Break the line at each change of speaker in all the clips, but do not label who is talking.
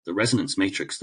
The Resonance Matrix,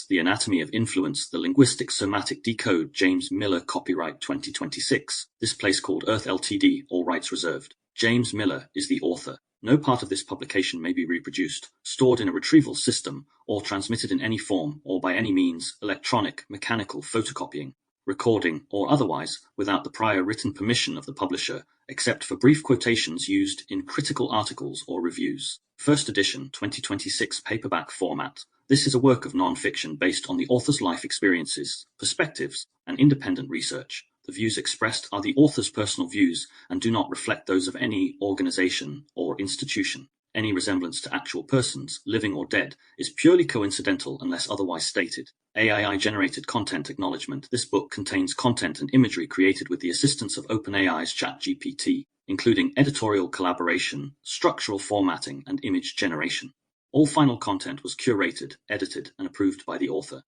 The Anatomy of Influence, The Linguistic Somatic Decode, James Miller, copyright 2026. This Place Called Earth Ltd, all rights reserved. James Miller is the author. No part of this publication may be reproduced, stored in a retrieval system, or transmitted in any form or by any means, electronic, mechanical, photocopying, recording, or otherwise, without the prior written permission of the publisher, except for brief quotations used in critical articles or reviews. First edition, 2026 paperback format. This is a work of non-fiction based on the author's life experiences, perspectives, and independent research. The views expressed are the author's personal views and do not reflect those of any organization or institution. Any resemblance to actual persons, living or dead, is purely coincidental unless otherwise stated. AI-generated content acknowledgement. This book contains content and imagery created with the assistance of OpenAI's ChatGPT, including editorial collaboration, structural formatting, and image generation. All final content was curated, edited, and approved by the author.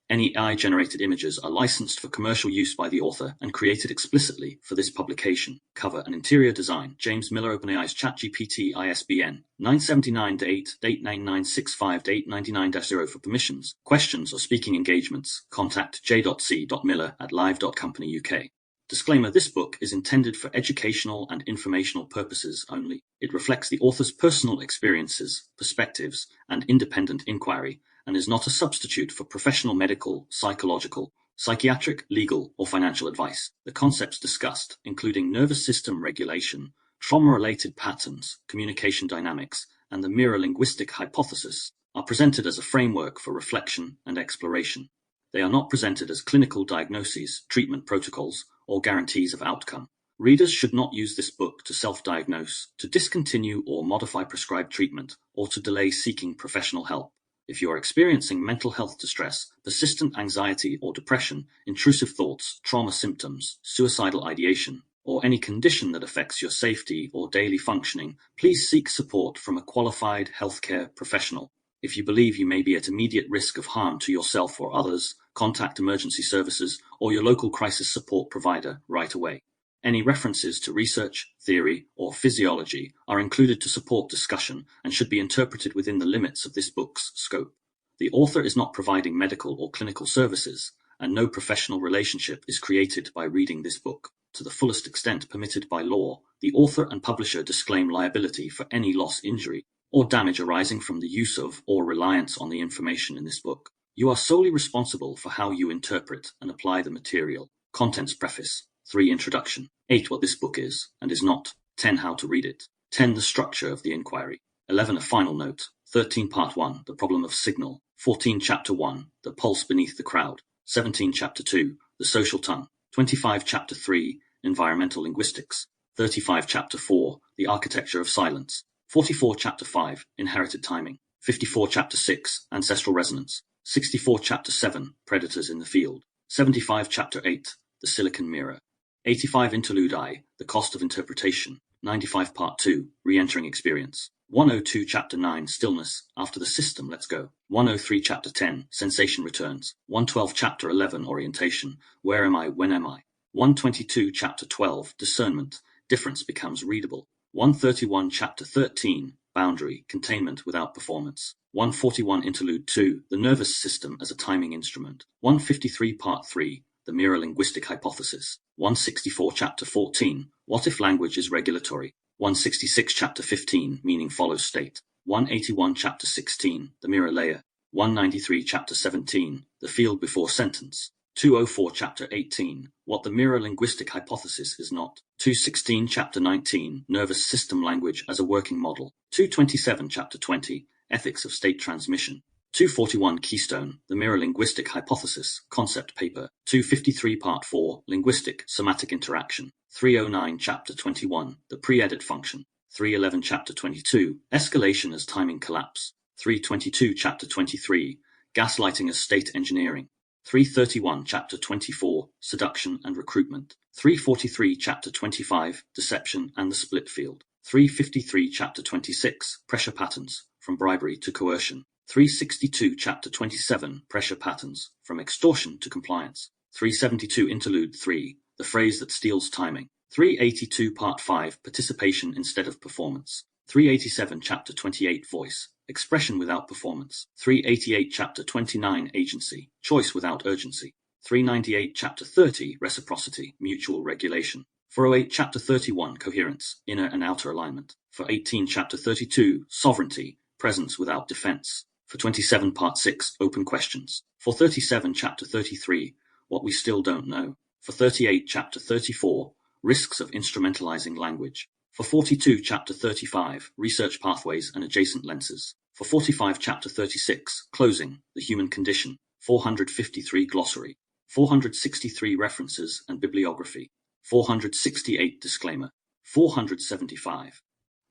Any AI-generated images are licensed for commercial use by the author and created explicitly for this publication. Cover and interior design. James Miller, OpenAI's ChatGPT, ISBN 979-8-89965-899-0 for permissions, questions, or speaking engagements. Contact j.c.miller@live.company.uk. Disclaimer: this book is intended for educational and informational purposes only. It reflects the author's personal experiences, perspectives, and independent inquiry, and is not a substitute for professional medical, psychological, psychiatric, legal, or financial advice. The concepts discussed, including nervous system regulation, trauma-related patterns, communication dynamics, and the Mirror-Linguistic Hypothesis, are presented as a framework for reflection and exploration. They are not presented as clinical diagnoses, treatment protocols, or guarantees of outcome. Readers should not use this book to self-diagnose, to discontinue or modify prescribed treatment, or to delay seeking professional help. If you are experiencing mental health distress, persistent anxiety or depression, intrusive thoughts, trauma symptoms, suicidal ideation, or any condition that affects your safety or daily functioning, please seek support from a qualified healthcare professional. If you believe you may be at immediate risk of harm to yourself or others, contact emergency services or your local crisis support provider right away. Any references to research, theory, or physiology are included to support discussion and should be interpreted within the limits of this book's scope. The author is not providing medical or clinical services, and no professional relationship is created by reading this book. To the fullest extent permitted by law, the author and publisher disclaim liability for any loss, injury, or damage arising from the use of or reliance on the information in this book. You are solely responsible for how you interpret and apply the material. Contents preface. 3. Introduction. 8. What this book is and is not. 10. How to read it. 10. The structure of the inquiry. 11. A final note. 13. Part 1. The problem of signal. 14. Chapter 1. The pulse beneath the crowd. 17. Chapter 2. The social tongue. 25. Chapter 3. Environmental linguistics. 35. Chapter 4. The architecture of silence. 44. Chapter 5. Inherited timing. 54. Chapter 6. Ancestral resonance. 64. Chapter 7. Predators in the field. 75. Chapter 8. The silicon mirror. 85. Interlude I. The cost of interpretation. 95. Part 2. Re-entering experience. 102. Chapter 9. Stillness. After the system, let's go. 103. Chapter 10. Sensation returns. 112. Chapter 11. Orientation. Where am I? When am I? 122. Chapter 12. Discernment. Difference becomes readable. 131. Chapter 13. Boundary. Containment without performance. 141. Interlude 2. The nervous system as a timing instrument. 153. Part 3. The Mirror-Linguistic Hypothesis. 164. Chapter 14. What if language is regulatory? 166. Chapter 15. Meaning follows state. 181. Chapter 16. The mirror layer. 193. Chapter 17. The field before sentence. 204. Chapter 18. What the Mirror-Linguistic Hypothesis is not. 216. Chapter 19. Nervous system language as a working model. 227. Chapter 20. Ethics of state transmission. 241. Keystone. The Mirror-Linguistic Hypothesis. Concept paper. 253. Part 4. Linguistic Somatic Interaction. 309. Chapter 21. The pre-edit function. 311. Chapter 22. Escalation as timing collapse. 322. Chapter 23. Gaslighting as state engineering. 331. Chapter 24. Seduction and recruitment. 343. Chapter 25. Deception and the split field. 353. Chapter 26. Pressure patterns. From bribery to coercion. 362. Chapter 27. Pressure patterns. From extortion to compliance. 372. Interlude 3. The phrase that steals timing. 382. Part 5. Participation instead of performance. 387 Chapter 28 Voice, Expression without Performance. 388 Chapter 29 Agency, Choice without Urgency. 398 Chapter 30 Reciprocity, Mutual Regulation. 408 Chapter 31 Coherence, Inner and Outer Alignment. 418 Chapter 32 Sovereignty, Presence without Defense. 427 Part 6 Open Questions. 437 Chapter 33 What We Still Don't Know. 438 Chapter 34 Risks of Instrumentalizing Language. 442 Chapter 35 Research Pathways and Adjacent Lenses. 445 Chapter 36 Closing, the Human Condition. 453 Glossary. 463 References and Bibliography. 468 Disclaimer. 475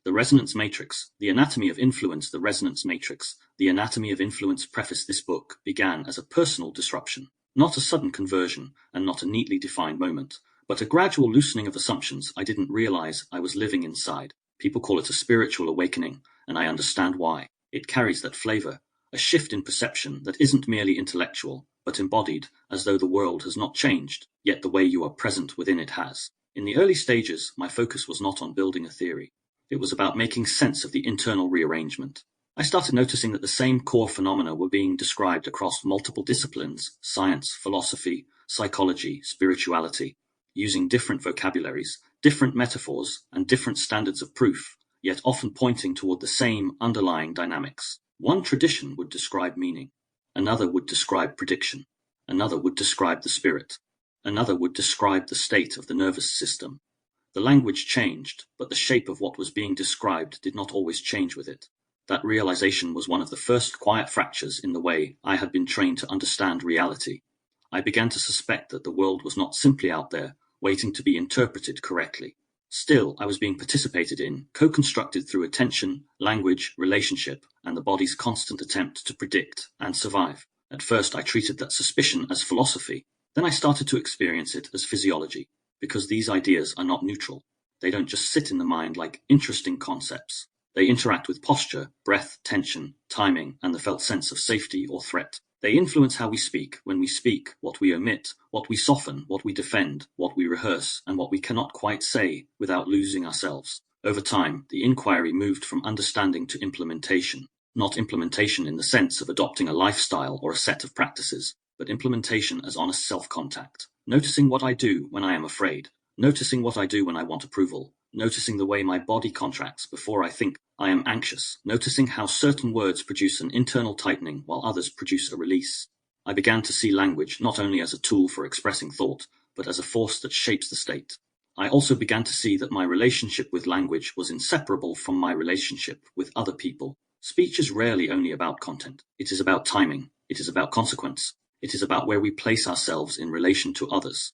The Resonance Matrix, The Anatomy of Influence. The Resonance Matrix, The Anatomy of Influence preface. This book began as a personal disruption, not a sudden conversion and not a neatly defined moment, but a gradual loosening of assumptions I didn't realize I was living inside. People call it a spiritual awakening, and I understand why. It carries that flavor, a shift in perception that isn't merely intellectual, but embodied, as though the world has not changed, yet the way you are present within it has. In the early stages, my focus was not on building a theory. It was about making sense of the internal rearrangement. I started noticing that the same core phenomena were being described across multiple disciplines, science, philosophy, psychology, spirituality, using different vocabularies, different metaphors, and different standards of proof, yet often pointing toward the same underlying dynamics. One tradition would describe meaning, another would describe prediction, another would describe the spirit, another would describe the state of the nervous system. The language changed, but the shape of what was being described did not always change with it. That realization was one of the first quiet fractures in the way I had been trained to understand reality. I began to suspect that the world was not simply out there, waiting to be interpreted correctly. Still, I was being participated in, co-constructed through attention, language, relationship, and the body's constant attempt to predict and survive. At first, I treated that suspicion as philosophy. Then I started to experience it as physiology, because these ideas are not neutral. They don't just sit in the mind like interesting concepts. They interact with posture, breath, tension, timing, and the felt sense of safety or threat. They influence how we speak, when we speak, what we omit, what we soften, what we defend, what we rehearse, and what we cannot quite say without losing ourselves. Over time, the inquiry moved from understanding to implementation. Not implementation in the sense of adopting a lifestyle or a set of practices, but implementation as honest self-contact. Noticing what I do when I am afraid. Noticing what I do when I want approval. Noticing the way my body contracts before I think I am anxious. Noticing how certain words produce an internal tightening while others produce a release. I began to see language not only as a tool for expressing thought, but as a force that shapes the state. I also began to see that my relationship with language was inseparable from my relationship with other people. Speech is rarely only about content. It is about timing. It is about consequence. It is about where we place ourselves in relation to others.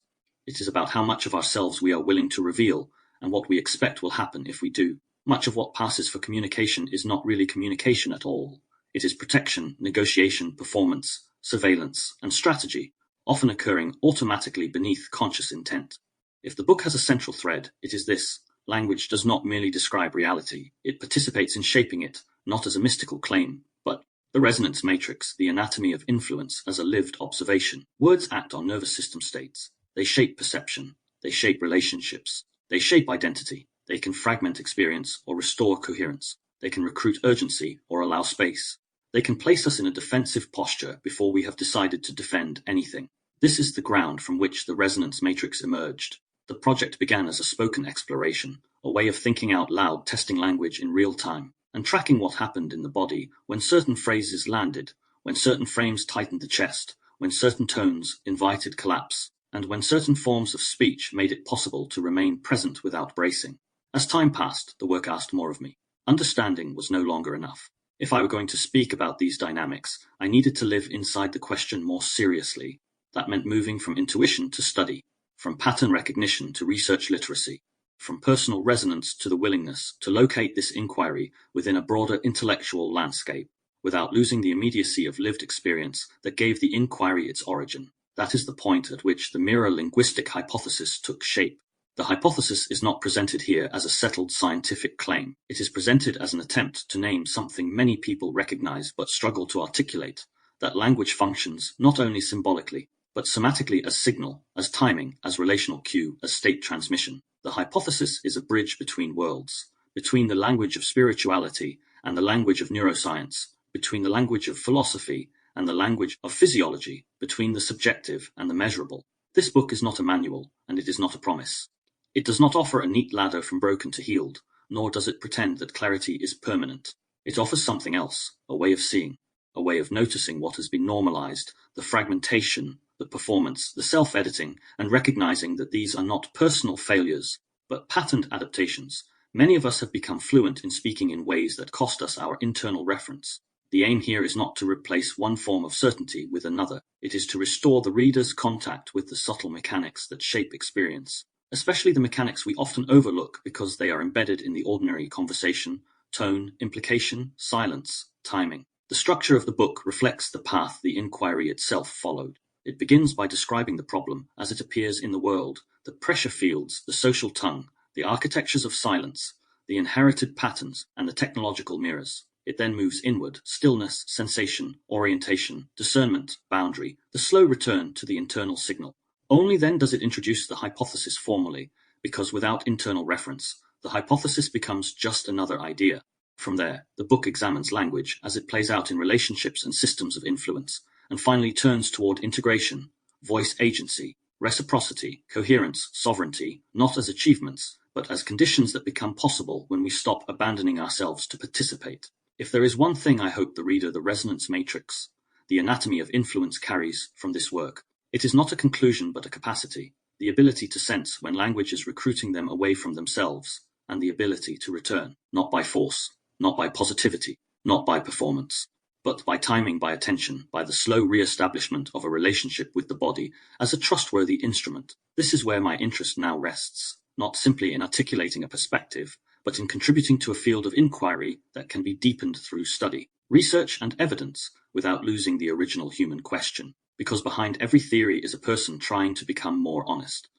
It is about how much of ourselves we are willing to reveal, and what we expect will happen if we do. Much of what passes for communication is not really communication at all. It is protection, negotiation, performance, surveillance, and strategy, often occurring automatically beneath conscious intent. If the book has a central thread, it is this: language does not merely describe reality, it participates in shaping it, not as a mystical claim, but the resonance matrix, the anatomy of influence as a lived observation. Words act on nervous system states. They shape perception. They shape relationships. They shape identity. They can fragment experience or restore coherence. They can recruit urgency or allow space. They can place us in a defensive posture before we have decided to defend anything. This is the ground from which the resonance matrix emerged. The project began as a spoken exploration, a way of thinking out loud, testing language in real time, and tracking what happened in the body when certain phrases landed, when certain frames tightened the chest, when certain tones invited collapse, and when certain forms of speech made it possible to remain present without bracing. As time passed, the work asked more of me. Understanding was no longer enough. If I were going to speak about these dynamics, I needed to live inside the question more seriously. That meant moving from intuition to study, from pattern recognition to research literacy, from personal resonance to the willingness to locate this inquiry within a broader intellectual landscape, without losing the immediacy of lived experience that gave the inquiry its origin. That is the point at which the Mirror-Linguistic Hypothesis took shape. The hypothesis is not presented here as a settled scientific claim. It is presented as an attempt to name something many people recognize but struggle to articulate, that language functions not only symbolically, but somatically as signal, as timing, as relational cue, as state transmission. The hypothesis is a bridge between worlds, between the language of spirituality and the language of neuroscience, between the language of philosophy and the language of physiology, between the subjective and the measurable. This book is not a manual, and it is not a promise. It does not offer a neat ladder from broken to healed, nor does it pretend that clarity is permanent. It offers something else, a way of seeing, a way of noticing what has been normalized, the fragmentation, the performance, the self-editing, and recognizing that these are not personal failures, but patterned adaptations. Many of us have become fluent in speaking in ways that cost us our internal reference. The aim here is not to replace one form of certainty with another. It is to restore the reader's contact with the subtle mechanics that shape experience, especially the mechanics we often overlook because they are embedded in the ordinary conversation, tone, implication, silence, timing. The structure of the book reflects the path the inquiry itself followed. It begins by describing the problem as it appears in the world, the pressure fields, the social tongue, the architectures of silence, the inherited patterns, and the technological mirrors. It then moves inward, stillness, sensation, orientation, discernment, boundary, the slow return to the internal signal. Only then does it introduce the hypothesis formally, because without internal reference, the hypothesis becomes just another idea. From there, the book examines language as it plays out in relationships and systems of influence, and finally turns toward integration, voice agency, reciprocity, coherence, sovereignty, not as achievements, but as conditions that become possible when we stop abandoning ourselves to participate. If there is one thing I hope the reader the resonance matrix, the anatomy of influence carries from this work, it is not a conclusion but a capacity, the ability to sense when language is recruiting them away from themselves, and the ability to return, not by force, not by positivity, not by performance, but by timing, by attention, by the slow re-establishment of a relationship with the body as a trustworthy instrument. This is where my interest now rests, not simply in articulating a perspective, but in contributing to a field of inquiry that can be deepened through study, research, and evidence without losing the original human question. Because behind every theory is a person trying to become more honest.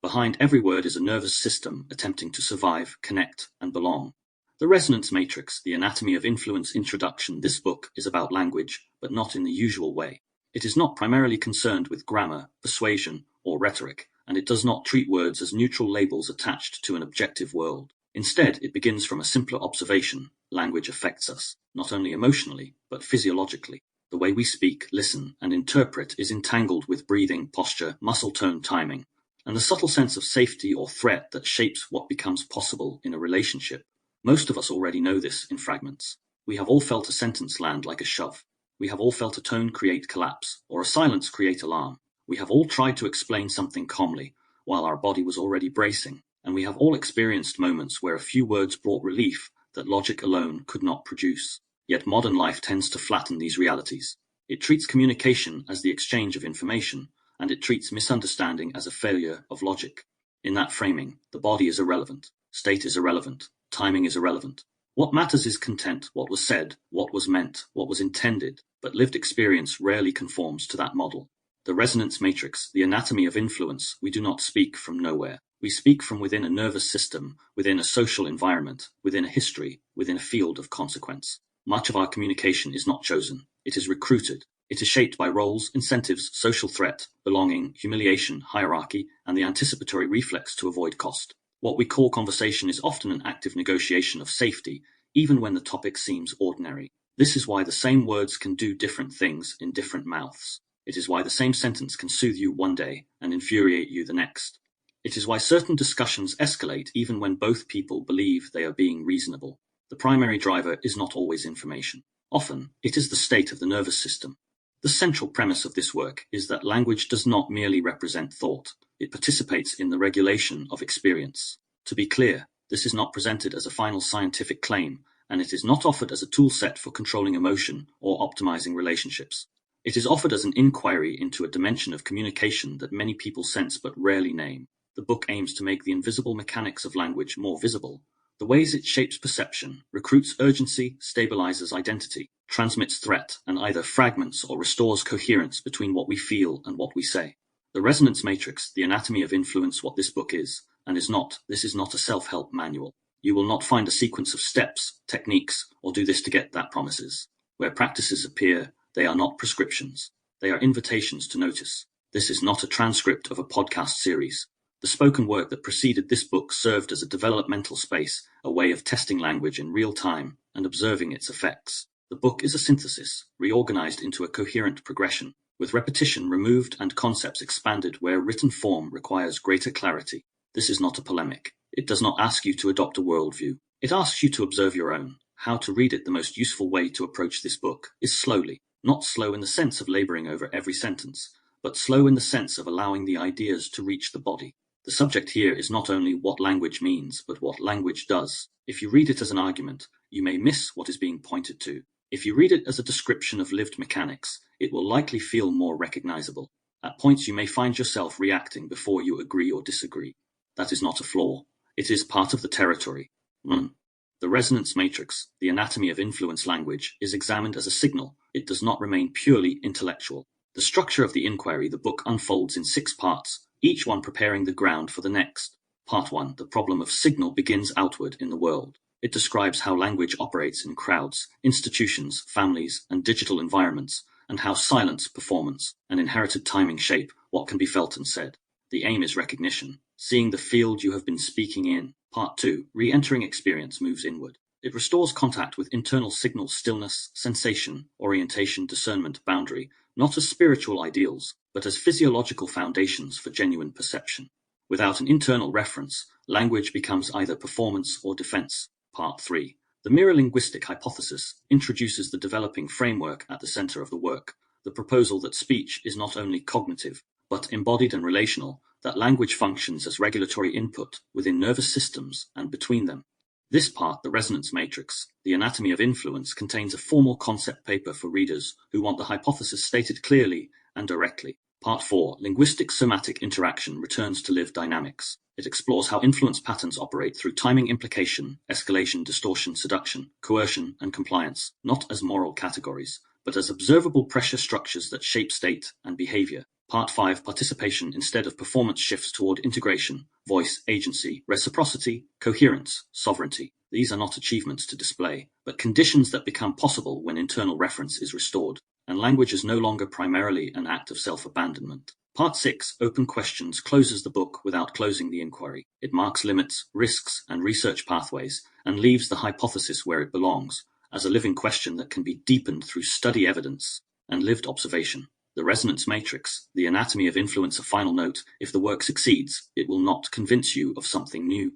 Behind every word is a nervous system attempting to survive, connect, and belong. The Resonance Matrix, the Anatomy of Influence Introduction. This book is about language, but not in the usual way. It is not primarily concerned with grammar, persuasion, or rhetoric, and it does not treat words as neutral labels attached to an objective world. Instead, it begins from a simpler observation. Language affects us, not only emotionally, but physiologically. The way we speak, listen, and interpret is entangled with breathing, posture, muscle tone, timing, and the subtle sense of safety or threat that shapes what becomes possible in a relationship. Most of us already know this in fragments. We have all felt a sentence land like a shove. We have all felt a tone create collapse, or a silence create alarm. We have all tried to explain something calmly, while our body was already bracing, and we have all experienced moments where a few words brought relief that logic alone could not produce. Yet modern life tends to flatten these realities. It treats communication as the exchange of information, and it treats misunderstanding as a failure of logic. In that framing, the body is irrelevant, state is irrelevant, timing is irrelevant. What matters is content, what was said, what was meant, what was intended, but lived experience rarely conforms to that model. The resonance matrix, the anatomy of influence, we do not speak from nowhere. We speak from within a nervous system, within a social environment, within a history, within a field of consequence. Much of our communication is not chosen. It is recruited. It is shaped by roles, incentives, social threat, belonging, humiliation, hierarchy, and the anticipatory reflex to avoid cost. What we call conversation is often an active negotiation of safety, even when the topic seems ordinary. This is why the same words can do different things in different mouths. It is why the same sentence can soothe you one day and infuriate you the next. It is why certain discussions escalate even when both people believe they are being reasonable. The primary driver is not always information. Often, it is the state of the nervous system. The central premise of this work is that language does not merely represent thought. It participates in the regulation of experience. To be clear, this is not presented as a final scientific claim, and it is not offered as a tool set for controlling emotion or optimizing relationships. It is offered as an inquiry into a dimension of communication that many people sense but rarely name. The book aims to make the invisible mechanics of language more visible. The ways it shapes perception, recruits urgency, stabilizes identity, transmits threat, and either fragments or restores coherence between what we feel and what we say. The resonance matrix, the anatomy of influence, what this book is, and is not. This is not a self-help manual. You will not find a sequence of steps, techniques, or do this to get that promises. Where practices appear, they are not prescriptions. They are invitations to notice. This is not a transcript of a podcast series. The spoken word that preceded this book served as a developmental space, a way of testing language in real time and observing its effects. The book is a synthesis, reorganized into a coherent progression, with repetition removed and concepts expanded where written form requires greater clarity. This is not a polemic. It does not ask you to adopt a worldview. It asks you to observe your own. How to read it. The most useful way to approach this book is slowly, not slow in the sense of laboring over every sentence, but slow in the sense of allowing the ideas to reach the body. The subject here is not only what language means, but what language does. If you read it as an argument, you may miss what is being pointed to. If you read it as a description of lived mechanics, it will likely feel more recognizable. At points you may find yourself reacting before you agree or disagree. That is not a flaw. It is part of the territory. The resonance matrix, the anatomy of influence language, is examined as a signal. It does not remain purely intellectual. The structure of the inquiry, the book unfolds in 6 parts, each one preparing the ground for the next. Part 1, the problem of signal, begins outward in the world. It describes how language operates in crowds, institutions, families, and digital environments, and how silence, performance, and inherited timing shape what can be felt and said. The aim is recognition, seeing the field you have been speaking in. Part 2, re-entering experience, moves inward. It restores contact with internal signals, stillness, sensation, orientation, discernment, boundary, not as spiritual ideals, but as physiological foundations for genuine perception. Without an internal reference, language becomes either performance or defense. Part 3. The Mirror-Linguistic Hypothesis introduces the developing framework at the center of the work, the proposal that speech is not only cognitive, but embodied and relational, that language functions as regulatory input within nervous systems and between them. This part, the resonance matrix, the anatomy of influence, contains a formal concept paper for readers who want the hypothesis stated clearly and directly. Part 4, Linguistic Somatic Interaction, returns to lived dynamics. It explores how influence patterns operate through timing, implication, escalation, distortion, seduction, coercion, and compliance, not as moral categories, but as observable pressure structures that shape state and behavior. Part 5, Participation instead of performance, shifts toward integration, voice, agency, reciprocity, coherence, sovereignty. These are not achievements to display, but conditions that become possible when internal reference is restored, and language is no longer primarily an act of self-abandonment. Part 6, Open Questions, closes the book without closing the inquiry. It marks limits, risks, and research pathways, and leaves the hypothesis where it belongs, as a living question that can be deepened through study evidence and lived observation. The resonance matrix, the anatomy of influence, a final note: if the work succeeds, it will not convince you of something new.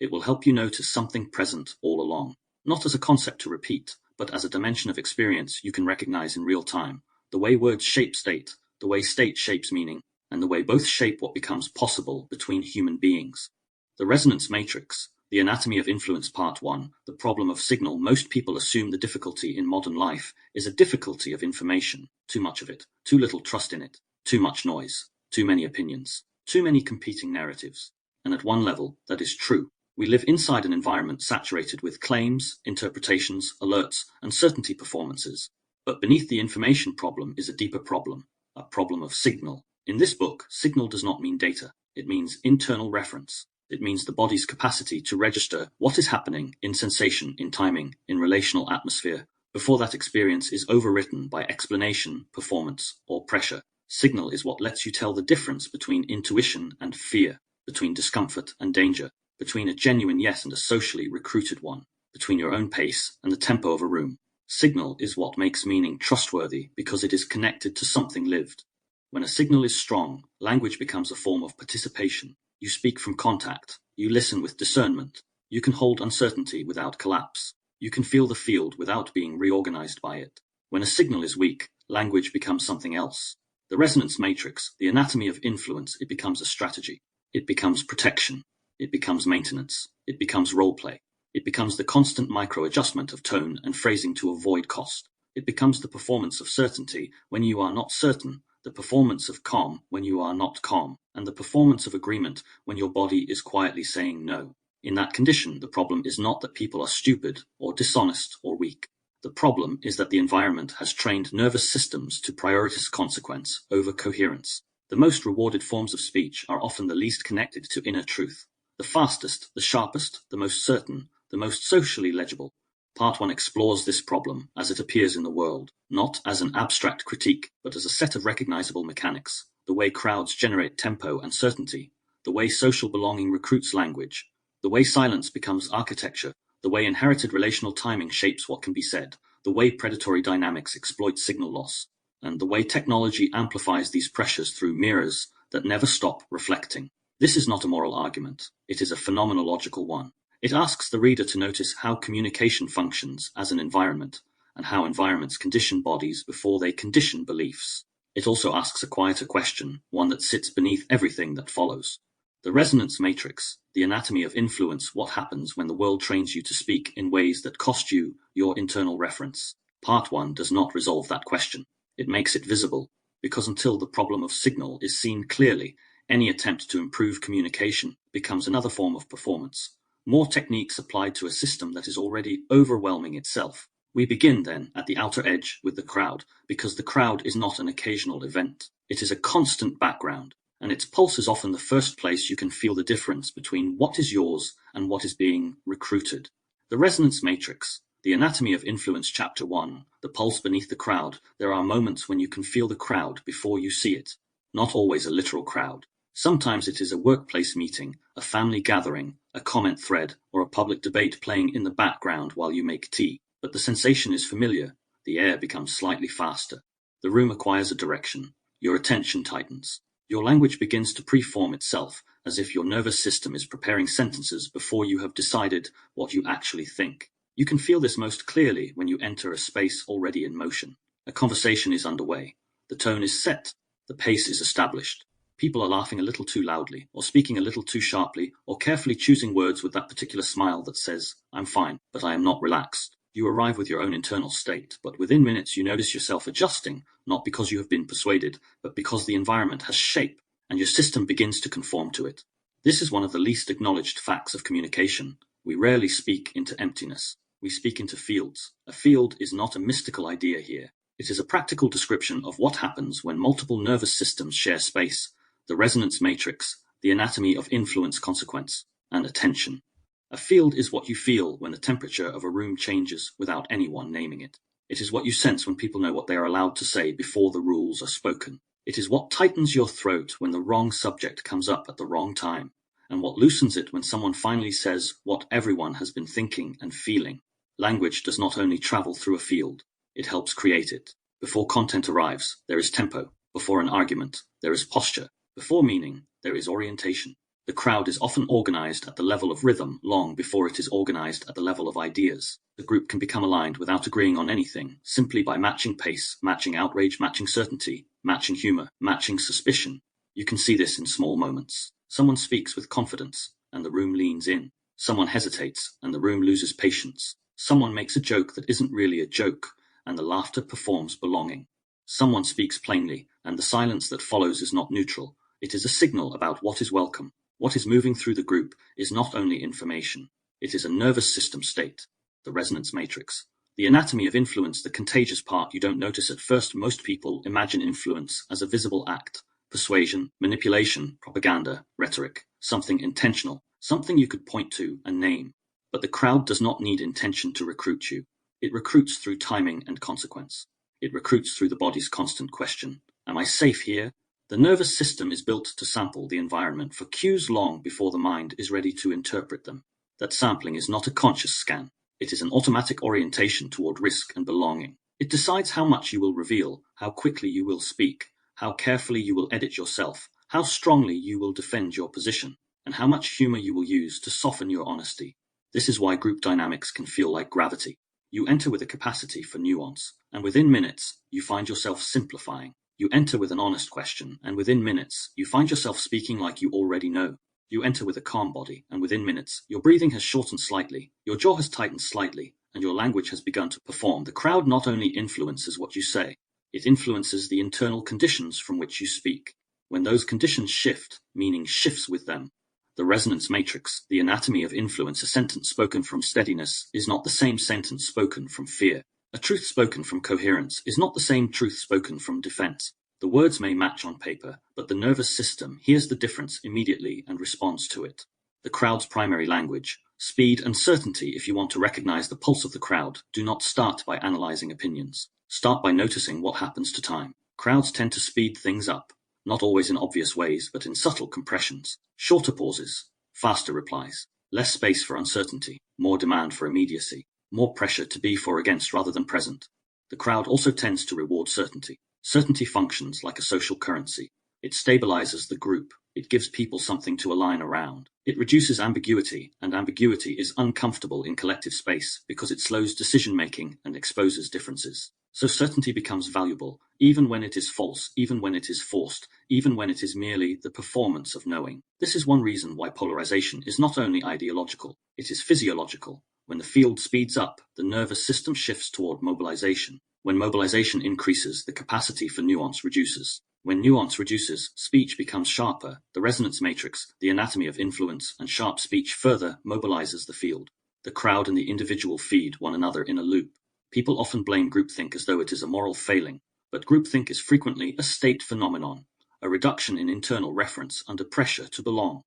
It will help you notice something present all along, not as a concept to repeat, but as a dimension of experience you can recognize in real time. The way words shape state, the way state shapes meaning, and the way both shape what becomes possible between human beings. The resonance matrix, the anatomy of influence, part 1, the problem of signal. Most people assume the difficulty in modern life is a difficulty of information. Too much of it, too little trust in it, too much noise, too many opinions, too many competing narratives. And at one level, that is true. We live inside an environment saturated with claims, interpretations, alerts, and certainty performances. But beneath the information problem is a deeper problem, a problem of signal. In this book, signal does not mean data. It means internal reference. It means the body's capacity to register what is happening in sensation, in timing, in relational atmosphere, before that experience is overwritten by explanation, performance, or pressure. Signal is what lets you tell the difference between intuition and fear, between discomfort and danger, between a genuine yes and a socially recruited one, between your own pace and the tempo of a room. Signal is what makes meaning trustworthy because it is connected to something lived. When a signal is strong, language becomes a form of participation. You speak from contact. You listen with discernment. You can hold uncertainty without collapse. You can feel the field without being reorganized by it. When a signal is weak, language becomes something else. The resonance matrix, the anatomy of influence, it becomes a strategy. It becomes protection. It becomes maintenance. It becomes role play. It becomes the constant micro-adjustment of tone and phrasing to avoid cost. It becomes the performance of certainty when you are not certain, the performance of calm when you are not calm, and the performance of agreement when your body is quietly saying no. In that condition, the problem is not that people are stupid or dishonest or weak. The problem is that the environment has trained nervous systems to prioritize consequence over coherence. The most rewarded forms of speech are often the least connected to inner truth. The fastest, the sharpest, the most certain, the most socially legible. Part 1 explores this problem as it appears in the world, not as an abstract critique, but as a set of recognizable mechanics, the way crowds generate tempo and certainty, the way social belonging recruits language, the way silence becomes architecture, the way inherited relational timing shapes what can be said, the way predatory dynamics exploit signal loss, and the way technology amplifies these pressures through mirrors that never stop reflecting. This is not a moral argument, it is a phenomenological one. It asks the reader to notice how communication functions as an environment, and how environments condition bodies before they condition beliefs. It also asks a quieter question, one that sits beneath everything that follows. The resonance matrix, the anatomy of influence, what happens when the world trains you to speak in ways that cost you your internal reference. Part 1 does not resolve that question. It makes it visible, because until the problem of signal is seen clearly, any attempt to improve communication becomes another form of performance. More techniques applied to a system that is already overwhelming itself. We begin then at the outer edge with the crowd, because the crowd is not an occasional event. It is a constant background, and its pulse is often the first place you can feel the difference between what is yours and what is being recruited. The resonance matrix, the anatomy of influence, chapter 1, the pulse beneath the crowd. There are moments when you can feel the crowd before you see it. Not always a literal crowd. Sometimes it is a workplace meeting, a family gathering, a comment thread, or a public debate playing in the background while you make tea. But the sensation is familiar. The air becomes slightly faster. The room acquires a direction. Your attention tightens. Your language begins to preform itself, as if your nervous system is preparing sentences before you have decided what you actually think. You can feel this most clearly when you enter a space already in motion. A conversation is underway. The tone is set. The pace is established. People are laughing a little too loudly, or speaking a little too sharply, or carefully choosing words with that particular smile that says, "I'm fine, but I am not relaxed." You arrive with your own internal state, but within minutes you notice yourself adjusting, not because you have been persuaded, but because the environment has shape, and your system begins to conform to it. This is one of the least acknowledged facts of communication. We rarely speak into emptiness. We speak into fields. A field is not a mystical idea here. It is a practical description of what happens when multiple nervous systems share space. The resonance matrix, the anatomy of influence, consequence, and attention. A field is what you feel when the temperature of a room changes without anyone naming it. It is what you sense when people know what they are allowed to say before the rules are spoken. It is what tightens your throat when the wrong subject comes up at the wrong time, and what loosens it when someone finally says what everyone has been thinking and feeling. Language does not only travel through a field, it helps create it. Before content arrives, there is tempo. Before an argument, there is posture. Before meaning, there is orientation. The crowd is often organized at the level of rhythm long before it is organized at the level of ideas. The group can become aligned without agreeing on anything, simply by matching pace, matching outrage, matching certainty, matching humor, matching suspicion. You can see this in small moments. Someone speaks with confidence, and the room leans in. Someone hesitates, and the room loses patience. Someone makes a joke that isn't really a joke, and the laughter performs belonging. Someone speaks plainly, and the silence that follows is not neutral. It is a signal about what is welcome. What is moving through the group is not only information, it is a nervous system state, the resonance matrix. The anatomy of influence, the contagious part you don't notice at first. Most people imagine influence as a visible act, persuasion, manipulation, propaganda, rhetoric, something intentional, something you could point to and name. But the crowd does not need intention to recruit you. It recruits through timing and consequence. It recruits through the body's constant question, am I safe here? The nervous system is built to sample the environment for cues long before the mind is ready to interpret them. That sampling is not a conscious scan. It is an automatic orientation toward risk and belonging. It decides how much you will reveal, how quickly you will speak, how carefully you will edit yourself, how strongly you will defend your position, and how much humor you will use to soften your honesty. This is why group dynamics can feel like gravity. You enter with a capacity for nuance, and within minutes, you find yourself simplifying. You enter with an honest question, and within minutes, you find yourself speaking like you already know. You enter with a calm body, and within minutes, your breathing has shortened slightly, your jaw has tightened slightly, and your language has begun to perform. The crowd not only influences what you say, it influences the internal conditions from which you speak. When those conditions shift, meaning shifts with them. The resonance matrix, the anatomy of influence, a sentence spoken from steadiness is not the same sentence spoken from fear. A truth spoken from coherence is not the same truth spoken from defense. The words may match on paper, but the nervous system hears the difference immediately and responds to it. The crowd's primary language, speed and certainty. If you want to recognize the pulse of the crowd, do not start by analyzing opinions. Start by noticing what happens to time. Crowds tend to speed things up. not always in obvious ways, but in subtle compressions, shorter pauses, faster replies, less space for uncertainty, more demand for immediacy, more pressure to be for or against rather than present. The crowd also tends to reward certainty. Certainty functions like a social currency. It stabilizes the group. It gives people something to align around. It reduces ambiguity, and ambiguity is uncomfortable in collective space because it slows decision-making and exposes differences. So certainty becomes valuable, even when it is false, even when it is forced, even when it is merely the performance of knowing. This is one reason why polarization is not only ideological, it is physiological. When the field speeds up, the nervous system shifts toward mobilization. When mobilization increases, the capacity for nuance reduces. When nuance reduces, speech becomes sharper. The resonance matrix, the anatomy of influence, and sharp speech further mobilizes the field. The crowd and the individual feed one another in a loop. People often blame groupthink as though it is a moral failing, but groupthink is frequently a state phenomenon, a reduction in internal reference under pressure to belong.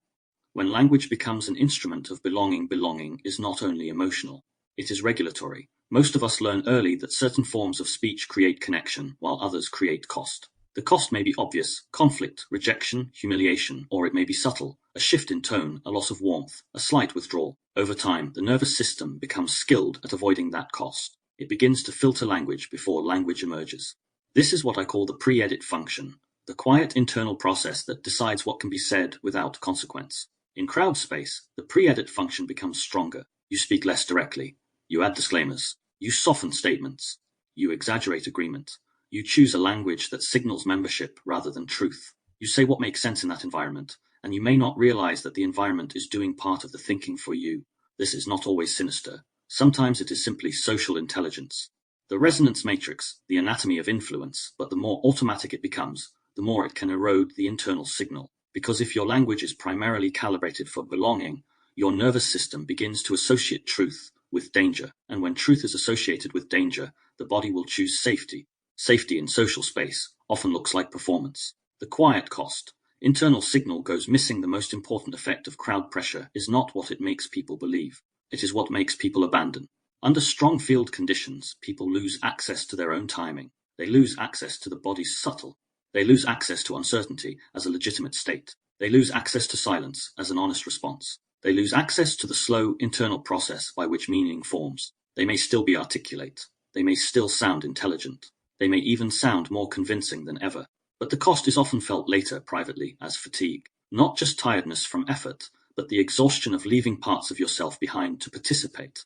When language becomes an instrument of belonging is not only emotional, it is regulatory. Most of us learn early that certain forms of speech create connection, while others create cost. The cost may be obvious: conflict, rejection, humiliation, or it may be subtle: a shift in tone, a loss of warmth, a slight withdrawal. Over time, the nervous system becomes skilled at avoiding that cost. It begins to filter language before language emerges. This is what I call the pre-edit function, the quiet internal process that decides what can be said without consequence. In crowd space, the pre-edit function becomes stronger. You speak less directly. You add disclaimers. You soften statements. You exaggerate agreement. You choose a language that signals membership rather than truth. You say what makes sense in that environment, and you may not realize that the environment is doing part of the thinking for you. This is not always sinister. Sometimes it is simply social intelligence. The resonance matrix, the anatomy of influence, but the more automatic it becomes, the more it can erode the internal signal. Because if your language is primarily calibrated for belonging, your nervous system begins to associate truth with danger, and when truth is associated with danger, the body will choose safety. Safety in social space often looks like performance. The quiet cost, internal signal goes missing. The most important effect of crowd pressure is not what it makes people believe. It is what makes people abandon. Under strong field conditions, people lose access to their own timing. They lose access to the body's subtle. They lose access to uncertainty as a legitimate state. They lose access to silence as an honest response. They lose access to the slow internal process by which meaning forms. They may still be articulate. They may still sound intelligent. They may even sound more convincing than ever. But the cost is often felt later privately as fatigue. Not just tiredness from effort, but the exhaustion of leaving parts of yourself behind to participate.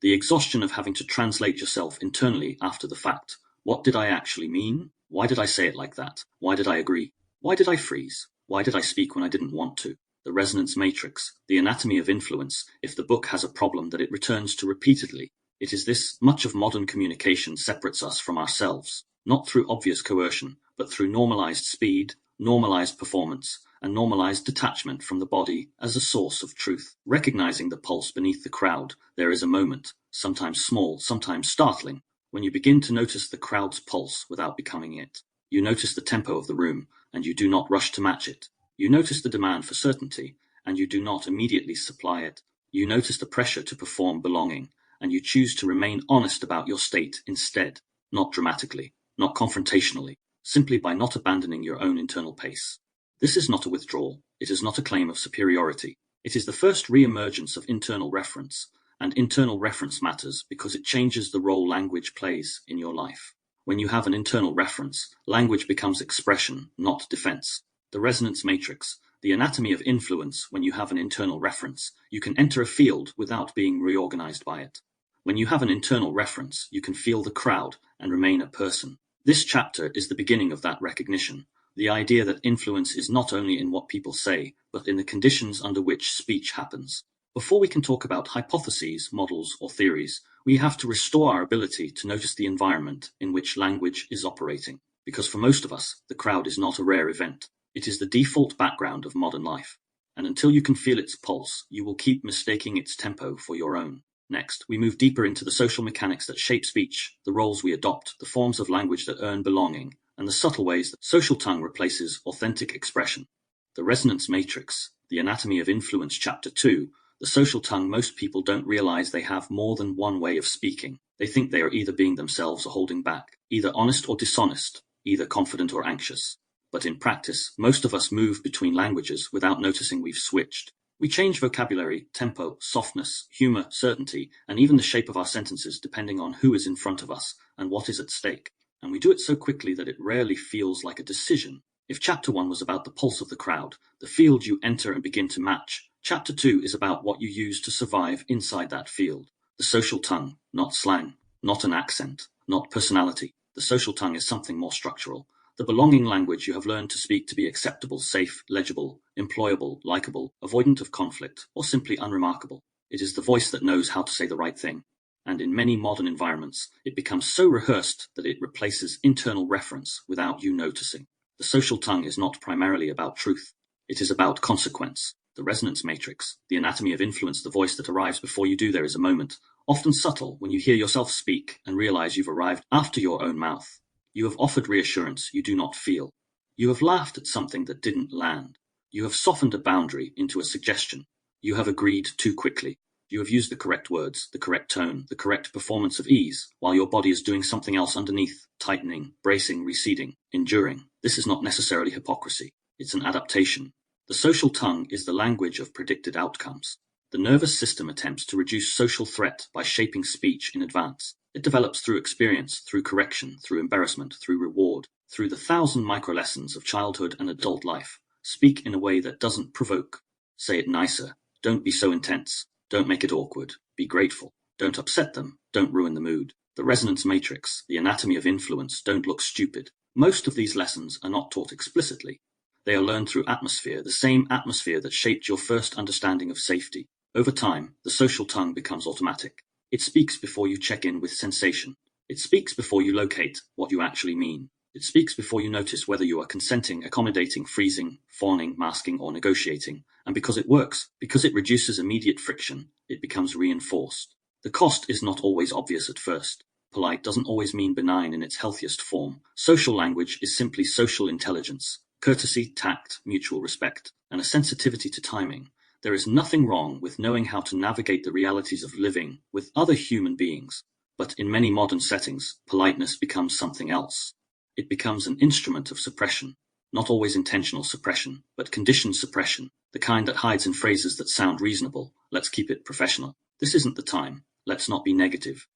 The exhaustion of having to translate yourself internally after the fact. What did I actually mean? Why did I say it like that? Why did I agree? Why did I freeze? Why did I speak when I didn't want to? The resonance matrix, the anatomy of influence, if the book has a problem that it returns to repeatedly. It is this: much of modern communication separates us from ourselves, not through obvious coercion, but through normalized speed, normalized performance, and normalized detachment from the body as a source of truth. Recognizing the pulse beneath the crowd, there is a moment, sometimes small, sometimes startling, when you begin to notice the crowd's pulse without becoming it. You notice the tempo of the room, and you do not rush to match it. You notice the demand for certainty, and you do not immediately supply it. You notice the pressure to perform belonging, and you choose to remain honest about your state instead, not dramatically, not confrontationally, simply by not abandoning your own internal pace. This is not a withdrawal. It is not a claim of superiority. It is the first re-emergence of internal reference, and internal reference matters because it changes the role language plays in your life. When you have an internal reference, language becomes expression, not defense. The resonance matrix, the anatomy of influence. When you have an internal reference, you can enter a field without being reorganized by it. When you have an internal reference, you can feel the crowd and remain a person. This chapter is the beginning of that recognition, the idea that influence is not only in what people say, but in the conditions under which speech happens. Before we can talk about hypotheses, models, or theories, we have to restore our ability to notice the environment in which language is operating. Because for most of us, the crowd is not a rare event. It is the default background of modern life. And until you can feel its pulse, you will keep mistaking its tempo for your own. Next, we move deeper into the social mechanics that shape speech, the roles we adopt, the forms of language that earn belonging, and the subtle ways that social tongue replaces authentic expression. The resonance matrix, the anatomy of influence, chapter 2, the social tongue. Most people don't realize they have more than one way of speaking. They think they are either being themselves or holding back, either honest or dishonest, either confident or anxious. but in practice, most of us move between languages without noticing we've switched. We change vocabulary, tempo, softness, humor, certainty, and even the shape of our sentences depending on who is in front of us and what is at stake. And we do it so quickly that it rarely feels like a decision. If Chapter 1 was about the pulse of the crowd, the field you enter and begin to match, Chapter 2 is about what you use to survive inside that field. The social tongue, not slang, not an accent, not personality. The social tongue is something more structural. The belonging language you have learned to speak to be acceptable, safe, legible, employable, likable, avoidant of conflict, or simply unremarkable. It is the voice that knows how to say the right thing. And in many modern environments, it becomes so rehearsed that it replaces internal reference without you noticing. The social tongue is not primarily about truth. It is about consequence. The resonance matrix, the anatomy of influence, the voice that arrives before you do. There is a moment, often subtle, when you hear yourself speak and realize you've arrived after your own mouth. You have offered reassurance you do not feel. You have laughed at something that didn't land. You have softened a boundary into a suggestion. You have agreed too quickly. You have used the correct words, the correct tone, the correct performance of ease, while your body is doing something else underneath, tightening, bracing, receding, enduring. This is not necessarily hypocrisy. It's an adaptation. The social tongue is the language of predicted outcomes. The nervous system attempts to reduce social threat by shaping speech in advance. It develops through experience, through correction, through embarrassment, through reward, through the 1,000 micro-lessons of childhood and adult life. Speak in a way that doesn't provoke. Say it nicer. Don't be so intense. Don't make it awkward. Be grateful. Don't upset them. Don't ruin the mood. The resonance matrix, the anatomy of influence, don't look stupid. Most of these lessons are not taught explicitly. They are learned through atmosphere, the same atmosphere that shaped your first understanding of safety. Over time, the social tongue becomes automatic. It speaks before you check in with sensation. It speaks before you locate what you actually mean. It speaks before you notice whether you are consenting, accommodating, freezing, fawning, masking, or negotiating. And because it works, because it reduces immediate friction, it becomes reinforced. The cost is not always obvious at first. Polite doesn't always mean benign in its healthiest form. Social language is simply social intelligence. Courtesy, tact, mutual respect, and a sensitivity to timing. There is nothing wrong with knowing how to navigate the realities of living with other human beings. But in many modern settings, politeness becomes something else. It becomes an instrument of suppression. Not always intentional suppression, but conditioned suppression. The kind that hides in phrases that sound reasonable. Let's keep it professional. This isn't the time. Let's not be negative.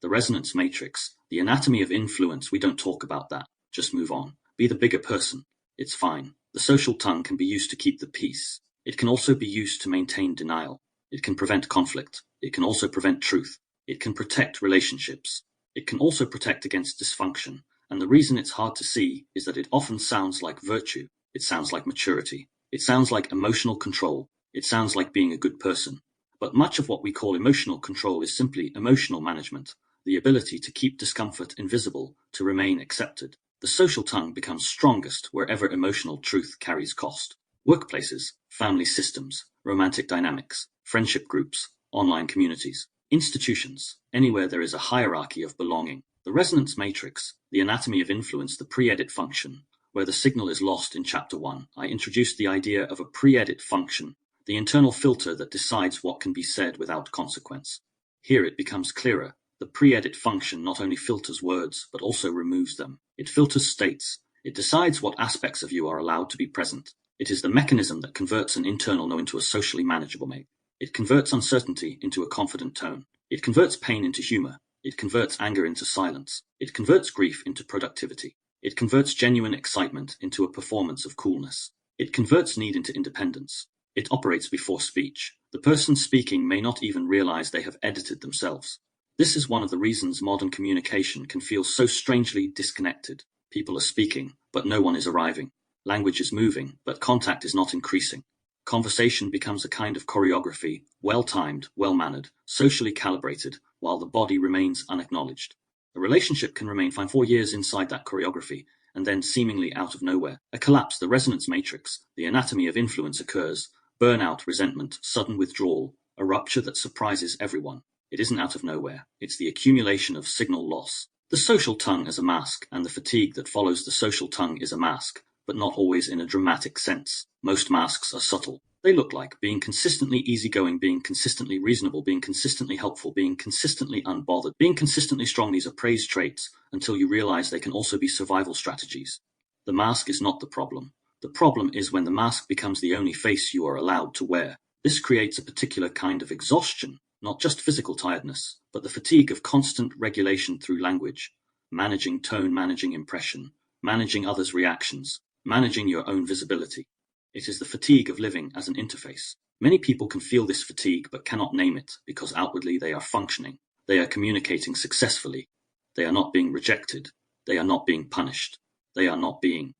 The resonance matrix, the anatomy of influence, we don't talk about that. Just move on. Be the bigger person. It's fine. The social tongue can be used to keep the peace. It can also be used to maintain denial. It can prevent conflict. It can also prevent truth. It can protect relationships. It can also protect against dysfunction. And the reason it's hard to see is that it often sounds like virtue. It sounds like maturity. It sounds like emotional control. It sounds like being a good person. But much of what we call emotional control is simply emotional management, the ability to keep discomfort invisible, to remain accepted. The social tongue becomes strongest wherever emotional truth carries cost. Workplaces, family systems, romantic dynamics, friendship groups, online communities, institutions, anywhere there is a hierarchy of belonging. The resonance matrix, the anatomy of influence, the pre-edit function, where the signal is lost in Chapter 1, I introduced the idea of a pre-edit function, the internal filter that decides what can be said without consequence. Here it becomes clearer. The pre-edit function not only filters words, but also removes them. It filters states. It decides what aspects of you are allowed to be present. It is the mechanism that converts an internal no into a socially manageable make. It converts uncertainty into a confident tone. It converts pain into humor. It converts anger into silence. It converts grief into productivity. It converts genuine excitement into a performance of coolness. It converts need into independence. It operates before speech. The person speaking may not even realize they have edited themselves. This is one of the reasons modern communication can feel so strangely disconnected. People are speaking, but no one is arriving. Language is moving, but contact is not increasing. Conversation becomes a kind of choreography, well-timed, well-mannered, socially calibrated, while the body remains unacknowledged. A relationship can remain fine 4 years inside that choreography, and then seemingly out of nowhere. A collapse, the resonance matrix, the anatomy of influence occurs. Burnout, resentment, sudden withdrawal, a rupture that surprises everyone. It isn't out of nowhere. It's the accumulation of signal loss. The social tongue is a mask, and the fatigue that follows the social tongue is a mask, but not always in a dramatic sense. Most masks are subtle. They look like being consistently easygoing, being consistently reasonable, being consistently helpful, being consistently unbothered, being consistently strong. These are praise traits until you realize they can also be survival strategies. The mask is not the problem. The problem is when the mask becomes the only face you are allowed to wear. This creates a particular kind of exhaustion, not just physical tiredness, but the fatigue of constant regulation through language, managing tone, managing impression, managing others' reactions, managing your own visibility. It is the fatigue of living as an interface. Many people can feel this fatigue but cannot name it because outwardly they are functioning. They are communicating successfully. They are not being rejected. They are not being punished. They are not being.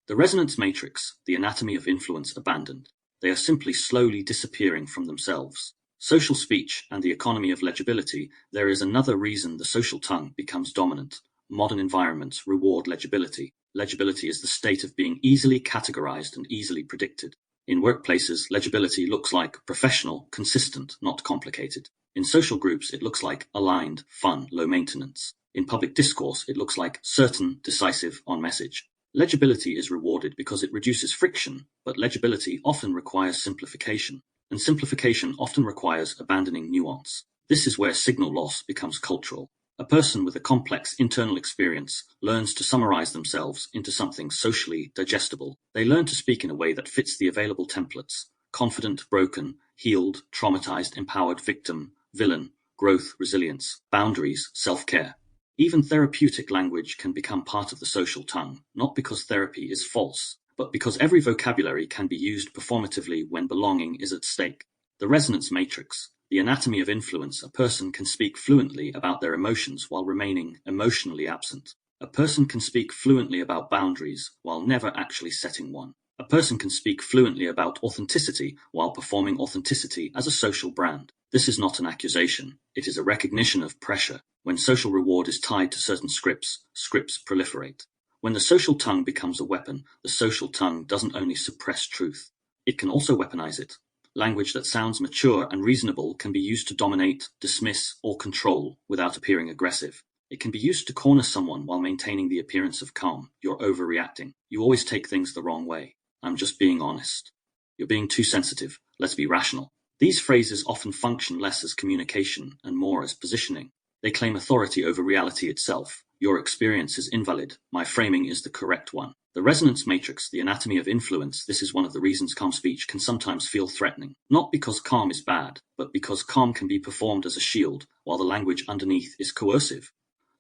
The resonance matrix, the anatomy of influence abandoned. They are simply slowly disappearing from themselves. Social speech and the economy of legibility. There is another reason the social tongue becomes dominant. Modern environments reward legibility. Legibility is the state of being easily categorized and easily predicted. In workplaces, legibility looks like professional, consistent, not complicated. In social groups, it looks like aligned, fun, low maintenance. In public discourse, it looks like certain, decisive, on message. Legibility is rewarded because it reduces friction, but legibility often requires simplification, and simplification often requires abandoning nuance. This is where signal loss becomes cultural. A person with a complex internal experience learns to summarize themselves into something socially digestible. They learn to speak in a way that fits the available templates: confident, broken, healed, traumatized, empowered, victim, villain, growth, resilience, boundaries, self-care. Even therapeutic language can become part of the social tongue, not because therapy is false, but because every vocabulary can be used performatively when belonging is at stake. The resonance matrix, the anatomy of influence. A person can speak fluently about their emotions while remaining emotionally absent. A person can speak fluently about boundaries while never actually setting one. A person can speak fluently about authenticity while performing authenticity as a social brand. This is not an accusation. It is a recognition of pressure. When social reward is tied to certain scripts, scripts proliferate. When the social tongue becomes a weapon, the social tongue doesn't only suppress truth, it can also weaponize it. Language that sounds mature and reasonable can be used to dominate, dismiss, or control without appearing aggressive. It can be used to corner someone while maintaining the appearance of calm. You're overreacting. You always take things the wrong way. I'm just being honest. You're being too sensitive. Let's be rational. These phrases often function less as communication and more as positioning. They claim authority over reality itself. Your experience is invalid. My framing is the correct one. The resonance matrix, the anatomy of influence. This is one of the reasons calm speech can sometimes feel threatening. Not because calm is bad, but because calm can be performed as a shield, while the language underneath is coercive.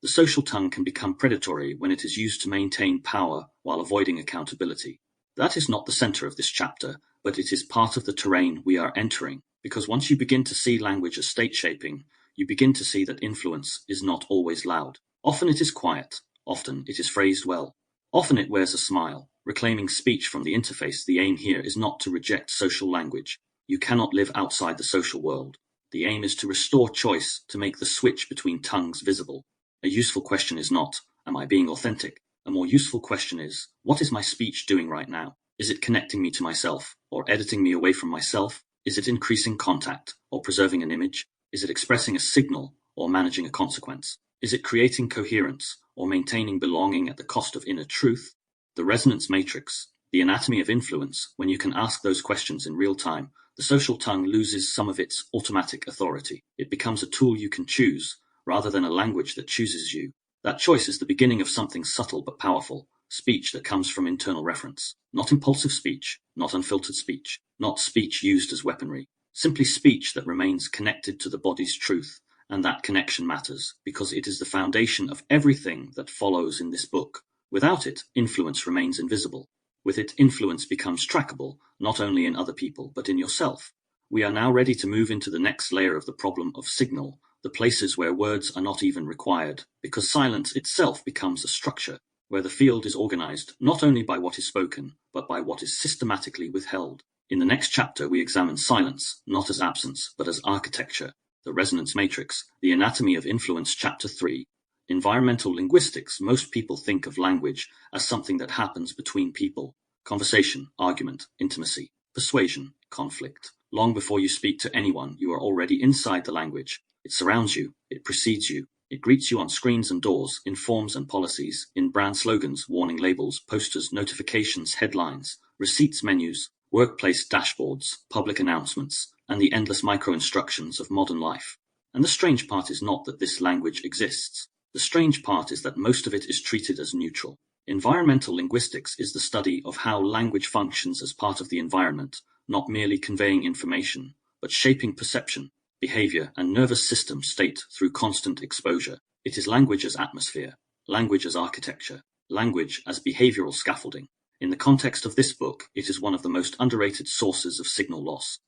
The social tongue can become predatory when it is used to maintain power while avoiding accountability. That is not the center of this chapter, but it is part of the terrain we are entering, because once you begin to see language as state-shaping, you begin to see that influence is not always loud. Often it is quiet. Often it is phrased well. Often it wears a smile. Reclaiming speech from the interface. The aim here is not to reject social language. You cannot live outside the social world. The aim is to restore choice, to make the switch between tongues visible. A useful question is not, am I being authentic? A more useful question is, what is my speech doing right now? Is it connecting me to myself, or editing me away from myself? Is it increasing contact, or preserving an image? Is it expressing a signal, or managing a consequence? Is it creating coherence, or maintaining belonging at the cost of inner truth? The resonance matrix, the anatomy of influence. When you can ask those questions in real time, the social tongue loses some of its automatic authority. It becomes a tool you can choose, rather than a language that chooses you. That choice is the beginning of something subtle but powerful, speech that comes from internal reference. Not impulsive speech, not unfiltered speech, not speech used as weaponry. Simply speech that remains connected to the body's truth, and that connection matters, because it is the foundation of everything that follows in this book. Without it, influence remains invisible. With it, influence becomes trackable, not only in other people, but in yourself. We are now ready to move into the next layer of the problem of signal, the places where words are not even required, because silence itself becomes a structure, where the field is organized not only by what is spoken, but by what is systematically withheld. In the next chapter, we examine silence, not as absence, but as architecture. The resonance matrix, the anatomy of influence. Chapter 3. Environmental linguistics. Most people think of language as something that happens between people. Conversation, argument, intimacy, persuasion, conflict. Long before you speak to anyone, you are already inside the language. It surrounds you, it precedes you, it greets you on screens and doors, in forms and policies, in brand slogans, warning labels, posters, notifications, headlines, receipts, menus, workplace dashboards, public announcements, and the endless micro-instructions of modern life. And the strange part is not that this language exists. The strange part is that most of it is treated as neutral. Environmental linguistics is the study of how language functions as part of the environment, not merely conveying information, but shaping perception, behavior, and nervous system state through constant exposure. It is language as atmosphere, language as architecture, language as behavioral scaffolding. In the context of this book, it is one of the most underrated sources of signal loss.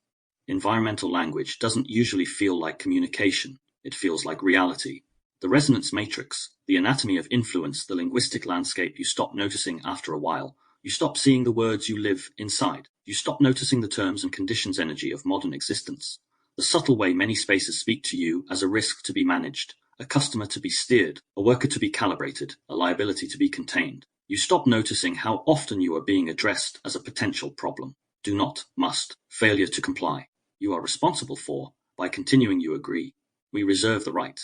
Environmental language doesn't usually feel like communication, it feels like reality. The resonance matrix, the anatomy of influence, the linguistic landscape you stop noticing after a while. You stop seeing the words you live inside. You stop noticing the terms and conditions energy of modern existence. The subtle way many spaces speak to you as a risk to be managed, a customer to be steered, a worker to be calibrated, a liability to be contained. You stop noticing how often you are being addressed as a potential problem. Do not, must, failure to comply. You are responsible for, by continuing you agree. We reserve the right.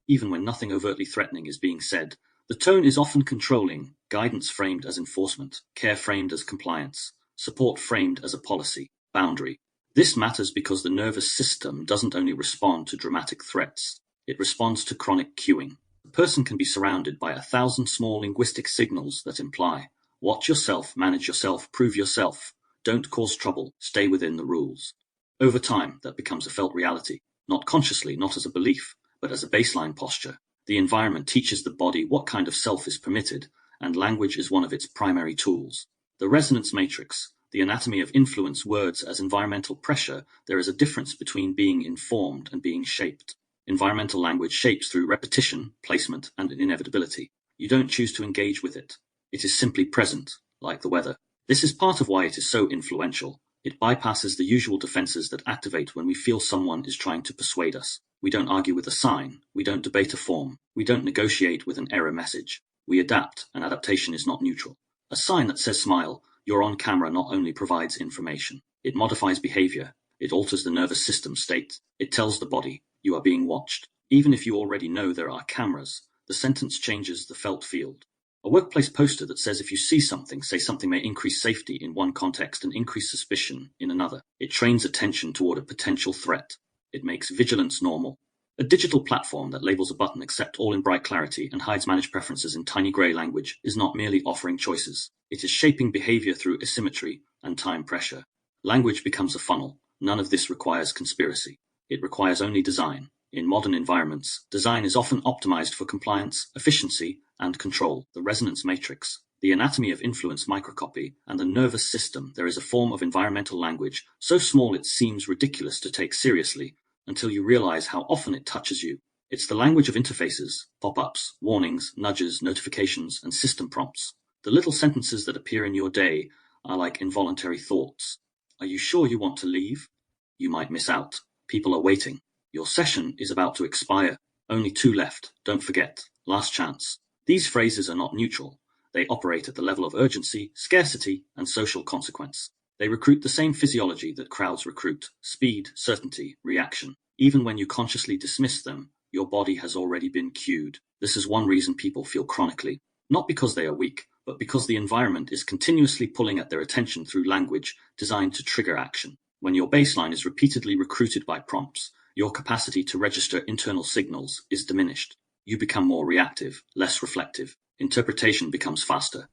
Even when nothing overtly threatening is being said, the tone is often controlling, guidance framed as enforcement, care framed as compliance, support framed as a policy, boundary. This matters because the nervous system doesn't only respond to dramatic threats, it responds to chronic cueing. A person can be surrounded by 1,000 small linguistic signals that imply, watch yourself, manage yourself, prove yourself, don't cause trouble, stay within the rules. Over time, that becomes a felt reality, not consciously, not as a belief, but as a baseline posture. The environment teaches the body what kind of self is permitted, and language is one of its primary tools. The resonance matrix, the anatomy of influence, words as environmental pressure. There is a difference between being informed and being shaped. Environmental language shapes through repetition, placement, and inevitability. You don't choose to engage with it. It is simply present, like the weather. This is part of why it is so influential. It bypasses the usual defenses that activate when we feel someone is trying to persuade us. We don't argue with a sign. We don't debate a form. We don't negotiate with an error message. We adapt, and adaptation is not neutral. A sign that says smile, you're on camera not only provides information. It modifies behavior. It alters the nervous system state. It tells the body, you are being watched. Even if you already know there are cameras, the sentence changes the felt field. A workplace poster that says if you see something, say something may increase safety in one context and increase suspicion in another. It trains attention toward a potential threat. It makes vigilance normal. A digital platform that labels a button accept all in bright clarity and hides managed preferences in tiny grey language is not merely offering choices. It is shaping behavior through asymmetry and time pressure. Language becomes a funnel. None of this requires conspiracy. It requires only design. In modern environments, design is often optimized for compliance, efficiency, and control. The resonance matrix, the anatomy of influence microcopy, and the nervous system. There is a form of environmental language so small it seems ridiculous to take seriously until you realize how often it touches you. It's the language of interfaces, pop-ups, warnings, nudges, notifications, and system prompts. The little sentences that appear in your day are like involuntary thoughts. Are you sure you want to leave? You might miss out. People are waiting. Your session is about to expire. Only 2 left. Don't forget. Last chance. These phrases are not neutral. They operate at the level of urgency, scarcity, and social consequence. They recruit the same physiology that crowds recruit: speed, certainty, reaction. Even when you consciously dismiss them, your body has already been cued. This is one reason people feel chronically, not because they are weak, but because the environment is continuously pulling at their attention through language designed to trigger action. When your baseline is repeatedly recruited by prompts, your capacity to register internal signals is diminished. You become more reactive, less reflective. Interpretation becomes faster.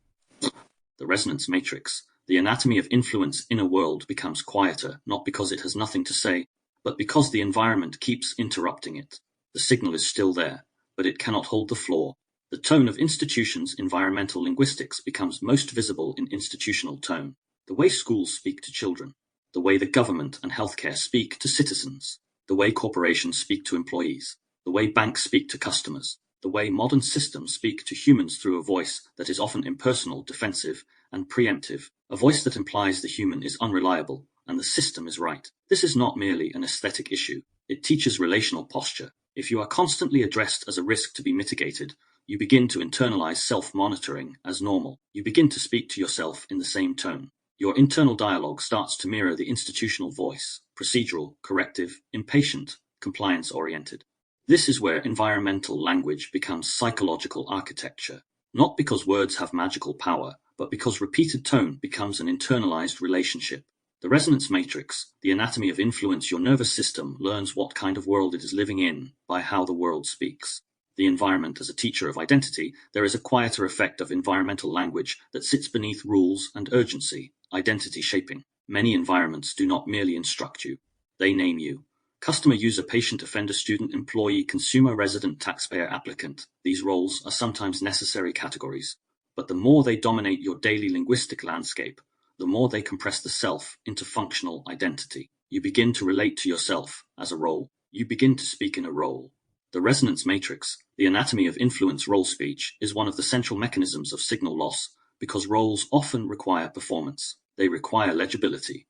The resonance matrix, the anatomy of influence inner world, becomes quieter, not because it has nothing to say, but because the environment keeps interrupting it. The signal is still there, but it cannot hold the floor. The tone of institutions' environmental linguistics becomes most visible in institutional tone. The way schools speak to children, the way the government and healthcare speak to citizens, the way corporations speak to employees, the way banks speak to customers, the way modern systems speak to humans through a voice that is often impersonal, defensive, and preemptive, a voice that implies the human is unreliable and the system is right. This is not merely an aesthetic issue. It teaches relational posture. If you are constantly addressed as a risk to be mitigated, you begin to internalize self-monitoring as normal. You begin to speak to yourself in the same tone. Your internal dialogue starts to mirror the institutional voice: procedural, corrective, impatient, compliance-oriented. This is where environmental language becomes psychological architecture, not because words have magical power, but because repeated tone becomes an internalized relationship. The resonance matrix, the anatomy of influence. Your nervous system learns what kind of world it is living in by how the world speaks. The environment as a teacher of identity, there is a quieter effect of environmental language that sits beneath rules and urgency, identity shaping. Many environments do not merely instruct you, they name you. Customer, user, patient, offender, student, employee, consumer, resident, taxpayer, applicant. These roles are sometimes necessary categories, but the more they dominate your daily linguistic landscape, the more they compress the self into functional identity. You begin to relate to yourself as a role. You begin to speak in a role. The resonance matrix, the anatomy of influence role speech, is one of the central mechanisms of signal loss because roles often require performance. They require legibility.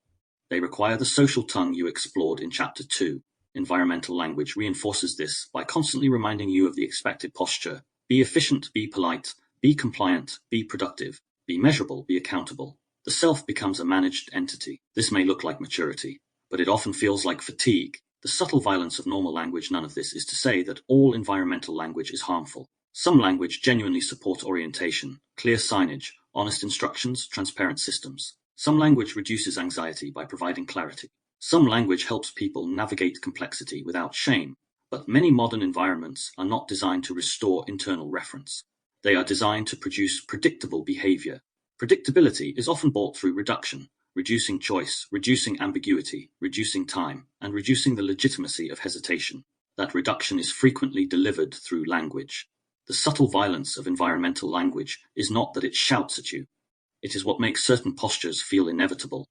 They require the social tongue you explored in Chapter 2. Environmental language reinforces this by constantly reminding you of the expected posture. Be efficient, be polite, be compliant, be productive, be measurable, be accountable. The self becomes a managed entity. This may look like maturity, but it often feels like fatigue. The subtle violence of normal language. None of this is to say that all environmental language is harmful. Some language genuinely supports orientation, clear signage, honest instructions, transparent systems. Some language reduces anxiety by providing clarity. Some language helps people navigate complexity without shame. But many modern environments are not designed to restore internal reference. They are designed to produce predictable behavior. Predictability is often bought through reduction, reducing choice, reducing ambiguity, reducing time, and reducing the legitimacy of hesitation. That reduction is frequently delivered through language. The subtle violence of environmental language is not that it shouts at you. It is what makes certain postures feel inevitable.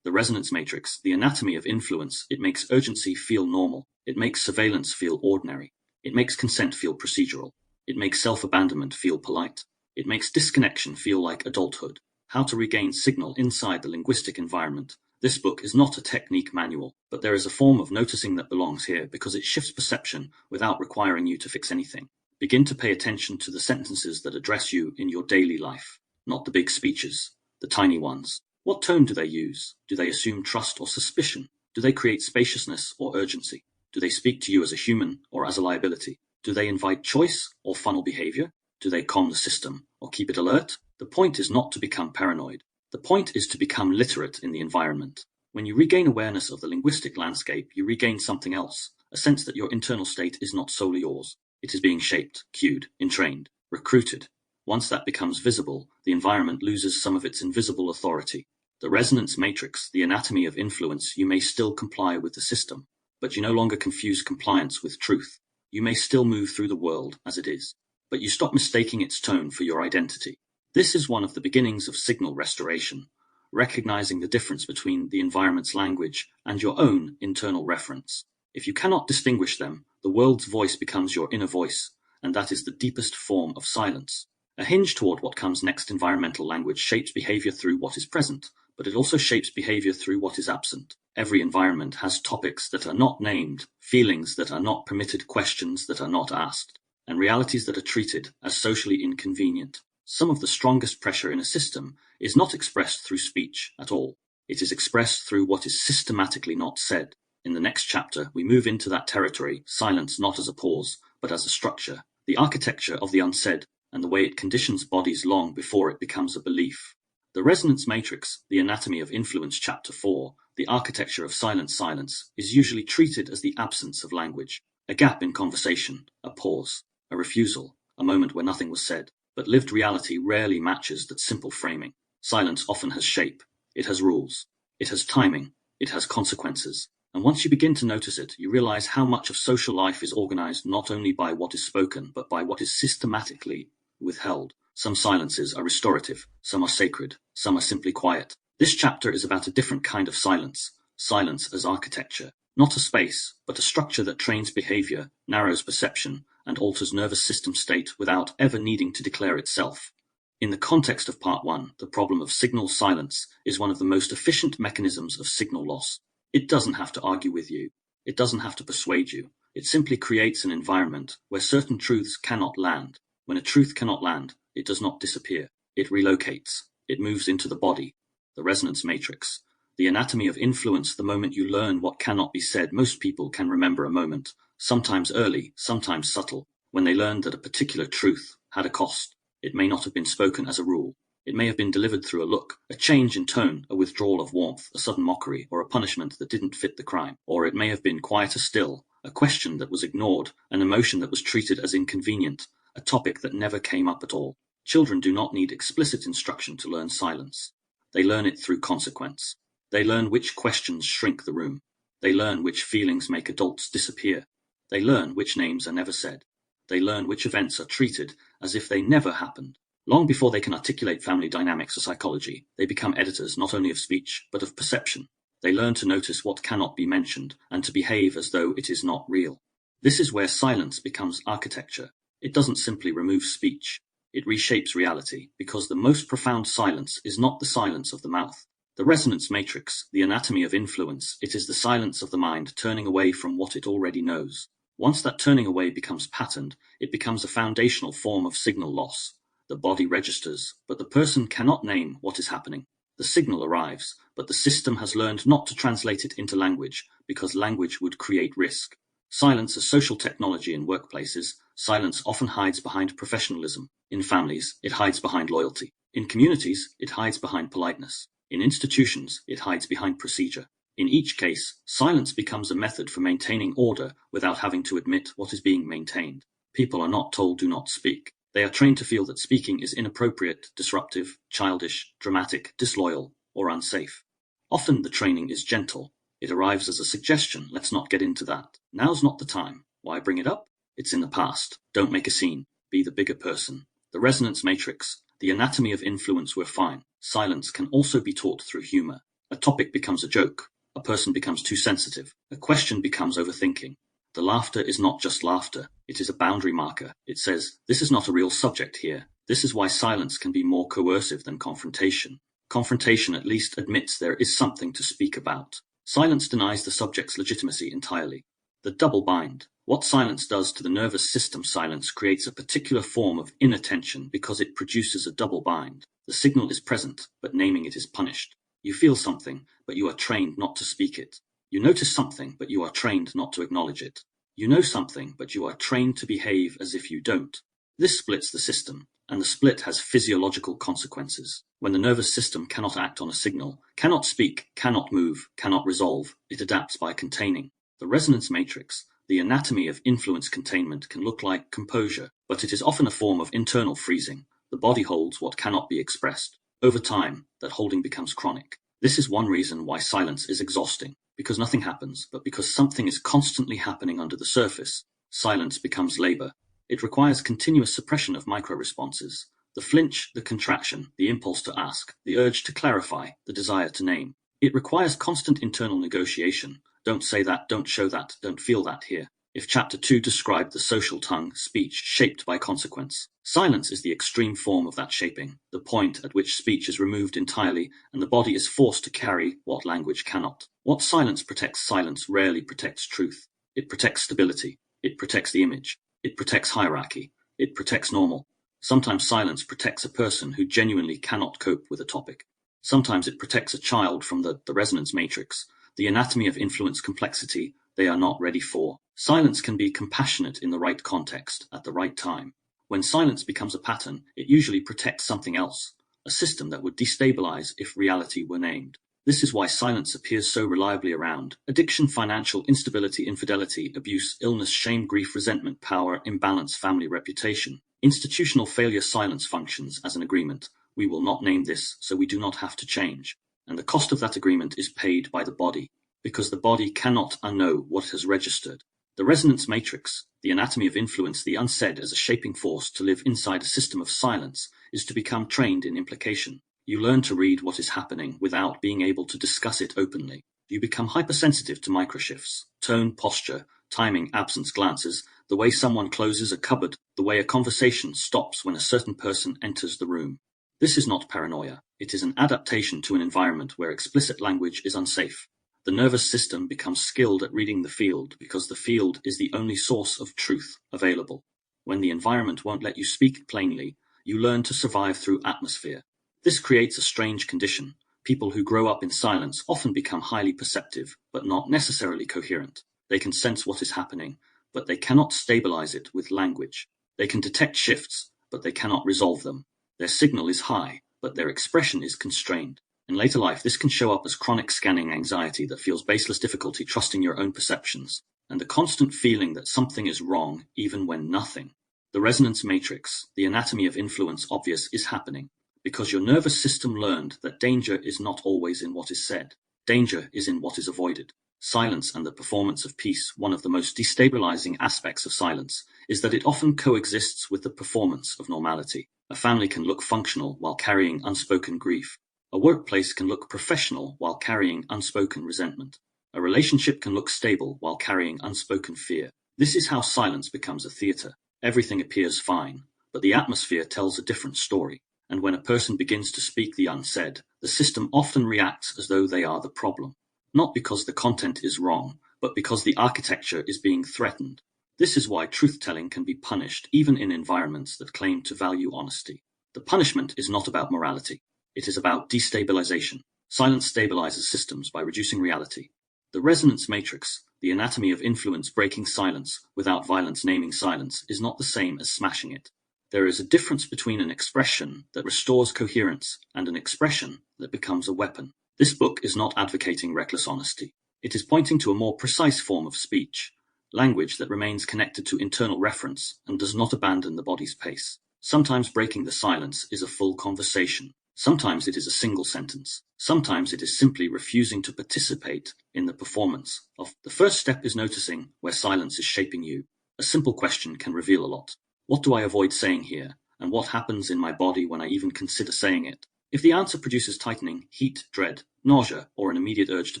The resonance matrix, the anatomy of influence, it makes urgency feel normal. It makes surveillance feel ordinary. It makes consent feel procedural. It makes self-abandonment feel polite. It makes disconnection feel like adulthood. How to regain signal inside the linguistic environment. This book is not a technique manual, but there is a form of noticing that belongs here because it shifts perception without requiring you to fix anything. Begin to pay attention to the sentences that address you in your daily life. Not the big speeches, the tiny ones. What tone do they use? Do they assume trust or suspicion? Do they create spaciousness or urgency? Do they speak to you as a human or as a liability? Do they invite choice or funnel behavior? Do they calm the system or keep it alert? The point is not to become paranoid. The point is to become literate in the environment. When you regain awareness of the linguistic landscape, you regain something else, a sense that your internal state is not solely yours. It is being shaped, cued, entrained, recruited. Once that becomes visible, the environment loses some of its invisible authority. The resonance matrix, the anatomy of influence, you may still comply with the system, but you no longer confuse compliance with truth. You may still move through the world as it is, but you stop mistaking its tone for your identity. This is one of the beginnings of signal restoration, recognizing the difference between the environment's language and your own internal reference. If you cannot distinguish them, the world's voice becomes your inner voice, and that is the deepest form of silence. A hinge toward what comes next. Environmental language shapes behavior through what is present, but it also shapes behavior through what is absent. Every environment has topics that are not named, feelings that are not permitted, questions that are not asked, and realities that are treated as socially inconvenient. Some of the strongest pressure in a system is not expressed through speech at all. It is expressed through what is systematically not said. In the next chapter, we move into that territory, silence not as a pause, but as a structure, the architecture of the unsaid, and the way it conditions bodies long before it becomes a belief. The resonance matrix, the anatomy of influence, Chapter 4, the architecture of silence, is usually treated as the absence of language, a gap in conversation, a pause, a refusal, a moment where nothing was said. But lived reality rarely matches that simple framing. Silence often has shape, it has rules, it has timing, it has consequences. And once you begin to notice it, you realize how much of social life is organized not only by what is spoken, but by what is systematically withheld. Some silences are restorative, some are sacred, some are simply quiet. This chapter is about a different kind of silence, silence as architecture, not a space, but a structure that trains behavior, narrows perception, and alters nervous system state without ever needing to declare itself. In the context of Part 1, the problem of signal silence is one of the most efficient mechanisms of signal loss. It doesn't have to argue with you. It doesn't have to persuade you. It simply creates an environment where certain truths cannot land. When a truth cannot land, it does not disappear. It relocates. It moves into the body. The resonance matrix. The anatomy of influence. The moment you learn what cannot be said, most people can remember a moment, sometimes early, sometimes subtle, when they learned that a particular truth had a cost. It may not have been spoken as a rule. It may have been delivered through a look, a change in tone, a withdrawal of warmth, a sudden mockery, or a punishment that didn't fit the crime. Or it may have been quieter still, a question that was ignored, an emotion that was treated as inconvenient, a topic that never came up at all. Children do not need explicit instruction to learn silence. They learn it through consequence. They learn which questions shrink the room. They learn which feelings make adults disappear. They learn which names are never said. They learn which events are treated as if they never happened. Long before they can articulate family dynamics or psychology, they become editors not only of speech, but of perception. They learn to notice what cannot be mentioned and to behave as though it is not real. This is where silence becomes architecture. It doesn't simply remove speech. It reshapes reality, because the most profound silence is not the silence of the mouth. The resonance matrix, the anatomy of influence, it is the silence of the mind turning away from what it already knows. Once that turning away becomes patterned, it becomes a foundational form of signal loss. The body registers, but the person cannot name what is happening. The signal arrives, but the system has learned not to translate it into language, because language would create risk. Silence as social technology in workplaces, silence often hides behind professionalism. In families, it hides behind loyalty. In communities, it hides behind politeness. In institutions, it hides behind procedure. In each case, silence becomes a method for maintaining order without having to admit what is being maintained. People are not told do not speak. They are trained to feel that speaking is inappropriate, disruptive, childish, dramatic, disloyal, or unsafe. Often the training is gentle. It arrives as a suggestion. Let's not get into that. Now's not the time. Why bring it up? It's in the past. Don't make a scene. Be the bigger person. The resonance matrix, the anatomy of influence, we're fine. Silence can also be taught through humor. A topic becomes a joke. A person becomes too sensitive. A question becomes overthinking. The laughter is not just laughter. It is a boundary marker. It says, this is not a real subject here. This is why silence can be more coercive than confrontation. Confrontation at least admits there is something to speak about. Silence denies the subject's legitimacy entirely. The double bind. What silence does to the nervous system, silence creates a particular form of inattention because it produces a double bind. The signal is present, but naming it is punished. You feel something, but you are trained not to speak it. You notice something, but you are trained not to acknowledge it. You know something, but you are trained to behave as if you don't. This splits the system, and the split has physiological consequences. When the nervous system cannot act on a signal, cannot speak, cannot move, cannot resolve, it adapts by containing. The resonance matrix, the anatomy of influence containment, can look like composure, but it is often a form of internal freezing. The body holds what cannot be expressed. Over time, that holding becomes chronic. This is one reason why silence is exhausting. Because nothing happens, but because something is constantly happening under the surface. Silence becomes labor. It requires continuous suppression of micro-responses. The flinch, the contraction, the impulse to ask, the urge to clarify, the desire to name. It requires constant internal negotiation. Don't say that, don't show that, don't feel that here. If Chapter 2 described the social tongue, speech shaped by consequence, silence is the extreme form of that shaping, the point at which speech is removed entirely and the body is forced to carry what language cannot. What silence protects? Silence rarely protects truth. It protects stability. It protects the image. It protects hierarchy. It protects normal. Sometimes silence protects a person who genuinely cannot cope with a topic. Sometimes it protects a child from the resonance matrix, the anatomy of influence complexity they are not ready for. Silence can be compassionate in the right context, at the right time. When silence becomes a pattern, it usually protects something else, a system that would destabilize if reality were named. This is why silence appears so reliably around. Addiction, financial instability, infidelity, abuse, illness, shame, grief, resentment, power, imbalance, family reputation. Institutional failure. Silence functions as an agreement. We will not name this, so we do not have to change. And the cost of that agreement is paid by the body, because the body cannot unknow what has registered. The resonance matrix, the anatomy of influence, the unsaid as a shaping force to live inside a system of silence, is to become trained in implication. You learn to read what is happening without being able to discuss it openly. You become hypersensitive to microshifts, tone, posture, timing, absence, glances, the way someone closes a cupboard, the way a conversation stops when a certain person enters the room. This is not paranoia. It is an adaptation to an environment where explicit language is unsafe. The nervous system becomes skilled at reading the field because the field is the only source of truth available. When the environment won't let you speak plainly, you learn to survive through atmosphere. This creates a strange condition. People who grow up in silence often become highly perceptive, but not necessarily coherent. They can sense what is happening, but they cannot stabilize it with language. They can detect shifts, but they cannot resolve them. Their signal is high, but their expression is constrained. In later life, this can show up as chronic scanning anxiety that feels baseless difficulty trusting your own perceptions. and the constant feeling that something is wrong even when nothing. The resonance matrix, the anatomy of influence obvious, is happening because your nervous system learned that danger is not always in what is said. Danger is in what is avoided. Silence and the performance of peace. One of the most destabilizing aspects of silence is that it often coexists with the performance of normality. A family can look functional while carrying unspoken grief. A workplace can look professional while carrying unspoken resentment. A relationship can look stable while carrying unspoken fear. This is how silence becomes a theater. Everything appears fine, but the atmosphere tells a different story. And when a person begins to speak the unsaid, the system often reacts as though they are the problem. Not because the content is wrong, but because the architecture is being threatened. This is why truth-telling can be punished even in environments that claim to value honesty. The punishment is not about morality. It is about destabilization. Silence stabilizes systems by reducing reality. The resonance matrix, the anatomy of influence breaking silence without violence naming silence, is not the same as smashing it. There is a difference between an expression that restores coherence and an expression that becomes a weapon. This book is not advocating reckless honesty. It is pointing to a more precise form of speech, language that remains connected to internal reference and does not abandon the body's pace. Sometimes breaking the silence is a full conversation. Sometimes it is a single sentence. Sometimes it is simply refusing to participate in the performance of. The first step is noticing where silence is shaping you. A simple question can reveal a lot. What do I avoid saying here? And what happens in my body when I even consider saying it? If the answer produces tightening, heat, dread, nausea, or an immediate urge to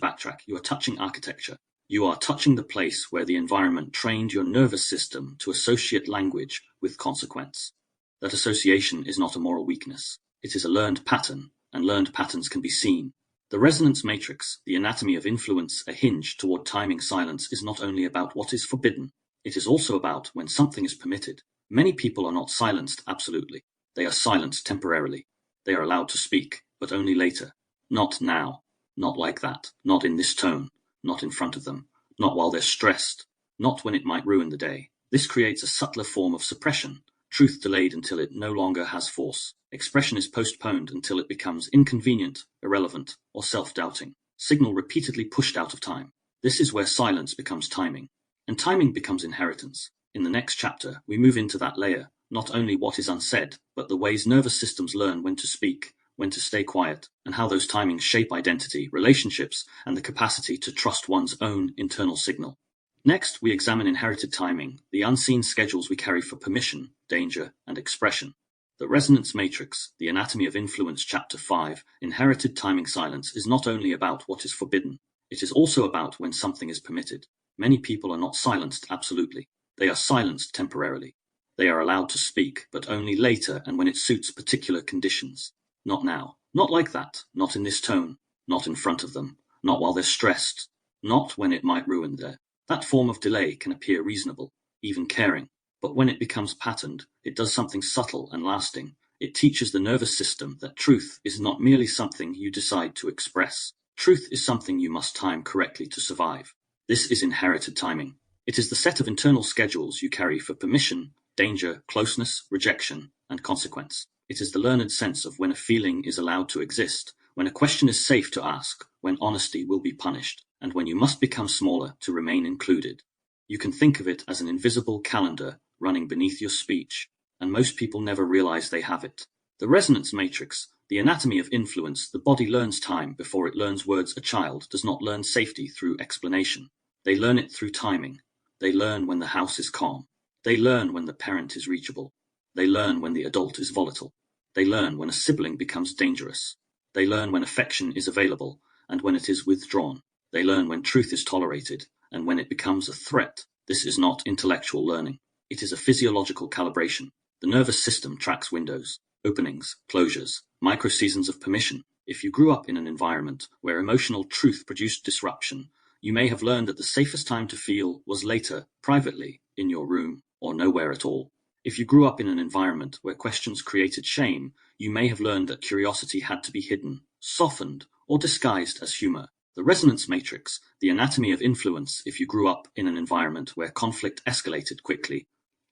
backtrack, you are touching architecture. You are touching the place where the environment trained your nervous system to associate language with consequence. That association is not a moral weakness. It is a learned pattern, and learned patterns can be seen. The resonance matrix, the anatomy of influence, a hinge toward timing silence, is not only about what is forbidden. It is also about when something is permitted. Many people are not silenced absolutely. They are silenced temporarily. They are allowed to speak, but only later. Not now. Not like that. Not in this tone. Not in front of them. Not while they're stressed. Not when it might ruin the day. This creates a subtler form of suppression. Truth delayed until it no longer has force. Expression is postponed until it becomes inconvenient, irrelevant, or self-doubting. Signal repeatedly pushed out of time. This is where silence becomes timing. And timing becomes inheritance. In the next chapter, we move into that layer, not only what is unsaid, but the ways nervous systems learn when to speak, when to stay quiet, and how those timings shape identity, relationships, and the capacity to trust one's own internal signal. Next, we examine inherited timing, the unseen schedules we carry for permission, danger, and expression. The resonance matrix, the anatomy of influence, chapter 5, inherited timing silence, is not only about what is forbidden, it is also about when something is permitted. Many people are not silenced absolutely. They are silenced temporarily. They are allowed to speak, but only later and when it suits particular conditions. Not now. Not like that. Not in this tone. Not in front of them. Not while they're stressed. Not when it might ruin their. That form of delay can appear reasonable, even caring. But when it becomes patterned, it does something subtle and lasting. It teaches the nervous system that truth is not merely something you decide to express. Truth is something you must time correctly to survive. This is inherited timing. It is the set of internal schedules you carry for permission, danger, closeness, rejection, and consequence. It is the learned sense of when a feeling is allowed to exist, when a question is safe to ask, when honesty will be punished, and when you must become smaller to remain included. You can think of it as an invisible calendar running beneath your speech, and most people never realize they have it. The resonance matrix, the anatomy of influence, the body learns time before it learns words. A child does not learn safety through explanation. They learn it through timing. They learn when the house is calm. They learn when the parent is reachable. They learn when the adult is volatile. They learn when a sibling becomes dangerous. They learn when affection is available and when it is withdrawn. They learn when truth is tolerated and when it becomes a threat. This is not intellectual learning. It is a physiological calibration. The nervous system tracks windows, openings, closures, micro-seasons of permission. If you grew up in an environment where emotional truth produced disruption, you may have learned that the safest time to feel was later, privately, in your room, or nowhere at all. If you grew up in an environment where questions created shame, you may have learned that curiosity had to be hidden, softened, or disguised as humor. The resonance matrix, the anatomy of influence. If you grew up in an environment where conflict escalated quickly,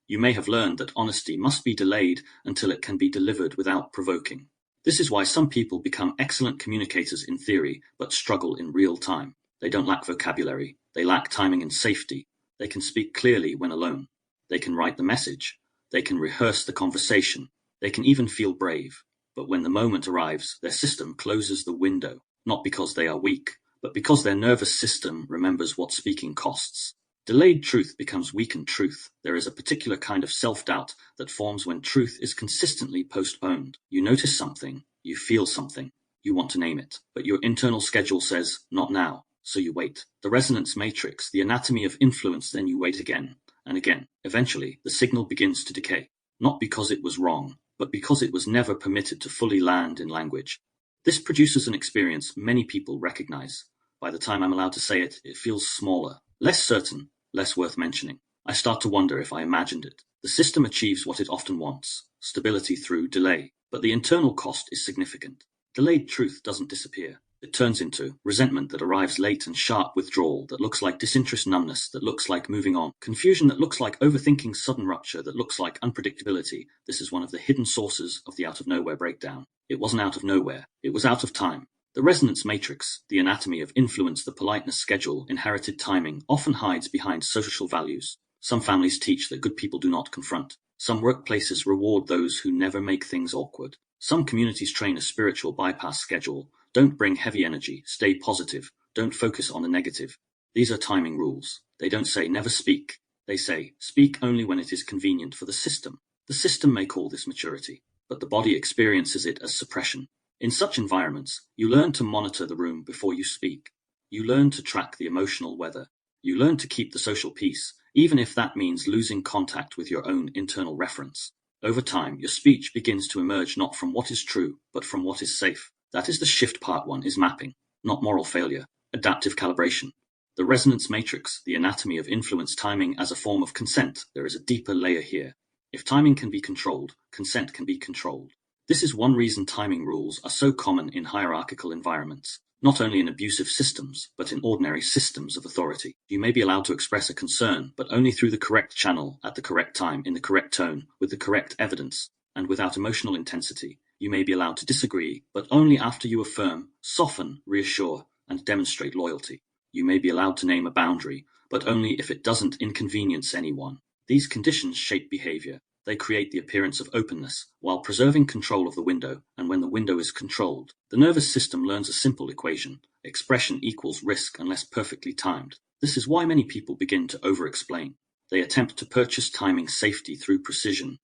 you may have learned that honesty must be delayed until it can be delivered without provoking. This is why some people become excellent communicators in theory, but struggle in real time. They don't lack vocabulary. They lack timing and safety. They can speak clearly when alone. They can write the message. They can rehearse the conversation. They can even feel brave. But when the moment arrives, their system closes the window, not because they are weak, but because their nervous system remembers what speaking costs. Delayed truth becomes weakened truth. There is a particular kind of self-doubt that forms when truth is consistently postponed. You notice something, you feel something, you want to name it, but your internal schedule says, not now, so you wait. The resonance matrix, the anatomy of influence, then you wait again and again. Eventually, the signal begins to decay, not because it was wrong, but because it was never permitted to fully land in language. This produces an experience many people recognize. By the time I'm allowed to say it, it feels smaller, less certain, less worth mentioning. I start to wonder if I imagined it. The system achieves what it often wants, stability through delay, but the internal cost is significant. Delayed truth doesn't disappear. It turns into resentment that arrives late and sharp withdrawal that looks like disinterest, numbness that looks like moving on, confusion that looks like overthinking, sudden rupture that looks like unpredictability. This is one of the hidden sources of the out-of-nowhere breakdown. It wasn't out of nowhere. It was out of time. The resonance matrix, the anatomy of influence, the politeness schedule, inherited timing, often hides behind social values. Some families teach that good people do not confront. Some workplaces reward those who never make things awkward. Some communities train a spiritual bypass schedule. Don't bring heavy energy, stay positive, don't focus on the negative. These are timing rules. They don't say never speak. They say speak only when it is convenient for the system. The system may call this maturity, but the body experiences it as suppression. In such environments, you learn to monitor the room before you speak. You learn to track the emotional weather. You learn to keep the social peace, even if that means losing contact with your own internal reference. Over time, your speech begins to emerge not from what is true, but from what is safe. That is the shift. Part 1 is mapping, not moral failure, adaptive calibration. The resonance matrix, the anatomy of influence, timing as a form of consent. There is a deeper layer here. If timing can be controlled, consent can be controlled. This is one reason timing rules are so common in hierarchical environments, not only in abusive systems, but in ordinary systems of authority. You may be allowed to express a concern, but only through the correct channel, at the correct time, in the correct tone, with the correct evidence, and without emotional intensity. You may be allowed to disagree, but only after you affirm, soften, reassure, and demonstrate loyalty. You may be allowed to name a boundary, but only if it doesn't inconvenience anyone. These conditions shape behavior. They create the appearance of openness, while preserving control of the window, and when the window is controlled, the nervous system learns a simple equation. Expression equals risk unless perfectly timed. This is why many people begin to over-explain. They attempt to purchase timing safety through precision.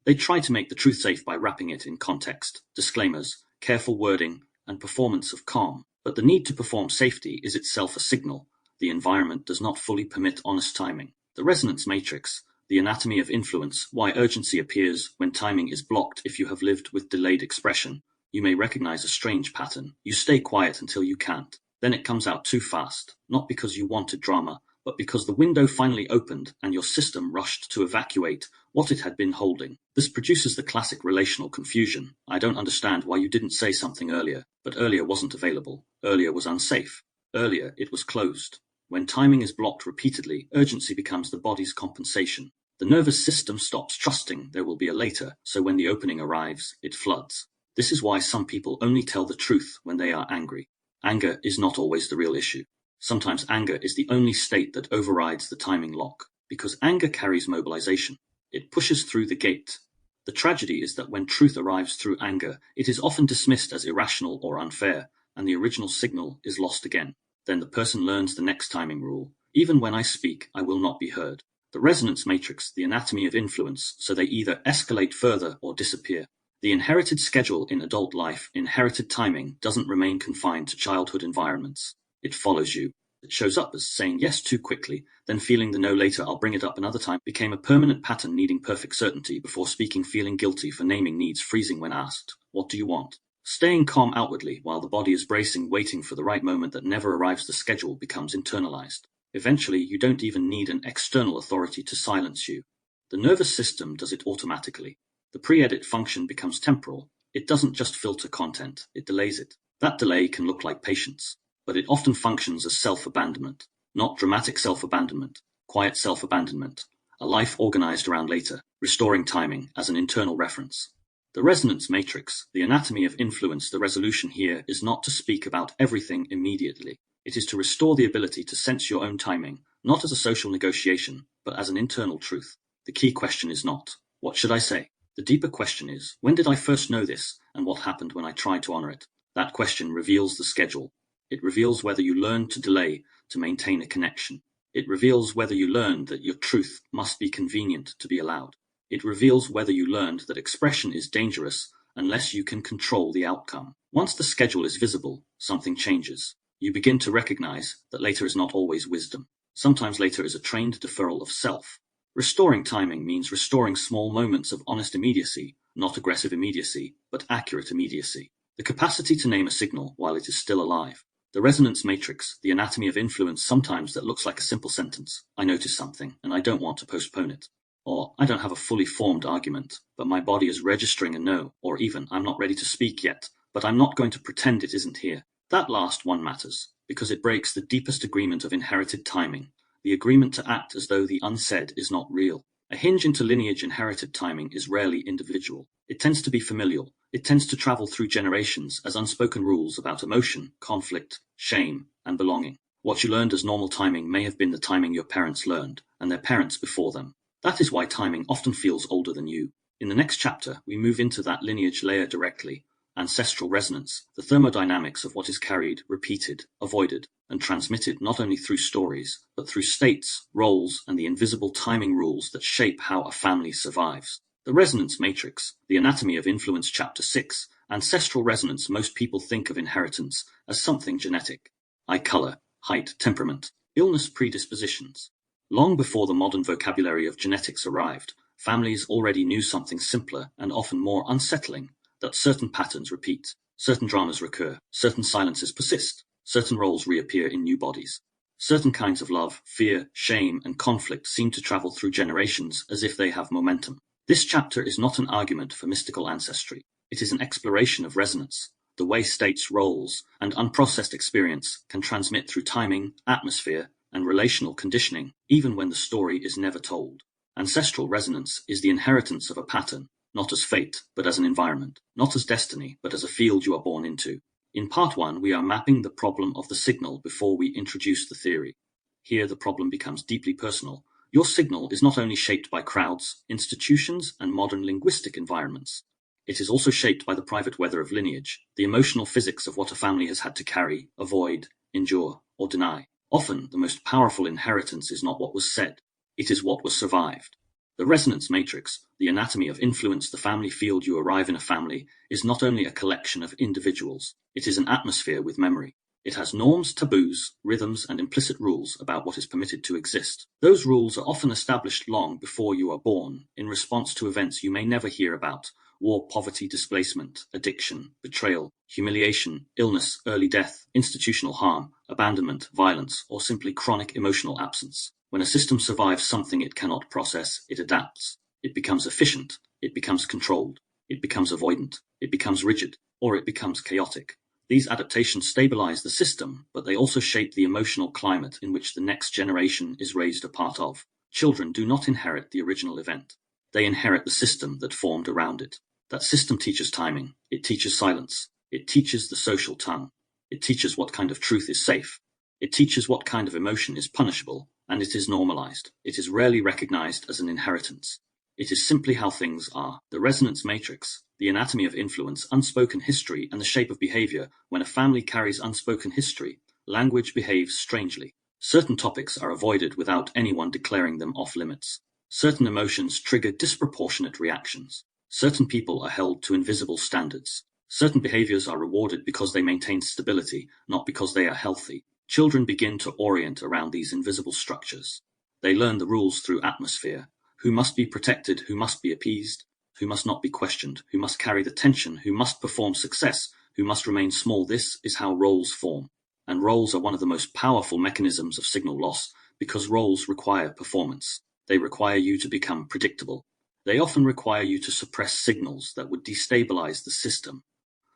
They try to make the truth safe by wrapping it in context, disclaimers, careful wording, and performance of calm. But the need to perform safety is itself a signal. The environment does not fully permit honest timing. The resonance matrix, the anatomy of influence, why urgency appears when timing is blocked. If you have lived with delayed expression, you may recognize a strange pattern. You stay quiet until you can't. Then it comes out too fast, not because you wanted drama, but because the window finally opened and your system rushed to evacuate what it had been holding. This produces the classic relational confusion. I don't understand why you didn't say something earlier, but earlier wasn't available. Earlier was unsafe. Earlier it was closed. When timing is blocked repeatedly, urgency becomes the body's compensation. The nervous system stops trusting there will be a later, so when the opening arrives, it floods. This is why some people only tell the truth when they are angry. Anger is not always the real issue. Sometimes anger is the only state that overrides the timing lock, because anger carries mobilization. It pushes through the gate. The tragedy is that when truth arrives through anger, it is often dismissed as irrational or unfair, and the original signal is lost again. Then the person learns the next timing rule. Even when I speak, I will not be heard. The resonance matrix, the anatomy of influence, so they either escalate further or disappear. The inherited schedule in adult life, inherited timing, doesn't remain confined to childhood environments. It follows you. It shows up as saying yes too quickly, then feeling the no later, I'll bring it up another time, became a permanent pattern, needing perfect certainty before speaking, feeling guilty for naming needs, freezing when asked, what do you want? Staying calm outwardly while the body is bracing, waiting for the right moment that never arrives. The schedule becomes internalized. Eventually, you don't even need an external authority to silence you. The nervous system does it automatically. The pre-edit function becomes temporal. It doesn't just filter content, it delays it. That delay can look like patience, but it often functions as self-abandonment. Not dramatic self-abandonment, quiet self-abandonment. A life organized around later, restoring timing as an internal reference. The resonance matrix, the anatomy of influence. The resolution here is not to speak about everything immediately. It is to restore the ability to sense your own timing, not as a social negotiation, but as an internal truth. The key question is not, what should I say? The deeper question is, when did I first know this, and what happened when I tried to honor it? That question reveals the schedule. It reveals whether you learn to delay to maintain a connection. It reveals whether you learned that your truth must be convenient to be allowed. It reveals whether you learned that expression is dangerous unless you can control the outcome. Once the schedule is visible, something changes. You begin to recognize that later is not always wisdom. Sometimes later is a trained deferral of self. Restoring timing means restoring small moments of honest immediacy, not aggressive immediacy, but accurate immediacy. The capacity to name a signal while it is still alive. The resonance matrix, the anatomy of influence sometimes that looks like a simple sentence. I notice something, and I don't want to postpone it. Or, I don't have a fully formed argument, but my body is registering a no. Or even, I'm not ready to speak yet, but I'm not going to pretend it isn't here. That last one matters, because it breaks the deepest agreement of inherited timing, the agreement to act as though the unsaid is not real. A hinge into lineage inherited timing is rarely individual. It tends to be familial. It tends to travel through generations as unspoken rules about emotion, conflict, shame, and belonging. What you learned as normal timing may have been the timing your parents learned, and their parents before them. That is why timing often feels older than you. In the next chapter, we move into that lineage layer directly. Ancestral resonance, the thermodynamics of what is carried, repeated, avoided, and transmitted not only through stories, but through states, roles, and the invisible timing rules that shape how a family survives. The resonance matrix, the anatomy of influence, chapter 6, ancestral resonance. Most people think of inheritance as something genetic. Eye color, height, temperament, illness, predispositions. Long before the modern vocabulary of genetics arrived, families already knew something simpler and often more unsettling, that certain patterns repeat, certain dramas recur, certain silences persist, certain roles reappear in new bodies. Certain kinds of love, fear, shame, and conflict seem to travel through generations as if they have momentum. This chapter is not an argument for mystical ancestry. It is an exploration of resonance, the way states, roles, and unprocessed experience can transmit through timing, atmosphere, and relational conditioning, even when the story is never told. Ancestral resonance is the inheritance of a pattern, not as fate, but as an environment, not as destiny, but as a field you are born into. In part 1, we are mapping the problem of the signal before we introduce the theory. Here the problem becomes deeply personal. Your signal is not only shaped by crowds, institutions, and modern linguistic environments. It is also shaped by the private weather of lineage, the emotional physics of what a family has had to carry, avoid, endure, or deny. Often, the most powerful inheritance is not what was said, it is what was survived. The resonance matrix, the anatomy of influence, the family field you arrive in a family, is not only a collection of individuals, it is an atmosphere with memory. It has norms, taboos, rhythms, and implicit rules about what is permitted to exist. Those rules are often established long before you are born, in response to events you may never hear about: war, poverty, displacement, addiction, betrayal, humiliation, illness, early death, institutional harm, abandonment, violence, or simply chronic emotional absence. When a system survives something it cannot process, it adapts. It becomes efficient, it becomes controlled, it becomes avoidant, it becomes rigid, or it becomes chaotic. These adaptations stabilize the system, but they also shape the emotional climate in which the next generation is raised a part of. Children do not inherit the original event. They inherit the system that formed around it. That system teaches timing, it teaches silence, it teaches the social tongue, it teaches what kind of truth is safe, it teaches what kind of emotion is punishable, and it is normalized. It is rarely recognized as an inheritance. It is simply how things are. The resonance matrix, the anatomy of influence, unspoken history, and the shape of behavior. When a family carries unspoken history, language behaves strangely. Certain topics are avoided without anyone declaring them off limits. Certain emotions trigger disproportionate reactions. Certain people are held to invisible standards. Certain behaviors are rewarded because they maintain stability, not because they are healthy. Children begin to orient around these invisible structures. They learn the rules through atmosphere: who must be protected, who must be appeased, who must not be questioned, who must carry the tension, who must perform success, who must remain small. This is how roles form. And roles are one of the most powerful mechanisms of signal loss, because roles require performance. They require you to become predictable. They often require you to suppress signals that would destabilize the system.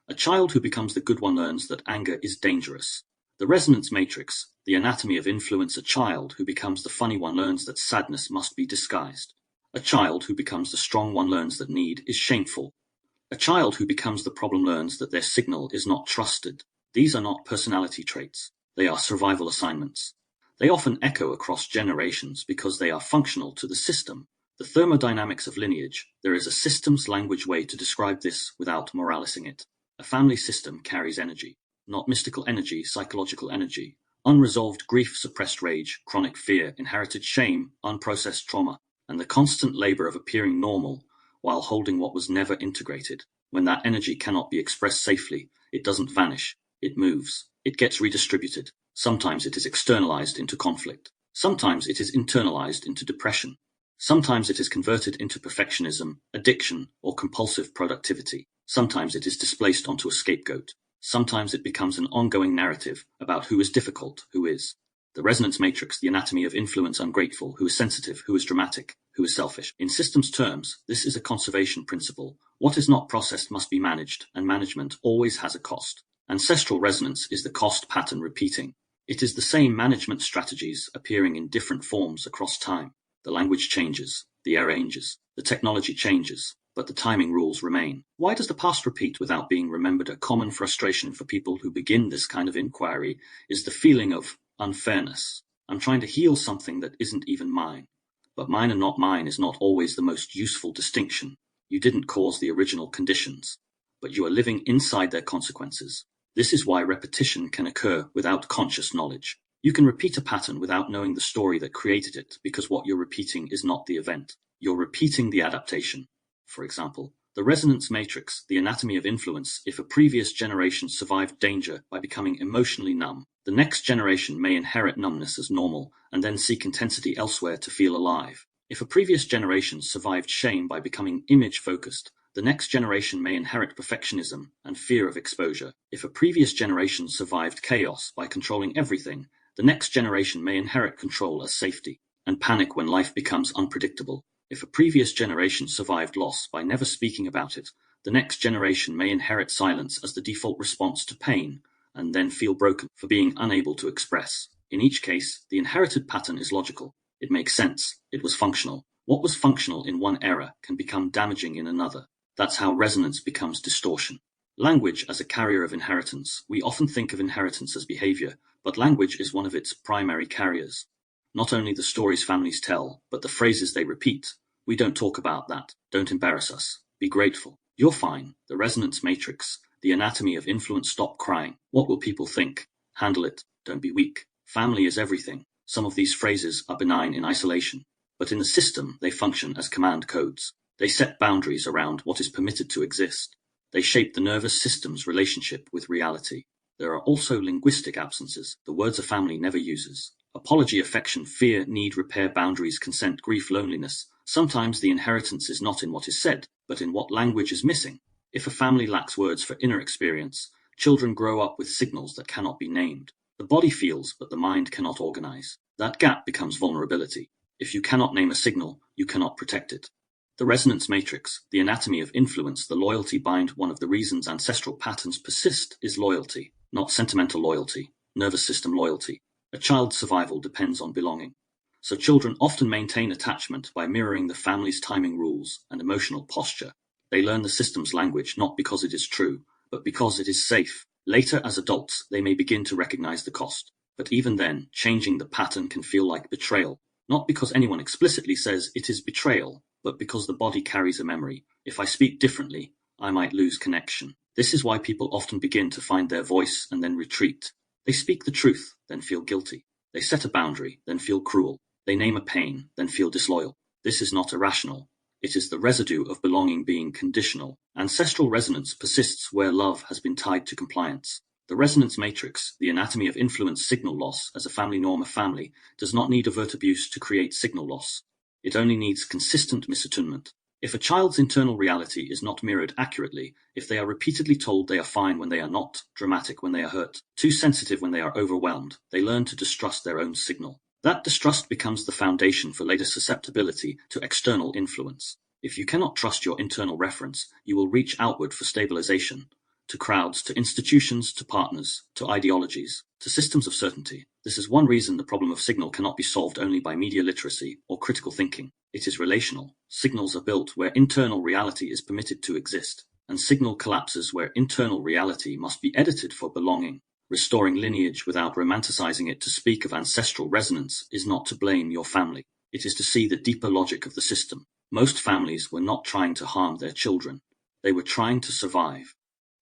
A child who becomes the good one learns that anger is dangerous. The resonance matrix, the anatomy of influence. A child who becomes the funny one learns that sadness must be disguised. A child who becomes the strong one learns that need is shameful. A child who becomes the problem learns that their signal is not trusted. These are not personality traits. They are survival assignments. They often echo across generations because they are functional to the system. The thermodynamics of lineage. There is a systems language way to describe this without moralizing it. A family system carries energy, not mystical energy, psychological energy, unresolved grief, suppressed rage, chronic fear, inherited shame, unprocessed trauma, and the constant labor of appearing normal while holding what was never integrated. When that energy cannot be expressed safely, it doesn't vanish, it moves, it gets redistributed. Sometimes it is externalized into conflict. Sometimes it is internalized into depression. Sometimes it is converted into perfectionism, addiction, or compulsive productivity. Sometimes it is displaced onto a scapegoat. Sometimes it becomes an ongoing narrative about who is difficult, who is. The resonance matrix, the anatomy of influence, ungrateful, who is sensitive, who is dramatic, who is selfish. In systems terms, this is a conservation principle. What is not processed must be managed, and management always has a cost. Ancestral resonance is the cost pattern repeating. It is the same management strategies appearing in different forms across time. The language changes, the era changes, the technology changes, but the timing rules remain. Why does the past repeat without being remembered? A common frustration for people who begin this kind of inquiry is the feeling of unfairness. I'm trying to heal something that isn't even mine. But mine and not mine is not always the most useful distinction. You didn't cause the original conditions, but you are living inside their consequences. This is why repetition can occur without conscious knowledge. You can repeat a pattern without knowing the story that created it, because what you're repeating is not the event. You're repeating the adaptation. For example, the resonance matrix, the anatomy of influence. If a previous generation survived danger by becoming emotionally numb, the next generation may inherit numbness as normal and then seek intensity elsewhere to feel alive. If a previous generation survived shame by becoming image-focused, the next generation may inherit perfectionism and fear of exposure. If a previous generation survived chaos by controlling everything, the next generation may inherit control as safety and panic when life becomes unpredictable. If a previous generation survived loss by never speaking about it, the next generation may inherit silence as the default response to pain and then feel broken for being unable to express. In each case, the inherited pattern is logical. It makes sense. It was functional. What was functional in one era can become damaging in another. That's how resonance becomes distortion. Language as a carrier of inheritance. We often think of inheritance as behavior, but language is one of its primary carriers. Not only the stories families tell, but the phrases they repeat. We don't talk about that. Don't embarrass us. Be grateful. You're fine. The resonance matrix. The anatomy of influence. Stop crying. What will people think? Handle it. Don't be weak. Family is everything. Some of these phrases are benign in isolation, but in the system they function as command codes. They set boundaries around what is permitted to exist. They shape the nervous system's relationship with reality. There are also linguistic absences, the words a family never uses. Apology, affection, fear, need, repair, boundaries, consent, grief, loneliness. Sometimes the inheritance is not in what is said, but in what language is missing. If a family lacks words for inner experience, children grow up with signals that cannot be named. The body feels, but the mind cannot organize. That gap becomes vulnerability. If you cannot name a signal, you cannot protect it. The resonance matrix, the anatomy of influence, the loyalty bind. One of the reasons ancestral patterns persist is loyalty, not sentimental loyalty, nervous system loyalty. A child's survival depends on belonging. So children often maintain attachment by mirroring the family's timing rules and emotional posture. They learn the system's language not because it is true, but because it is safe. Later, as adults, they may begin to recognize the cost. But even then, changing the pattern can feel like betrayal. Not because anyone explicitly says it is betrayal, but because the body carries a memory. If I speak differently, I might lose connection. This is why people often begin to find their voice and then retreat. They speak the truth, then feel guilty. They set a boundary, then feel cruel. They name a pain, then feel disloyal. This is not irrational. It is the residue of belonging being conditional. Ancestral resonance persists where love has been tied to compliance. The resonance matrix, the anatomy of influence, signal loss as a family norm. A family does not need overt abuse to create signal loss. It only needs consistent misattunement. If a child's internal reality is not mirrored accurately, if they are repeatedly told they are fine when they are not, dramatic when they are hurt, too sensitive when they are overwhelmed, they learn to distrust their own signal. That distrust becomes the foundation for later susceptibility to external influence. If you cannot trust your internal reference, you will reach outward for stabilization, to crowds, to institutions, to partners, to ideologies, to systems of certainty. This is one reason the problem of signal cannot be solved only by media literacy or critical thinking. It is relational. Signals are built where internal reality is permitted to exist, and signal collapses where internal reality must be edited for belonging. Restoring lineage without romanticizing it to speak of ancestral resonance is not to blame your family. It is to see the deeper logic of the system. Most families were not trying to harm their children. They were trying to survive.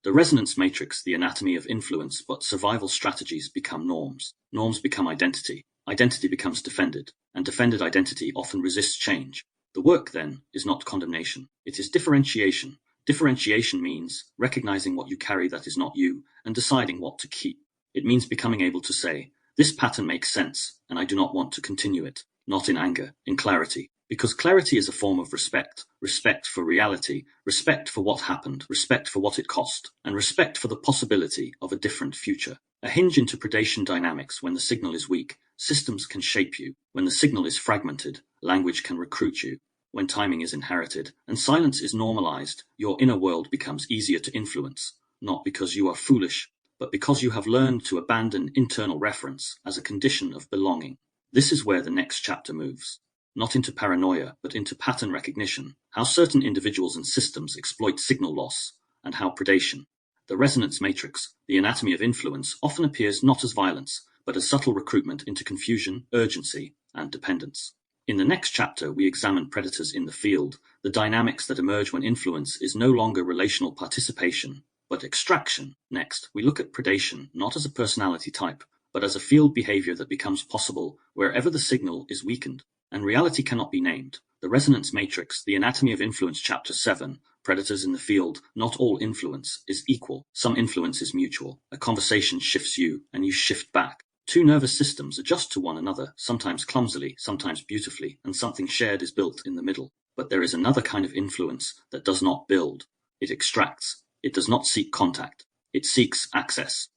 The resonance matrix, the anatomy of influence, but survival strategies become norms. Norms become identity. Identity becomes defended, and defended identity often resists change. The work, then, is not condemnation. It is differentiation. Differentiation means recognizing what you carry that is not you, and deciding what to keep. It means becoming able to say, this pattern makes sense, and I do not want to continue it. Not in anger, in clarity. Because clarity is a form of respect. Respect for reality, respect for what happened, respect for what it cost, and respect for the possibility of a different future. A hinge into predation dynamics. When the signal is weak, systems can shape you. When the signal is fragmented, language can recruit you. When timing is inherited, and silence is normalized, your inner world becomes easier to influence. Not because you are foolish, but because you have learned to abandon internal reference as a condition of belonging. This is where the next chapter moves. Not into paranoia, but into pattern recognition, how certain individuals and systems exploit signal loss, and how predation, the resonance matrix, the anatomy of influence, often appears not as violence, but as subtle recruitment into confusion, urgency, and dependence. In the next chapter, we examine predators in the field, the dynamics that emerge when influence is no longer relational participation, but extraction. Next, we look at predation not as a personality type, but as a field behavior that becomes possible wherever the signal is weakened. And reality cannot be named. The Resonance Matrix, the Anatomy of Influence, Chapter 7, Predators in the Field. Not all influence is equal. Some influence is mutual. A conversation shifts you, and you shift back. Two nervous systems adjust to one another, sometimes clumsily, sometimes beautifully, and something shared is built in the middle. But there is another kind of influence that does not build. It extracts. It does not seek contact. It seeks access.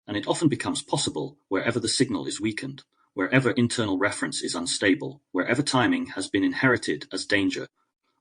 And it often becomes possible wherever the signal is weakened, wherever internal reference is unstable, wherever timing has been inherited as danger,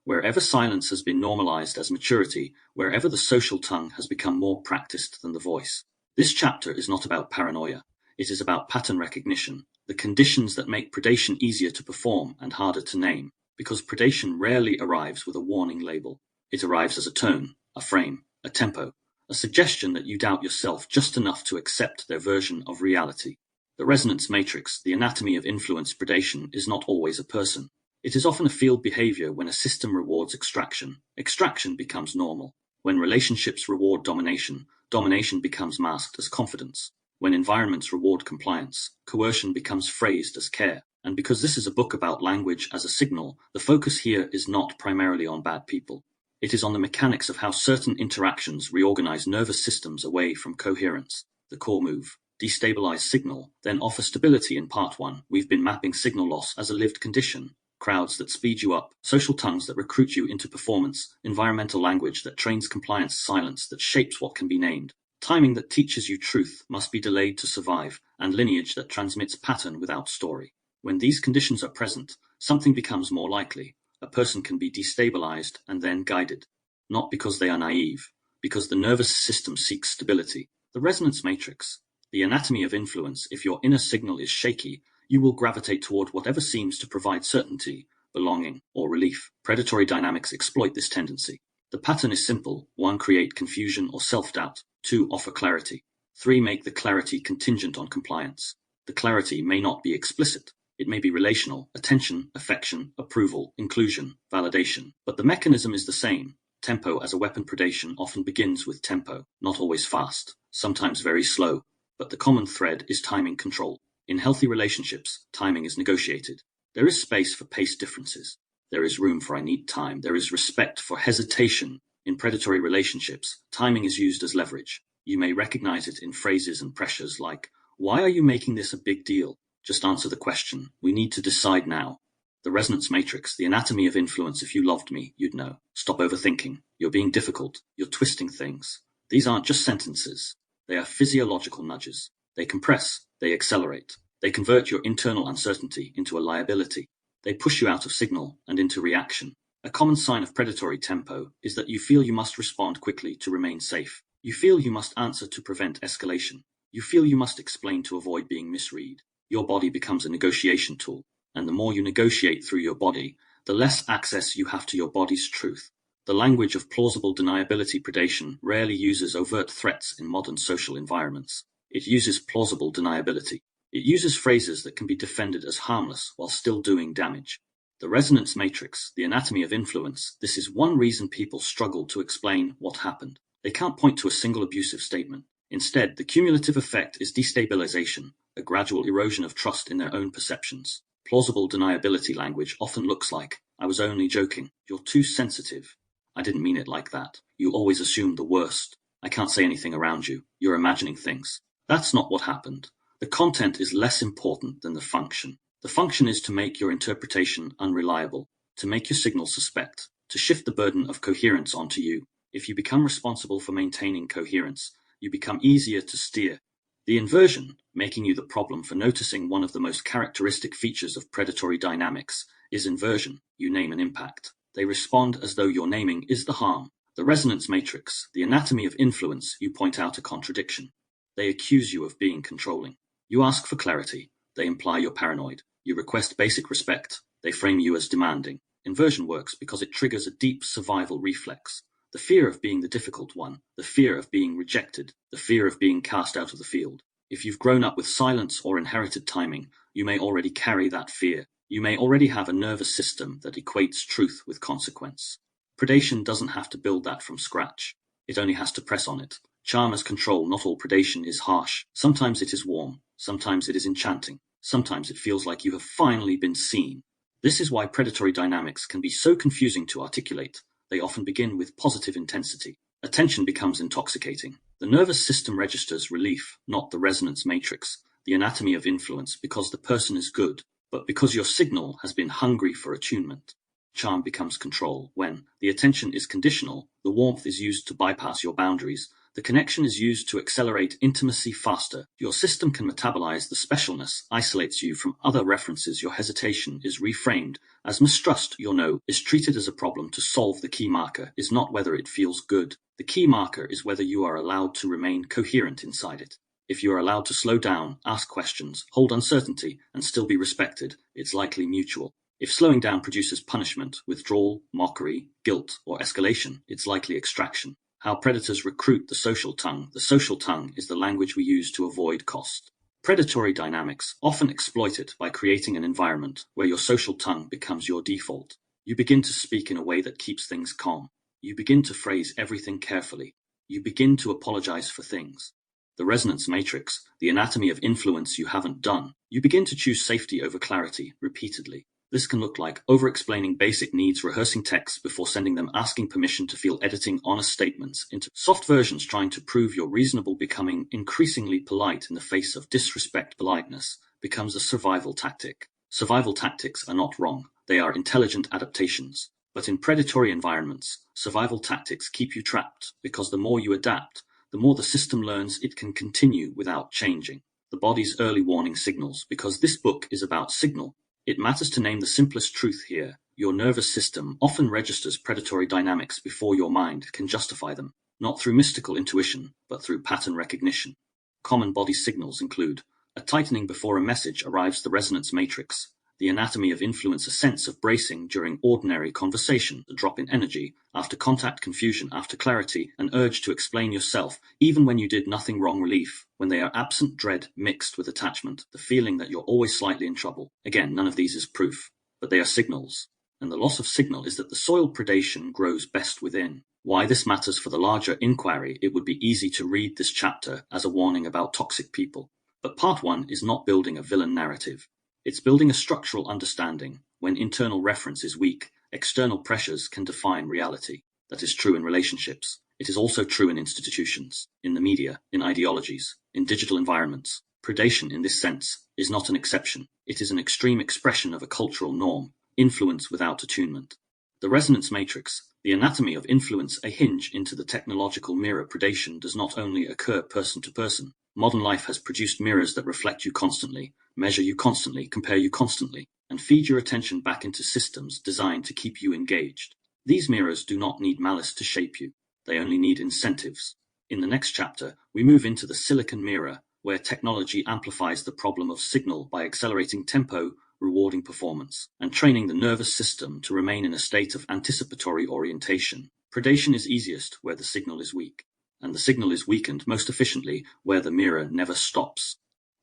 wherever silence has been normalized as maturity, wherever the social tongue has become more practiced than the voice. This chapter is not about paranoia. It is about pattern recognition, the conditions that make predation easier to perform and harder to name, because predation rarely arrives with a warning label. It arrives as a tone, a frame, a tempo, a suggestion that you doubt yourself just enough to accept their version of reality. The resonance matrix, the anatomy of influence predation, is not always a person. It is often a field behavior. When a system rewards extraction, extraction becomes normal. When relationships reward domination, domination becomes masked as confidence. When environments reward compliance, coercion becomes phrased as care. And because this is a book about language as a signal, the focus here is not primarily on bad people. It is on the mechanics of how certain interactions reorganize nervous systems away from coherence. The core move. Destabilize signal, then offer stability. In part 1, we've been mapping signal loss as a lived condition, crowds that speed you up, social tongues that recruit you into performance, environmental language that trains compliance, silence that shapes what can be named, timing that teaches you truth must be delayed to survive, and lineage that transmits pattern without story. When these conditions are present, something becomes more likely. A person can be destabilized and then guided, not because they are naive, because the nervous system seeks stability. The resonance matrix, the anatomy of influence. If your inner signal is shaky, you will gravitate toward whatever seems to provide certainty, belonging, or relief. Predatory dynamics exploit this tendency. The pattern is simple. 1. Create confusion or self-doubt. 2. Offer clarity. 3. Make the clarity contingent on compliance. The clarity may not be explicit. It may be relational, attention, affection, approval, inclusion, validation. But the mechanism is the same. Tempo as a weapon. Predation often begins with tempo, not always fast, sometimes very slow. But the common thread is timing control. In healthy relationships, timing is negotiated. There is space for pace differences. There is room for I need time. There is respect for hesitation. In predatory relationships, timing is used as leverage. You may recognize it in phrases and pressures like, "Why are you making this a big deal? Just answer the question. We need to decide now." The resonance matrix, the anatomy of influence. If you loved me, you'd know. Stop overthinking. You're being difficult. You're twisting things. These aren't just sentences. They are physiological nudges. They compress. They accelerate. They convert your internal uncertainty into a liability. They push you out of signal and into reaction. A common sign of predatory tempo is that you feel you must respond quickly to remain safe. You feel you must answer to prevent escalation. You feel you must explain to avoid being misread. Your body becomes a negotiation tool, and the more you negotiate through your body, the less access you have to your body's truth. The language of plausible deniability. Predation rarely uses overt threats in modern social environments. It uses plausible deniability. It uses phrases that can be defended as harmless while still doing damage. The resonance matrix, the anatomy of influence, this is one reason people struggle to explain what happened. They can't point to a single abusive statement. Instead, the cumulative effect is destabilization, a gradual erosion of trust in their own perceptions. Plausible deniability language often looks like, "I was only joking. You're too sensitive. I didn't mean it like that. You always assume the worst. I can't say anything around you. You're imagining things." That's not what happened. The content is less important than the function. The function is to make your interpretation unreliable, to make your signal suspect, to shift the burden of coherence onto you. If you become responsible for maintaining coherence, you become easier to steer. The inversion, making you the problem for noticing one of the most characteristic features of predatory dynamics, is inversion. You name an impact. They respond as though your naming is the harm. The resonance matrix, the anatomy of influence, you point out a contradiction. They accuse you of being controlling. You ask for clarity. They imply you're paranoid. You request basic respect. They frame you as demanding. Inversion works because it triggers a deep survival reflex. The fear of being the difficult one, the fear of being rejected, the fear of being cast out of the field. If you've grown up with silence or inherited timing, you may already carry that fear. You may already have a nervous system that equates truth with consequence. Predation doesn't have to build that from scratch. It only has to press on it. Charm as control. Not all predation is harsh. Sometimes it is warm. Sometimes it is enchanting. Sometimes it feels like you have finally been seen. This is why predatory dynamics can be so confusing to articulate. They often begin with positive intensity. Attention becomes intoxicating. The nervous system registers relief, not the resonance matrix, the anatomy of influence, because the person is good, but because your signal has been hungry for attunement. Charm becomes control when the attention is conditional, the warmth is used to bypass your boundaries, the connection is used to accelerate intimacy faster. Your system can metabolize the specialness, isolates you from other references. Your hesitation is reframed as mistrust. Your no is treated as a problem to solve. The key marker is not whether it feels good. The key marker is whether you are allowed to remain coherent inside it. If you are allowed to slow down, ask questions, hold uncertainty, and still be respected, it's likely mutual. If slowing down produces punishment, withdrawal, mockery, guilt, or escalation, it's likely extraction. How predators recruit the social tongue. The social tongue is the language we use to avoid cost. Predatory dynamics often exploit it by creating an environment where your social tongue becomes your default. You begin to speak in a way that keeps things calm. You begin to phrase everything carefully. You begin to apologize for things. The resonance matrix, the anatomy of influence you haven't done. You begin to choose safety over clarity repeatedly. This can look like over-explaining basic needs, rehearsing texts before sending them, asking permission to feel, editing honest statements into soft versions, trying to prove you're reasonable, becoming increasingly polite in the face of disrespect. Politeness becomes a survival tactic. Survival tactics are not wrong. They are intelligent adaptations. But in predatory environments, survival tactics keep you trapped because the more you adapt, the more the system learns it can continue without changing. The body's early warning signals. Because this book is about signal, it matters to name the simplest truth here. Your nervous system often registers predatory dynamics before your mind can justify them, not through mystical intuition, but through pattern recognition. Common body signals include a tightening before a message arrives, the resonance matrix, the anatomy of influence, a sense of bracing during ordinary conversation, a drop in energy after contact, confusion after clarity, an urge to explain yourself even when you did nothing wrong, relief when they are absent, dread mixed with attachment, the feeling that you're always slightly in trouble. Again, none of these is proof, but they are signals. And the loss of signal is that the soil predation grows best within. Why this matters for the larger inquiry, it would be easy to read this chapter as a warning about toxic people. But part 1 is not building a villain narrative. It's building a structural understanding. When internal reference is weak, external pressures can define reality. That is true in relationships. It is also true in institutions, in the media, in ideologies, in digital environments. Predation in this sense is not an exception. It is an extreme expression of a cultural norm, influence without attunement. The resonance matrix, the anatomy of influence, a hinge into the technological mirror. Predation does not only occur person to person. Modern life has produced mirrors that reflect you constantly, measure you constantly, compare you constantly, and feed your attention back into systems designed to keep you engaged. These mirrors do not need malice to shape you. They only need incentives. In the next chapter, we move into the silicon mirror, where technology amplifies the problem of signal by accelerating tempo, rewarding performance, and training the nervous system to remain in a state of anticipatory orientation. Predation is easiest where the signal is weak. and the signal is weakened most efficiently where the mirror never stops.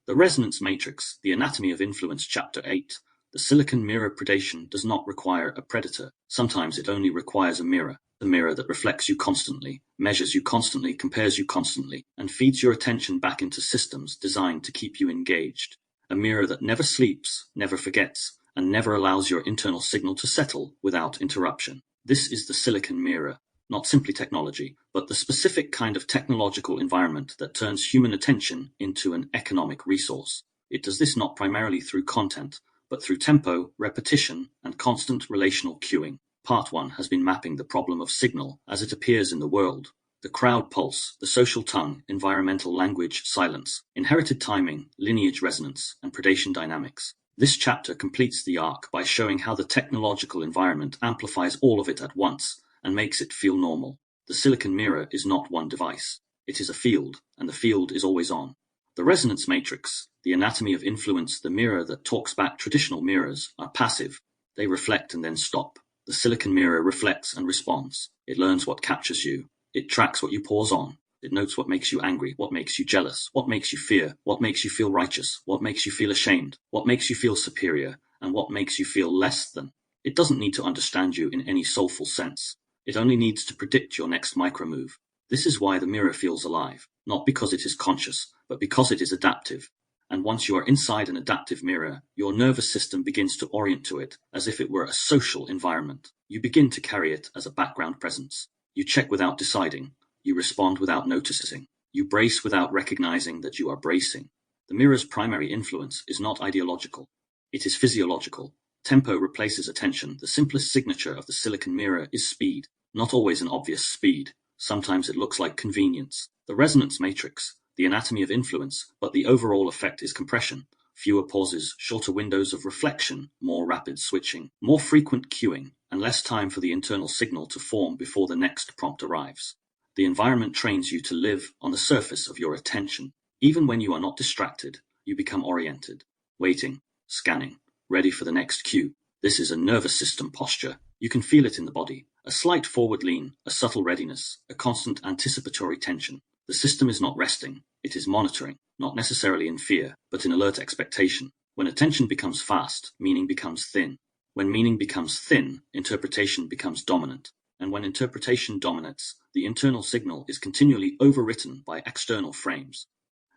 The Resonance Matrix, The Anatomy of Influence, Chapter 8. The silicon mirror predation does not require a predator. Sometimes it only requires a mirror that reflects you constantly, measures you constantly, compares you constantly, and feeds your attention back into systems designed to keep you engaged. A mirror that never sleeps, never forgets, and never allows your internal signal to settle without interruption. This is the silicon mirror, not simply technology, but the specific kind of technological environment that turns human attention into an economic resource. It does this not primarily through content, but through tempo, repetition, and constant relational cueing. Part 1 has been mapping the problem of signal as it appears in the world. The crowd pulse, the social tongue, environmental language, silence, inherited timing, lineage resonance, and predation dynamics. This chapter completes the arc by showing how the technological environment amplifies all of it at once and makes it feel normal. The silicon mirror is not one device. It is a field, and the field is always on. The Resonance Matrix, The Anatomy of Influence, the mirror that talks back. Traditional mirrors are passive. They reflect and then stop. The silicon mirror reflects and responds. It learns what captures you. It tracks what you pause on. It notes what makes you angry, what makes you jealous, what makes you fear, what makes you feel righteous, what makes you feel ashamed, what makes you feel superior, and what makes you feel less than. It doesn't need to understand you in any soulful sense. It only needs to predict your next micromove. This is why the mirror feels alive, not because it is conscious, but because it is adaptive. And once you are inside an adaptive mirror, your nervous system begins to orient to it as if it were a social environment. You begin to carry it as a background presence. You check without deciding. You respond without noticing. You brace without recognizing that you are bracing. The mirror's primary influence is not ideological. It is physiological. Tempo replaces attention. The simplest signature of the silicon mirror is speed. Not always an obvious speed. Sometimes it looks like convenience. The Resonance Matrix, The Anatomy of Influence, but the overall effect is compression. Fewer pauses, shorter windows of reflection, more rapid switching, more frequent cueing, and less time for the internal signal to form before the next prompt arrives. The environment trains you to live on the surface of your attention. Even when you are not distracted, you become oriented, waiting, scanning, ready for the next cue. This is a nervous system posture. You can feel it in the body. A slight forward lean, a subtle readiness, a constant anticipatory tension. The system is not resting. It is monitoring, not necessarily in fear, but in alert expectation. When attention becomes fast, meaning becomes thin. When meaning becomes thin, interpretation becomes dominant. And when interpretation dominates, the internal signal is continually overwritten by external frames.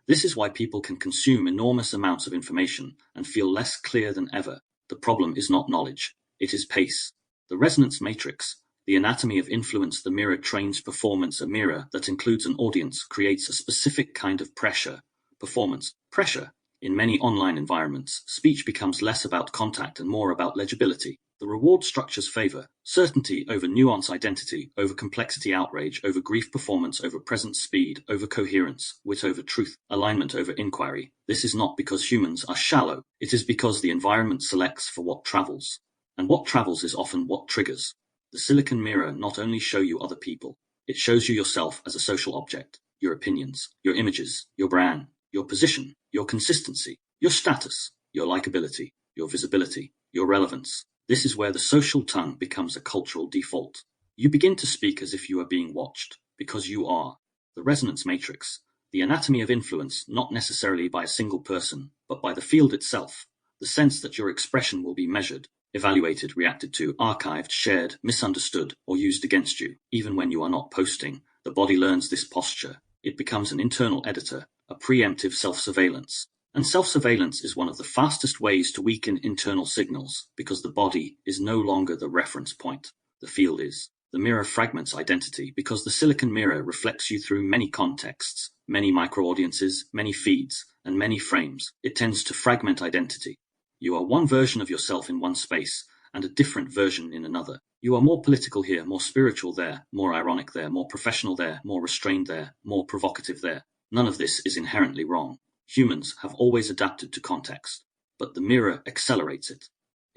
This is why people can consume enormous amounts of information and feel less clear than ever. The problem is not knowledge. It is pace. The Resonance Matrix, The Anatomy of Influence, the mirror trains performance. A mirror that includes an audience creates a specific kind of pressure. Performance. Pressure. In many online environments, speech becomes less about contact and more about legibility. The reward structures favor certainty over nuance, identity over complexity, outrage over grief, performance over presence, speed over coherence, wit over truth, alignment over inquiry. This is not because humans are shallow. It is because the environment selects for what travels. And what travels is often what triggers. The silicon mirror not only shows you other people, it shows you yourself as a social object, your opinions, your images, your brand, your position, your consistency, your status, your likability, your visibility, your relevance. This is where the social tongue becomes a cultural default. You begin to speak as if you are being watched, because you are. The Resonance Matrix, The Anatomy of Influence, not necessarily by a single person, but by the field itself. The sense that your expression will be measured, evaluated, reacted to, archived, shared, misunderstood, or used against you. Even when you are not posting, the body learns this posture. It becomes an internal editor, a preemptive self-surveillance. And self-surveillance is one of the fastest ways to weaken internal signals, because the body is no longer the reference point. The field is. The mirror fragments identity because the silicon mirror reflects you through many contexts, many micro-audiences, many feeds, and many frames. It tends to fragment identity. You are one version of yourself in one space, and a different version in another. You are more political here, more spiritual there, more ironic there, more professional there, more restrained there, more provocative there. None of this is inherently wrong. Humans have always adapted to context, but the mirror accelerates it.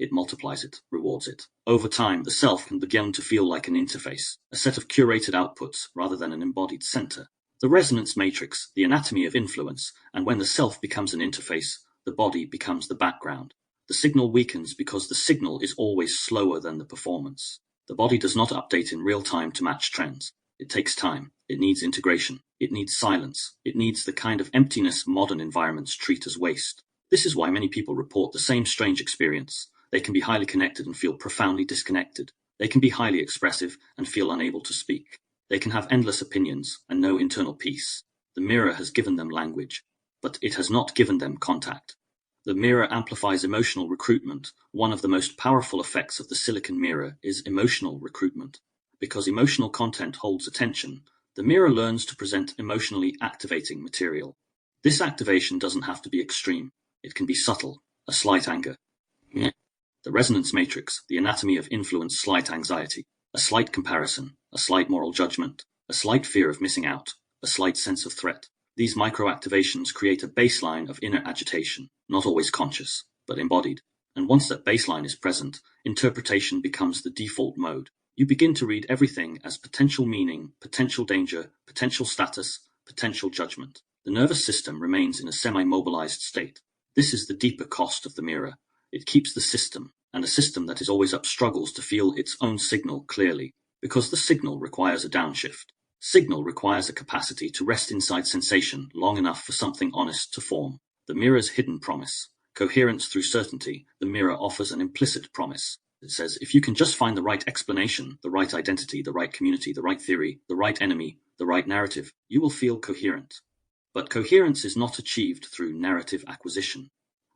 It multiplies it, rewards it. Over time, the self can begin to feel like an interface, a set of curated outputs rather than an embodied center. The Resonance Matrix, The Anatomy of Influence, and when the self becomes an interface, the body becomes the background. The signal weakens because the signal is always slower than the performance. The body does not update in real time to match trends. It takes time, It needs integration. It needs silence. It needs the kind of emptiness modern environments treat as waste. This is why many people report the same strange experience. They can be highly connected and feel profoundly disconnected. They can be highly expressive and feel unable to speak. They can have endless opinions and no internal peace. The mirror has given them language, but it has not given them contact. The mirror amplifies emotional recruitment. One of the most powerful effects of the silicon mirror is emotional recruitment. Because emotional content holds attention, the mirror learns to present emotionally activating material. This activation doesn't have to be extreme. It can be subtle, a slight anger. The resonance matrix, the anatomy of influence, slight anxiety, a slight comparison, a slight moral judgment, a slight fear of missing out, a slight sense of threat. These microactivations create a baseline of inner agitation, not always conscious, but embodied. And once that baseline is present, interpretation becomes the default mode. You begin to read everything as potential meaning, potential danger, potential status, potential judgment. The nervous system remains in a semi-mobilized state. This is the deeper cost of the mirror. It keeps the system, and a system that is always up struggles to feel its own signal clearly, because the signal requires a downshift. Signal requires a capacity to rest inside sensation long enough for something honest to form. The mirror's hidden promise. Coherence through certainty. The mirror offers an implicit promise. It says, if you can just find the right explanation, the right identity, the right community, the right theory, the right enemy, the right narrative, you will feel coherent. But coherence is not achieved through narrative acquisition.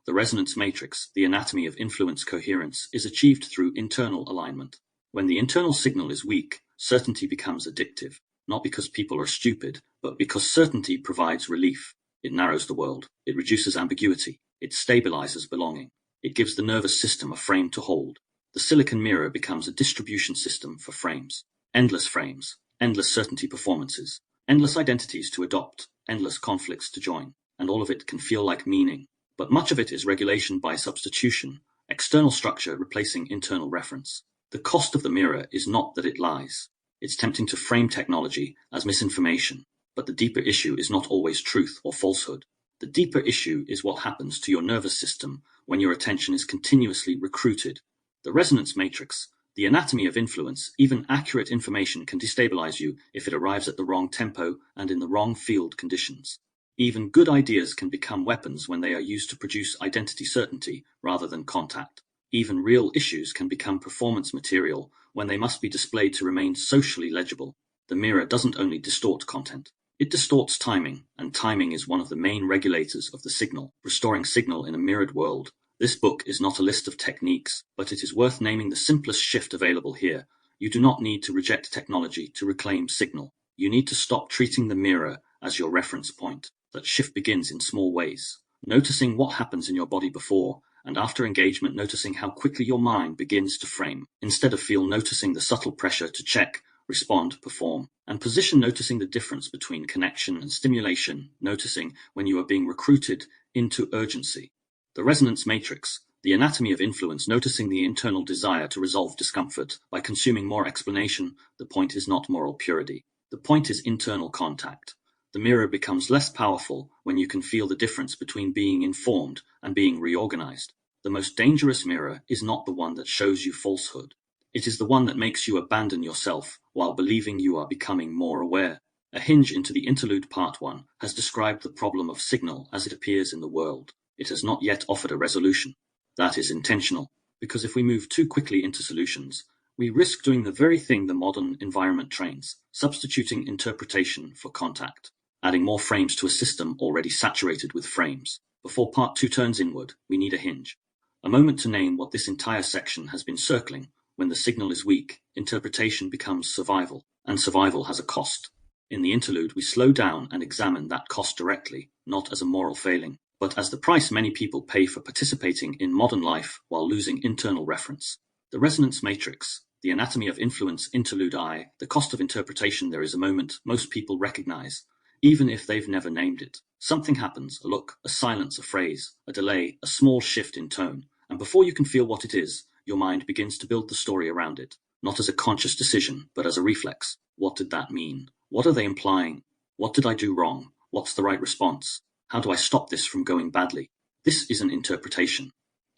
The resonance matrix, the anatomy of influence coherence, is achieved through internal alignment. When the internal signal is weak, certainty becomes addictive, not because people are stupid, but because certainty provides relief. It narrows the world. It reduces ambiguity. It stabilizes belonging. It gives the nervous system a frame to hold. The silicon mirror becomes a distribution system for frames, endless certainty performances, endless identities to adopt, endless conflicts to join, and all of it can feel like meaning. But much of it is regulation by substitution, external structure replacing internal reference. The cost of the mirror is not that it lies. It's tempting to frame technology as misinformation, but the deeper issue is not always truth or falsehood. The deeper issue is what happens to your nervous system when your attention is continuously recruited. The resonance matrix, the anatomy of influence, even accurate information can destabilize you if it arrives at the wrong tempo and in the wrong field conditions. Even good ideas can become weapons when they are used to produce identity certainty rather than contact. Even real issues can become performance material when they must be displayed to remain socially legible. The mirror doesn't only distort content, it distorts timing, and timing is one of the main regulators of the signal, restoring signal in a mirrored world. This book is not a list of techniques, but it is worth naming the simplest shift available here. You do not need to reject technology to reclaim signal. You need to stop treating the mirror as your reference point. That shift begins in small ways. Noticing what happens in your body before and after engagement, noticing how quickly your mind begins to frame. Instead of feel, noticing the subtle pressure to check, respond, perform, and position, noticing the difference between connection and stimulation, noticing when you are being recruited into urgency. The resonance matrix, the anatomy of influence, noticing the internal desire to resolve discomfort by consuming more explanation. The point is not moral purity. The point is internal contact. The mirror becomes less powerful when you can feel the difference between being informed and being reorganized. The most dangerous mirror is not the one that shows you falsehood. It is the one that makes you abandon yourself while believing you are becoming more aware. A hinge into the interlude part 1 has described the problem of signal as it appears in the world. It has not yet offered a resolution. That is intentional, because if we move too quickly into solutions, we risk doing the very thing the modern environment trains, substituting interpretation for contact, adding more frames to a system already saturated with frames. Before part 2 turns inward, we need a hinge. A moment to name what this entire section has been circling. When the signal is weak, interpretation becomes survival, and survival has a cost. In the interlude, we slow down and examine that cost directly, not as a moral failing, but as the price many people pay for participating in modern life while losing internal reference. The resonance matrix, the anatomy of influence, interlude I, the cost of interpretation. There is a moment most people recognize, even if they've never named it. Something happens, a look, a silence, a phrase, a delay, a small shift in tone, and before you can feel what it is, your mind begins to build the story around it, not as a conscious decision, but as a reflex. What did that mean? What are they implying? What did I do wrong? What's the right response? How do I stop this from going badly? This is an interpretation.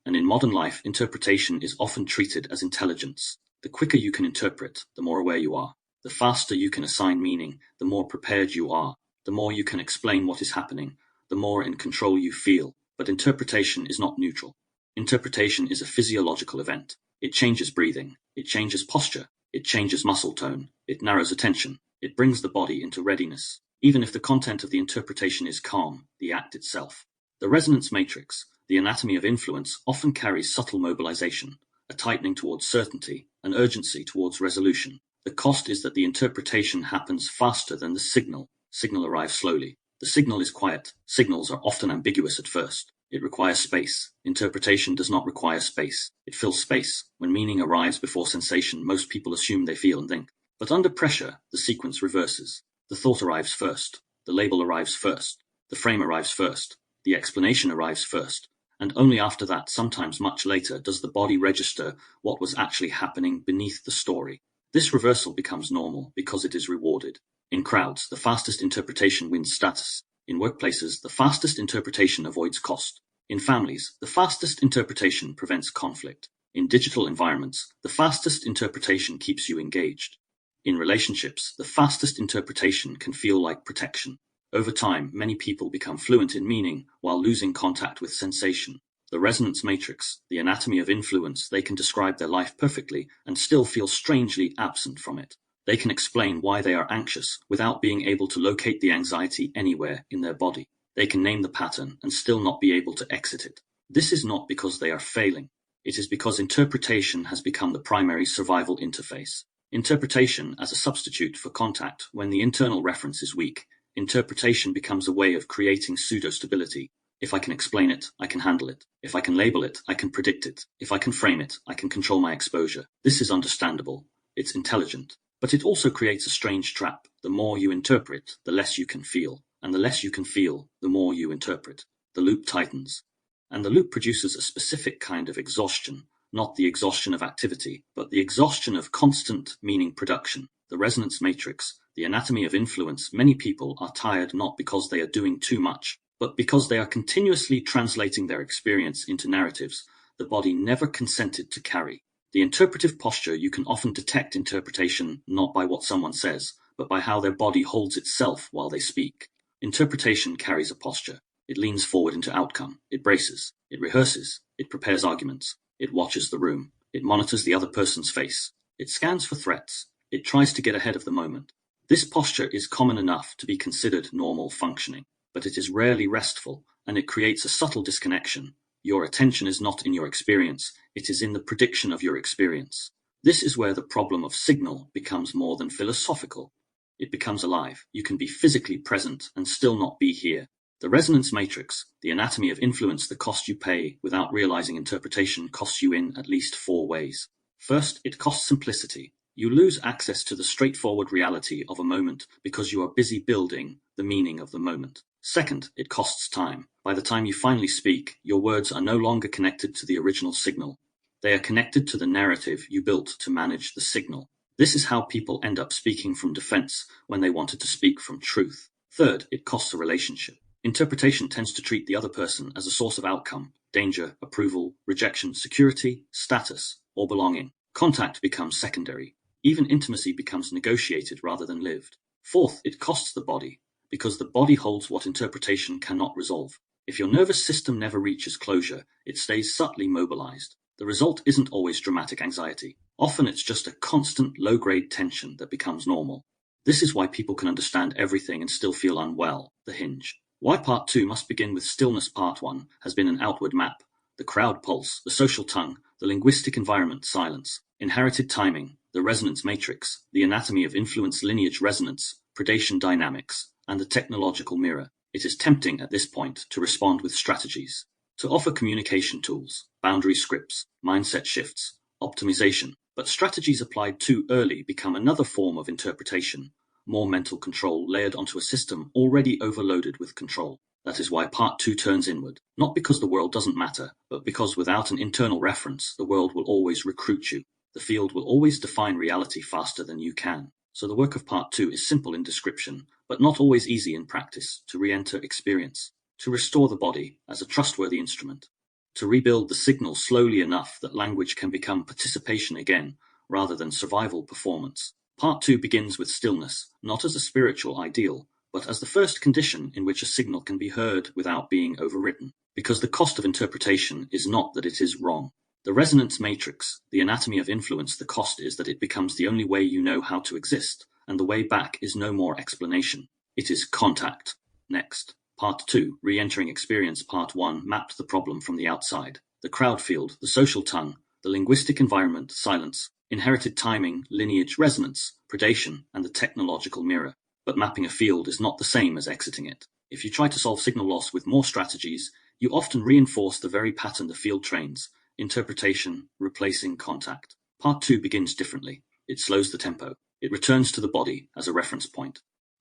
And in modern life, interpretation is often treated as intelligence. The quicker you can interpret, the more aware you are. The faster you can assign meaning, the more prepared you are. The more you can explain what is happening, the more in control you feel. But interpretation is not neutral. Interpretation is a physiological event. It changes breathing. It changes posture. It changes muscle tone. It narrows attention. It brings the body into readiness. Even if the content of the interpretation is calm, the act itself. The resonance matrix, the anatomy of influence, often carries subtle mobilization, a tightening towards certainty, an urgency towards resolution. The cost is that the interpretation happens faster than the signal. Signal arrives slowly. The signal is quiet. Signals are often ambiguous at first. It requires space. Interpretation does not require space. It fills space. When meaning arrives before sensation, most people assume they feel and think. But under pressure, the sequence reverses. The thought arrives first. The label arrives first. The frame arrives first. The explanation arrives first. And only after that, sometimes much later, does the body register what was actually happening beneath the story. This reversal becomes normal because it is rewarded. In crowds, the fastest interpretation wins status. In workplaces, the fastest interpretation avoids cost. In families, the fastest interpretation prevents conflict. In digital environments, the fastest interpretation keeps you engaged. In relationships, the fastest interpretation can feel like protection. Over time, many people become fluent in meaning while losing contact with sensation. The resonance matrix, the anatomy of influence, they can describe their life perfectly and still feel strangely absent from it. They can explain why they are anxious without being able to locate the anxiety anywhere in their body. They can name the pattern and still not be able to exit it. This is not because they are failing. It is because interpretation has become the primary survival interface. Interpretation as a substitute for contact when the internal reference is weak. Interpretation becomes a way of creating pseudo-stability. If I can explain it, I can handle it. If I can label it, I can predict it. If I can frame it, I can control my exposure. This is understandable. It's intelligent. But it also creates a strange trap. The more you interpret, the less you can feel. And the less you can feel, the more you interpret. The loop tightens. And the loop produces a specific kind of exhaustion. Not the exhaustion of activity, but the exhaustion of constant meaning production. The resonance matrix, the anatomy of influence. Many people are tired not because they are doing too much, but because they are continuously translating their experience into narratives the body never consented to carry. The interpretive posture, you can often detect interpretation not by what someone says, but by how their body holds itself while they speak. Interpretation carries a posture. It leans forward into outcome. It braces. It rehearses. It prepares arguments. It watches the room. It monitors the other person's face. It scans for threats. It tries to get ahead of the moment. This posture is common enough to be considered normal functioning, but it is rarely restful, and it creates a subtle disconnection. Your attention is not in your experience, it is in the prediction of your experience. This is where the problem of signal becomes more than philosophical. It becomes alive. You can be physically present and still not be here. The resonance matrix, the anatomy of influence, the cost you pay without realizing interpretation costs you in at least 4 ways. First, it costs simplicity. You lose access to the straightforward reality of a moment because you are busy building the meaning of the moment. Second, it costs time. By the time you finally speak, your words are no longer connected to the original signal. They are connected to the narrative you built to manage the signal. This is how people end up speaking from defense when they wanted to speak from truth. Third, it costs a relationship. Interpretation tends to treat the other person as a source of outcome, danger, approval, rejection, security, status, or belonging. Contact becomes secondary. Even intimacy becomes negotiated rather than lived. Fourth, it costs the body, because the body holds what interpretation cannot resolve. If your nervous system never reaches closure, it stays subtly mobilized. The result isn't always dramatic anxiety. Often it's just a constant low-grade tension that becomes normal. This is why people can understand everything and still feel unwell. The hinge. Why Part 2 must begin with stillness. Part 1 has been an outward map. The crowd pulse, the social tongue, the linguistic environment, silence, inherited timing, the resonance matrix, the anatomy of influence, lineage resonance, predation dynamics, and the technological mirror. It is tempting at this point to respond with strategies, to offer communication tools, boundary scripts, mindset shifts, optimization, but strategies applied too early become another form of interpretation, more mental control layered onto a system already overloaded with control. That is why Part 2 turns inward, not because the world doesn't matter, but because without an internal reference, the world will always recruit you. The field will always define reality faster than you can. So the work of Part 2 is simple in description, but not always easy in practice, to re-enter experience, to restore the body as a trustworthy instrument, to rebuild the signal slowly enough that language can become participation again, rather than survival performance. Part 2 begins with stillness, not as a spiritual ideal, but as the first condition in which a signal can be heard without being overwritten. Because the cost of interpretation is not that it is wrong. The resonance matrix, the anatomy of influence, the cost is that it becomes the only way you know how to exist, and the way back is no more explanation. It is contact. Next. Part 2, Re-entering Experience. Part 1 mapped the problem from the outside. The crowd field, the social tongue, the linguistic environment, silence, inherited timing, lineage, resonance, predation, and the technological mirror. But mapping a field is not the same as exiting it. If you try to solve signal loss with more strategies, you often reinforce the very pattern the field trains: interpretation, replacing contact. Part 2 begins differently. It slows the tempo. It returns to the body as a reference point.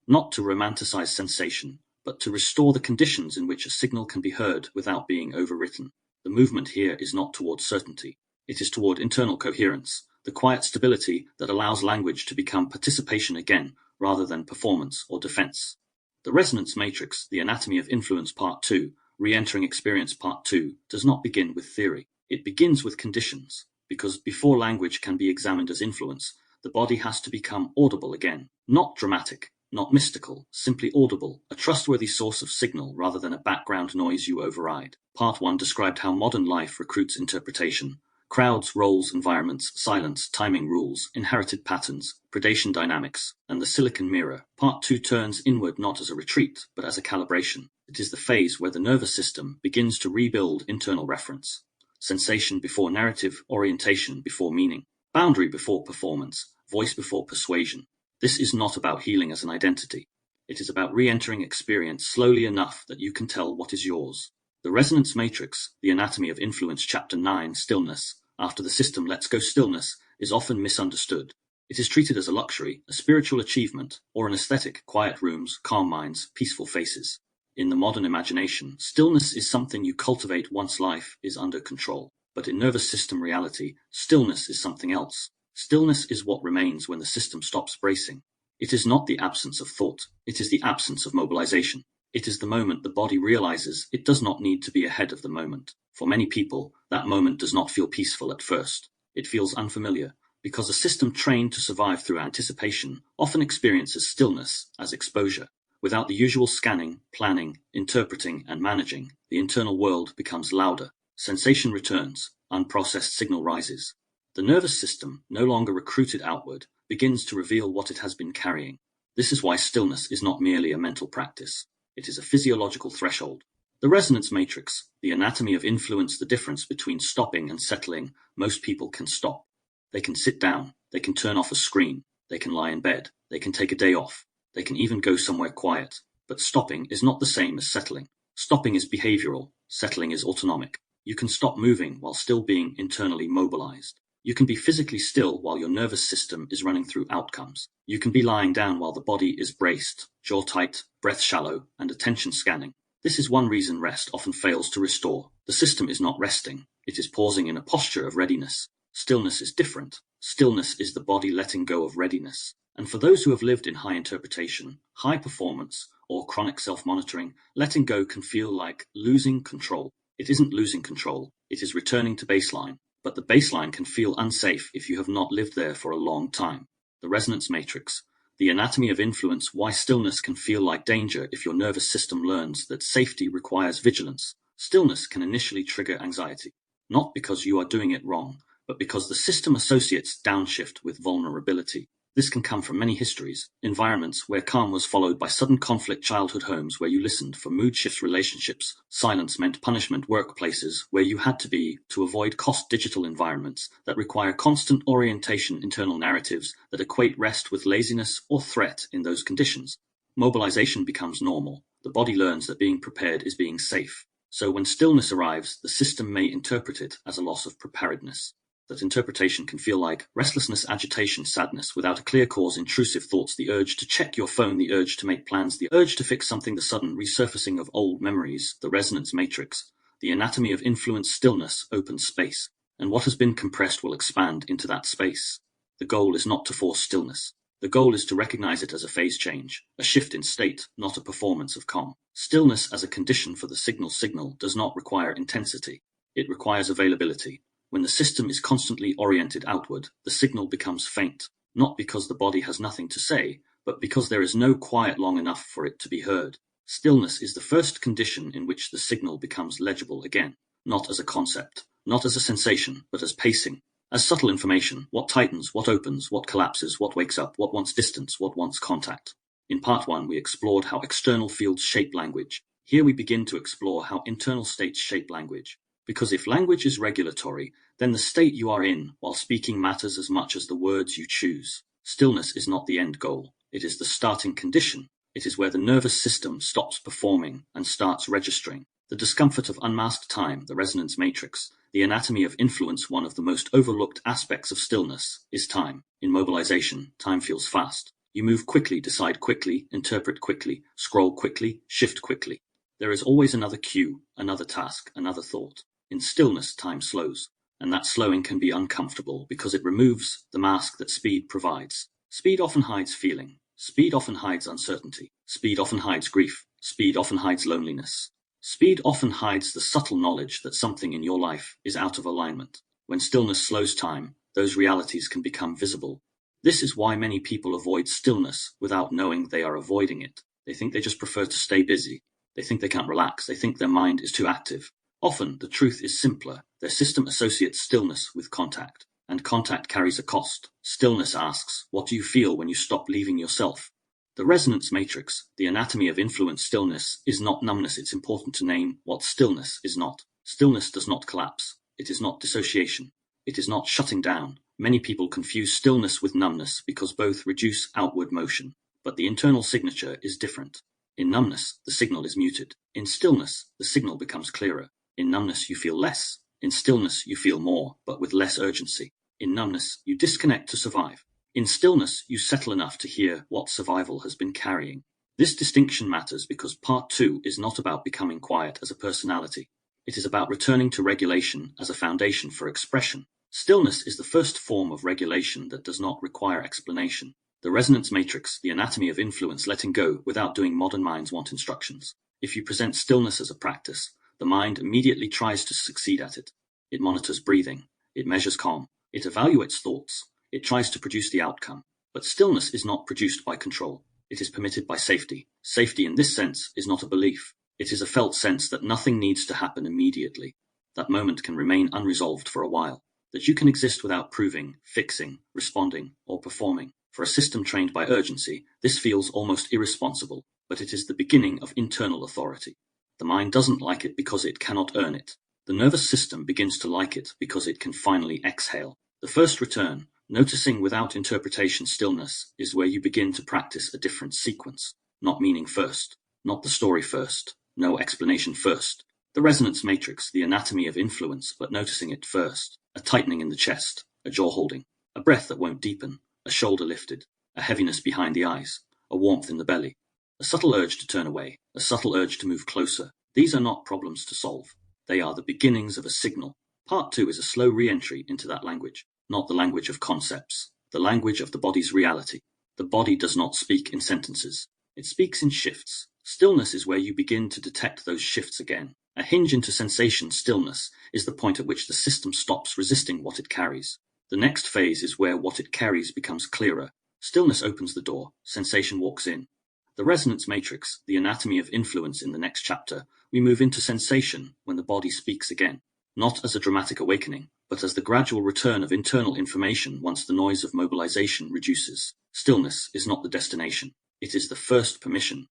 Not to romanticize sensation, but to restore the conditions in which a signal can be heard without being overwritten. The movement here is not toward certainty. It is toward internal coherence, the quiet stability that allows language to become participation again, rather than performance or defense. The resonance matrix, the anatomy of influence. Part 2, Re-entering Experience. Part 2, does not begin with theory. It begins with conditions, because before language can be examined as influence, the body has to become audible again. Not dramatic, not mystical, simply audible, a trustworthy source of signal rather than a background noise you override. Part 1 described how modern life recruits interpretation: crowds, roles, environments, silence, timing rules, inherited patterns, predation dynamics, and the silicon mirror. Part 2 turns inward not as a retreat, but as a calibration. It is the phase where the nervous system begins to rebuild internal reference. Sensation before narrative, orientation before meaning, boundary before performance, voice before persuasion. This is not about healing as an identity. It is about re-entering experience slowly enough that you can tell what is yours. The resonance matrix, the anatomy of influence. Chapter 9, Stillness. After the system lets go, stillness is often misunderstood. It is treated as a luxury, a spiritual achievement, or an aesthetic: quiet rooms, calm minds, peaceful faces. In the modern imagination, stillness is something you cultivate once life is under control. But in nervous system reality, stillness is something else. Stillness is what remains when the system stops bracing. It is not the absence of thought. It is the absence of mobilization. It is the moment the body realizes it does not need to be ahead of the moment. For many people, that moment does not feel peaceful at first. It feels unfamiliar, because a system trained to survive through anticipation often experiences stillness as exposure. Without the usual scanning, planning, interpreting, and managing, the internal world becomes louder. Sensation returns, unprocessed signal rises. The nervous system, no longer recruited outward, begins to reveal what it has been carrying. This is why stillness is not merely a mental practice. It is a physiological threshold. The resonance matrix, the anatomy of influence. The difference between stopping and settling: most people can stop. They can sit down, they can turn off a screen, they can lie in bed, they can take a day off, they can even go somewhere quiet. But stopping is not the same as settling. Stopping is behavioral, settling is autonomic. You can stop moving while still being internally mobilized. You can be physically still while your nervous system is running through outcomes. You can be lying down while the body is braced, jaw tight, breath shallow, and attention scanning. This is one reason rest often fails to restore. The system is not resting. It is pausing in a posture of readiness. Stillness is different. Stillness is the body letting go of readiness. And for those who have lived in high interpretation, high performance, or chronic self-monitoring, letting go can feel like losing control. It isn't losing control. It is returning to baseline. But the baseline can feel unsafe if you have not lived there for a long time. The resonance matrix, the anatomy of influence. Why stillness can feel like danger if your nervous system learns that safety requires vigilance. Stillness can initially trigger anxiety, not because you are doing it wrong, but because the system associates downshift with vulnerability. This can come from many histories: environments where calm was followed by sudden conflict, childhood homes where you listened for mood shifts, relationships silence meant punishment, workplaces where you had to be to avoid cost, digital environments that require constant orientation, internal narratives that equate rest with laziness or threat. In those conditions, mobilization becomes normal. The body learns that being prepared is being safe. So when stillness arrives, the system may interpret it as a loss of preparedness. That interpretation can feel like restlessness, agitation, sadness without a clear cause, intrusive thoughts, the urge to check your phone, the urge to make plans, the urge to fix something, the sudden resurfacing of old memories. The resonance matrix, the anatomy of influence. Stillness opens space, and what has been compressed will expand into that space. The goal is not to force stillness. The goal is to recognize it as a phase change, a shift in state, not a performance of calm. Stillness as a condition for the signal does not require intensity. It requires availability. When the system is constantly oriented outward, the signal becomes faint. not because the body has nothing to say, but because there is no quiet long enough for it to be heard. Stillness is the first condition in which the signal becomes legible again, not as a concept, not as a sensation, but as pacing, as subtle information, what tightens, what opens, what collapses, what wakes up, what wants distance, what wants contact. In part 1, we explored how external fields shape language. Here we begin to explore how internal states shape language. Because if language is regulatory, then the state you are in while speaking matters as much as the words you choose. Stillness is not the end goal. It is the starting condition. It is where the nervous system stops performing and starts registering. The discomfort of unmasked time, the resonance matrix, the anatomy of influence. One of the most overlooked aspects of stillness is time. In mobilization, time feels fast. You move quickly, decide quickly, interpret quickly, scroll quickly, shift quickly. There is always another cue, another task, another thought. In stillness, time slows, and that slowing can be uncomfortable because it removes the mask that speed provides. Speed often hides feeling. Speed often hides uncertainty. Speed often hides grief. Speed often hides loneliness. Speed often hides the subtle knowledge that something in your life is out of alignment. When stillness slows time, those realities can become visible. This is why many people avoid stillness without knowing they are avoiding it. They think they just prefer to stay busy. They think they can't relax. They think their mind is too active. Often, the truth is simpler. Their system associates stillness with contact, and contact carries a cost. Stillness asks, what do you feel when you stop leaving yourself? The resonance matrix, the anatomy of influence. Stillness is not numbness. It's important to name what stillness is not. Stillness does not collapse. It is not dissociation. It is not shutting down. Many people confuse stillness with numbness because both reduce outward motion, but the internal signature is different. In numbness, the signal is muted. In stillness, the signal becomes clearer. In numbness, you feel less. In stillness, you feel more, but with less urgency. In numbness, you disconnect to survive. In stillness, you settle enough to hear what survival has been carrying. This distinction matters because part 2 is not about becoming quiet as a personality. It is about returning to regulation as a foundation for expression. Stillness is the first form of regulation that does not require explanation. The resonance matrix, the anatomy of influence. Letting go without doing. Modern minds want instructions. If you present stillness as a practice, the mind immediately tries to succeed at it. It monitors breathing. It measures calm. It evaluates thoughts. It tries to produce the outcome. But stillness is not produced by control. It is permitted by safety. Safety in this sense is not a belief. It is a felt sense that nothing needs to happen immediately. That moment can remain unresolved for a while. That you can exist without proving, fixing, responding, or performing. For a system trained by urgency, this feels almost irresponsible, but it is the beginning of internal authority. The mind doesn't like it because it cannot earn it. The nervous system begins to like it because it can finally exhale. The first return, noticing without interpretation. Stillness, is where you begin to practice a different sequence. Not meaning first, not the story first, no explanation first. The resonance matrix, the anatomy of influence, but noticing it first. A tightening in the chest, a jaw holding, a breath that won't deepen, a shoulder lifted, a heaviness behind the eyes, a warmth in the belly. A subtle urge to turn away, a subtle urge to move closer. These are not problems to solve. They are the beginnings of a signal. Part 2 is a slow re-entry into that language, not the language of concepts, the language of the body's reality. The body does not speak in sentences. It speaks in shifts. Stillness is where you begin to detect those shifts again. A hinge into sensation. Stillness is the point at which the system stops resisting what it carries. The next phase is where what it carries becomes clearer. Stillness opens the door. Sensation walks in. The resonance matrix, the anatomy of influence. In the next chapter, we move into sensation when the body speaks again, not as a dramatic awakening, but as the gradual return of internal information once the noise of mobilization reduces. Stillness is not the destination. It is the first permission.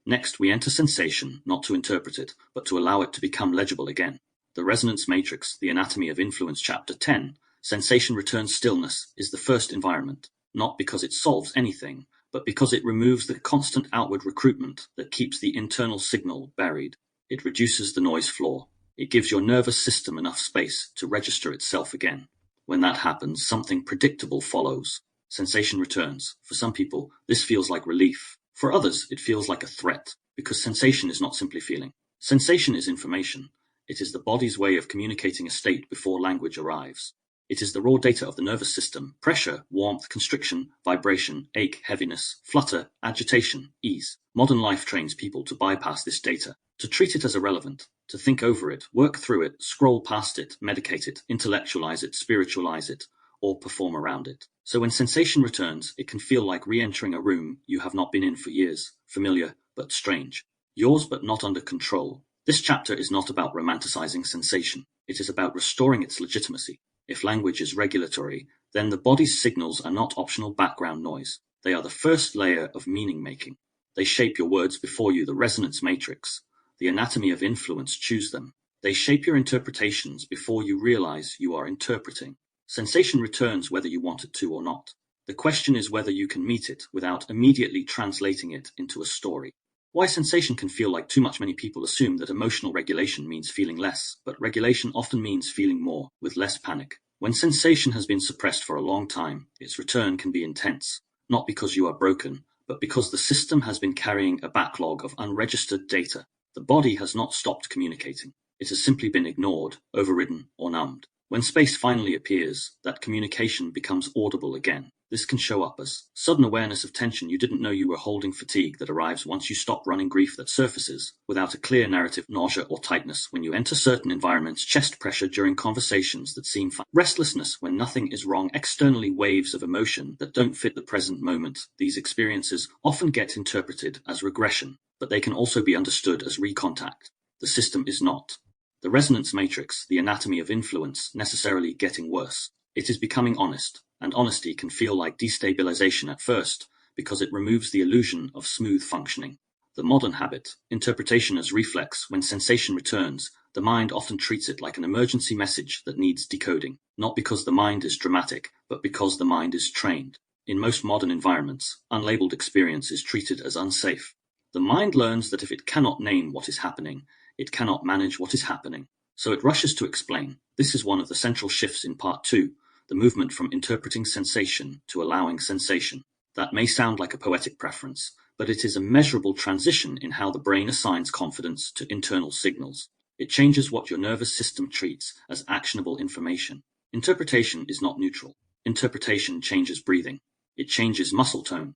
Next, we enter sensation, not to interpret it, but to allow it to become legible again. The resonance matrix, the anatomy of influence. Chapter 10, Sensation returns. Stillness is the first environment, not because it solves anything, but because it removes the constant outward recruitment that keeps the internal signal buried. It reduces the noise floor. It gives your nervous system enough space to register itself again. When that happens, something predictable follows. Sensation returns. For some people, this feels like relief. For others, it feels like a threat, because sensation is not simply feeling. Sensation is information. It is the body's way of communicating a state before language arrives. It is the raw data of the nervous system: pressure, warmth, constriction, vibration, ache, heaviness, flutter, agitation, ease. Modern life trains people to bypass this data, to treat it as irrelevant, to think over it, work through it, scroll past it, medicate it, intellectualize it, spiritualize it, or perform around it. So when sensation returns, it can feel like re-entering a room you have not been in for years, familiar but strange. Yours but not under control. This chapter is not about romanticizing sensation. It is about restoring its legitimacy. If language is regulatory, then the body's signals are not optional background noise. They are the first layer of meaning-making. They shape your words before you, the resonance matrix. The anatomy of influence choose them. They shape your interpretations before you realize you are interpreting. Sensation returns whether you want it to or not. The question is whether you can meet it without immediately translating it into a story. Why sensation can feel like too much. Many people assume that emotional regulation means feeling less, but regulation often means feeling more, with less panic. When sensation has been suppressed for a long time, its return can be intense, not because you are broken, but because the system has been carrying a backlog of unregistered data. The body has not stopped communicating. It has simply been ignored, overridden, or numbed. When space finally appears, that communication becomes audible again. This can show up as sudden awareness of tension you didn't know you were holding, fatigue that arrives once you stop running, grief that surfaces without a clear narrative, nausea or tightness when you enter certain environments, chest pressure during conversations that seem fun, restlessness when nothing is wrong externally, waves of emotion that don't fit the present moment. These experiences often get interpreted as regression, but they can also be understood as recontact. The system is not. The resonance matrix, the anatomy of influence, necessarily getting worse. It is becoming honest, and honesty can feel like destabilization at first because it removes the illusion of smooth functioning. The modern habit, interpretation as reflex. When sensation returns, the mind often treats it like an emergency message that needs decoding, not because the mind is dramatic, but because the mind is trained. In most modern environments, unlabeled experience is treated as unsafe. The mind learns that if it cannot name what is happening, it cannot manage what is happening, so it rushes to explain. This is one of the central shifts in Part 2, the movement from interpreting sensation to allowing sensation. That may sound like a poetic preference, but it is a measurable transition in how the brain assigns confidence to internal signals. It changes what your nervous system treats as actionable information. Interpretation is not neutral. Interpretation changes breathing. It changes muscle tone.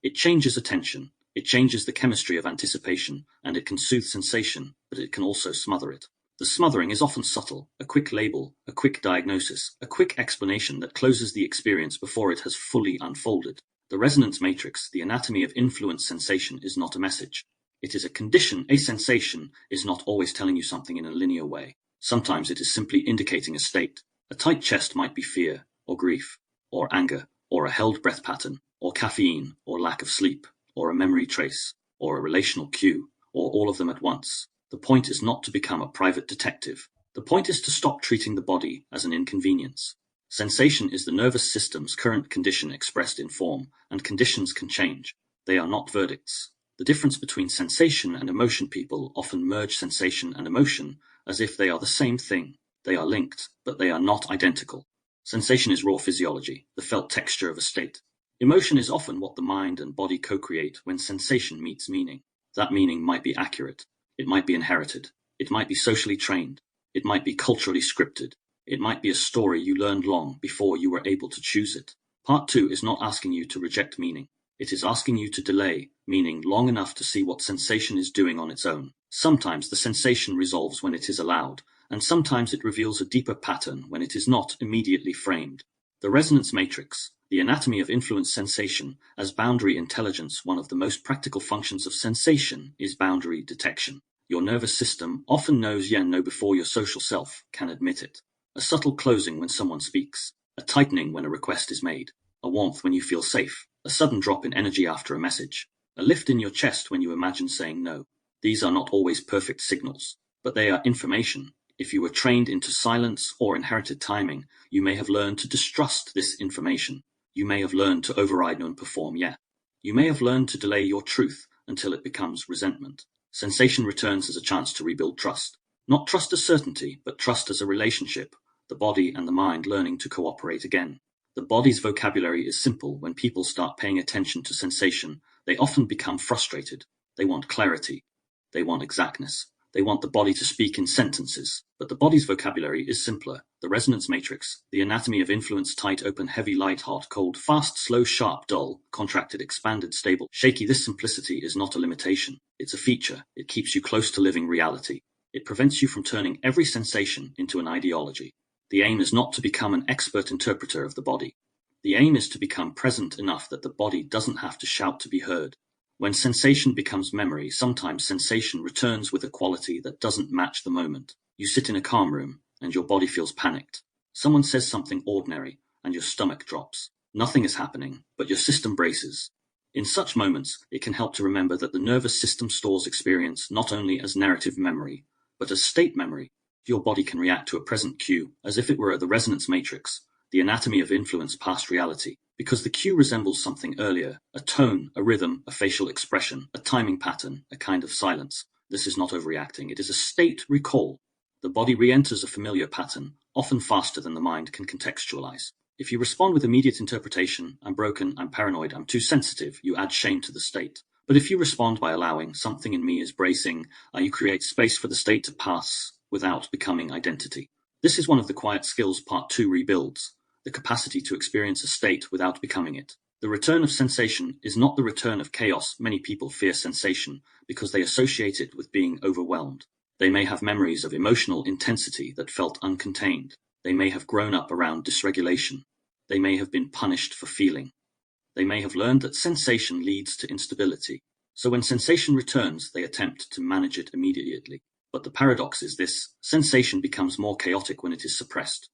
It changes attention. It changes the chemistry of anticipation, and it can soothe sensation, but it can also smother it. The smothering is often subtle, a quick label, a quick diagnosis, a quick explanation that closes the experience before it has fully unfolded. The resonance matrix, the anatomy of influence. Sensation is not a message. It is a condition. A sensation is not always telling you something in a linear way. Sometimes it is simply indicating a state. A tight chest might be fear, or grief, or anger, or a held breath pattern, or caffeine, or lack of sleep, or a memory trace, or a relational cue, or all of them at once. The point is not to become a private detective. The point is to stop treating the body as an inconvenience. Sensation is the nervous system's current condition expressed in form, and conditions can change. They are not verdicts. The difference between sensation and emotion. People often merge sensation and emotion as if they are the same thing. They are linked, but they are not identical. Sensation is raw physiology, the felt texture of a state. Emotion is often what the mind and body co-create when sensation meets meaning. That meaning might be accurate. It might be inherited. It might be socially trained. It might be culturally scripted. It might be a story you learned long before you were able to choose it. Part 2 is not asking you to reject meaning. It is asking you to delay meaning long enough to see what sensation is doing on its own. Sometimes the sensation resolves when it is allowed, and sometimes it reveals a deeper pattern when it is not immediately framed. The resonance matrix, the anatomy of influence. Sensation as boundary intelligence. One of the most practical functions of sensation is boundary detection. Your nervous system often knows no before your social self can admit it. A subtle closing when someone speaks, a tightening when a request is made, a warmth when you feel safe, a sudden drop in energy after a message, a lift in your chest when you imagine saying no. These are not always perfect signals, but they are information. If you were trained into silence or inherited timing, you may have learned to distrust this information. You may have learned to override and perform You may have learned to delay your truth until it becomes resentment. Sensation returns as a chance to rebuild trust. Not trust as certainty, but trust as a relationship, the body and the mind learning to cooperate again. The body's vocabulary is simple. When people start paying attention to sensation, they often become frustrated. They want clarity. They want exactness. They want the body to speak in sentences, but the body's vocabulary is simpler. The resonance matrix, the anatomy of influence: tight, open, heavy, light, hot, cold, fast, slow, sharp, dull, contracted, expanded, stable, shaky. This simplicity is not a limitation. It's a feature. It keeps you close to living reality. It prevents you from turning every sensation into an ideology. The aim is not to become an expert interpreter of the body. The aim is to become present enough that the body doesn't have to shout to be heard. When sensation becomes memory, sometimes sensation returns with a quality that doesn't match the moment. You sit in a calm room, and your body feels panicked. Someone says something ordinary, and your stomach drops. Nothing is happening, but your system braces. In such moments, it can help to remember that the nervous system stores experience not only as narrative memory, but as state memory. Your body can react to a present cue as if it were the resonance matrix, the anatomy of influence past reality, because the cue resembles something earlier, a tone, a rhythm, a facial expression, a timing pattern, a kind of silence. This is not overreacting, it is a state recall. The body re-enters a familiar pattern, often faster than the mind can contextualize. If you respond with immediate interpretation, I'm broken, I'm paranoid, I'm too sensitive, you add shame to the state. But if you respond by allowing something in me is bracing, you create space for the state to pass without becoming identity. This is one of the quiet skills Part 2 rebuilds, the capacity to experience a state without becoming it. The return of sensation is not the return of chaos. Many people fear sensation because they associate it with being overwhelmed. They may have memories of emotional intensity that felt uncontained. They may have grown up around dysregulation. They may have been punished for feeling. They may have learned that sensation leads to instability. So when sensation returns, they attempt to manage it immediately. But the paradox is this: sensation becomes more chaotic when it is suppressed.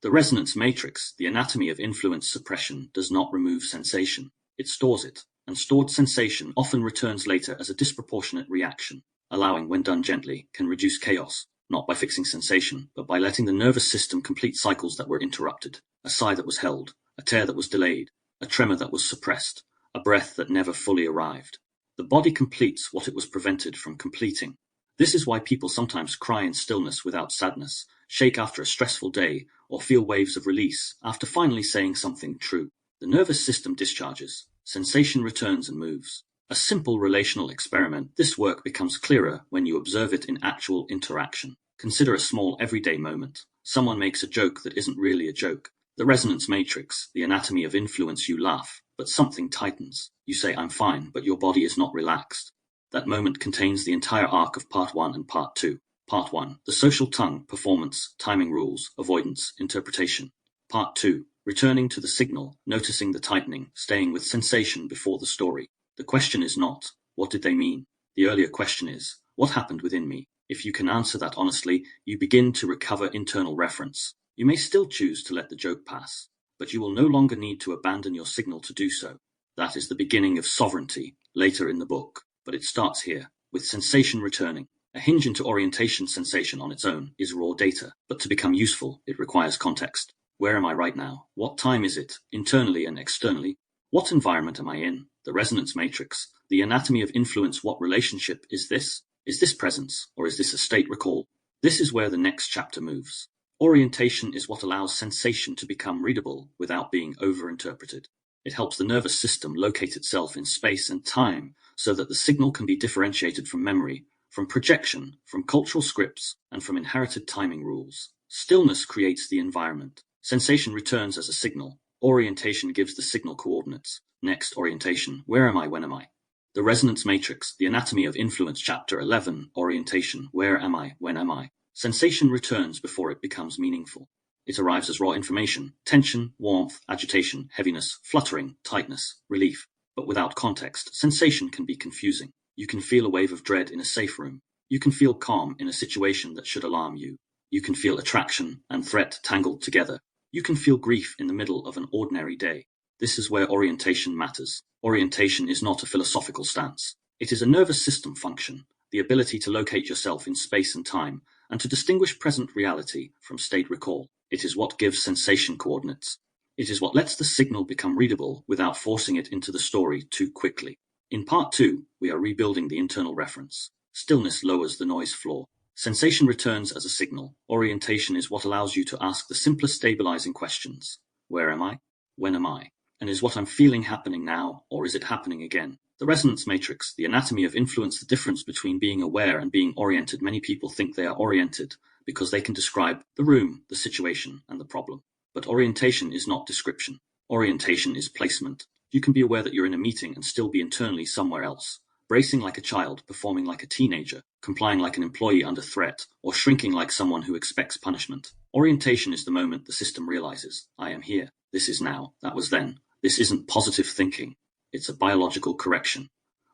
The resonance matrix, the anatomy of influence suppression, does not remove sensation. It stores it, and stored sensation often returns later as a disproportionate reaction. Allowing, when done gently, can reduce chaos, not by fixing sensation, but by letting the nervous system complete cycles that were interrupted, a sigh that was held, a tear that was delayed, a tremor that was suppressed, a breath that never fully arrived. The body completes what it was prevented from completing. This is why people sometimes cry in stillness without sadness, shake after a stressful day, or feel waves of release after finally saying something true. The nervous system discharges, sensation returns and moves. A simple relational experiment, this work becomes clearer when you observe it in actual interaction. Consider a small everyday moment. Someone makes a joke that isn't really a joke. The resonance matrix, the anatomy of influence, you laugh, but something tightens. You say, I'm fine, but your body is not relaxed. That moment contains the entire arc of Part 1 and Part 2. Part 1, the social tongue, performance, timing rules, avoidance, interpretation. Part 2, returning to the signal, noticing the tightening, staying with sensation before the story. The question is not, what did they mean? The earlier question is, what happened within me? If you can answer that honestly, you begin to recover internal reference. You may still choose to let the joke pass, but you will no longer need to abandon your signal to do so. That is the beginning of sovereignty, later in the book, but it starts here, with sensation returning. A hinge into orientation. Sensation on its own is raw data, but to become useful, it requires context. Where am I right now? What time is it, internally and externally? What environment am I in? The resonance matrix, the anatomy of influence. What relationship is this? Is this presence, or is this a state recall? This is where the next chapter moves. Orientation is what allows sensation to become readable without being overinterpreted. It helps the nervous system locate itself in space and time so that the signal can be differentiated from memory, from projection, from cultural scripts, and from inherited timing rules. Stillness creates the environment. Sensation returns as a signal. Orientation gives the signal coordinates. Next, orientation. Where am I? When am I? The resonance matrix, the anatomy of influence. Chapter 11, orientation. Where am I? When am I? Sensation returns before it becomes meaningful. It arrives as raw information, tension, warmth, agitation, heaviness, fluttering, tightness, relief. But without context, sensation can be confusing. You can feel a wave of dread in a safe room. You can feel calm in a situation that should alarm you. You can feel attraction and threat tangled together. You can feel grief in the middle of an ordinary day. This is where orientation matters. Orientation is not a philosophical stance. It is a nervous system function, the ability to locate yourself in space and time, and to distinguish present reality from state recall. It is what gives sensation coordinates. It is what lets the signal become readable without forcing it into the story too quickly. In Part 2, we are rebuilding the internal reference. Stillness lowers the noise floor. Sensation returns as a signal. Orientation is what allows you to ask the simplest stabilizing questions. Where am I? When am I? And is what I'm feeling happening now, or is it happening again? The resonance matrix, the anatomy of influence, the difference between being aware and being oriented. Many people think they are oriented because they can describe the room, the situation, and the problem. But orientation is not description. Orientation is placement. You can be aware that you're in a meeting and still be internally somewhere else. bracing like a child, performing like a teenager, complying like an employee under threat, or shrinking like someone who expects punishment. Orientation is the moment the system realizes, I am here, this is now, that was then. This isn't positive thinking, it's a biological correction.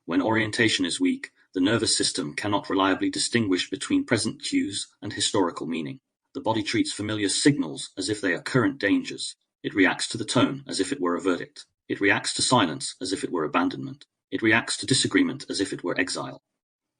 When orientation is weak, the nervous system cannot reliably distinguish between present cues and historical meaning. The body treats familiar signals as if they are current dangers. It reacts to the tone as if it were a verdict. It reacts to silence as if it were abandonment. It reacts to disagreement as if it were exile.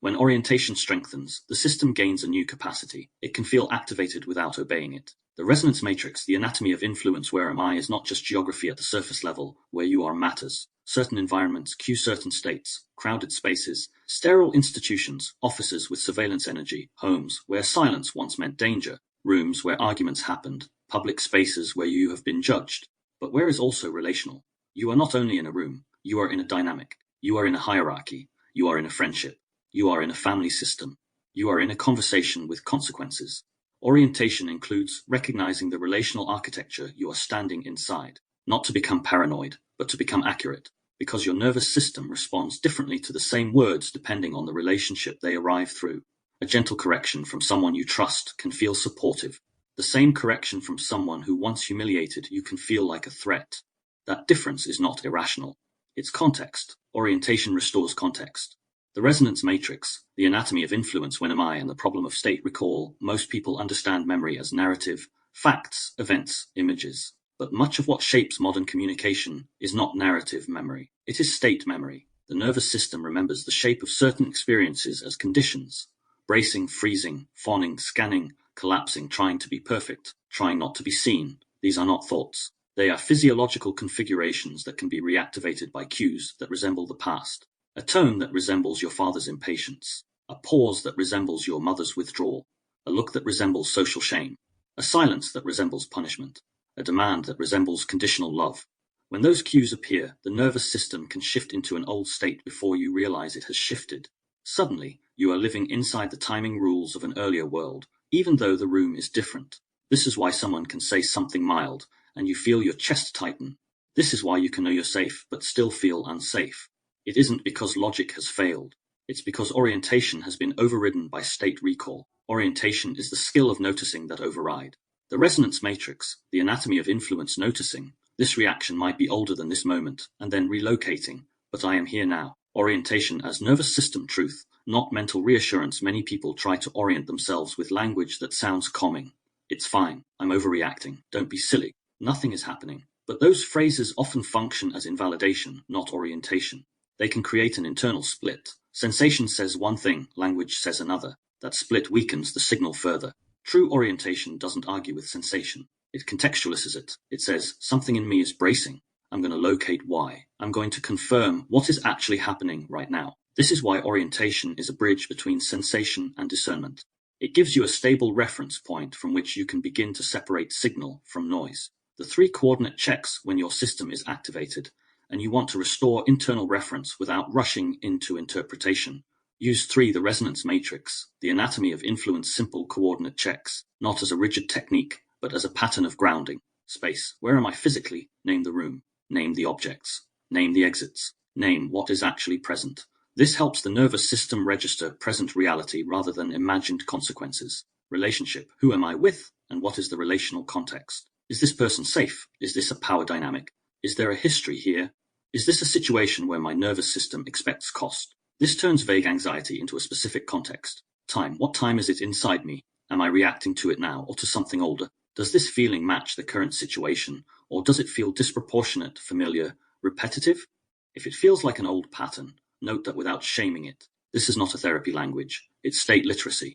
When orientation strengthens, the system gains a new capacity. It can feel activated without obeying it. The resonance matrix, the anatomy of influence where am I, is not just geography at the surface level, where you are matters. Certain environments cue certain states, crowded spaces, sterile institutions, offices with surveillance energy, homes where silence once meant danger, rooms where arguments happened, public spaces where you have been judged. But where is also relational. You are not only in a room, you are in a dynamic. You are in a hierarchy. You are in a friendship. You are in a family system. You are in a conversation with consequences. Orientation includes recognizing the relational architecture you are standing inside, not to become paranoid, but to become accurate, because your nervous system responds differently to the same words depending on the relationship they arrive through. A gentle correction from someone you trust can feel supportive. The same correction from someone who once humiliated you can feel like a threat. That difference is not irrational. It's context. Orientation restores context. The resonance matrix, the anatomy of influence when am I, and the problem of state recall. Most people understand memory as narrative, facts, events, images. But much of what shapes modern communication is not narrative memory. It is state memory. The nervous system remembers the shape of certain experiences as conditions. Bracing, freezing, fawning, scanning, collapsing, trying to be perfect, trying not to be seen. These are not thoughts. They are physiological configurations that can be reactivated by cues that resemble the past. A tone that resembles your father's impatience. A pause that resembles your mother's withdrawal. A look that resembles social shame. A silence that resembles punishment. A demand that resembles conditional love. When those cues appear, the nervous system can shift into an old state before you realize it has shifted. Suddenly, you are living inside the timing rules of an earlier world, even though the room is different. This is why someone can say something mild, and you feel your chest tighten. This is why you can know you're safe, but still feel unsafe. It isn't because logic has failed. It's because orientation has been overridden by state recall. Orientation is the skill of noticing that override. The resonance matrix, the anatomy of influence noticing. This reaction might be older than this moment, and then relocating, but I am here now. Orientation as nervous system truth, not mental reassurance. Many people try to orient themselves with language that sounds calming. It's fine, I'm overreacting, don't be silly, nothing is happening. But those phrases often function as invalidation, not orientation. They can create an internal split. Sensation says one thing, language says another. That split weakens the signal further. True orientation doesn't argue with sensation. It contextualizes it. It says, something in me is bracing. I'm going to locate why. I'm going to confirm what is actually happening right now. This is why orientation is a bridge between sensation and discernment. It gives you a stable reference point from which you can begin to separate signal from noise. The 3 coordinate checks when your system is activated, and you want to restore internal reference without rushing into interpretation. Use 3 the resonance matrix, the anatomy of influence simple coordinate checks, not as a rigid technique, but as a pattern of grounding. Space. Where am I physically? Name the room. Name the objects. Name the exits. Name what is actually present. This helps the nervous system register present reality rather than imagined consequences. Relationship. Who am I with, and what is the relational context? Is this person safe? Is this a power dynamic? Is there a history here? Is this a situation where my nervous system expects cost? This turns vague anxiety into a specific context. Time. What time is it inside me? Am I reacting to it now or to something older? Does this feeling match the current situation, or does it feel disproportionate, familiar, repetitive? If it feels like an old pattern, note that without shaming it. This is not a therapy language. It's state literacy.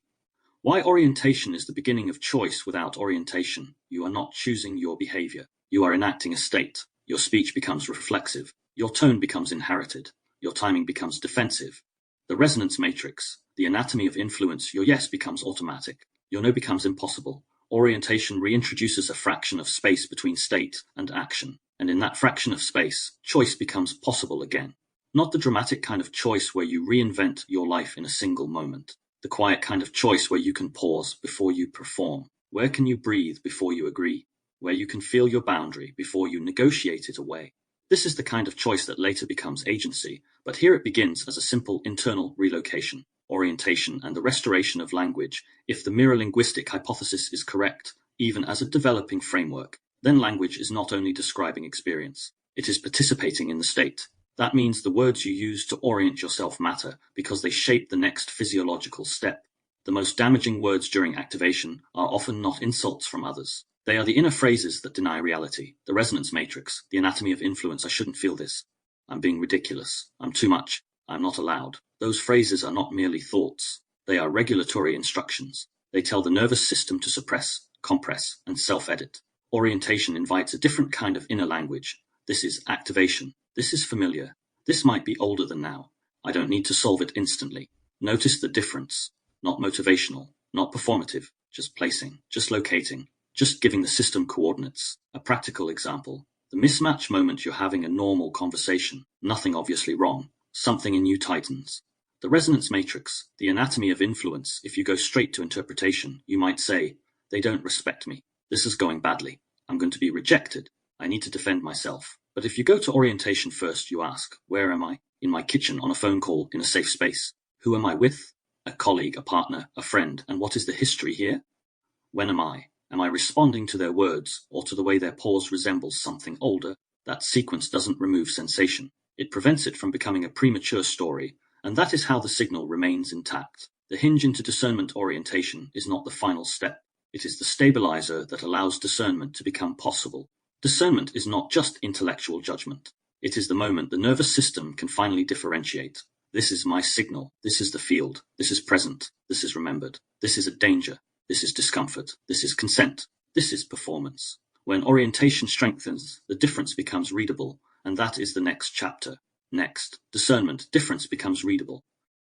Why orientation is the beginning of choice without orientation. You are not choosing your behavior. You are enacting a state. Your speech becomes reflexive. Your tone becomes inherited. Your timing becomes defensive. The resonance matrix, the anatomy of influence. Your yes becomes automatic. Your no becomes impossible. Orientation reintroduces a fraction of space between state and action. And in that fraction of space, choice becomes possible again. Not the dramatic kind of choice where you reinvent your life in a single moment. The quiet kind of choice where you can pause before you perform. Where can you breathe before you agree? Where you can feel your boundary before you negotiate it away. This is the kind of choice that later becomes agency, but here it begins as a simple internal relocation, orientation, and the restoration of language. If the mirror-linguistic hypothesis is correct, even as a developing framework, then language is not only describing experience, it is participating in the state. That means the words you use to orient yourself matter because they shape the next physiological step. The most damaging words during activation are often not insults from others. They are the inner phrases that deny reality, the resonance matrix, the anatomy of influence. I shouldn't feel this. I'm being ridiculous. I'm too much. I'm not allowed. Those phrases are not merely thoughts. They are regulatory instructions. They tell the nervous system to suppress, compress, and self-edit. Orientation invites a different kind of inner language. This is activation. This is familiar. This might be older than now. I don't need to solve it instantly. Notice the difference. Not motivational, not performative, just placing, just locating, just giving the system coordinates. A practical example. The mismatch moment you're having a normal conversation. Nothing obviously wrong. Something in you tightens. The resonance matrix, the anatomy of influence. If you go straight to interpretation, you might say, they don't respect me. This is going badly. I'm going to be rejected. I need to defend myself. But if you go to orientation first, you ask, where am I? In my kitchen, on a phone call, in a safe space. Who am I with? A colleague, a partner, a friend. And what is the history here? When am I? Am I responding to their words or to the way their pause resembles something older? That sequence doesn't remove sensation. It prevents it from becoming a premature story, and that is how the signal remains intact. The hinge into discernment orientation is not the final step. It is the stabilizer that allows discernment to become possible. Discernment is not just intellectual judgment. It is the moment the nervous system can finally differentiate. This is my signal. This is the field. This is present. This is remembered. This is a danger. This is discomfort. This is consent. This is performance. When orientation strengthens, the difference becomes readable, and that is the next chapter. Next, discernment, difference becomes readable.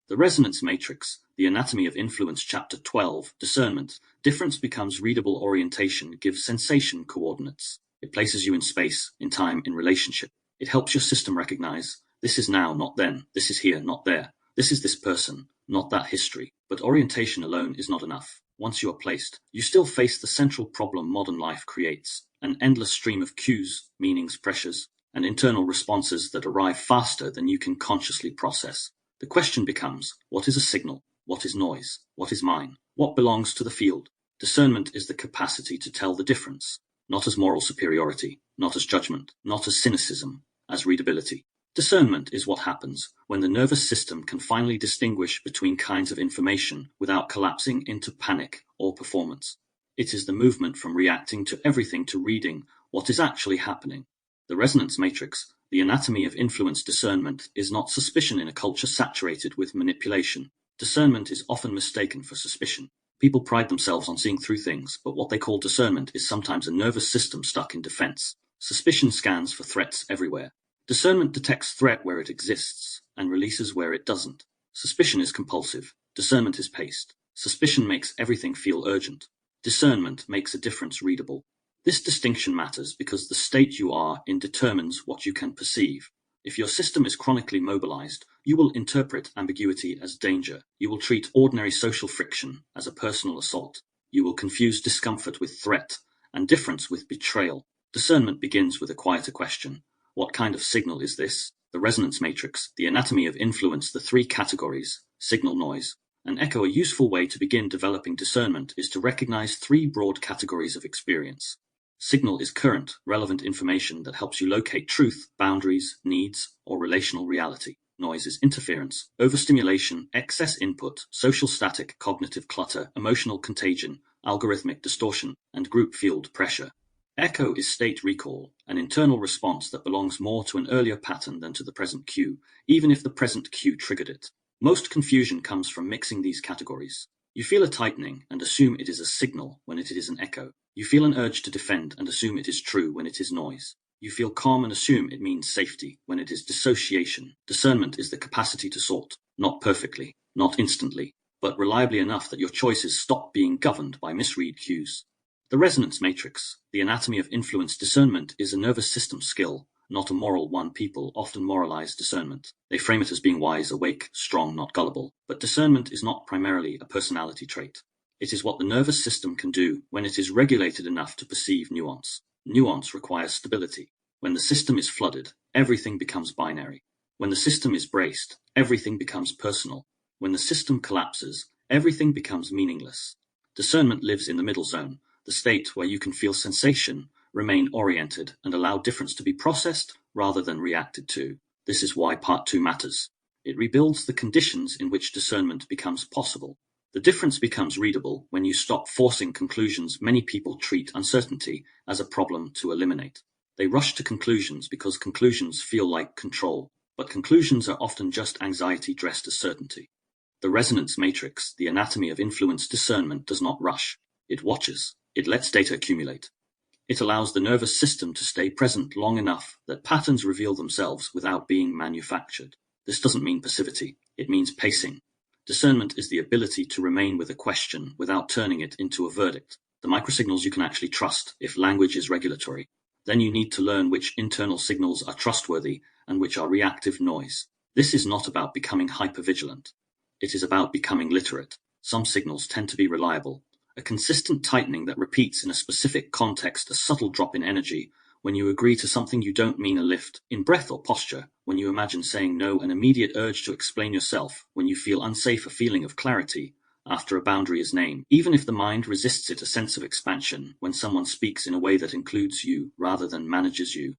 The resonance matrix, the anatomy of influence, chapter 12, discernment, difference becomes readable. Orientation gives sensation coordinates. It places you in space, in time, in relationship. It helps your system recognize, this is now, not then. This is here, not there. This is this person, not that history. But orientation alone is not enough. Once you are placed, you still face the central problem modern life creates, an endless stream of cues, meanings, pressures, and internal responses that arrive faster than you can consciously process. The question becomes, what is a signal? What is noise? What is mine? What belongs to the field? Discernment is the capacity to tell the difference, not as moral superiority, not as judgment, not as cynicism, as readability. Discernment is what happens when the nervous system can finally distinguish between kinds of information without collapsing into panic or performance. It is the movement from reacting to everything to reading what is actually happening. The resonance matrix, the anatomy of influence. Discernment is not suspicion in a culture saturated with manipulation. Discernment is often mistaken for suspicion. People pride themselves on seeing through things, but what they call discernment is sometimes a nervous system stuck in defense. Suspicion scans for threats everywhere. Discernment detects threat where it exists and releases where it doesn't. Suspicion is compulsive. Discernment is paced. Suspicion makes everything feel urgent. Discernment makes a difference readable. This distinction matters because the state you are in determines what you can perceive. If your system is chronically mobilized, you will interpret ambiguity as danger. You will treat ordinary social friction as a personal assault. You will confuse discomfort with threat and difference with betrayal. Discernment begins with a quieter question. What kind of signal is this? The resonance matrix, the anatomy of influence, the three categories, signal, noise, and echo. A useful way to begin developing discernment is to recognize three broad categories of experience. Signal is current, relevant information that helps you locate truth, boundaries, needs, or relational reality. Noise is interference, overstimulation, excess input, social static, cognitive clutter, emotional contagion, algorithmic distortion, and group field pressure. Echo is state recall, an internal response that belongs more to an earlier pattern than to the present cue, even if the present cue triggered it. Most confusion comes from mixing these categories. You feel a tightening and assume it is a signal when it is an echo. You feel an urge to defend and assume it is true when it is noise. You feel calm and assume it means safety when it is dissociation. Discernment is the capacity to sort, not perfectly, not instantly, but reliably enough that your choices stop being governed by misread cues. The resonance matrix, the anatomy of influence. Discernment is a nervous system skill, not a moral one. People often moralize discernment. They frame it as being wise, awake, strong, not gullible. But discernment is not primarily a personality trait. It is what the nervous system can do when it is regulated enough to perceive nuance. Nuance requires stability. When the system is flooded, everything becomes binary. When the system is braced, everything becomes personal. When the system collapses, everything becomes meaningless. Discernment lives in the middle zone, the state where you can feel sensation, remain oriented, and allow difference to be processed rather than reacted to. This is why Part 2 matters. It rebuilds the conditions in which discernment becomes possible. The difference becomes readable when you stop forcing conclusions. Many people treat uncertainty as a problem to eliminate. They rush to conclusions because conclusions feel like control, but conclusions are often just anxiety dressed as certainty. The resonance matrix, the anatomy of influence discernment, does not rush. It watches. It lets data accumulate. It allows the nervous system to stay present long enough that patterns reveal themselves without being manufactured. This doesn't mean passivity. It means pacing. Discernment is the ability to remain with a question without turning it into a verdict. The microsignals you can actually trust if language is regulatory. Then you need to learn which internal signals are trustworthy and which are reactive noise. This is not about becoming hypervigilant. It is about becoming literate. Some signals tend to be reliable. A consistent tightening that repeats in a specific context, a subtle drop in energy, when you agree to something you don't mean, a lift in breath or posture, when you imagine saying no, an immediate urge to explain yourself, when you feel unsafe, a feeling of clarity after a boundary is named, even if the mind resists it, a sense of expansion, when someone speaks in a way that includes you rather than manages you.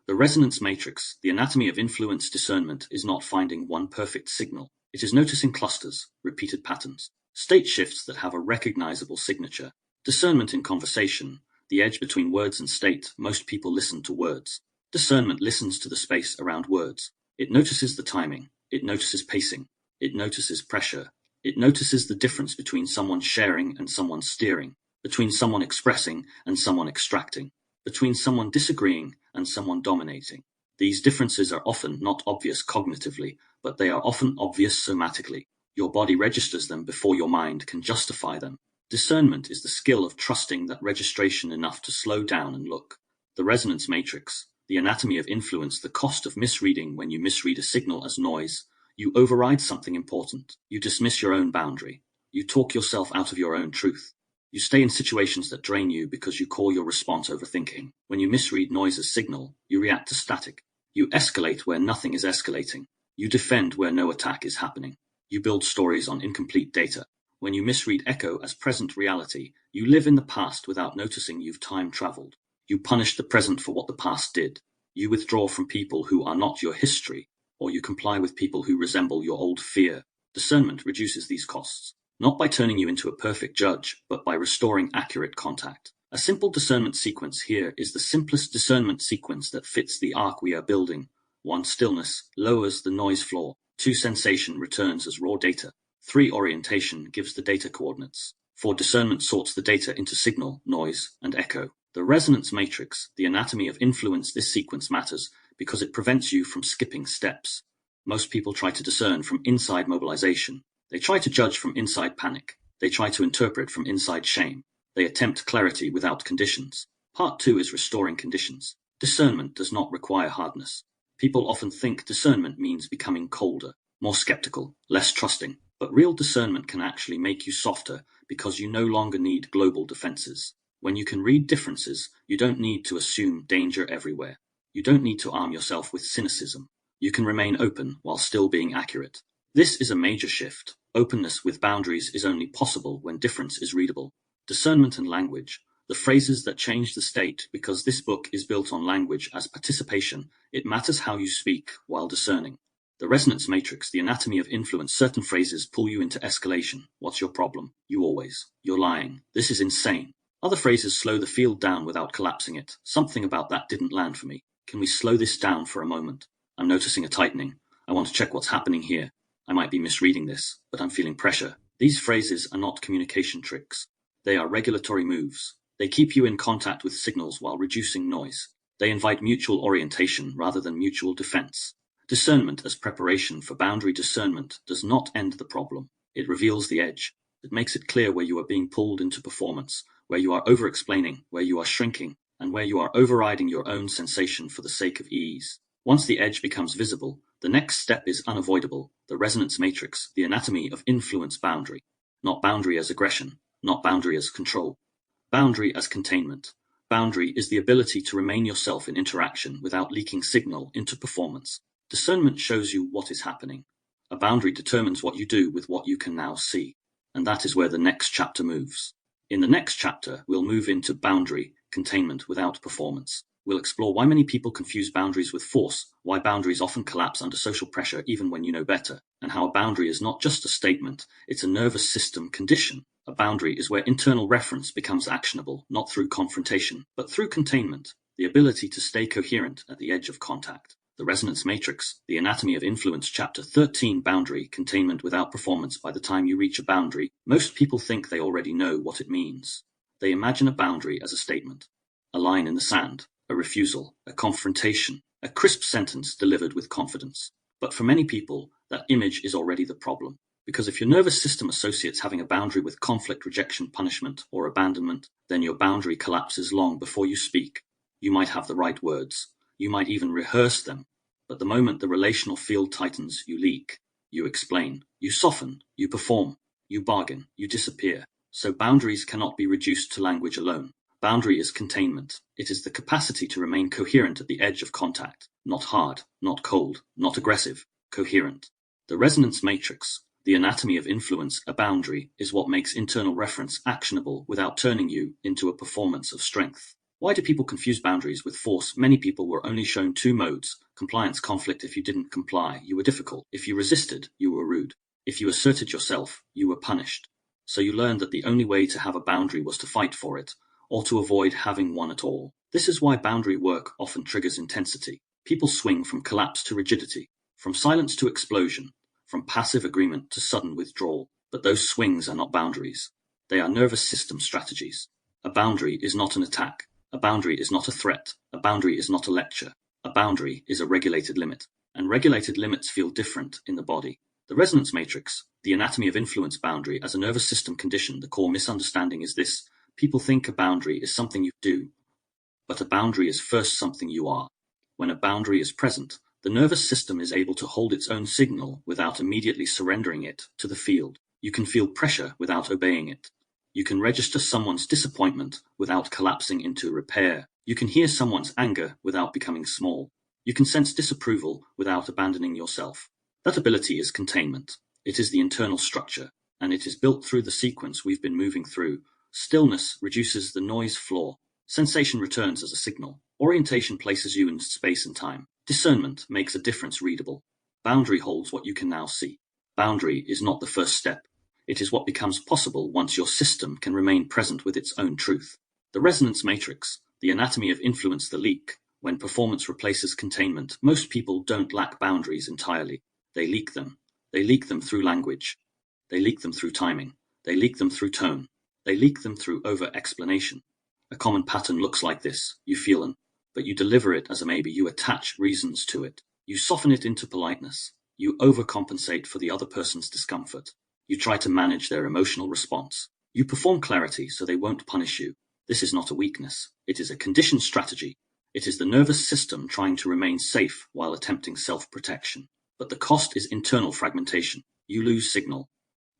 The resonance matrix, the anatomy of influence discernment, is not finding one perfect signal. It is noticing clusters, repeated patterns, state shifts that have a recognizable signature. Discernment in conversation, the edge between words and state. Most people listen to words. Discernment listens to the space around words. It notices the timing. It notices pacing. It notices pressure. It notices the difference between someone sharing and someone steering, between someone expressing and someone extracting, between someone disagreeing and someone dominating. These differences are often not obvious cognitively, but they are often obvious somatically. Your body registers them before your mind can justify them. Discernment is the skill of trusting that registration enough to slow down and look. The resonance matrix, the anatomy of influence, the cost of misreading. When you misread a signal as noise, you override something important. You dismiss your own boundary. You talk yourself out of your own truth. You stay in situations that drain you because you call your response overthinking. When you misread noise as signal, you react to static. You escalate where nothing is escalating. You defend where no attack is happening. You build stories on incomplete data. When you misread echo as present reality, you live in the past without noticing you've time traveled. You punish the present for what the past did. You withdraw from people who are not your history, or you comply with people who resemble your old fear. Discernment reduces these costs, not by turning you into a perfect judge, but by restoring accurate contact. A simple discernment sequence here is the simplest discernment sequence that fits the arc we are building. 1. Stillness lowers the noise floor. 2. Sensation returns as raw data. 3. Orientation gives the data coordinates. 4. Discernment sorts the data into signal, noise, and echo. The resonance matrix, the anatomy of influence. This sequence matters because it prevents you from skipping steps. Most people try to discern from inside mobilization. They try to judge from inside panic. They try to interpret from inside shame. They attempt clarity without conditions. Part 2 is restoring conditions. Discernment does not require hardness. People often think discernment means becoming colder, more skeptical, less trusting. But real discernment can actually make you softer because you no longer need global defenses. When you can read differences, you don't need to assume danger everywhere. You don't need to arm yourself with cynicism. You can remain open while still being accurate. This is a major shift. Openness with boundaries is only possible when difference is readable. Discernment and language, the phrases that change the state. Because this book is built on language as participation, it matters how you speak while discerning. The resonance matrix, the anatomy of influence. Certain phrases pull you into escalation. What's your problem? You always. You're lying. This is insane. Other phrases slow the field down without collapsing it. Something about that didn't land for me. Can we slow this down for a moment? I'm noticing a tightening. I want to check what's happening here. I might be misreading this, but I'm feeling pressure. These phrases are not communication tricks. They are regulatory moves. They keep you in contact with signals while reducing noise. They invite mutual orientation rather than mutual defense. Discernment as preparation for boundary. Discernment does not end the problem. It reveals the edge. It makes it clear where you are being pulled into performance, where you are over-explaining, where you are shrinking, and where you are overriding your own sensation for the sake of ease. Once the edge becomes visible, the next step is unavoidable. The resonance matrix, the anatomy of influence. Boundary. Not boundary as aggression, not boundary as control. Boundary as containment. Boundary is the ability to remain yourself in interaction without leaking signal into performance. Discernment shows you what is happening. A boundary determines what you do with what you can now see. And that is where the next chapter moves. In the next chapter, we'll move into boundary, containment without performance. We'll explore why many people confuse boundaries with force, why boundaries often collapse under social pressure even when you know better, and how a boundary is not just a statement, it's a nervous system condition. A boundary is where internal reference becomes actionable, not through confrontation, but through containment, the ability to stay coherent at the edge of contact. The Resonance Matrix, The Anatomy of Influence, Chapter 13, Boundary, Containment Without Performance. By the time you reach a boundary, most people think they already know what it means. They imagine a boundary as a statement, a line in the sand, a refusal, a confrontation, a crisp sentence delivered with confidence. But for many people, that image is already the problem. Because if your nervous system associates having a boundary with conflict, rejection, punishment, or abandonment, then your boundary collapses long before you speak. You might have the right words. You might even rehearse them. But the moment the relational field tightens, you leak. You explain. You soften. You perform. You bargain. You disappear. So boundaries cannot be reduced to language alone. Boundary is containment. It is the capacity to remain coherent at the edge of contact. Not hard, not cold, not aggressive. Coherent. The Resonance Matrix, The Anatomy of Influence, a boundary, is what makes internal reference actionable without turning you into a performance of strength. Why do people confuse boundaries with force? Many people were only shown two modes: compliance, conflict. If you didn't comply, you were difficult. If you resisted, you were rude. If you asserted yourself, you were punished. So you learned that the only way to have a boundary was to fight for it, or to avoid having one at all. This is why boundary work often triggers intensity. People swing from collapse to rigidity, from silence to explosion, from passive agreement to sudden withdrawal. But those swings are not boundaries. They are nervous system strategies. A boundary is not an attack. A boundary is not a threat. A boundary is not a lecture. A boundary is a regulated limit. And regulated limits feel different in the body. The Resonance Matrix, The Anatomy of Influence, boundary as a nervous system condition. The core misunderstanding is this: people think a boundary is something you do, but a boundary is first something you are. When a boundary is present, the nervous system is able to hold its own signal without immediately surrendering it to the field. You can feel pressure without obeying it. You can register someone's disappointment without collapsing into repair. You can hear someone's anger without becoming small. You can sense disapproval without abandoning yourself. That ability is containment. It is the internal structure, and it is built through the sequence we've been moving through. Stillness reduces the noise floor. Sensation returns as a signal. Orientation places you in space and time. Discernment makes a difference readable. Boundary holds what you can now see. Boundary is not the first step. It is what becomes possible once your system can remain present with its own truth. The Resonance Matrix, The Anatomy of Influence, the leak. When performance replaces containment, most people don't lack boundaries entirely. They leak them. They leak them through language. They leak them through timing. They leak them through tone. They leak them through over-explanation. A common pattern looks like this: you feel an, but you deliver it as a maybe. You attach reasons to it. You soften it into politeness. You overcompensate for the other person's discomfort. You try to manage their emotional response. You perform clarity so they won't punish you. This is not a weakness. It is a conditioned strategy. It is the nervous system trying to remain safe while attempting self-protection. But the cost is internal fragmentation. You lose signal.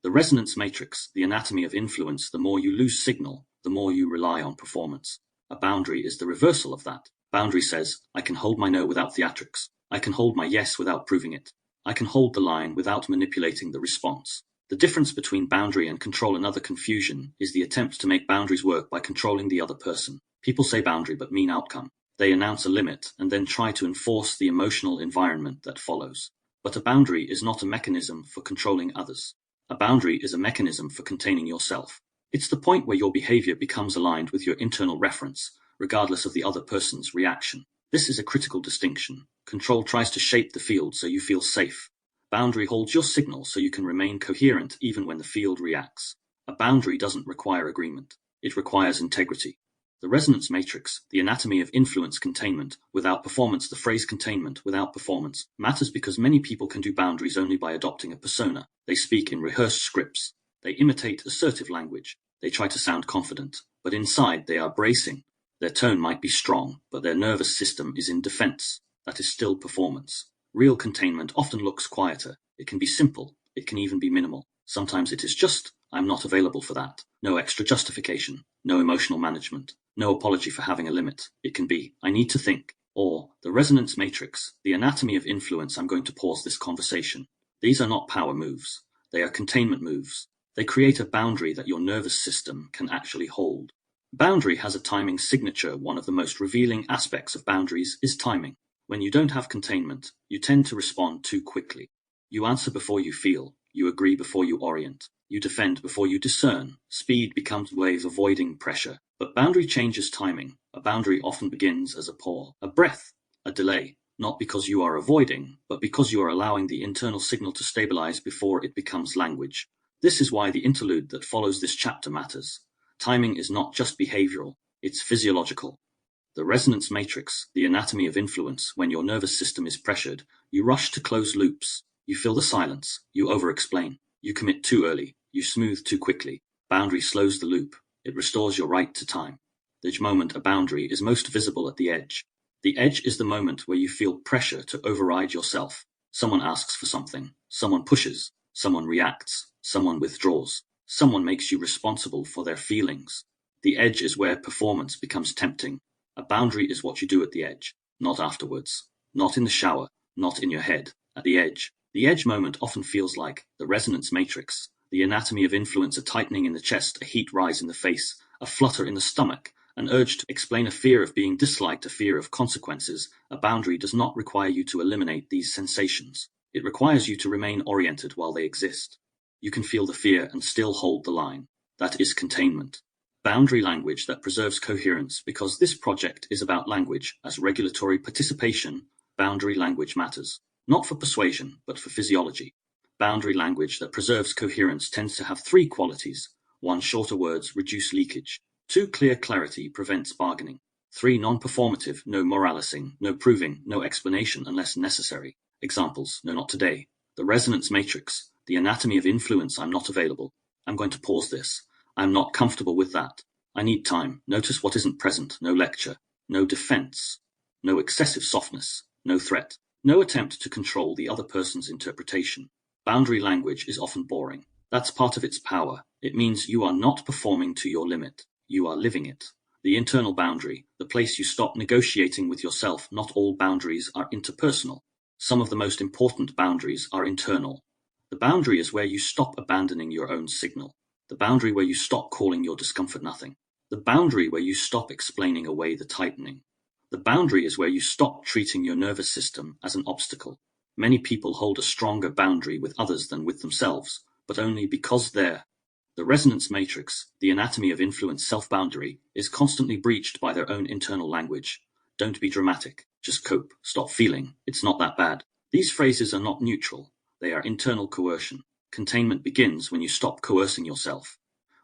The Resonance Matrix, The Anatomy of Influence. The more you lose signal, the more you rely on performance. A boundary is the reversal of that. Boundary says, I can hold my no without theatrics. I can hold my yes without proving it. I can hold the line without manipulating the response. The difference between boundary and control, another confusion, is the attempt to make boundaries work by controlling the other person. People say boundary but mean outcome. They announce a limit and then try to enforce the emotional environment that follows. But a boundary is not a mechanism for controlling others. A boundary is a mechanism for containing yourself. It's the point where your behavior becomes aligned with your internal reference, regardless of the other person's reaction. This is a critical distinction. Control tries to shape the field so you feel safe. Boundary holds your signal so you can remain coherent even when the field reacts. A boundary doesn't require agreement. It requires integrity. The Resonance Matrix, The Anatomy of Influence, containment without performance. The phrase containment without performance matters because many people can do boundaries only by adopting a persona. They speak in rehearsed scripts. They imitate assertive language. They try to sound confident, but inside they are bracing. Their tone might be strong, but their nervous system is in defense. That is still performance. Real containment often looks quieter. It can be simple. It can even be minimal. Sometimes it is just, I'm not available for that. No extra justification. No emotional management. No apology for having a limit. It can be, I need to think, or the resonance matrix, the anatomy of influence. I'm going to pause this conversation. These are not power moves. They are containment moves. They create a boundary that your nervous system can actually hold. Boundary has a timing signature. One of the most revealing aspects of boundaries is timing. When you don't have containment, you tend to respond too quickly. You answer before you feel. You agree before you orient. You defend before you discern. Speed becomes a way of avoiding pressure. But boundary changes timing. A boundary often begins as a pause, a breath, a delay, not because you are avoiding, but because you are allowing the internal signal to stabilize before it becomes language. This is why the interlude that follows this chapter matters. Timing is not just behavioral, it's physiological. The resonance matrix, the anatomy of influence. When your nervous system is pressured, you rush to close loops. You fill the silence. You over-explain. You commit too early. You smooth too quickly. Boundary slows the loop. It restores your right to time. The moment a boundary is most visible at the edge. The edge is the moment where you feel pressure to override yourself. Someone asks for something. Someone pushes. Someone reacts. Someone withdraws. Someone makes you responsible for their feelings. The edge is where performance becomes tempting. A boundary is what you do at the edge, not afterwards, not in the shower, not in your head, at the edge. The edge moment often feels like the resonance matrix, the anatomy of influence, a tightening in the chest, a heat rise in the face, a flutter in the stomach, an urge to explain, a fear of being disliked, a fear of consequences. A boundary does not require you to eliminate these sensations. It requires you to remain oriented while they exist. You can feel the fear and still hold the line. That is containment. Boundary language that preserves coherence. Because this project is about language as regulatory participation, boundary language matters. Not for persuasion, but for physiology. Boundary language that preserves coherence tends to have three qualities. 1. Shorter words reduce leakage. 2. Clear clarity prevents bargaining. 3. Non-performative, no moralizing, no proving, no explanation unless necessary. Examples: no, not today. The resonance matrix, the anatomy of influence. I'm not available. I'm going to pause this. I'm not comfortable with that. I need time. Notice what isn't present. No lecture. No defense. No excessive softness. No threat. No attempt to control the other person's interpretation. Boundary language is often boring. That's part of its power. It means you are not performing to your limit. You are living it. The internal boundary, the place you stop negotiating with yourself. Not all boundaries are interpersonal. Some of the most important boundaries are internal. The boundary is where you stop abandoning your own signal. The boundary where you stop calling your discomfort nothing. The boundary where you stop explaining away the tightening. The boundary is where you stop treating your nervous system as an obstacle. Many people hold a stronger boundary with others than with themselves, but only because the resonance matrix, the anatomy of influence, self-boundary, is constantly breached by their own internal language. Don't be dramatic. Just cope. Stop feeling. It's not that bad. These phrases are not neutral. They are internal coercion. Containment begins when you stop coercing yourself,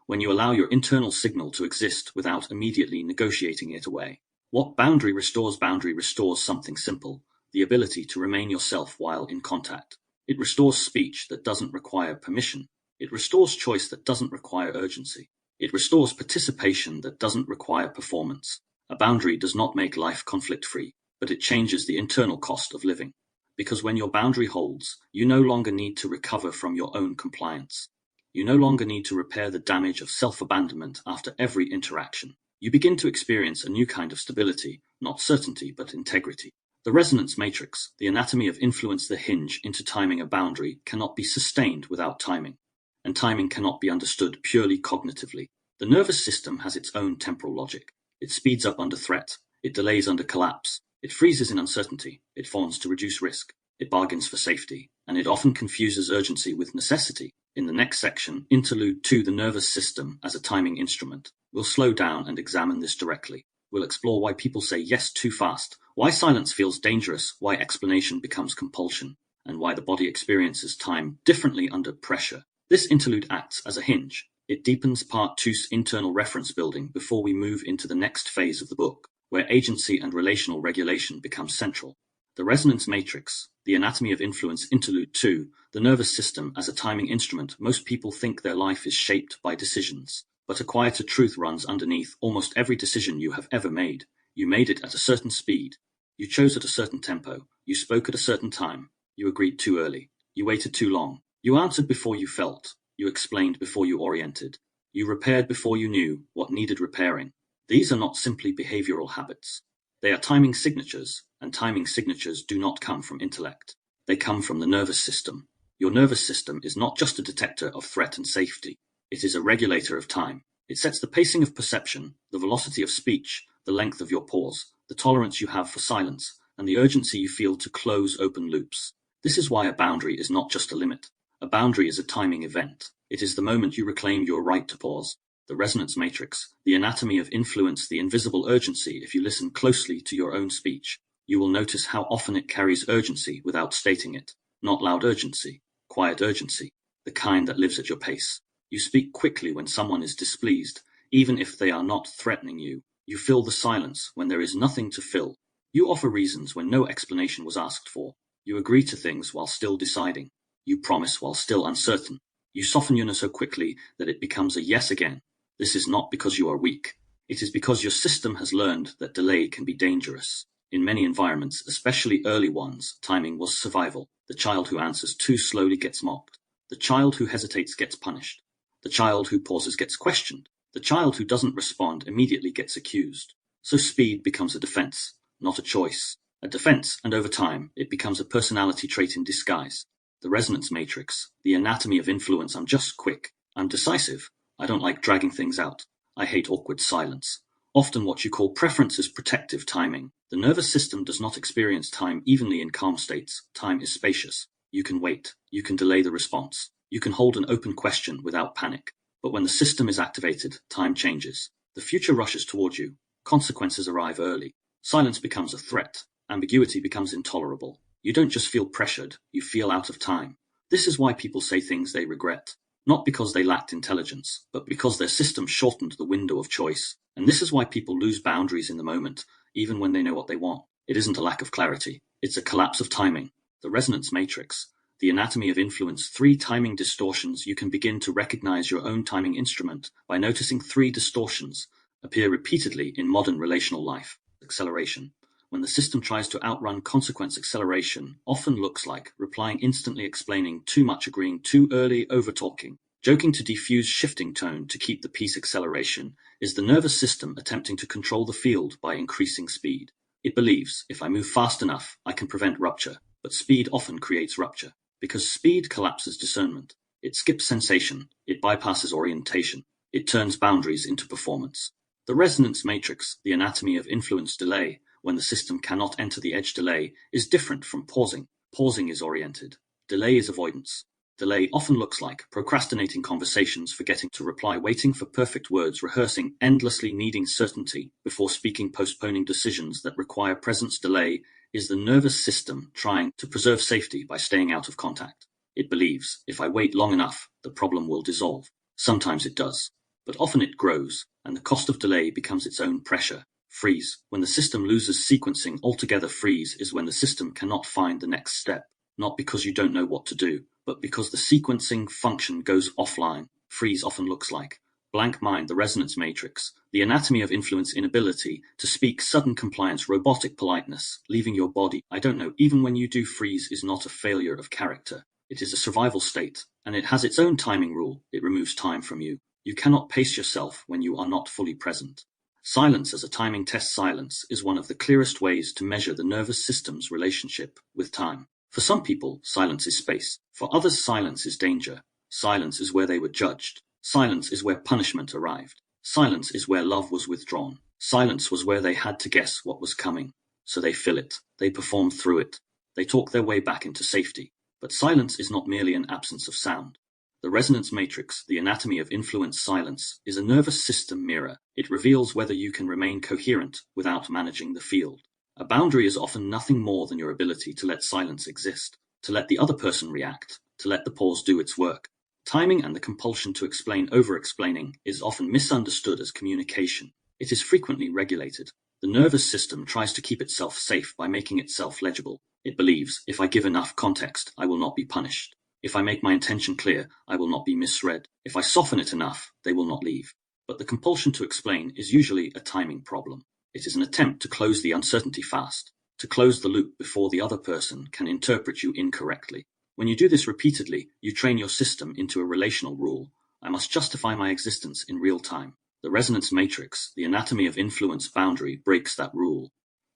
when you allow your internal signal to exist without immediately negotiating it away. What boundary restores? Boundary restores something simple, the ability to remain yourself while in contact. It restores speech that doesn't require permission. It restores choice that doesn't require urgency. It restores participation that doesn't require performance. A boundary does not make life conflict-free, but it changes the internal cost of living. Because when your boundary holds, you no longer need to recover from your own compliance. You no longer need to repair the damage of self-abandonment after every interaction. You begin to experience a new kind of stability, not certainty, but integrity. The resonance matrix, the anatomy of influence, the hinge into timing. A boundary cannot be sustained without timing, and timing cannot be understood purely cognitively. The nervous system has its own temporal logic. It speeds up under threat. It delays under collapse. It freezes in uncertainty. It fawns to reduce risk. It bargains for safety. And it often confuses urgency with necessity. In the next section, Interlude 2, the nervous system as a timing instrument, we'll slow down and examine this directly. We'll explore why people say yes too fast, why silence feels dangerous, why explanation becomes compulsion, and why the body experiences time differently under pressure. This interlude acts as a hinge. It deepens Part 2's internal reference building before we move into the next phase of the book, where agency and relational regulation become central. The resonance matrix, the anatomy of influence. Interlude 2, the nervous system as a timing instrument. Most people think their life is shaped by decisions, but a quieter truth runs underneath almost every decision you have ever made. You made it at a certain speed. You chose at a certain tempo. You spoke at a certain time. You agreed too early. You waited too long. You answered before you felt. You explained before you oriented. You repaired before you knew what needed repairing. These are not simply behavioral habits. They are timing signatures, and timing signatures do not come from intellect. They come from the nervous system. Your nervous system is not just a detector of threat and safety. It is a regulator of time. It sets the pacing of perception, the velocity of speech, the length of your pause, the tolerance you have for silence, and the urgency you feel to close open loops. This is why a boundary is not just a limit. A boundary is a timing event. It is the moment you reclaim your right to pause. The resonance matrix, the anatomy of influence, the invisible urgency. If you listen closely to your own speech, you will notice how often it carries urgency without stating it. Not loud urgency, quiet urgency, the kind that lives at your pace. You speak quickly when someone is displeased, even if they are not threatening you. You fill the silence when there is nothing to fill. You offer reasons when no explanation was asked for. You agree to things while still deciding. You promise while still uncertain. You soften your no so quickly that it becomes a yes again. This is not because you are weak. It is because your system has learned that delay can be dangerous. In many environments, especially early ones, timing was survival. The child who answers too slowly gets mocked. The child who hesitates gets punished. The child who pauses gets questioned. The child who doesn't respond immediately gets accused. So speed becomes a defense, not a choice. A defense, and over time, it becomes a personality trait in disguise. The resonance matrix, the anatomy of influence. I'm just quick. I'm decisive. I don't like dragging things out. I hate awkward silence. Often what you call preference is protective timing. The nervous system does not experience time evenly in calm states. Time is spacious. You can wait. You can delay the response. You can hold an open question without panic. But when the system is activated, time changes. The future rushes toward you. Consequences arrive early. Silence becomes a threat. Ambiguity becomes intolerable. You don't just feel pressured, you feel out of time. This is why people say things they regret. Not because they lacked intelligence, but because their system shortened the window of choice. And this is why people lose boundaries in the moment, even when they know what they want. It isn't a lack of clarity. It's a collapse of timing. The resonance matrix, the anatomy of influence, 3 timing distortions. You can begin to recognize your own timing instrument by noticing 3 distortions appear repeatedly in modern relational life. Acceleration. When the system tries to outrun consequence, acceleration often looks like replying instantly, explaining too much, agreeing too early, over-talking. Joking to defuse, shifting tone to keep the peace. Acceleration is the nervous system attempting to control the field by increasing speed. It believes, if I move fast enough, I can prevent rupture. But speed often creates rupture, because speed collapses discernment. It skips sensation. It bypasses orientation. It turns boundaries into performance. The resonance matrix, the anatomy of influence. Delay, when the system cannot enter the edge. Delay is different from pausing. Pausing is oriented. Delay is avoidance. Delay often looks like procrastinating conversations, forgetting to reply, waiting for perfect words, rehearsing endlessly, needing certainty before speaking, postponing decisions that require presence. Delay is the nervous system trying to preserve safety by staying out of contact. It believes, if I wait long enough, the problem will dissolve. Sometimes it does, but often it grows, and the cost of delay becomes its own pressure. Freeze. When the system loses sequencing altogether. Freeze is when the system cannot find the next step, not because you don't know what to do, but because the sequencing function goes offline. Freeze often looks like blank mind, the resonance matrix, the anatomy of influence, inability to speak, sudden compliance, robotic politeness, leaving your body. I don't know. Even when you do, freeze is not a failure of character. It is a survival state, and it has its own timing rule. It removes time from you. You cannot pace yourself when you are not fully present. Silence as a timing test. Silence is one of the clearest ways to measure the nervous system's relationship with time. For some people, silence is space. For others, silence is danger. Silence is where they were judged. Silence is where punishment arrived. Silence is where love was withdrawn. Silence was where they had to guess what was coming. So they fill it. They perform through it. They talk their way back into safety. But silence is not merely an absence of sound. The resonance matrix, the anatomy of influence. Silence is a nervous system mirror. It reveals whether you can remain coherent without managing the field. A boundary is often nothing more than your ability to let silence exist, to let the other person react, to let the pause do its work. Timing and the compulsion to explain. Over-explaining is often misunderstood as communication. It is frequently regulated. The nervous system tries to keep itself safe by making itself legible. It believes, if I give enough context, I will not be punished. If I make my intention clear, I will not be misread. If I soften it enough, they will not leave. But the compulsion to explain is usually a timing problem. It is an attempt to close the uncertainty fast, to close the loop before the other person can interpret you incorrectly. When you do this repeatedly, you train your system into a relational rule. I must justify my existence in real time. The resonance matrix, the anatomy of influence boundary, breaks that rule.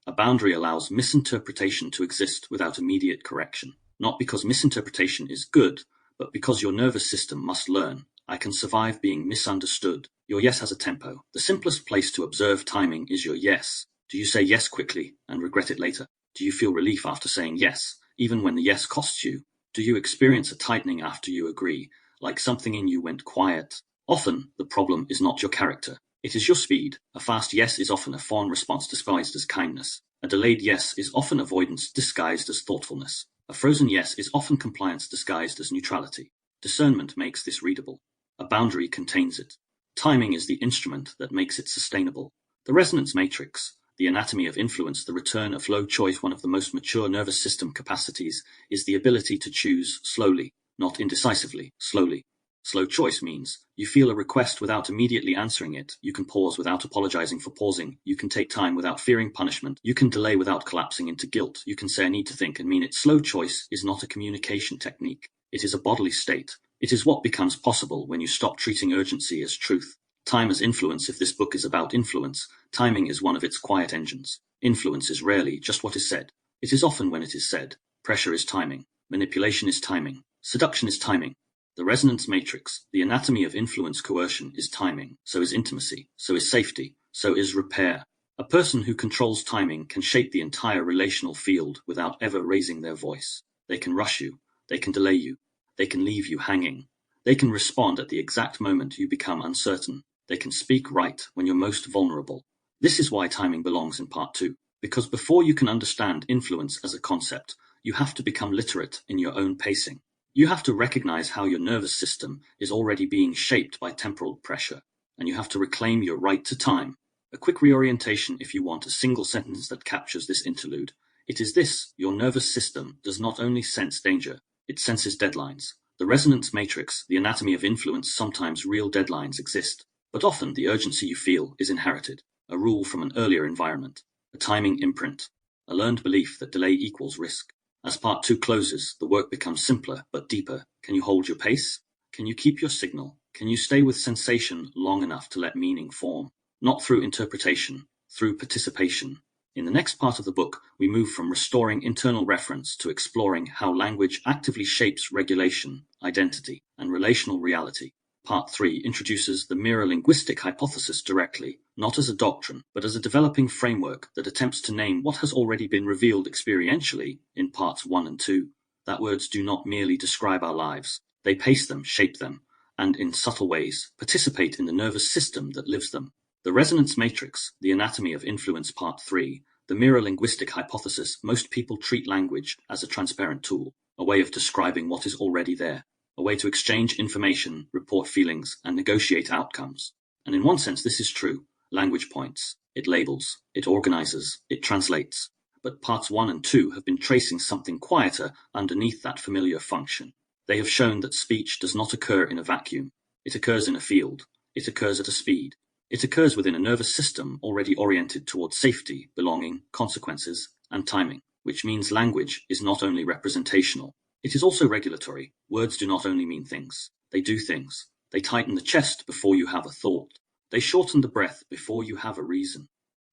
A boundary allows misinterpretation to exist without immediate correction, not because misinterpretation is good, but because your nervous system must learn. I can survive being misunderstood. Your yes has a tempo. The simplest place to observe timing is your yes. Do you say yes quickly and regret it later? Do you feel relief after saying yes, even when the yes costs you? Do you experience a tightening after you agree, like something in you went quiet? Often, the problem is not your character. It is your speed. A fast yes is often a fawn response disguised as kindness. A delayed yes is often avoidance disguised as thoughtfulness. A frozen yes is often compliance disguised as neutrality. Discernment makes this readable. A boundary contains it. Timing is the instrument that makes it sustainable. The resonance matrix, the anatomy of influence, the return of flow choice. One of the most mature nervous system capacities is the ability to choose slowly, not indecisively, slowly. Slow choice means you feel a request without immediately answering it. You can pause without apologizing for pausing. You can take time without fearing punishment. You can delay without collapsing into guilt. You can say I need to think and mean it. Slow choice is not a communication technique. It is a bodily state. It is what becomes possible when you stop treating urgency as truth. Time as influence. If this book is about influence, timing is one of its quiet engines. Influence is rarely just what is said. It is often when it is said. Pressure is timing. Manipulation is timing. Seduction is timing. The resonance matrix, the anatomy of influence coercion, is timing. So is intimacy. So is safety. So is repair. A person who controls timing can shape the entire relational field without ever raising their voice. They can rush you. They can delay you. They can leave you hanging. They can respond at the exact moment you become uncertain. They can speak right when you're most vulnerable. This is why timing belongs in part 2. Because before you can understand influence as a concept, you have to become literate in your own pacing. You have to recognize how your nervous system is already being shaped by temporal pressure, and you have to reclaim your right to time. A quick reorientation if you want a single sentence that captures this interlude. It is this: your nervous system does not only sense danger, it senses deadlines. The resonance matrix, the anatomy of influence. Sometimes real deadlines exist, but often the urgency you feel is inherited, a rule from an earlier environment, a timing imprint, a learned belief that delay equals risk. As part 2 closes, the work becomes simpler but deeper. Can you hold your pace? Can you keep your signal? Can you stay with sensation long enough to let meaning form? Not through interpretation, through participation. In the next part of the book, we move from restoring internal reference to exploring how language actively shapes regulation, identity, and relational reality. Part 3 introduces the Mirror-Linguistic Hypothesis directly, not as a doctrine, but as a developing framework that attempts to name what has already been revealed experientially in Parts 1 and 2. That words do not merely describe our lives, they pace them, shape them, and in subtle ways, participate in the nervous system that lives them. The resonance matrix, the anatomy of influence. Part 3, the mirror-linguistic hypothesis. Most people treat language as a transparent tool, a way of describing what is already there, a way to exchange information, report feelings, and negotiate outcomes. And in one sense this is true. Language points, it labels, it organizes, it translates. But parts 1 and 2 have been tracing something quieter underneath that familiar function. They have shown that speech does not occur in a vacuum. It occurs in a field. It occurs at a speed. It occurs within a nervous system already oriented towards safety, belonging, consequences, and timing, which means language is not only representational, it is also regulatory. Words do not only mean things, they do things. They tighten the chest before you have a thought. They shorten the breath before you have a reason.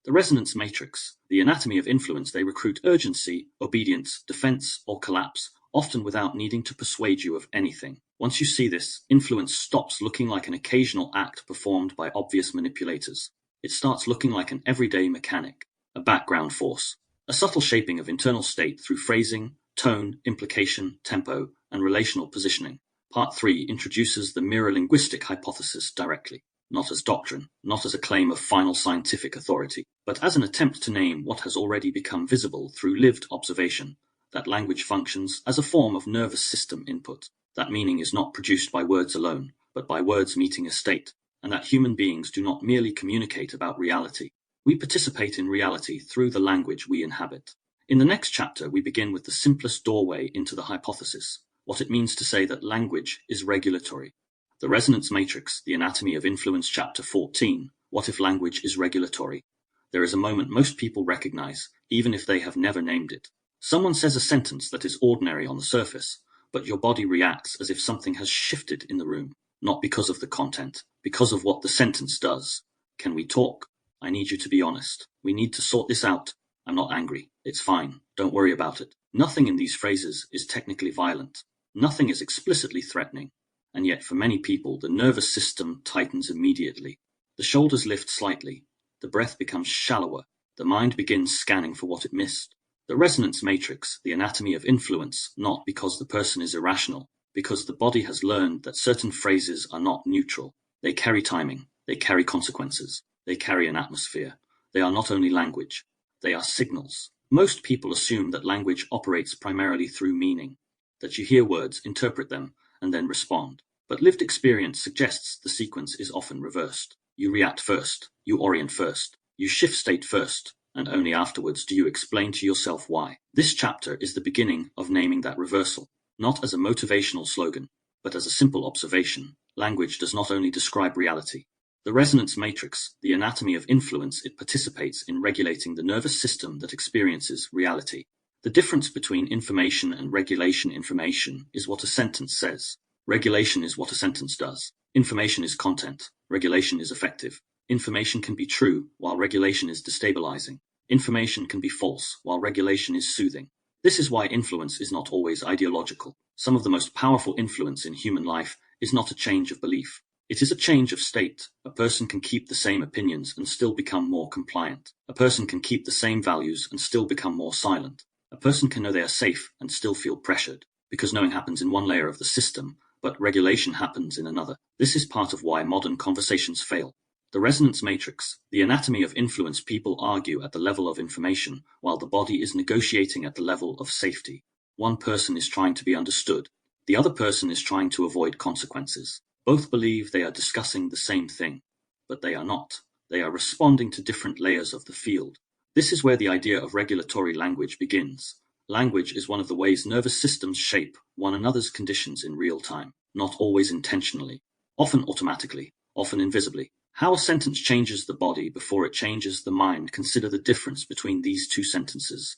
The resonance matrix, the anatomy of influence. They recruit urgency, obedience, defense, or collapse, often without needing to persuade you of anything. Once you see this, influence stops looking like an occasional act performed by obvious manipulators. It starts looking like an everyday mechanic, a background force, a subtle shaping of internal state through phrasing, tone, implication, tempo, and relational positioning. Part 3 introduces the mirror-linguistic hypothesis directly, not as doctrine, not as a claim of final scientific authority, but as an attempt to name what has already become visible through lived observation, that language functions as a form of nervous system input, that meaning is not produced by words alone, but by words meeting a state, and that human beings do not merely communicate about reality. We participate in reality through the language we inhabit. In the next chapter, we begin with the simplest doorway into the hypothesis, what it means to say that language is regulatory. The resonance matrix, the anatomy of influence. Chapter 14, what if language is regulatory? There is a moment most people recognize, even if they have never named it. Someone says a sentence that is ordinary on the surface, but your body reacts as if something has shifted in the room. not because of the content, because of what the sentence does. Can we talk? I need you to be honest. We need to sort this out. I'm not angry. It's fine. Don't worry about it. Nothing in these phrases is technically violent. Nothing is explicitly threatening. And yet for many people, the nervous system tightens immediately. The shoulders lift slightly. The breath becomes shallower. The mind begins scanning for what it missed. The resonance matrix, the anatomy of influence, not because the person is irrational, because the body has learned that certain phrases are not neutral. They carry timing. They carry consequences. They carry an atmosphere. They are not only language. They are signals. Most people assume that language operates primarily through meaning, that you hear words, interpret them, and then respond. But lived experience suggests the sequence is often reversed. You react first. You orient first. You shift state first. And only afterwards do you explain to yourself why. This chapter is the beginning of naming that reversal, not as a motivational slogan, but as a simple observation. Language does not only describe reality. The resonance matrix, the anatomy of influence, it participates in regulating the nervous system that experiences reality. The difference between information and regulation information is what a sentence says. Regulation is what a sentence does. Information is content. Regulation is effective. Information can be true, while regulation is destabilizing. Information can be false, while regulation is soothing. This is why influence is not always ideological. Some of the most powerful influence in human life is not a change of belief. It is a change of state. A person can keep the same opinions and still become more compliant. A person can keep the same values and still become more silent. A person can know they are safe and still feel pressured, because knowing happens in one layer of the system, but regulation happens in another. This is part of why modern conversations fail. The resonance matrix, the anatomy of influence. People argue at the level of information, while the body is negotiating at the level of safety. One person is trying to be understood. The other person is trying to avoid consequences. Both believe they are discussing the same thing, but they are not. They are responding to different layers of the field. This is where the idea of regulatory language begins. Language is one of the ways nervous systems shape one another's conditions in real time, not always intentionally, often automatically, often invisibly. How a sentence changes the body before it changes the mind. Consider the difference between these two sentences.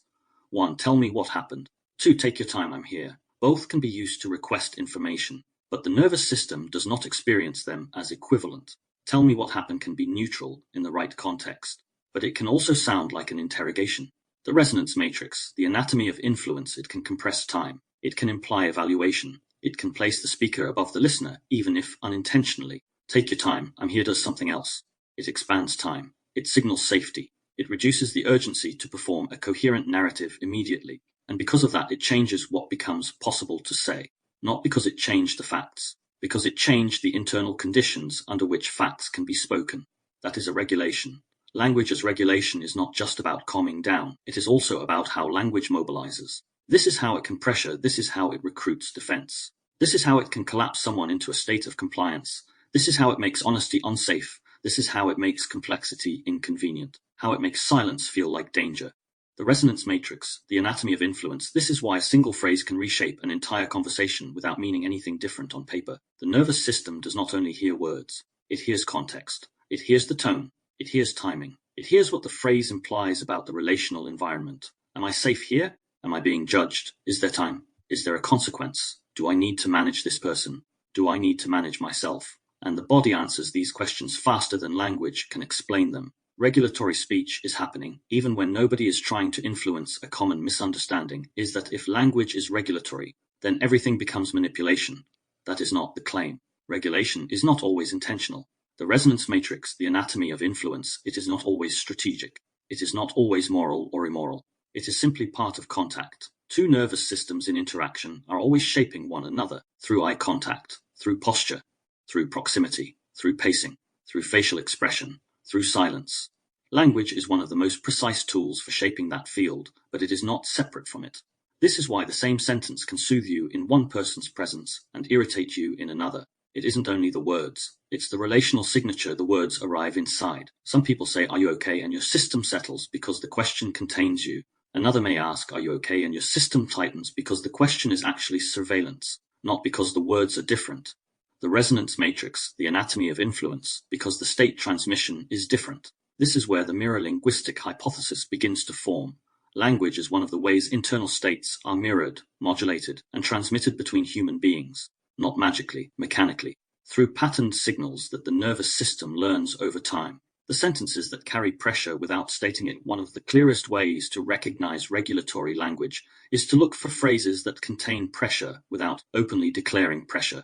1. Tell me what happened. 2. Take your time, I'm here. Both can be used to request information, but the nervous system does not experience them as equivalent. Tell me what happened can be neutral in the right context, but it can also sound like an interrogation. The resonance matrix, the anatomy of influence, it can compress time. It can imply evaluation. It can place the speaker above the listener, even if unintentionally. Take your time, I'm here does something else. It expands time. It signals safety. It reduces the urgency to perform a coherent narrative immediately. And because of that, it changes what becomes possible to say. Not because it changed the facts, because it changed the internal conditions under which facts can be spoken. That is a regulation. Language as regulation is not just about calming down. It is also about how language mobilizes. This is how it can pressure. This is how it recruits defense. This is how it can collapse someone into a state of compliance. This is how it makes honesty unsafe. This is how it makes complexity inconvenient. How it makes silence feel like danger. The resonance matrix, the anatomy of influence. This is why a single phrase can reshape an entire conversation without meaning anything different on paper. The nervous system does not only hear words. It hears context. It hears the tone. It hears timing. It hears what the phrase implies about the relational environment. Am I safe here? Am I being judged? Is there time? Is there a consequence? Do I need to manage this person? Do I need to manage myself? And the body answers these questions faster than language can explain them. Regulatory speech is happening, even when nobody is trying to influence. A common misunderstanding is that if language is regulatory, then everything becomes manipulation. That is not the claim. Regulation is not always intentional. The resonance matrix, the anatomy of influence, it is not always strategic. It is not always moral or immoral. It is simply part of contact. Two nervous systems in interaction are always shaping one another through eye contact, through posture, through proximity, through pacing, through facial expression, through silence. Language is one of the most precise tools for shaping that field, but it is not separate from it. This is why the same sentence can soothe you in one person's presence and irritate you in another. It isn't only the words, it's the relational signature the words arrive inside. Some people say, "Are you okay?" and your system settles because the question contains you. Another may ask, "Are you okay?" and your system tightens because the question is actually surveillance, not because the words are different. The resonance matrix, the anatomy of influence, because the state transmission is different. This is where the mirror-linguistic hypothesis begins to form. Language is one of the ways internal states are mirrored, modulated, and transmitted between human beings, not magically, mechanically. through patterned signals that the nervous system learns over time. The sentences that carry pressure without stating it. One of the clearest ways to recognize regulatory language is to look for phrases that contain pressure without openly declaring pressure.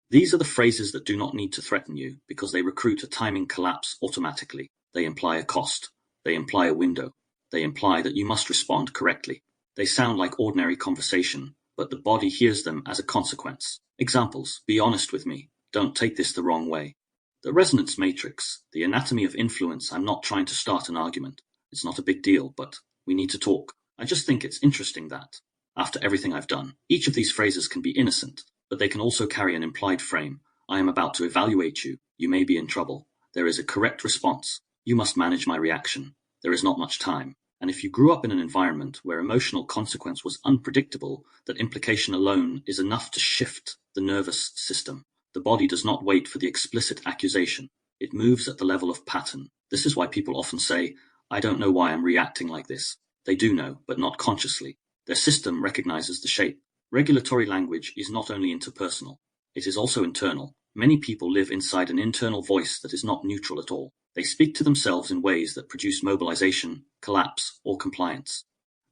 These are the phrases that do not need to threaten you because they recruit a timing collapse automatically. They imply a cost. They imply a window. They imply that you must respond correctly. They sound like ordinary conversation, but the body hears them as a consequence. Examples: be honest with me. Don't take this the wrong way. The resonance matrix, the anatomy of influence. I'm not trying to start an argument. It's not a big deal, but we need to talk. I just think it's interesting that, after everything I've done, each of these phrases can be innocent, but they can also carry an implied frame. I am about to evaluate you. You may be in trouble. There is a correct response. You must manage my reaction. There is not much time. And if you grew up in an environment where emotional consequence was unpredictable, that implication alone is enough to shift the nervous system. The body does not wait for the explicit accusation. It moves at the level of pattern. This is why people often say, I don't know why I'm reacting like this. They do know, but not consciously. Their system recognizes the shape. Regulatory language is not only interpersonal, it is also internal. Many people live inside an internal voice that is not neutral at all. They speak to themselves in ways that produce mobilization, collapse, or compliance.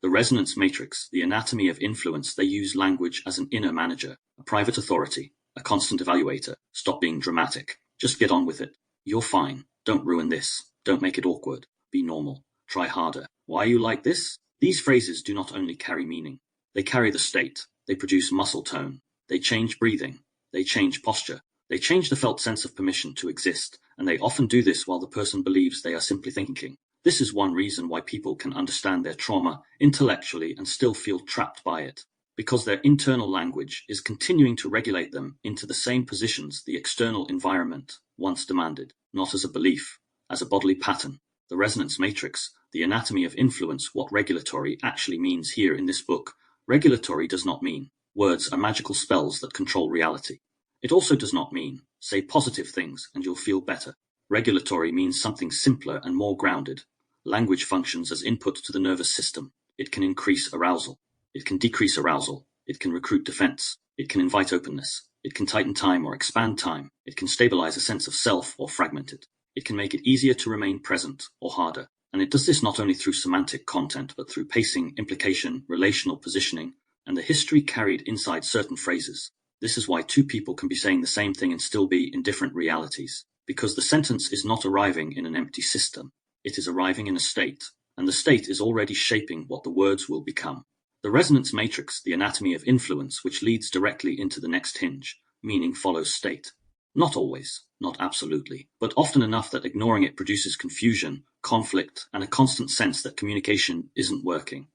The resonance matrix, the anatomy of influence. They use language as an inner manager, a private authority, a constant evaluator. Stop being dramatic. Just get on with it. You're fine. Don't ruin this. Don't make it awkward. Be normal. Try harder. Why are you like this? These phrases do not only carry meaning. They carry the state. They produce muscle tone. They change breathing. They change posture. They change the felt sense of permission to exist, and they often do this while the person believes they are simply thinking. This is one reason why people can understand their trauma intellectually and still feel trapped by it, because their internal language is continuing to regulate them into the same positions the external environment once demanded, not as a belief, as a bodily pattern. The resonance matrix, the anatomy of influence. What regulatory actually means here in this book. Regulatory does not mean words are magical spells that control reality. It also does not mean say positive things and you'll feel better. Regulatory means something simpler and more grounded. Language functions as input to the nervous system. It can increase arousal. It can decrease arousal. It can recruit defense. It can invite openness. It can tighten time or expand time. It can stabilize a sense of self or fragment it. It can make it easier to remain present or harder. And it does this not only through semantic content, but through pacing, implication, relational positioning, and the history carried inside certain phrases. This is why two people can be saying the same thing and still be in different realities, because the sentence is not arriving in an empty system. It is arriving in a state, and the state is already shaping what the words will become. The resonance matrix, the anatomy of influence, which leads directly into the next hinge. Meaning follows state. Not always, not absolutely, but often enough that ignoring it produces confusion, conflict, and a constant sense that communication isn't working.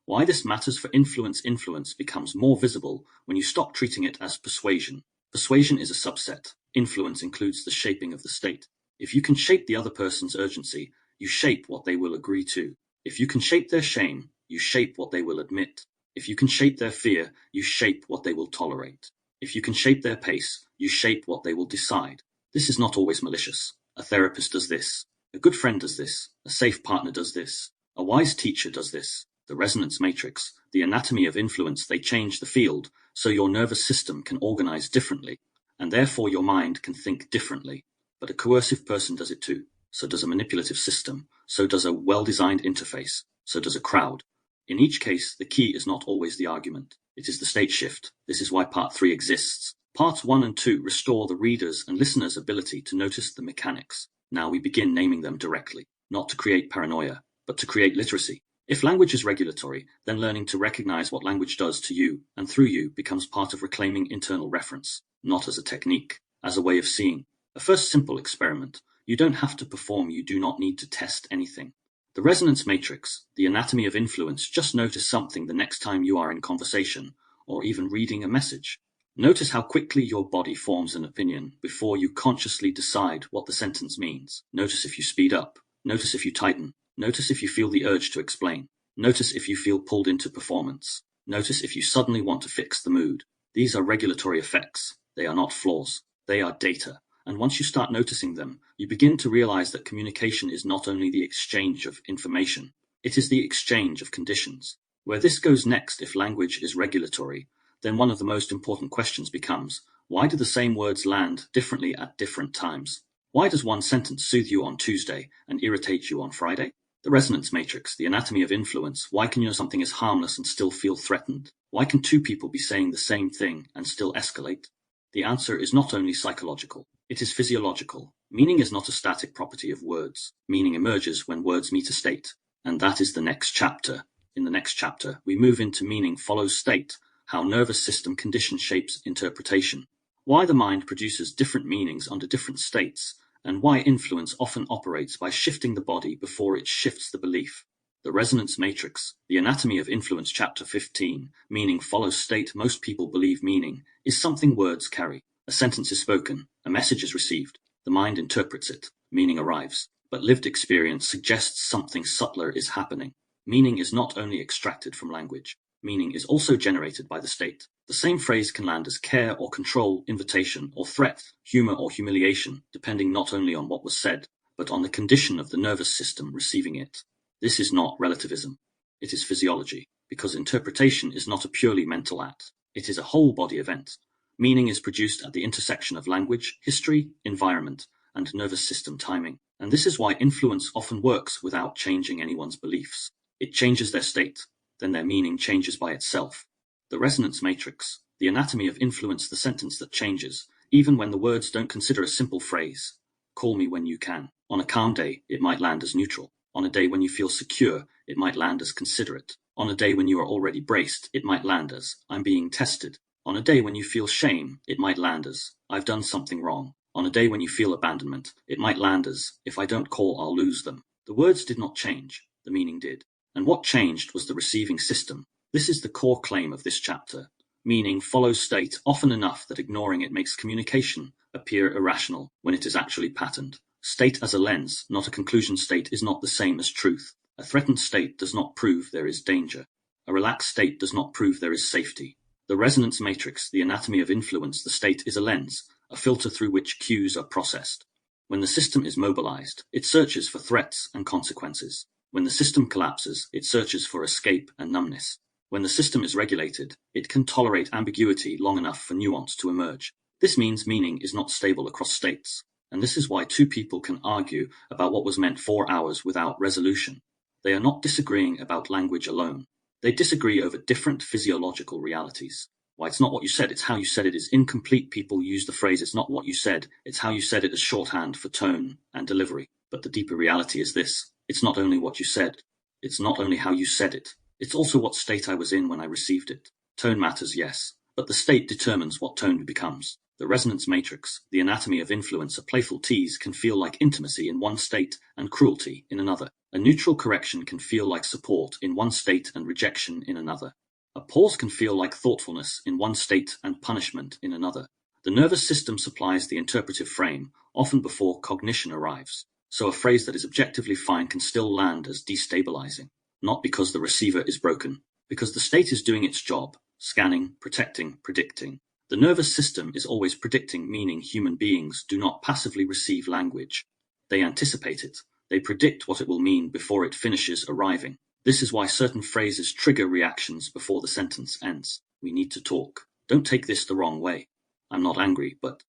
Why this matters for influence. Influence becomes more visible when you stop treating it as persuasion. Persuasion is a subset. Influence includes the shaping of the state. If you can shape the other person's urgency, you shape what they will agree to. If you can shape their shame, you shape what they will admit. If you can shape their fear, you shape what they will tolerate. If you can shape their pace, you shape what they will decide. This is not always malicious. A therapist does this. A good friend does this. A safe partner does this. A wise teacher does this. The resonance matrix, the anatomy of influence. They change the field so your nervous system can organize differently, and therefore your mind can think differently. But a coercive person does it too. So does a manipulative system. So does a well-designed interface. So does a crowd. In each case, the key is not always the argument. It is the state shift. This is why Part 3 exists. Parts 1 and 2 restore the reader's and listener's ability to notice the mechanics. Now we begin naming them directly, not to create paranoia, but to create literacy. If language is regulatory, then learning to recognize what language does to you and through you becomes part of reclaiming internal reference, not as a technique, as a way of seeing. A first simple experiment. You don't have to perform, you do not need to test anything. The resonance matrix, the anatomy of influence. Just notice something the next time you are in conversation, or even reading a message. Notice how quickly your body forms an opinion before you consciously decide what the sentence means. Notice if you speed up. Notice if you tighten. Notice if you feel the urge to explain. Notice if you feel pulled into performance. Notice if you suddenly want to fix the mood. These are regulatory effects. They are not flaws. They are data. And once you start noticing them, you begin to realize that communication is not only the exchange of information, it is the exchange of conditions. Where this goes next, if language is regulatory, then one of the most important questions becomes, Why do the same words land differently at different times? Why does one sentence soothe you on Tuesday and irritate you on Friday? The resonance matrix, the anatomy of influence. Why can you know something is harmless and still feel threatened? Why can two people be saying the same thing and still escalate? The answer is not only psychological, it is physiological. Meaning is not a static property of words. Meaning emerges when words meet a state. And that is the next chapter. In the next chapter, we move into meaning follows state, how nervous system condition shapes interpretation, why the mind produces different meanings under different states, and why influence often operates by shifting the body before it shifts the belief. The resonance matrix, the anatomy of influence, chapter 15, meaning follows state. Most people believe meaning is something words carry. A sentence is spoken, a message is received, the mind interprets it, meaning arrives. But lived experience suggests something subtler is happening. Meaning is not only extracted from language, meaning is also generated by the state. The same phrase can land as care or control, invitation or threat, humor or humiliation, depending not only on what was said, but on the condition of the nervous system receiving it. This is not relativism. It is physiology, because interpretation is not a purely mental act. It is a whole body event. Meaning is produced at the intersection of language, history, environment, and nervous system timing. And this is why influence often works without changing anyone's beliefs. It changes their state, then their meaning changes by itself. The resonance matrix, the anatomy of influence, the sentence that changes, even when the words don't consider a simple phrase. Call me when you can. On a calm day, it might land as neutral. On a day when you feel secure, it might land as considerate. On a day when you are already braced, it might land as I'm being tested. On a day when you feel shame, it might land as I've done something wrong. On a day when you feel abandonment, it might land as if I don't call, I'll lose them. The words did not change, the meaning did. And what changed was the receiving system. This is the core claim of this chapter. Meaning follows state often enough that ignoring it makes communication appear irrational when it is actually patterned. State as a lens, not a conclusion. State is not the same as truth. A threatened state does not prove there is danger. A relaxed state does not prove there is safety. The resonance matrix, the anatomy of influence, the state is a lens, a filter through which cues are processed. When the system is mobilized, it searches for threats and consequences. When the system collapses, it searches for escape and numbness. When the system is regulated, it can tolerate ambiguity long enough for nuance to emerge. This means meaning is not stable across states. And this is why two people can argue about what was meant 4 hours without resolution. They are not disagreeing about language alone. They disagree over different physiological realities. Why it's not what you said, it's how you said it is incomplete. People use the phrase, it's not what you said, it's how you said it as shorthand for tone and delivery. But the deeper reality is this. It's not only what you said. It's not only how you said it. It's also what state I was in when I received it. Tone matters, yes, but the state determines what tone becomes. The resonance matrix, the anatomy of influence, a playful tease can feel like intimacy in one state and cruelty in another. A neutral correction can feel like support in one state and rejection in another. A pause can feel like thoughtfulness in one state and punishment in another. The nervous system supplies the interpretive frame, often before cognition arrives. So a phrase that is objectively fine can still land as destabilizing, not because the receiver is broken, because the state is doing its job, scanning, protecting, predicting. The nervous system is always predicting, meaning human beings do not passively receive language. They anticipate it. They predict what it will mean before it finishes arriving. This is why certain phrases trigger reactions before the sentence ends. We need to talk. Don't take this the wrong way. I'm not angry, but...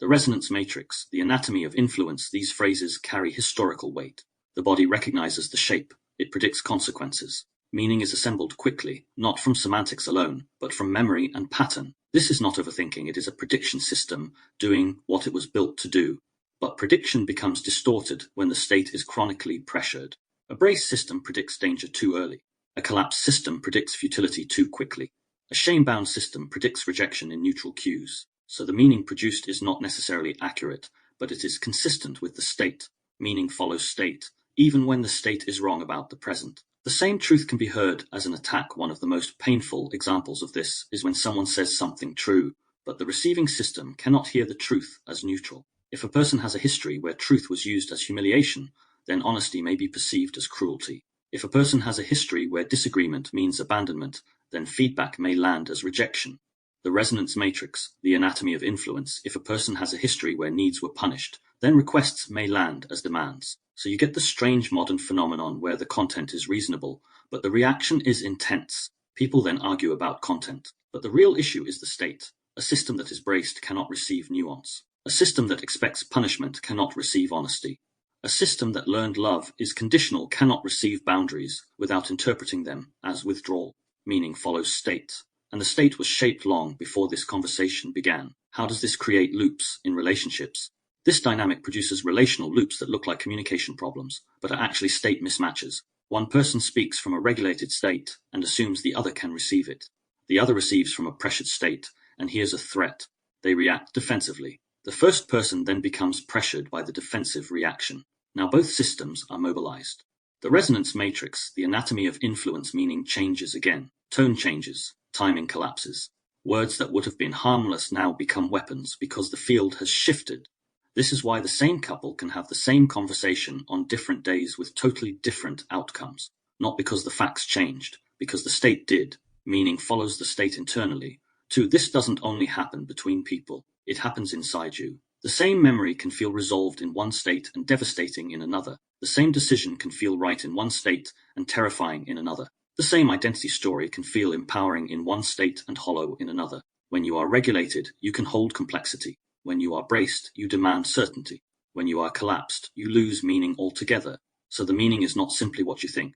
The resonance matrix, the anatomy of influence, these phrases carry historical weight. The body recognizes the shape. It predicts consequences. Meaning is assembled quickly, not from semantics alone, but from memory and pattern. This is not overthinking, it is a prediction system doing what it was built to do. But prediction becomes distorted when the state is chronically pressured. A brace system predicts danger too early. A collapsed system predicts futility too quickly. A shame-bound system predicts rejection in neutral cues. So the meaning produced is not necessarily accurate, but it is consistent with the state. Meaning follows state, even when the state is wrong about the present. The same truth can be heard as an attack. One of the most painful examples of this is when someone says something true, but the receiving system cannot hear the truth as neutral. If a person has a history where truth was used as humiliation, then honesty may be perceived as cruelty. If a person has a history where disagreement means abandonment, then feedback may land as rejection. The resonance matrix, the anatomy of influence, if a person has a history where needs were punished, then requests may land as demands. So you get the strange modern phenomenon where the content is reasonable, but the reaction is intense. People then argue about content. But the real issue is the state. A system that is braced cannot receive nuance. A system that expects punishment cannot receive honesty. A system that learned love is conditional cannot receive boundaries without interpreting them as withdrawal. Meaning follows state, and the state was shaped long before this conversation began. How does this create loops in relationships? This dynamic produces relational loops that look like communication problems, but are actually state mismatches. One person speaks from a regulated state and assumes the other can receive it. The other receives from a pressured state and hears a threat. They react defensively. The first person then becomes pressured by the defensive reaction. Now both systems are mobilized. The resonance matrix, the anatomy of influence meaning changes again. Tone changes, timing collapses. Words that would have been harmless now become weapons because the field has shifted. This is why the same couple can have the same conversation on different days with totally different outcomes. Not because the facts changed, because the state did. Meaning follows the state internally. 2. This doesn't only happen between people, it happens inside you. The same memory can feel resolved in one state and devastating in another. The same decision can feel right in one state and terrifying in another. The same identity story can feel empowering in one state and hollow in another. When you are regulated, you can hold complexity. When you are braced, you demand certainty. When you are collapsed, you lose meaning altogether. So the meaning is not simply what you think.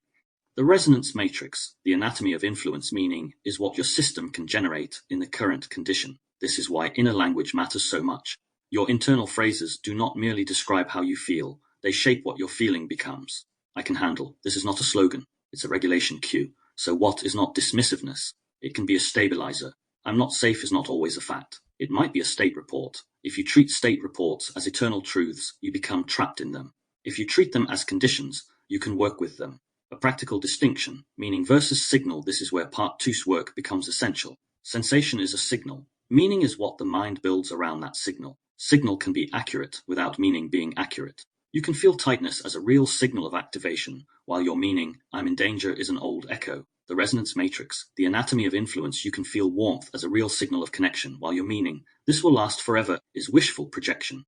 The resonance matrix, the anatomy of influence meaning, is what your system can generate in the current condition. This is why inner language matters so much. Your internal phrases do not merely describe how you feel, they shape what your feeling becomes. I can handle. This is not a slogan. It's a regulation cue. So what is not dismissiveness? It can be a stabilizer. I'm not safe is not always a fact. It might be a state report. If you treat state reports as eternal truths, you become trapped in them. If you treat them as conditions, you can work with them. A practical distinction, meaning versus signal, this is where part 2's work becomes essential. Sensation is a signal. Meaning is what the mind builds around that signal. Signal can be accurate without meaning being accurate. You can feel tightness as a real signal of activation, while your meaning, I'm in danger, is an old echo. The resonance matrix, the anatomy of influence, you can feel warmth as a real signal of connection, while your meaning, this will last forever, is wishful projection.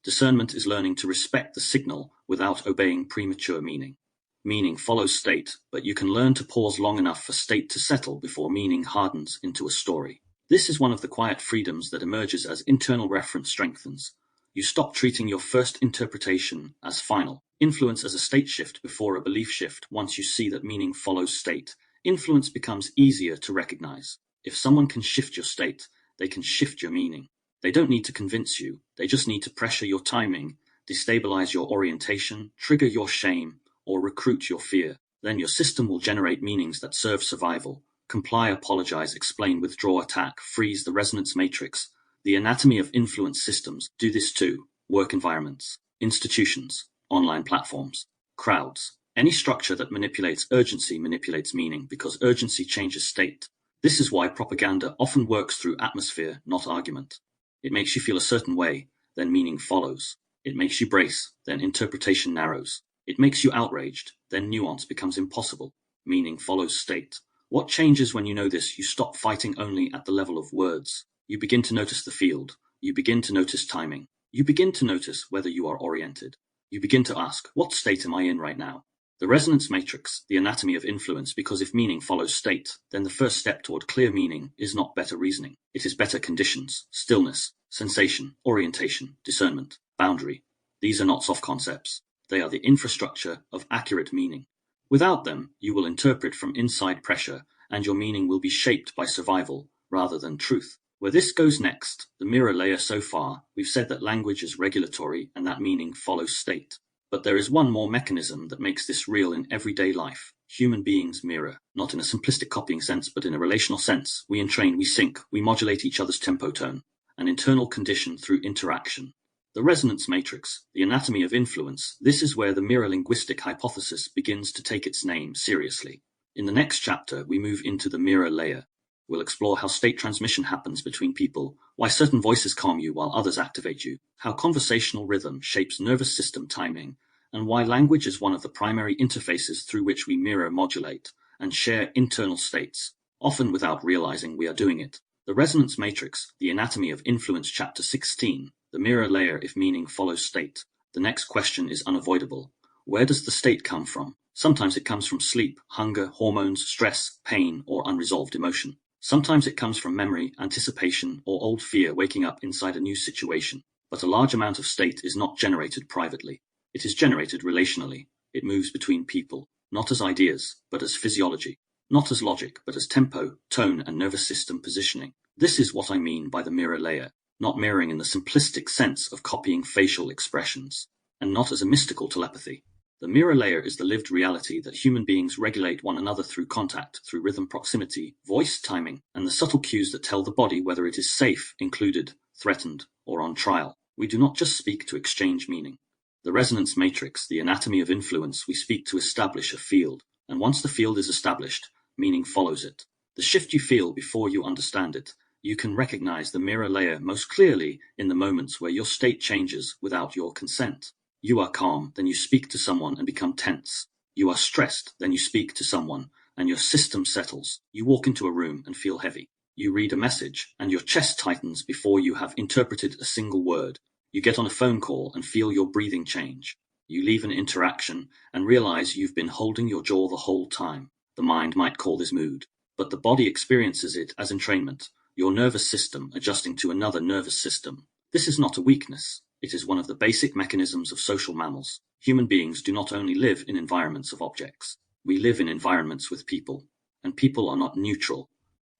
Discernment is learning to respect the signal without obeying premature meaning. Meaning follows state, but you can learn to pause long enough for state to settle before meaning hardens into a story. This is one of the quiet freedoms that emerges as internal reference strengthens. You stop treating your first interpretation as final. Influence as a state shift before a belief shift. Once you see that meaning follows state, influence becomes easier to recognize. If someone can shift your state, they can shift your meaning. They don't need to convince you. They just need to pressure your timing, destabilize your orientation, trigger your shame, or recruit your fear. Then your system will generate meanings that serve survival. Comply, apologize, explain, withdraw, attack, freeze. The resonance matrix, the anatomy of influence systems, do this too. Work environments, institutions, online platforms, crowds. Any structure that manipulates urgency manipulates meaning because urgency changes state. This is why propaganda often works through atmosphere, not argument. It makes you feel a certain way, then meaning follows. It makes you brace, then interpretation narrows. It makes you outraged, then nuance becomes impossible. Meaning follows state. What changes when you know this? You stop fighting only at the level of words. You begin to notice the field. You begin to notice timing. You begin to notice whether you are oriented. You begin to ask, what state am I in right now? The resonance matrix, the anatomy of influence, because if meaning follows state, then the first step toward clear meaning is not better reasoning. It is better conditions, stillness, sensation, orientation, discernment, boundary. These are not soft concepts. They are the infrastructure of accurate meaning. Without them, you will interpret from inside pressure, and your meaning will be shaped by survival rather than truth. Where this goes next, the mirror layer. So far, we've said that language is regulatory and that meaning follows state. But there is one more mechanism that makes this real in everyday life. Human beings mirror, not in a simplistic copying sense, but in a relational sense. We entrain, we sync, we modulate each other's tempo tone, an internal condition through interaction. The resonance matrix, the anatomy of influence, this is where the mirror-linguistic hypothesis begins to take its name seriously. In the next chapter, we move into the mirror layer. We'll explore how state transmission happens between people, why certain voices calm you while others activate you, how conversational rhythm shapes nervous system timing, and why language is one of the primary interfaces through which we mirror, modulate, and share internal states, often without realizing we are doing it. The resonance matrix, the anatomy of influence, chapter 16. The mirror layer. If meaning follows state, the next question is unavoidable. Where does the state come from? Sometimes it comes from sleep, hunger, hormones, stress, pain, or unresolved emotion. Sometimes it comes from memory, anticipation, or old fear waking up inside a new situation. But a large amount of state is not generated privately. It is generated relationally. It moves between people, not as ideas, but as physiology. Not as logic, but as tempo, tone, and nervous system positioning. This is what I mean by the mirror layer, not mirroring in the simplistic sense of copying facial expressions, and not as a mystical telepathy. The mirror layer is the lived reality that human beings regulate one another through contact, through rhythm, proximity, voice, timing, and the subtle cues that tell the body whether it is safe, included, threatened, or on trial. We do not just speak to exchange meaning. The resonance matrix, the anatomy of influence, we speak to establish a field, and once the field is established, meaning follows it. The shift you feel before you understand it. You can recognize the mirror layer most clearly in the moments where your state changes without your consent. You are calm, then you speak to someone and become tense. You are stressed, then you speak to someone, and your system settles. You walk into a room and feel heavy. You read a message, and your chest tightens before you have interpreted a single word. You get on a phone call and feel your breathing change. You leave an interaction and realize you've been holding your jaw the whole time. The mind might call this mood, but the body experiences it as entrainment, your nervous system adjusting to another nervous system. This is not a weakness. It is one of the basic mechanisms of social mammals. Human beings do not only live in environments of objects. We live in environments with people, and people are not neutral.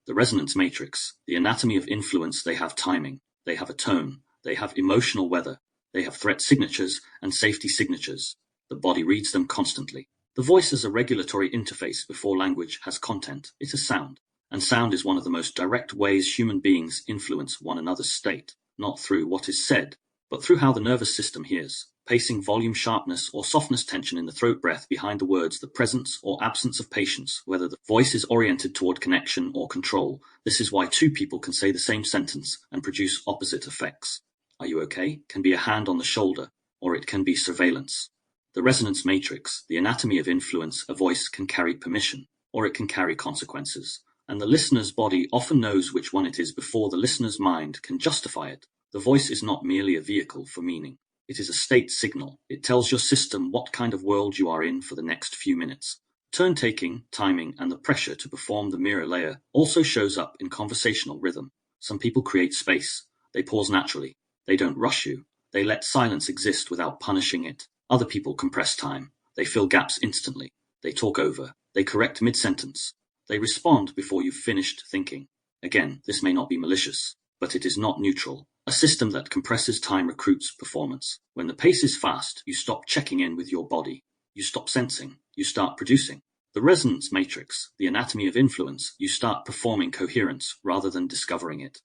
The resonance matrix, the anatomy of influence, they have timing, they have a tone, they have emotional weather, they have threat signatures and safety signatures. The body reads them constantly. The voice is a regulatory interface before language has content. It is sound. And sound is one of the most direct ways human beings influence one another's state, not through what is said, but through how the nervous system hears. Pacing, volume, sharpness, or softness, tension in the throat, breath behind the words, the presence or absence of patience, whether the voice is oriented toward connection or control. This is why two people can say the same sentence and produce opposite effects. Are you okay? Can be a hand on the shoulder, or it can be surveillance. The resonance matrix, the anatomy of influence, a voice can carry permission, or it can carry consequences. And the listener's body often knows which one it is before the listener's mind can justify it. The voice is not merely a vehicle for meaning. It is a state signal. It tells your system what kind of world you are in for the next few minutes. Turn-taking, timing, and the pressure to perform the mirror layer also shows up in conversational rhythm. Some people create space. They pause naturally. They don't rush you. They let silence exist without punishing it. Other people compress time. They fill gaps instantly. They talk over. They correct mid-sentence. They respond before you've finished thinking. Again, this may not be malicious, but it is not neutral. A system that compresses time recruits performance. When the pace is fast, you stop checking in with your body. You stop sensing. You start producing. The resonance matrix, the anatomy of influence, you start performing coherence rather than discovering it.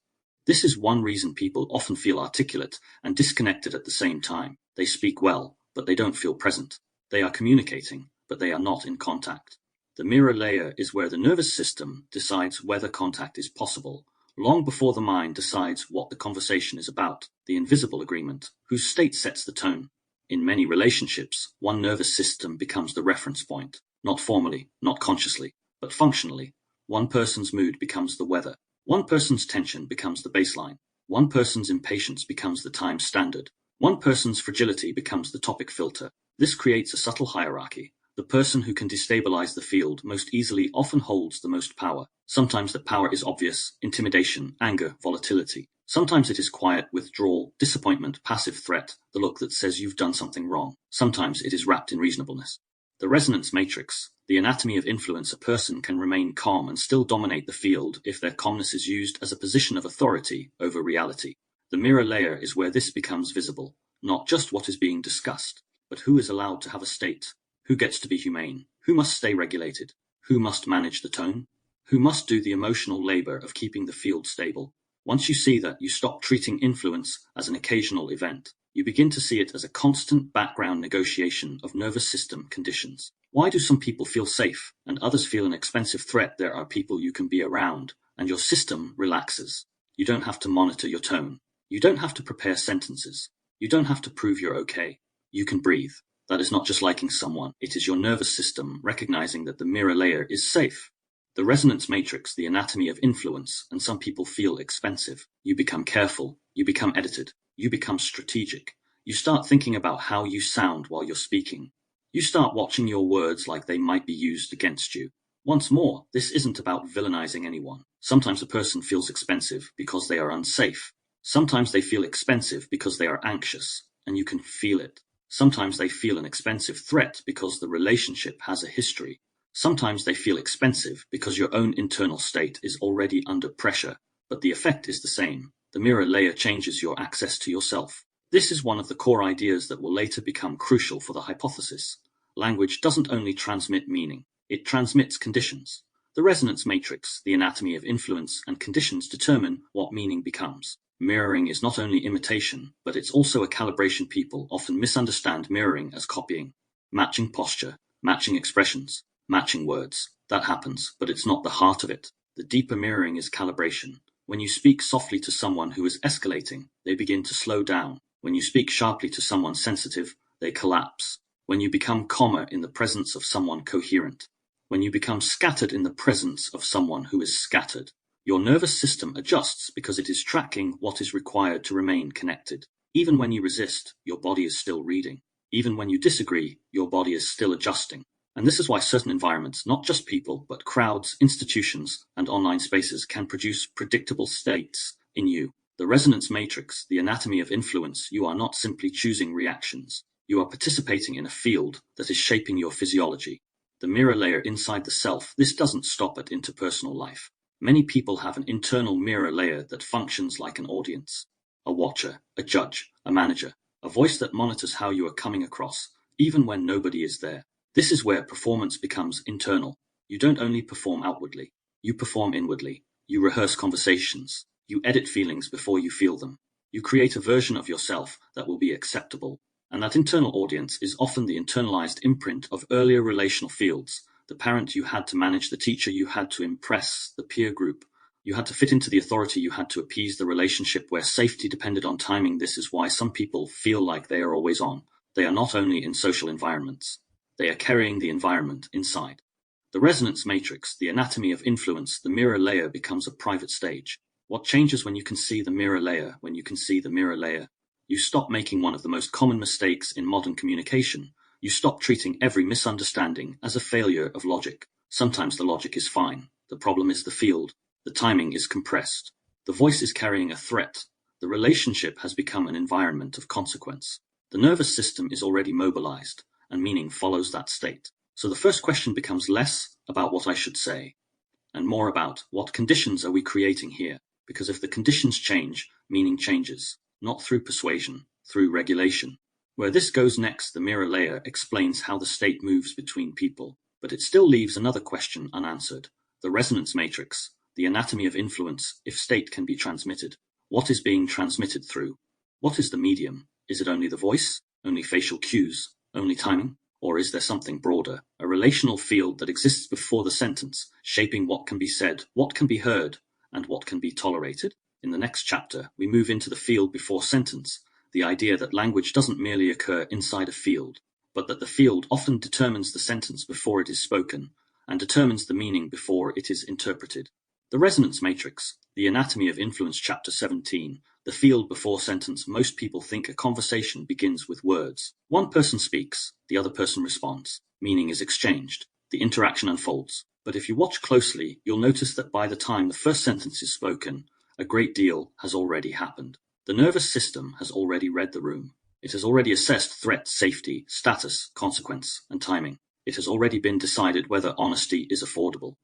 This is one reason people often feel articulate and disconnected at the same time. They speak well, but they don't feel present. They are communicating, but they are not in contact. The mirror layer is where the nervous system decides whether contact is possible, long before the mind decides what the conversation is about, the invisible agreement, whose state sets the tone. In many relationships, one nervous system becomes the reference point, not formally, not consciously, but functionally. One person's mood becomes the weather. One person's tension becomes the baseline. One person's impatience becomes the time standard. One person's fragility becomes the topic filter. This creates a subtle hierarchy. The person who can destabilize the field most easily often holds the most power. Sometimes the power is obvious: intimidation, anger, volatility. Sometimes it is quiet withdrawal, disappointment, passive threat, the look that says you've done something wrong. Sometimes it is wrapped in reasonableness. The resonance matrix, the anatomy of influence. A person can remain calm and still dominate the field if their calmness is used as a position of authority over reality. The mirror layer is where this becomes visible, not just what is being discussed, but who is allowed to have a state, who gets to be humane, who must stay regulated, who must manage the tone, who must do the emotional labor of keeping the field stable. Once you see that, you stop treating influence as an occasional event. You begin to see it as a constant background negotiation of nervous system conditions. Why do some people feel safe and others feel an expensive threat? There are people you can be around, and your system relaxes. You don't have to monitor your tone. You don't have to prepare sentences. You don't have to prove you're okay. You can breathe. That is not just liking someone. It is your nervous system recognizing that the mirror layer is safe. The resonance matrix, the anatomy of influence, and some people feel expensive. You become careful. You become edited. You become strategic. You start thinking about how you sound while you're speaking. You start watching your words like they might be used against you. Once more, this isn't about villainizing anyone. Sometimes a person feels expensive because they are unsafe. Sometimes they feel expensive because they are anxious, and you can feel it. Sometimes they feel an expensive threat because the relationship has a history. Sometimes they feel expensive because your own internal state is already under pressure, but the effect is the same. The mirror layer changes your access to yourself. This is one of the core ideas that will later become crucial for the hypothesis. Language doesn't only transmit meaning, it transmits conditions. The resonance matrix, the anatomy of influence, and conditions determine what meaning becomes. Mirroring is not only imitation, but it's also a calibration. People often misunderstand mirroring as copying. Matching posture, matching expressions, matching words. That happens, but it's not the heart of it. The deeper mirroring is calibration. When you speak softly to someone who is escalating, they begin to slow down. When you speak sharply to someone sensitive, they collapse. When you become calmer in the presence of someone coherent. When you become scattered in the presence of someone who is scattered. Your nervous system adjusts because it is tracking what is required to remain connected. Even when you resist, your body is still reading. Even when you disagree, your body is still adjusting. And this is why certain environments, not just people, but crowds, institutions, and online spaces can produce predictable states in you. The resonance matrix, the anatomy of influence, you are not simply choosing reactions. You are participating in a field that is shaping your physiology. The mirror layer inside the self, this doesn't stop at interpersonal life. Many people have an internal mirror layer that functions like an audience. A watcher, a judge, a manager, a voice that monitors how you are coming across, even when nobody is there. This is where performance becomes internal. You don't only perform outwardly, you perform inwardly. You rehearse conversations. You edit feelings before you feel them. You create a version of yourself that will be acceptable. And that internal audience is often the internalized imprint of earlier relational fields. The parent you had to manage, the teacher you had to impress, the peer group you had to fit into, the authority you had to appease, the relationship where safety depended on timing. This is why some people feel like they are always on. They are not only in social environments. They are carrying the environment inside. The resonance matrix, the anatomy of influence, the mirror layer becomes a private stage. What changes when you can see the mirror layer? When you can see the mirror layer, you stop making one of the most common mistakes in modern communication. You stop treating every misunderstanding as a failure of logic. Sometimes the logic is fine. The problem is the field. The timing is compressed. The voice is carrying a threat. The relationship has become an environment of consequence. The nervous system is already mobilized, and meaning follows that state. So the first question becomes less about what I should say, and more about what conditions are we creating here? Because if the conditions change, meaning changes, not through persuasion, through regulation. Where this goes next, the mirror layer explains how the state moves between people, but it still leaves another question unanswered. The resonance matrix, the anatomy of influence, if state can be transmitted. What is being transmitted through? What is the medium? Is it only the voice? Only facial cues? Only timing? Or is there something broader, a relational field that exists before the sentence, shaping what can be said, what can be heard, and what can be tolerated? In the next chapter, we move into the field before sentence, the idea that language doesn't merely occur inside a field, but that the field often determines the sentence before it is spoken, and determines the meaning before it is interpreted. The resonance matrix, the anatomy of influence, chapter 17, the field before sentence. Most people think a conversation begins with words. One person speaks, the other person responds. Meaning is exchanged. The interaction unfolds. But if you watch closely, you'll notice that by the time the first sentence is spoken, a great deal has already happened. The nervous system has already read the room. It has already assessed threat, safety, status, consequence, and timing. It has already been decided whether honesty is affordable.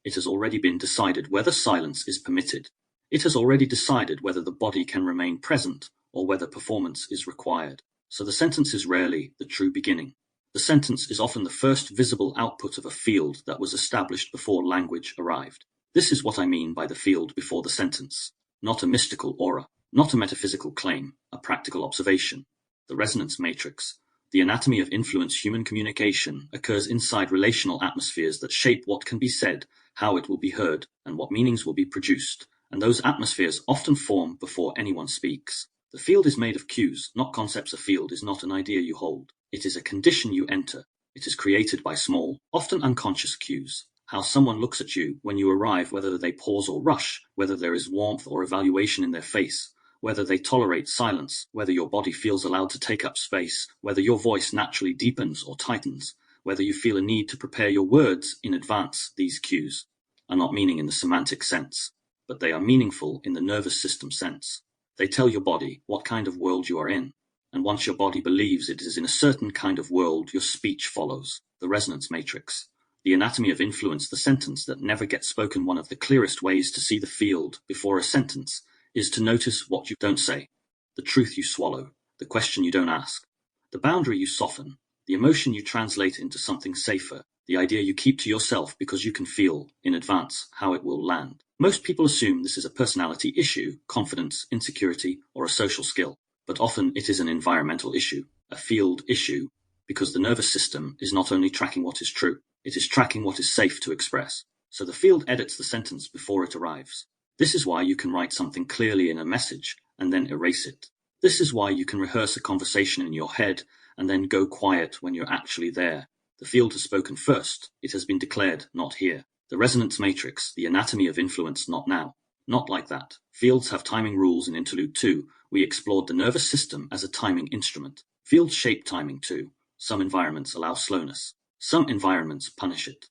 It has already been decided whether silence is permitted. It has already decided whether the body can remain present or whether performance is required. So the sentence is rarely the true beginning. The sentence is often the first visible output of a field that was established before language arrived. This is what I mean by the field before the sentence. Not a mystical aura, not a metaphysical claim, a practical observation. The resonance matrix, the anatomy of influence. Human communication occurs inside relational atmospheres that shape what can be said, how it will be heard, and what meanings will be produced. And those atmospheres often form before anyone speaks. The field is made of cues, not concepts. A field is not an idea you hold. It is a condition you enter. It is created by small, often unconscious cues. How someone looks at you when you arrive, whether they pause or rush, whether there is warmth or evaluation in their face, whether they tolerate silence, whether your body feels allowed to take up space, whether your voice naturally deepens or tightens, whether you feel a need to prepare your words in advance. These cues are not meaning in the semantic sense, but they are meaningful in the nervous system sense. They tell your body what kind of world you are in, and once your body believes it is in a certain kind of world, your speech follows. The resonance matrix, the anatomy of influence, the sentence that never gets spoken. One of the clearest ways to see the field before a sentence is to notice what you don't say, the truth you swallow, the question you don't ask, the boundary you soften, the emotion you translate into something safer, the idea you keep to yourself because you can feel in advance how it will land. Most people assume this is a personality issue, confidence, insecurity, or a social skill, but often it is an environmental issue, a field issue, because the nervous system is not only tracking what is true, it is tracking what is safe to express. So the field edits the sentence before it arrives. This is why you can write something clearly in a message and then erase it. This is why you can rehearse a conversation in your head and then go quiet when you're actually there. The field has spoken first. It has been declared, not here. The resonance matrix, the anatomy of influence, not now. Not like that. Fields have timing rules. In Interlude 2, we explored the nervous system as a timing instrument. Fields shape timing too. Some environments allow slowness. Some environments punish it.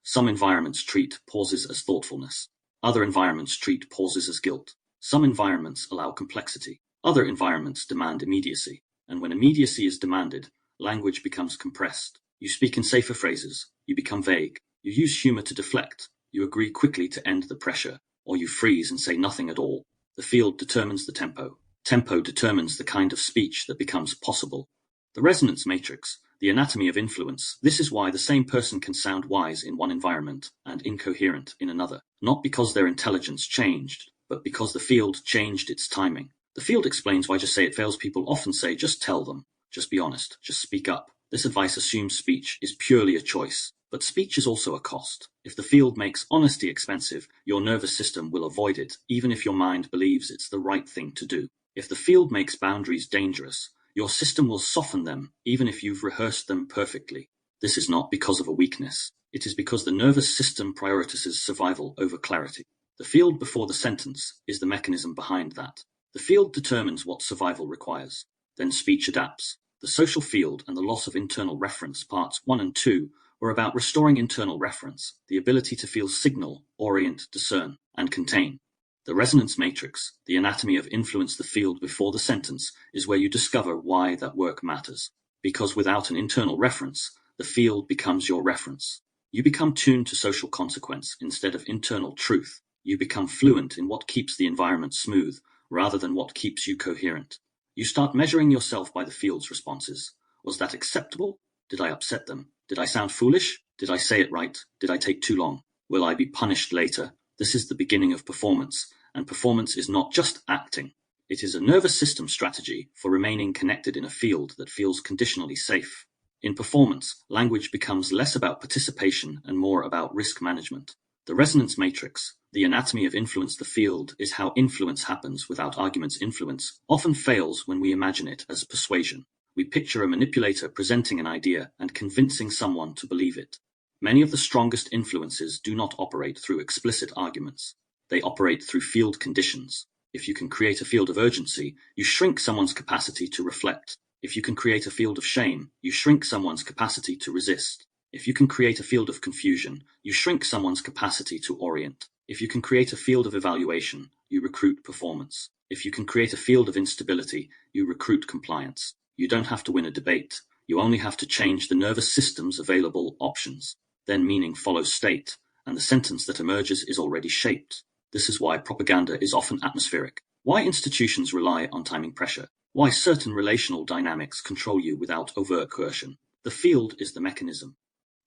Some environments treat pauses as thoughtfulness. Other environments treat pauses as guilt. Some environments allow complexity. Other environments demand immediacy. And when immediacy is demanded, language becomes compressed. You speak in safer phrases. You become vague. You use humor to deflect. You agree quickly to end the pressure. Or you freeze and say nothing at all. The field determines the tempo. Tempo determines the kind of speech that becomes possible. The resonance matrix, the anatomy of influence. This is why the same person can sound wise in one environment and incoherent in another. Not because their intelligence changed, but because the field changed its timing. The field explains why just say it fails. People often say, just tell them, just be honest, just speak up. This advice assumes speech is purely a choice, but speech is also a cost. If the field makes honesty expensive, your nervous system will avoid it, even if your mind believes it's the right thing to do. If the field makes boundaries dangerous, your system will soften them, even if you've rehearsed them perfectly. This is not because of a weakness. It is because the nervous system prioritizes survival over clarity. The field before the sentence is the mechanism behind that. The field determines what survival requires. Then speech adapts. The social field and the loss of internal reference, parts 1 and 2, were about restoring internal reference, the ability to feel, signal, orient, discern, and contain. The resonance matrix, the anatomy of influence, the field before the sentence, is where you discover why that work matters. Because without an internal reference, the field becomes your reference. You become tuned to social consequence instead of internal truth. You become fluent in what keeps the environment smooth, rather than what keeps you coherent. You start measuring yourself by the field's responses. Was that acceptable? Did I upset them? Did I sound foolish? Did I say it right? Did I take too long? Will I be punished later? This is the beginning of performance, and performance is not just acting. It is a nervous system strategy for remaining connected in a field that feels conditionally safe. In performance, language becomes less about participation and more about risk management. The resonance matrix, the anatomy of influence, the field, is how influence happens without arguments. Influence often fails when we imagine it as persuasion. We picture a manipulator presenting an idea and convincing someone to believe it. Many of the strongest influences do not operate through explicit arguments. They operate through field conditions. If you can create a field of urgency, you shrink someone's capacity to reflect. If you can create a field of shame, you shrink someone's capacity to resist. If you can create a field of confusion, you shrink someone's capacity to orient. If you can create a field of evaluation, you recruit performance. If you can create a field of instability, you recruit compliance. You don't have to win a debate. You only have to change the nervous system's available options. Then meaning follows state, and the sentence that emerges is already shaped. This is why propaganda is often atmospheric. Why institutions rely on timing pressure. Why certain relational dynamics control you without overt coercion. The field is the mechanism.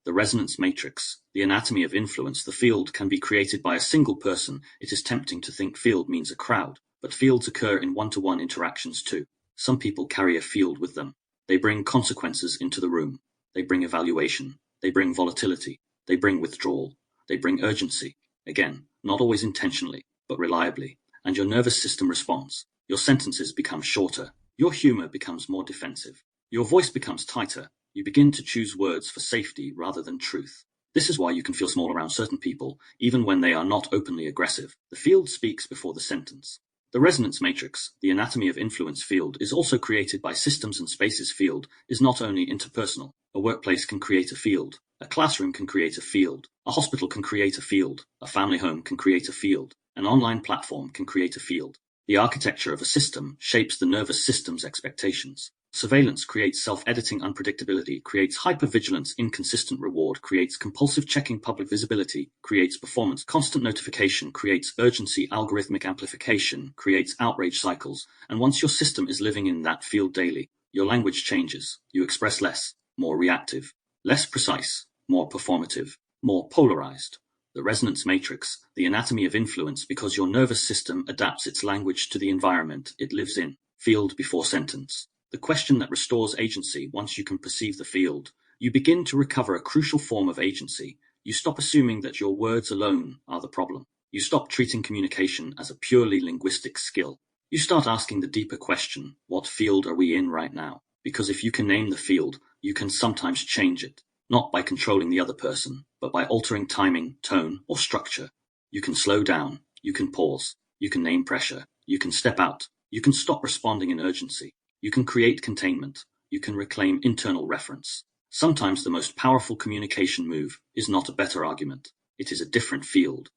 The resonance matrix, the anatomy of influence. The field can be created by a single person. It is tempting to think field means a crowd, but fields occur in one-to-one interactions too. Some people carry a field with them. They bring consequences into the room. They bring evaluation. They bring volatility. They bring withdrawal. They bring urgency. Again, not always intentionally, but reliably. And your nervous system responds. Your sentences become shorter. Your humor becomes more defensive. Your voice becomes tighter. You begin to choose words for safety rather than truth. This is why you can feel small around certain people, even when they are not openly aggressive. The field speaks before the sentence. The resonance matrix, the anatomy of influence field, is also created by systems and spaces. Field is not only interpersonal. A workplace can create a field. A classroom can create a field. A hospital can create a field. A family home can create a field. An online platform can create a field. The architecture of a system shapes the nervous system's expectations. Surveillance creates self-editing unpredictability, creates hypervigilance, inconsistent reward, creates compulsive checking, public visibility, creates performance, constant notification, creates urgency, algorithmic amplification, creates outrage cycles. And once your system is living in that field daily, your language changes. You express less, more reactive, less precise, more performative, more polarized. The resonance matrix, the anatomy of influence, because your nervous system adapts its language to the environment it lives in. Field before sentence. The question that restores agency. Once you can perceive the field, you begin to recover a crucial form of agency. You stop assuming that your words alone are the problem. You stop treating communication as a purely linguistic skill. You start asking the deeper question, what field are we in right now? Because if you can name the field, you can sometimes change it, not by controlling the other person, but by altering timing, tone, or structure. You can slow down, you can pause, you can name pressure, you can step out, you can stop responding in urgency. You can create containment. You can reclaim internal reference. Sometimes the most powerful communication move is not a better argument. It is a different field.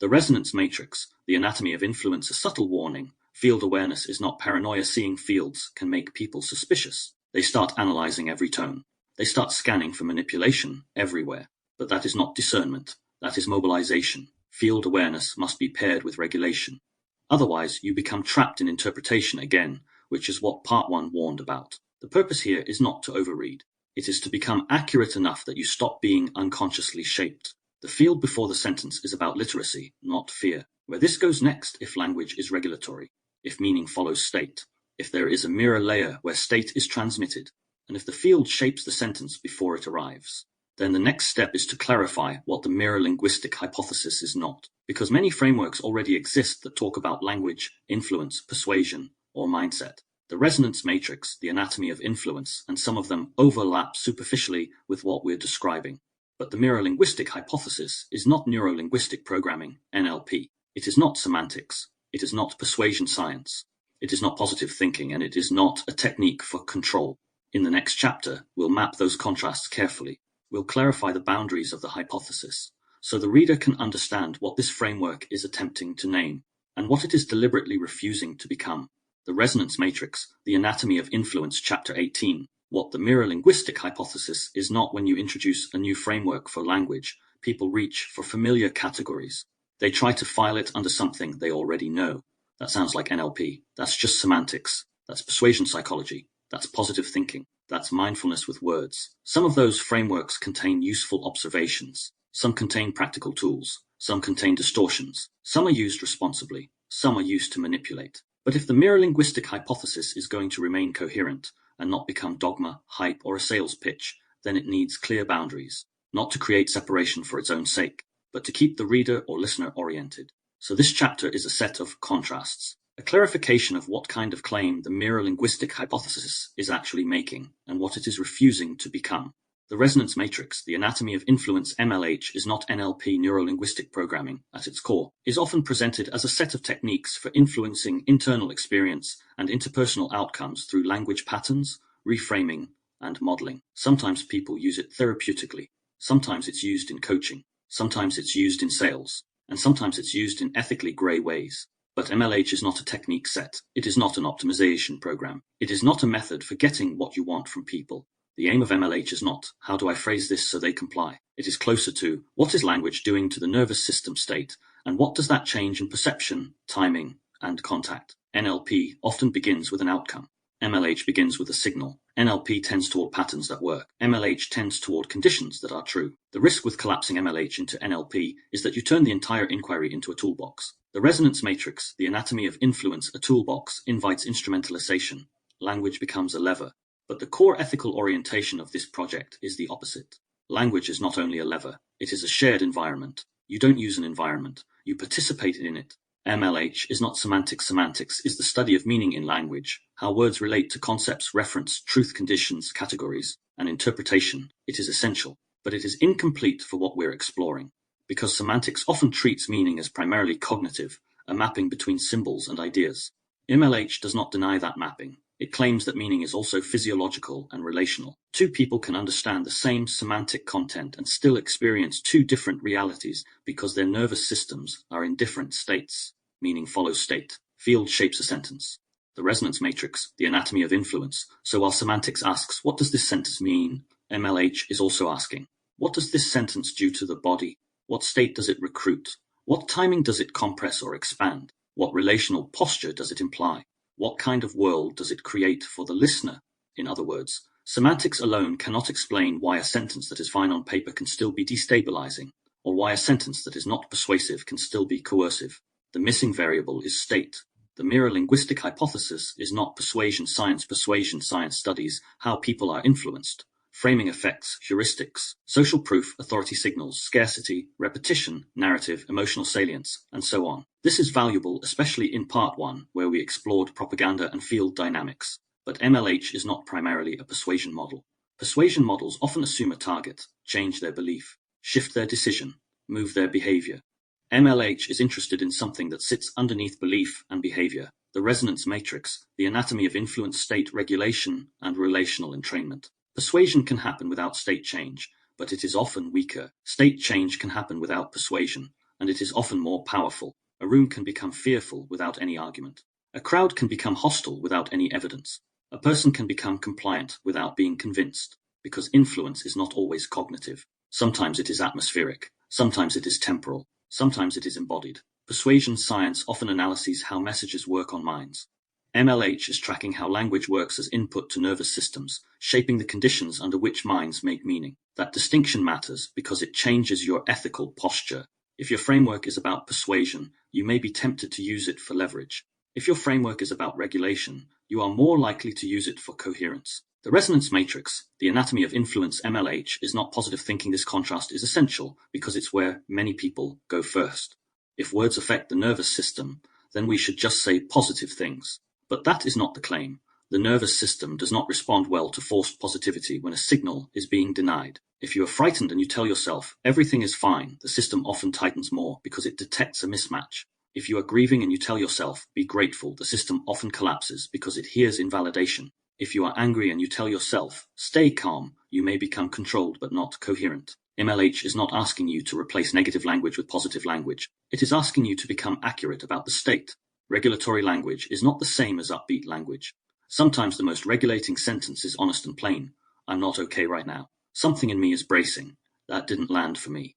The resonance matrix, the anatomy of influence, a subtle warning. Field awareness is not paranoia. Seeing fields can make people suspicious. They start analyzing every tone. They start scanning for manipulation everywhere. But that is not discernment. That is mobilization. Field awareness must be paired with regulation. Otherwise, you become trapped in interpretation again, which is what Part 1 warned about. The purpose here is not to overread. It is to become accurate enough that you stop being unconsciously shaped. The field before the sentence is about literacy, not fear. Where this goes next, if language is regulatory, if meaning follows state, if there is a mirror layer where state is transmitted, and if the field shapes the sentence before it arrives, then the next step is to clarify what the mirror-linguistic hypothesis is not, because many frameworks already exist that talk about language, influence, persuasion, or mindset. The resonance matrix, the anatomy of influence, and some of them overlap superficially with what we're describing. But the mirror-linguistic hypothesis is not neuro-linguistic programming, NLP. It is not semantics. It is not persuasion science. It is not positive thinking, and it is not a technique for control. In the next chapter, we'll map those contrasts carefully. We'll clarify the boundaries of the hypothesis, so the reader can understand what this framework is attempting to name, and what it is deliberately refusing to become. The Resonance Matrix, The Anatomy of Influence, Chapter 18. What the mirror-linguistic hypothesis is not. When you introduce a new framework for language, people reach for familiar categories. They try to file it under something they already know. That sounds like NLP. That's just semantics. That's persuasion psychology. That's positive thinking. That's mindfulness with words. Some of those frameworks contain useful observations. Some contain practical tools. Some contain distortions. Some are used responsibly. Some are used to manipulate. But if the mirror-linguistic hypothesis is going to remain coherent and not become dogma, hype, or a sales pitch, then it needs clear boundaries, not to create separation for its own sake, but to keep the reader or listener oriented. So this chapter is a set of contrasts, a clarification of what kind of claim the mirror-linguistic hypothesis is actually making and what it is refusing to become. The resonance matrix, the anatomy of influence, MLH, is not NLP, neuro-linguistic programming, at its core, is often presented as a set of techniques for influencing internal experience and interpersonal outcomes through language patterns, reframing, and modeling. Sometimes people use it therapeutically. Sometimes it's used in coaching. Sometimes it's used in sales. And sometimes it's used in ethically grey ways. But MLH is not a technique set. It is not an optimization program. It is not a method for getting what you want from people. The aim of MLH is not, how do I phrase this so they comply? It is closer to, what is language doing to the nervous system state, and what does that change in perception, timing, and contact? NLP often begins with an outcome. MLH begins with a signal. NLP tends toward patterns that work. MLH tends toward conditions that are true. The risk with collapsing MLH into NLP is that you turn the entire inquiry into a toolbox. The resonance matrix, the anatomy of influence, a toolbox, invites instrumentalization. Language becomes a lever. But the core ethical orientation of this project is the opposite. Language is not only a lever, it is a shared environment. You don't use an environment, you participate in it. MLH is not semantics. Semantics is the study of meaning in language, how words relate to concepts, reference, truth, conditions, categories, and interpretation. It is essential, but it is incomplete for what we're exploring, because semantics often treats meaning as primarily cognitive, a mapping between symbols and ideas. MLH does not deny that mapping. It claims that meaning is also physiological and relational. Two people can understand the same semantic content and still experience two different realities because their nervous systems are in different states. Meaning follows state. Field shapes a sentence. The resonance matrix, the anatomy of influence. So while semantics asks, what does this sentence mean? MLH is also asking, what does this sentence do to the body? What state does it recruit? What timing does it compress or expand? What relational posture does it imply? What kind of world does it create for the listener? In other words, semantics alone cannot explain why a sentence that is fine on paper can still be destabilizing, or why a sentence that is not persuasive can still be coercive. The missing variable is state. The mirror-linguistic hypothesis is not persuasion science. Persuasion science studies how people are influenced. Framing effects, heuristics, social proof, authority signals, scarcity, repetition, narrative, emotional salience, and so on. This is valuable, especially in part 1, where we explored propaganda and field dynamics. But MLH is not primarily a persuasion model. Persuasion models often assume a target, change their belief, shift their decision, move their behavior. MLH is interested in something that sits underneath belief and behavior, the resonance matrix, the anatomy of influence, state regulation, and relational entrainment. Persuasion can happen without state change, but it is often weaker. State change can happen without persuasion, and it is often more powerful. A room can become fearful without any argument. A crowd can become hostile without any evidence. A person can become compliant without being convinced, because influence is not always cognitive. Sometimes it is atmospheric, sometimes it is temporal, sometimes it is embodied. Persuasion science often analyses how messages work on minds. MLH is tracking how language works as input to nervous systems, shaping the conditions under which minds make meaning. That distinction matters because it changes your ethical posture. If your framework is about persuasion, you may be tempted to use it for leverage. If your framework is about regulation, you are more likely to use it for coherence. The resonance matrix, the anatomy of influence MLH, is not positive thinking. This contrast is essential because it's where many people go first. If words affect the nervous system, then we should just say positive things. But that is not the claim. The nervous system does not respond well to forced positivity when a signal is being denied. If you are frightened and you tell yourself everything is fine, the system often tightens more because it detects a mismatch. If you are grieving and you tell yourself be grateful, the system often collapses because it hears invalidation. If you are angry and you tell yourself stay calm, you may become controlled but not coherent. MLH is not asking you to replace negative language with positive language. It is asking you to become accurate about the state. Regulatory language is not the same as upbeat language. Sometimes the most regulating sentence is honest and plain. I'm not okay right now. Something in me is bracing. That didn't land for me.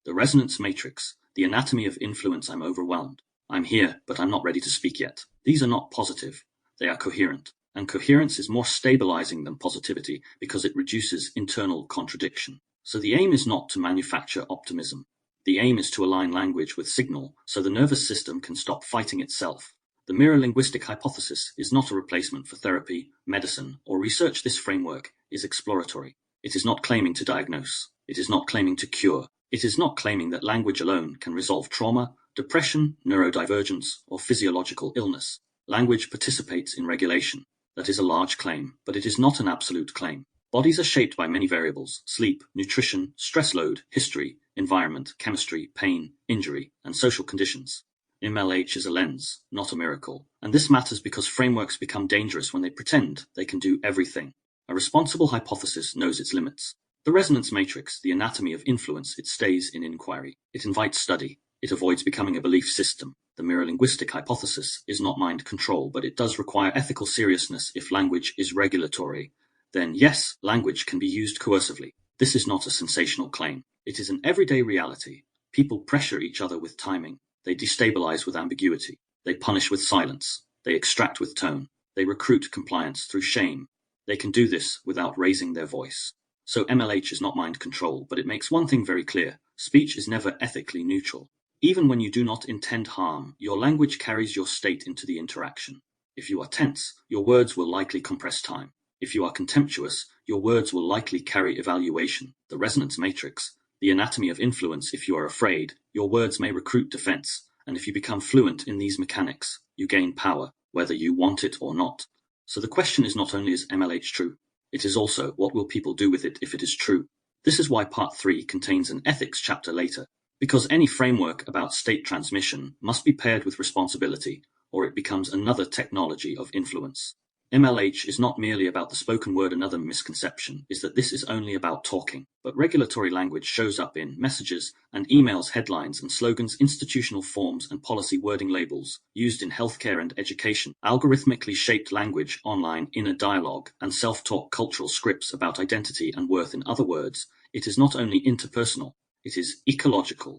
The resonance matrix, the anatomy of influence. I'm overwhelmed. I'm here, but I'm not ready to speak yet. These are not positive. They are coherent. And coherence is more stabilizing than positivity because it reduces internal contradiction. So the aim is not to manufacture optimism. The aim is to align language with signal so the nervous system can stop fighting itself. The mirror-linguistic hypothesis is not a replacement for therapy, medicine, or research. This framework is exploratory. It is not claiming to diagnose. It is not claiming to cure. It is not claiming that language alone can resolve trauma, depression, neurodivergence, or physiological illness. Language participates in regulation. That is a large claim, but it is not an absolute claim. Bodies are shaped by many variables: sleep, nutrition, stress load, history, environment, chemistry, pain, injury, and social conditions. MLH is a lens, not a miracle, and this matters because frameworks become dangerous when they pretend they can do everything. A responsible hypothesis knows its limits. The resonance matrix, the anatomy of influence, it stays in inquiry. It invites study. It avoids becoming a belief system. The mirror-linguistic hypothesis is not mind control, but it does require ethical seriousness. If language is regulatory, then yes, language can be used coercively. This is not a sensational claim. It is an everyday reality. People pressure each other with timing. They destabilize with ambiguity. They punish with silence. They extract with tone. They recruit compliance through shame. They can do this without raising their voice. So MLH is not mind control, but it makes one thing very clear. Speech is never ethically neutral. Even when you do not intend harm, your language carries your state into the interaction. If you are tense, your words will likely compress time. If you are contemptuous, your words will likely carry evaluation. The resonance matrix, the anatomy of influence. If you are afraid, your words may recruit defense, and if you become fluent in these mechanics, you gain power, whether you want it or not. So the question is not only is MLH true, it is also what will people do with it if it is true. This is why part 3 contains an ethics chapter later. Because any framework about state transmission must be paired with responsibility, or it becomes another technology of influence. MLH is not merely about the spoken word. Another misconception is that this is only about talking, but regulatory language shows up in messages and emails, headlines and slogans, institutional forms and policy wording, labels used in healthcare and education, algorithmically shaped language online, inner dialogue, and self-talk cultural scripts about identity and worth. In other words, it is not only interpersonal, it is ecological.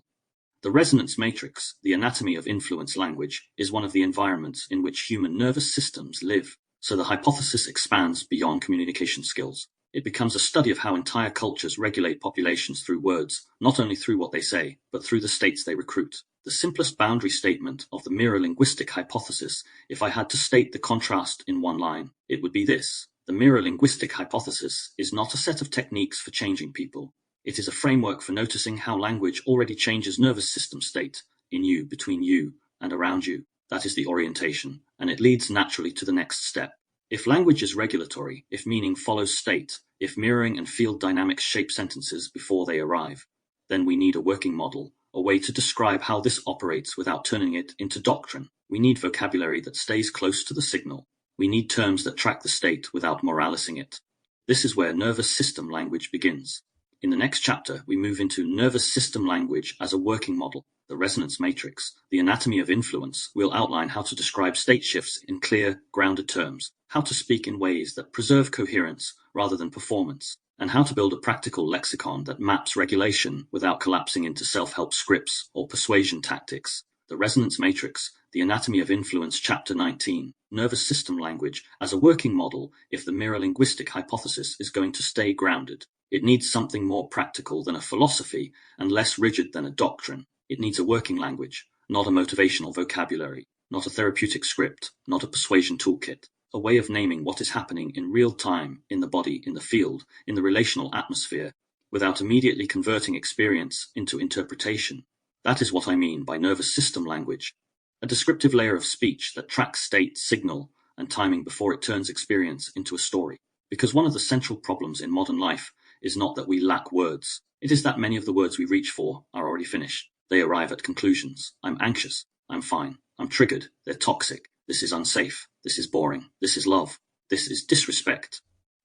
The resonance matrix, the anatomy of influence language, is one of the environments in which human nervous systems live. So the hypothesis expands beyond communication skills. It becomes a study of how entire cultures regulate populations through words, not only through what they say, but through the states they recruit. The simplest boundary statement of the mirror-linguistic hypothesis, if I had to state the contrast in one line, it would be this. The mirror-linguistic hypothesis is not a set of techniques for changing people. It is a framework for noticing how language already changes nervous system state, in you, between you, and around you. That is the orientation, and it leads naturally to the next step. If language is regulatory, if meaning follows state, if mirroring and field dynamics shape sentences before they arrive, then we need a working model, a way to describe how this operates without turning it into doctrine. We need vocabulary that stays close to the signal. We need terms that track the state without moralizing it. This is where nervous system language begins. In the next chapter, we move into nervous system language as a working model. The resonance matrix, the anatomy of influence, will outline how to describe state shifts in clear, grounded terms, how to speak in ways that preserve coherence rather than performance, and how to build a practical lexicon that maps regulation without collapsing into self-help scripts or persuasion tactics. The resonance matrix, the anatomy of influence, chapter 19, nervous system language as a working model. If the mirror-linguistic hypothesis is going to stay grounded, it needs something more practical than a philosophy and less rigid than a doctrine. It needs a working language, not a motivational vocabulary, not a therapeutic script, not a persuasion toolkit, a way of naming what is happening in real time, in the body, in the field, in the relational atmosphere, without immediately converting experience into interpretation. That is what I mean by nervous system language, a descriptive layer of speech that tracks state, signal, and timing before it turns experience into a story. Because one of the central problems in modern life is not that we lack words, it is that many of the words we reach for are already finished. They arrive at conclusions. I'm anxious. I'm fine. I'm triggered. They're toxic. This is unsafe. This is boring. This is love. This is disrespect.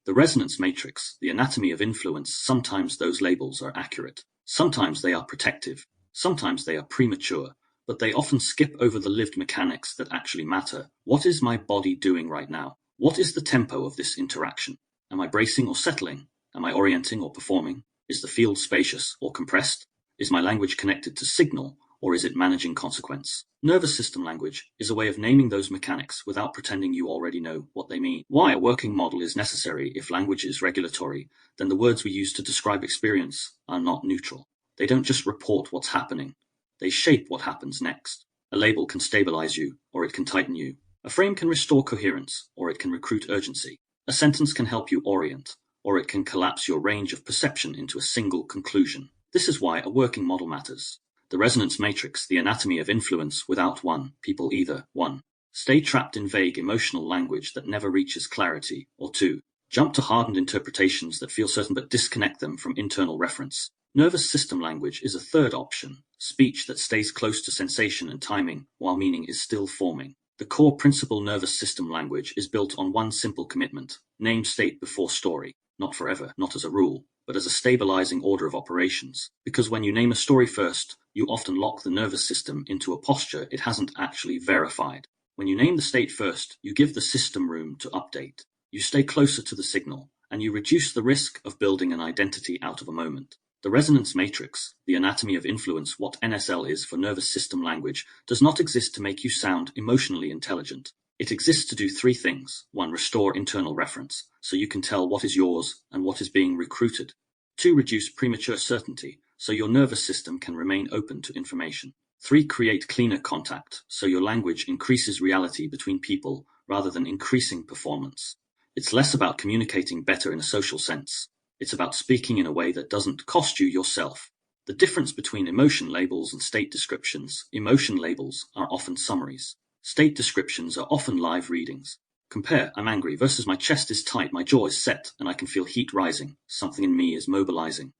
The resonance matrix, the anatomy of influence, sometimes those labels are accurate. Sometimes they are protective. Sometimes they are premature, but they often skip over the lived mechanics that actually matter. What is my body doing right now? What is the tempo of this interaction? Am I bracing or settling? Am I orienting or performing? Is the field spacious or compressed? Is my language connected to signal, or is it managing consequence? Nervous system language is a way of naming those mechanics without pretending you already know what they mean. Why a working model is necessary. If language is regulatory, then the words we use to describe experience are not neutral. They don't just report what's happening. They shape what happens next. A label can stabilize you, or it can tighten you. A frame can restore coherence, or it can recruit urgency. A sentence can help you orient, or it can collapse your range of perception into a single conclusion. This is why a working model matters. The resonance matrix, the anatomy of influence. Without one, people either 1. Stay trapped in vague emotional language that never reaches clarity, or 2. Jump to hardened interpretations that feel certain but disconnect them from internal reference. Nervous system language is a third option, speech that stays close to sensation and timing while meaning is still forming. The core principle nervous system language is built on one simple commitment: name state before story, not forever, not as a rule, but as a stabilizing order of operations. Because when you name a story first, you often lock the nervous system into a posture it hasn't actually verified. When you name the state first, you give the system room to update. You stay closer to the signal, and you reduce the risk of building an identity out of a moment. The resonance matrix, the anatomy of influence, what NSL is for nervous system language, does not exist to make you sound emotionally intelligent. It exists to do 3 things. 1. Restore internal reference, so you can tell what is yours and what is being recruited. 2. Reduce premature certainty, so your nervous system can remain open to information. 3. Create cleaner contact, so your language increases reality between people rather than increasing performance. It's less about communicating better in a social sense. It's about speaking in a way that doesn't cost you yourself. The difference between emotion labels and state descriptions: emotion labels are often summaries. State descriptions are often live readings. Compare "I'm angry" versus "my chest is tight, my jaw is set, and I can feel heat rising. Something in me is mobilizing."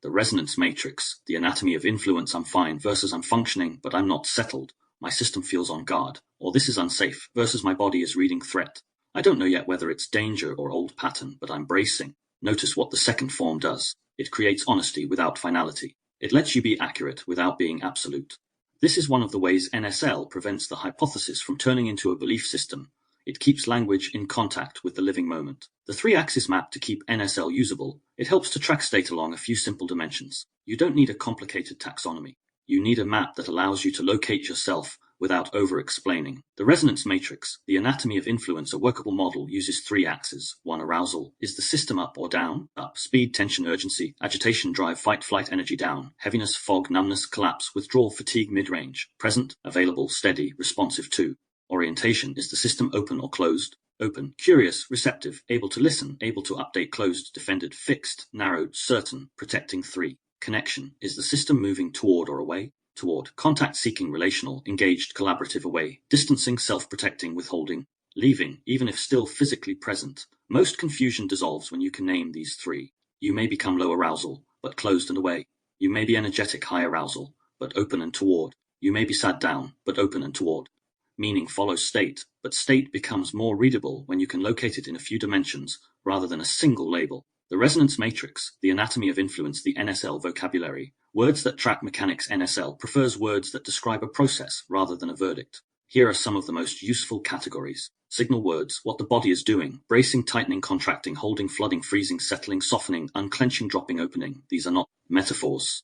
The resonance matrix, the anatomy of influence I'm fine versus I'm functioning but I'm not settled, my system feels on guard, or this is unsafe versus my body is reading threat. I don't know yet whether it's danger or old pattern, but I'm bracing. Notice what the second form does. It creates honesty without finality. It lets you be accurate without being absolute. This is one of the ways NSL prevents the hypothesis from turning into a belief system. It keeps language in contact with the living moment. The three-axis map to keep NSL usable, it helps to track state along a few simple dimensions. You don't need a complicated taxonomy. You need a map that allows you to locate yourself without over-explaining. The resonance matrix, the anatomy of influence, a workable model, uses three axes. 1. Arousal. Is the system up or down? Up. Speed, tension, urgency, agitation, drive, fight, flight, energy. Down. Heaviness, fog, numbness, collapse, withdrawal, fatigue, mid-range. Present, available, steady, responsive. 2. Orientation. Is the system open or closed? Open. Curious, receptive, able to listen, able to update. Closed, defended, fixed, narrowed, certain, protecting. 3. Connection. Is the system moving toward or away? Toward. Contact-seeking, relational, engaged, collaborative. Away. Distancing, self-protecting, withholding, leaving, even if still physically present. Most confusion dissolves when you can name these three. You may become low arousal, but closed and away. You may be energetic, high arousal, but open and toward. You may be sad, down, but open and toward. Meaning follows state, but state becomes more readable when you can locate it in a few dimensions rather than a single label. The resonance matrix, the anatomy of influence, the NSL vocabulary. Words that track mechanics. NSL prefers words that describe a process rather than a verdict. Here are some of the most useful categories. Signal words, what the body is doing, bracing, tightening, contracting, holding, flooding, freezing, settling, softening, unclenching, dropping, opening. These are not metaphors.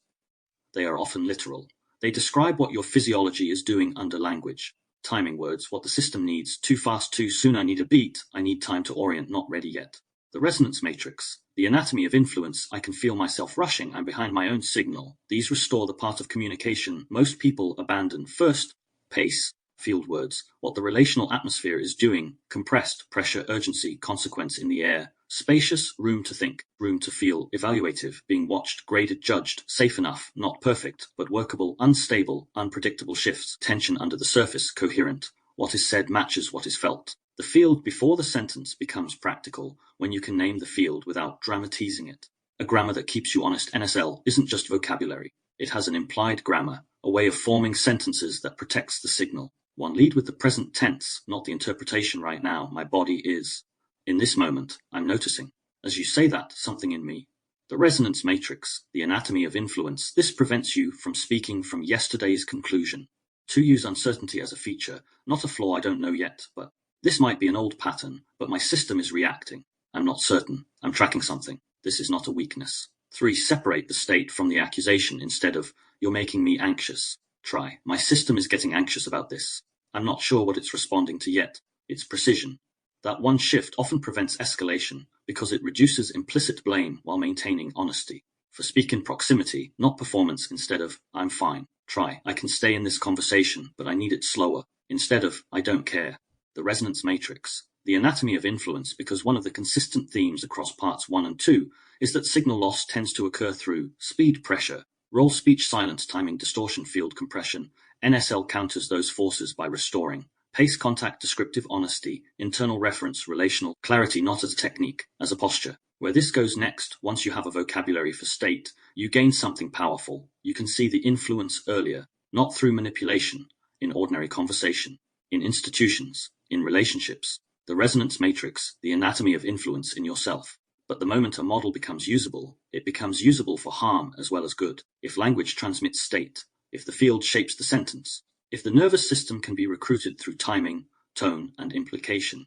They are often literal. They describe what your physiology is doing under language. Timing words, what the system needs, too fast, too soon, I need a beat, I need time to orient, not ready yet. The resonance matrix, the anatomy of influence, I can feel myself rushing, I'm behind my own signal. These restore the part of communication most people abandon. First, pace, field words, what the relational atmosphere is doing, compressed, pressure, urgency, consequence in the air, spacious, room to think, room to feel, evaluative, being watched, graded, judged, safe enough, not perfect, but workable, unstable, unpredictable shifts, tension under the surface, coherent, what is said matches what is felt. The field before the sentence becomes practical when you can name the field without dramatizing it. A grammar that keeps you honest. NSL isn't just vocabulary. It has an implied grammar, a way of forming sentences that protects the signal. 1. Lead with the present tense, not the interpretation. Right now, my body is. In this moment, I'm noticing. As you say that, something in me. The resonance matrix, the anatomy of influence, this prevents you from speaking from yesterday's conclusion. 2. Use uncertainty as a feature, not a flaw. I don't know yet, but this might be an old pattern, but my system is reacting. I'm not certain. I'm tracking something. This is not a weakness. 3. Separate the state from the accusation instead of, you're making me anxious. Try, my system is getting anxious about this. I'm not sure what it's responding to yet. It's precision. That one shift often prevents escalation because it reduces implicit blame while maintaining honesty. For speak in proximity, not performance, instead of, I'm fine. Try, I can stay in this conversation, but I need it slower. Instead of, I don't care. The resonance matrix, the anatomy of influence, because one of the consistent themes across parts 1 and 2 is that signal loss tends to occur through speed, pressure, roll, speech, silence, timing, distortion, field compression. NSL counters those forces by restoring pace, contact, descriptive honesty, internal reference, relational clarity, not as a technique, as a posture. Where this goes next, once you have a vocabulary for state, you gain something powerful. You can see the influence earlier, not through manipulation, in ordinary conversation, in institutions, in relationships. The resonance matrix, the anatomy of influence in yourself. But the moment a model becomes usable, it becomes usable for harm as well as good. If language transmits state, if the field shapes the sentence, if the nervous system can be recruited through timing, tone, and implication,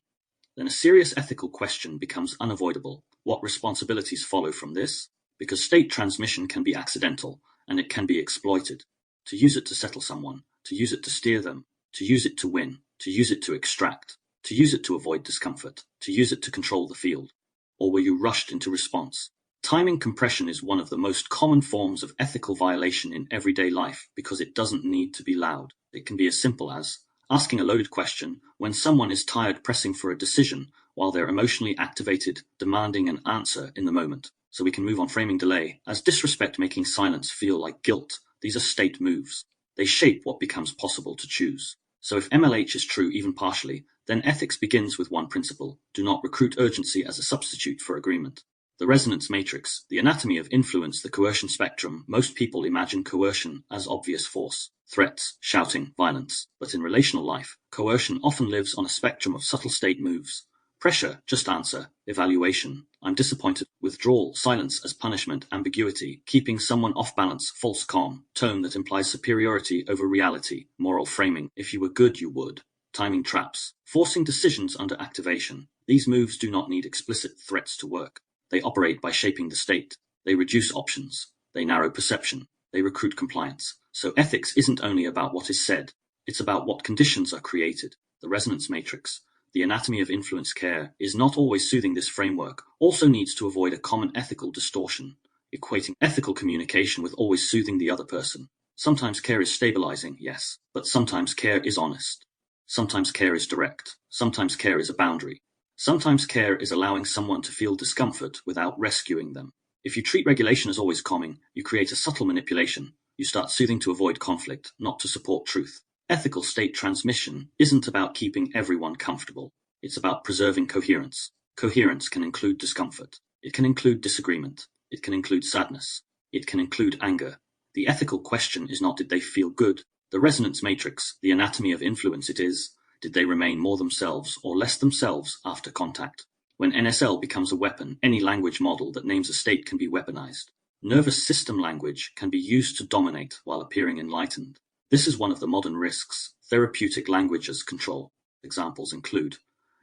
then a serious ethical question becomes unavoidable. What responsibilities follow from this? Because state transmission can be accidental, and it can be exploited. To use it to settle someone, to use it to steer them, to use it to win, to use it to extract, to use it to avoid discomfort, to use it to control the field. Or were you rushed into response? Timing compression is one of the most common forms of ethical violation in everyday life because it doesn't need to be loud. It can be as simple as asking a loaded question when someone is tired, pressing for a decision while they're emotionally activated, demanding an answer in the moment. So we can move on. Framing delay as disrespect, making silence feel like guilt. These are state moves. They shape what becomes possible to choose. So if MLH is true even partially, then ethics begins with one principle: do not recruit urgency as a substitute for agreement. The resonance matrix, the anatomy of influence, the coercion spectrum. Most people imagine coercion as obvious force, threats, shouting, violence. But in relational life, coercion often lives on a spectrum of subtle state moves. Pressure, just answer, evaluation, I'm disappointed, withdrawal, silence as punishment, ambiguity, keeping someone off balance, false calm, tone that implies superiority over reality, moral framing, if you were good you would, timing traps, forcing decisions under activation. These moves do not need explicit threats to work. They operate by shaping the state. They reduce options. They narrow perception. They recruit compliance. So ethics isn't only about what is said, it's about what conditions are created. The resonance matrix, the anatomy of influence care, is not always soothing. This framework also needs to avoid a common ethical distortion, equating ethical communication with always soothing the other person. Sometimes care is stabilizing, yes, but sometimes care is honest. Sometimes care is direct. Sometimes care is a boundary. Sometimes care is allowing someone to feel discomfort without rescuing them. If you treat regulation as always calming, you create a subtle manipulation. You start soothing to avoid conflict, not to support truth. Ethical state transmission isn't about keeping everyone comfortable. It's about preserving coherence. Coherence can include discomfort. It can include disagreement. It can include sadness. It can include anger. The ethical question is not did they feel good. The resonance matrix, the anatomy of influence, it is, did they remain more themselves or less themselves after contact? When NSL becomes a weapon, any language model that names a state can be weaponized. Nervous system language can be used to dominate while appearing enlightened. This is one of the modern risks. Therapeutic language as control. Examples include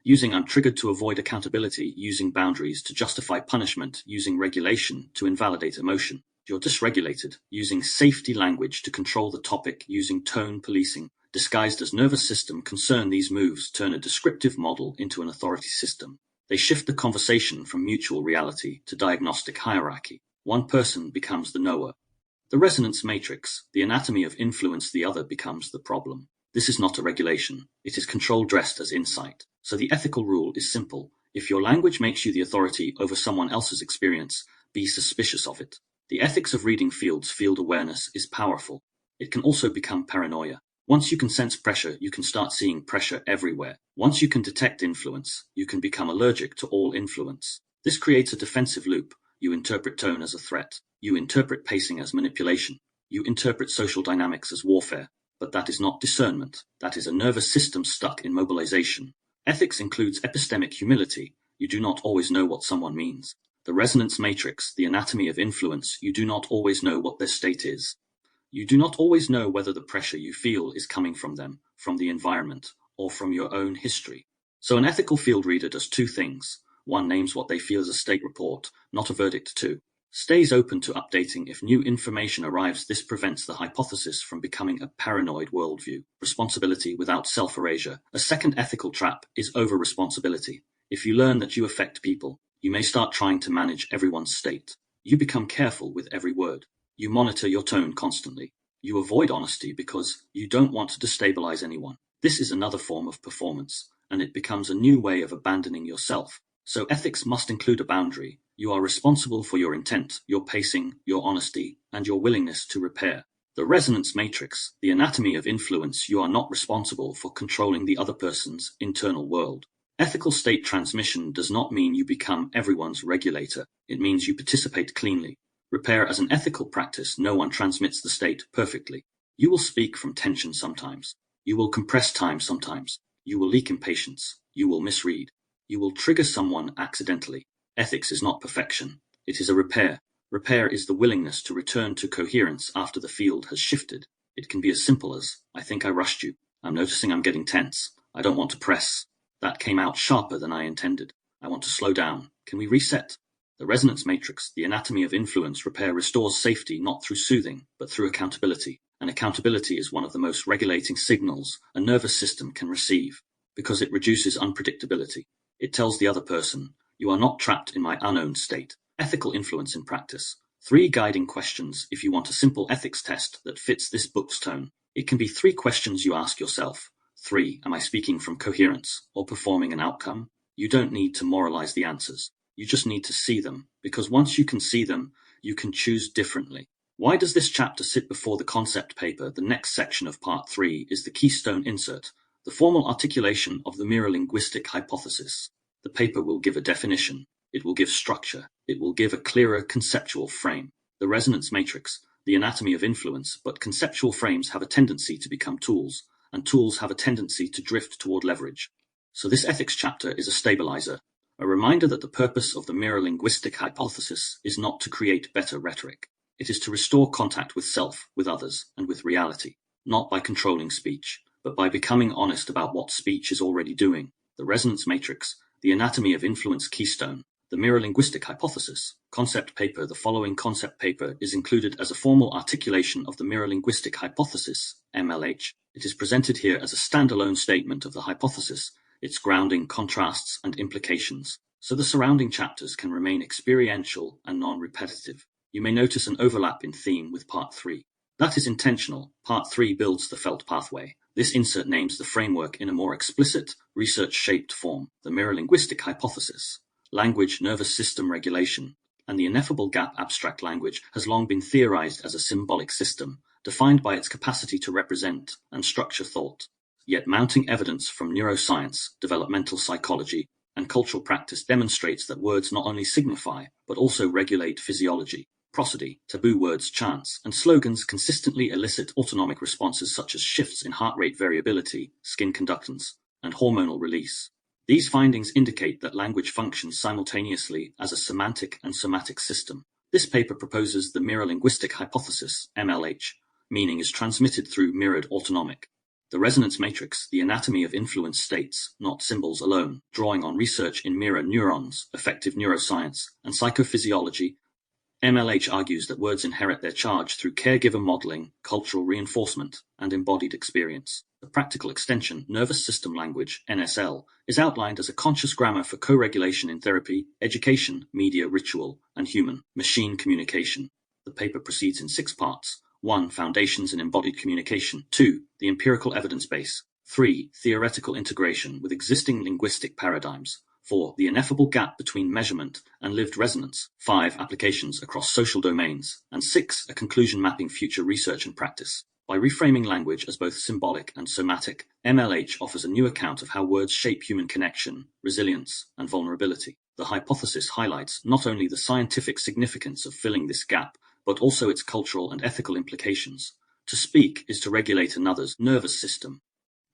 using I'm triggered to avoid accountability, using boundaries to justify punishment, using regulation to invalidate emotion. You're dysregulated, using safety language to control the topic, using tone policing. Disguised as nervous system concern, these moves turn a descriptive model into an authority system. They shift the conversation from mutual reality to diagnostic hierarchy. One person becomes the knower. The resonance matrix, the anatomy of influence, the other becomes the problem. This is not a regulation. It is control dressed as insight. So the ethical rule is simple. If your language makes you the authority over someone else's experience, be suspicious of it. The ethics of reading field awareness is powerful. It can also become paranoia. Once you can sense pressure, you can start seeing pressure everywhere. Once you can detect influence, you can become allergic to all influence. This creates a defensive loop. You interpret tone as a threat. You interpret pacing as manipulation. You interpret social dynamics as warfare. But that is not discernment. That is a nervous system stuck in mobilization. Ethics includes epistemic humility. You do not always know what someone means. The resonance matrix, the anatomy of influence, you do not always know what their state is. You do not always know whether the pressure you feel is coming from them, from the environment, or from your own history. So an ethical field reader does two things. One, names what they feel as a state report, not a verdict. Two, stays open to updating if new information arrives. This prevents the hypothesis from becoming a paranoid worldview. Responsibility without self-erasure. A second ethical trap is over-responsibility. If you learn that you affect people, you may start trying to manage everyone's state. You become careful with every word. You monitor your tone constantly. You avoid honesty because you don't want to destabilize anyone. This is another form of performance, and it becomes a new way of abandoning yourself. So ethics must include a boundary. You are responsible for your intent, your pacing, your honesty, and your willingness to repair. The resonance matrix, the anatomy of influence, you are not responsible for controlling the other person's internal world. Ethical state transmission does not mean you become everyone's regulator. It means you participate cleanly. Repair as an ethical practice, no one transmits the state perfectly. You will speak from tension sometimes. You will compress time sometimes. You will leak impatience. You will misread. You will trigger someone accidentally. Ethics is not perfection. It is a repair. Repair is the willingness to return to coherence after the field has shifted. It can be as simple as, I think I rushed you. I'm noticing I'm getting tense. I don't want to press. That came out sharper than I intended. I want to slow down. Can we reset? The resonance matrix, the anatomy of influence, repair restores safety not through soothing, but through accountability. And accountability is one of the most regulating signals a nervous system can receive, because it reduces unpredictability. It tells the other person, you are not trapped in my unknown state. Ethical influence in practice. 3 guiding questions if you want a simple ethics test that fits this book's tone. It can be 3 questions you ask yourself. 3. Am I speaking from coherence or performing an outcome? You don't need to moralize the answers. You just need to see them, because once you can see them, you can choose differently. Why does this chapter sit before the concept paper? The next section of part 3 is the keystone insert, the formal articulation of the Mirror-Linguistic Hypothesis. The paper will give a definition. It will give structure. It will give a clearer conceptual frame. The resonance matrix, the anatomy of influence, but conceptual frames have a tendency to become tools, and tools have a tendency to drift toward leverage. So this ethics chapter is a stabilizer, a reminder that the purpose of the mirror-linguistic hypothesis is not to create better rhetoric. It is to restore contact with self, with others, and with reality, not by controlling speech, but by becoming honest about what speech is already doing. The resonance matrix, the anatomy of influence keystone, the mirror-linguistic hypothesis, concept paper. The following concept paper is included as a formal articulation of the mirror-linguistic hypothesis, MLH. It is presented here as a standalone statement of the hypothesis, its grounding, contrasts, and implications, so the surrounding chapters can remain experiential and non-repetitive. You may notice an overlap in theme with Part 3. That is intentional. Part 3 builds the felt pathway. This insert names the framework in a more explicit, research-shaped form, the mirror-linguistic hypothesis. Language, nervous system regulation, and the ineffable gap. Abstract language has long been theorized as a symbolic system, defined by its capacity to represent and structure thought. Yet mounting evidence from neuroscience, developmental psychology, and cultural practice demonstrates that words not only signify, but also regulate physiology. Prosody, taboo words, chants, and slogans consistently elicit autonomic responses such as shifts in heart rate variability, skin conductance, and hormonal release. These findings indicate that language functions simultaneously as a semantic and somatic system. This paper proposes the mirror-linguistic hypothesis, MLH. Meaning is transmitted through mirrored autonomic. The resonance matrix, the anatomy of influence states, not symbols alone, drawing on research in mirror neurons, affective neuroscience, and psychophysiology. MLH argues that words inherit their charge through caregiver modeling, cultural reinforcement, and embodied experience. The practical extension, nervous system language, NSL, is outlined as a conscious grammar for co-regulation in therapy, education, media, ritual, and human-machine communication. The paper proceeds in 6 parts. 1. Foundations in embodied communication. 2. The empirical evidence base. 3. Theoretical integration with existing linguistic paradigms. 4. The ineffable gap between measurement and lived resonance. 5. Applications across social domains. And 6. A conclusion mapping future research and practice. By reframing language as both symbolic and somatic, MLH offers a new account of how words shape human connection, resilience, and vulnerability. The hypothesis highlights not only the scientific significance of filling this gap, but also its cultural and ethical implications. To speak is to regulate another's nervous system.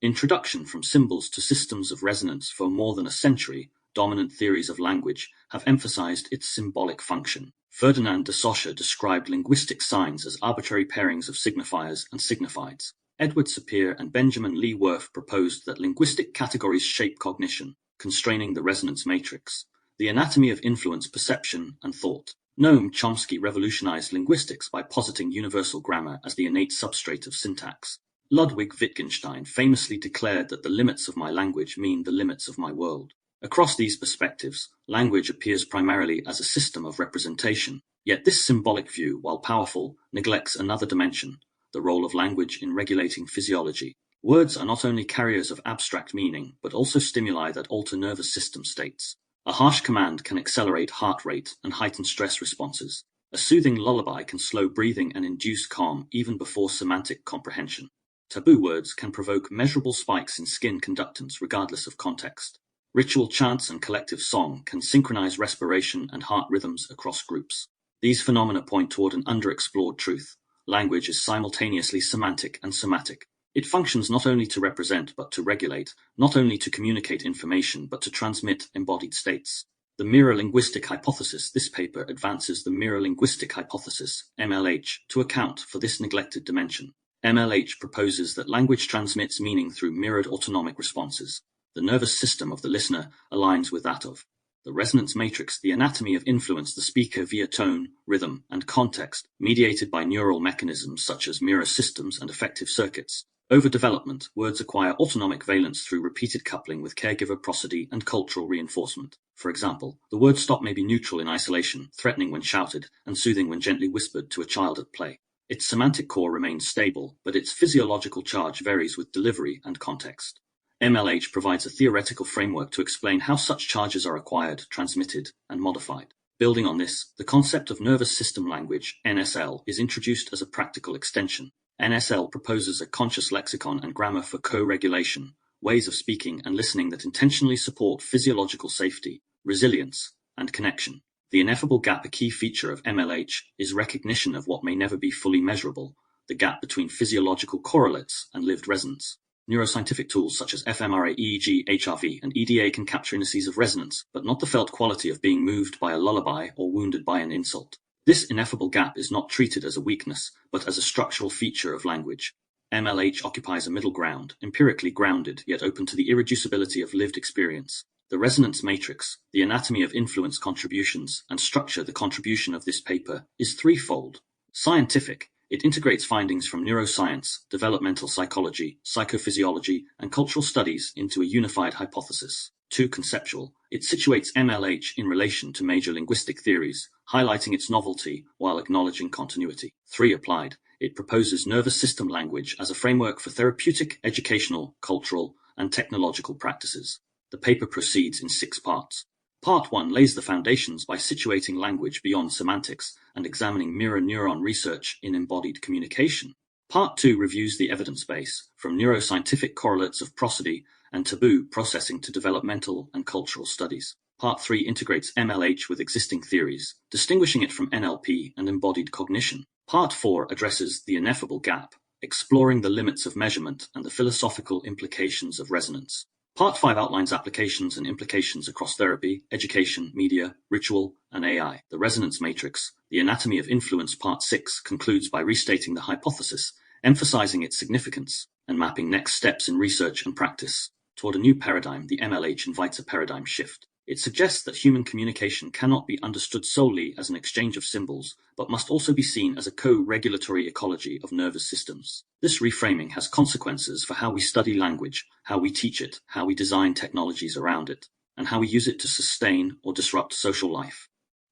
Introduction from symbols to systems of resonance. For more than a century, dominant theories of language have emphasized its symbolic function. Ferdinand de Saussure described linguistic signs as arbitrary pairings of signifiers and signifieds. Edward Sapir and Benjamin Lee Worf proposed that linguistic categories shape cognition, constraining the resonance matrix, the anatomy of influence, perception, and thought. Noam Chomsky revolutionized linguistics by positing universal grammar as the innate substrate of syntax. Ludwig Wittgenstein famously declared that the limits of my language mean the limits of my world. Across these perspectives, language appears primarily as a system of representation. Yet this symbolic view, while powerful, neglects another dimension, the role of language in regulating physiology. Words are not only carriers of abstract meaning, but also stimuli that alter nervous system states. A harsh command can accelerate heart rate and heighten stress responses. A soothing lullaby can slow breathing and induce calm even before semantic comprehension. Taboo words can provoke measurable spikes in skin conductance regardless of context. Ritual chants and collective song can synchronize respiration and heart rhythms across groups. These phenomena point toward an underexplored truth. Language is simultaneously semantic and somatic. It functions not only to represent but to regulate, not only to communicate information but to transmit embodied states. The mirror-linguistic hypothesis. This paper advances the mirror-linguistic hypothesis, MLH, to account for this neglected dimension. MLH proposes that language transmits meaning through mirrored autonomic responses. The nervous system of the listener aligns with that of the resonance matrix, the anatomy of influence the speaker via tone, rhythm, and context, mediated by neural mechanisms such as mirror systems and affective circuits. Overdevelopment. Words acquire autonomic valence through repeated coupling with caregiver prosody and cultural reinforcement. For example, the word stop may be neutral in isolation, threatening when shouted, and soothing when gently whispered to a child at play. Its semantic core remains stable, but its physiological charge varies with delivery and context. MLH provides a theoretical framework to explain how such charges are acquired, transmitted, and modified. Building on this, the concept of nervous system language, NSL, is introduced as a practical extension. NSL proposes a conscious lexicon and grammar for co-regulation, ways of speaking and listening that intentionally support physiological safety, resilience, and connection. The ineffable gap, a key feature of MLH, is recognition of what may never be fully measurable, the gap between physiological correlates and lived resonance. Neuroscientific tools such as fMRI, EEG, HRV, and EDA can capture indices of resonance, but not the felt quality of being moved by a lullaby or wounded by an insult. This ineffable gap is not treated as a weakness, but as a structural feature of language. MLH occupies a middle ground, empirically grounded, yet open to the irreducibility of lived experience. The resonance matrix, the anatomy of influence contributions, and structure, the contribution of this paper, is threefold. Scientific. It integrates findings from neuroscience, developmental psychology, psychophysiology, and cultural studies into a unified hypothesis. 2. Conceptual. It situates MLH in relation to major linguistic theories, highlighting its novelty while acknowledging continuity. 3. Applied. It proposes nervous system language as a framework for therapeutic, educational, cultural, and technological practices. The paper proceeds in 6 parts. Part 1 lays the foundations by situating language beyond semantics and examining mirror neuron research in embodied communication. Part 2 reviews the evidence base, from neuroscientific correlates of prosody and taboo processing to developmental and cultural studies. Part 3 integrates MLH with existing theories, distinguishing it from NLP and embodied cognition. Part 4 addresses the ineffable gap, exploring the limits of measurement and the philosophical implications of resonance. Part 5 outlines applications and implications across therapy, education, media, ritual, and AI. The resonance matrix, the anatomy of influence. Part 6 concludes by restating the hypothesis, emphasizing its significance, and mapping next steps in research and practice. Toward a new paradigm, the MLH invites a paradigm shift. It suggests that human communication cannot be understood solely as an exchange of symbols, but must also be seen as a co-regulatory ecology of nervous systems. This reframing has consequences for how we study language, how we teach it, how we design technologies around it, and how we use it to sustain or disrupt social life.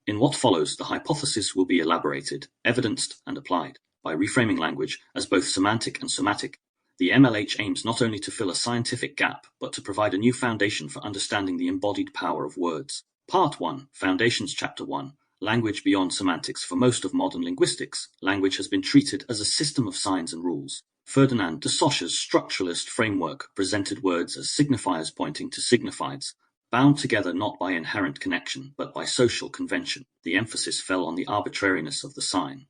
In what follows, the hypothesis will be elaborated, evidenced, and applied. By reframing language as both semantic and somatic, the MLH aims not only to fill a scientific gap, but to provide a new foundation for understanding the embodied power of words. Part 1, Foundations. Chapter 1, Language Beyond Semantics. For most of modern linguistics, language has been treated as a system of signs and rules. Ferdinand de Saussures' structuralist framework presented words as signifiers pointing to signifieds, bound together not by inherent connection, but by social convention. The emphasis fell on the arbitrariness of the sign.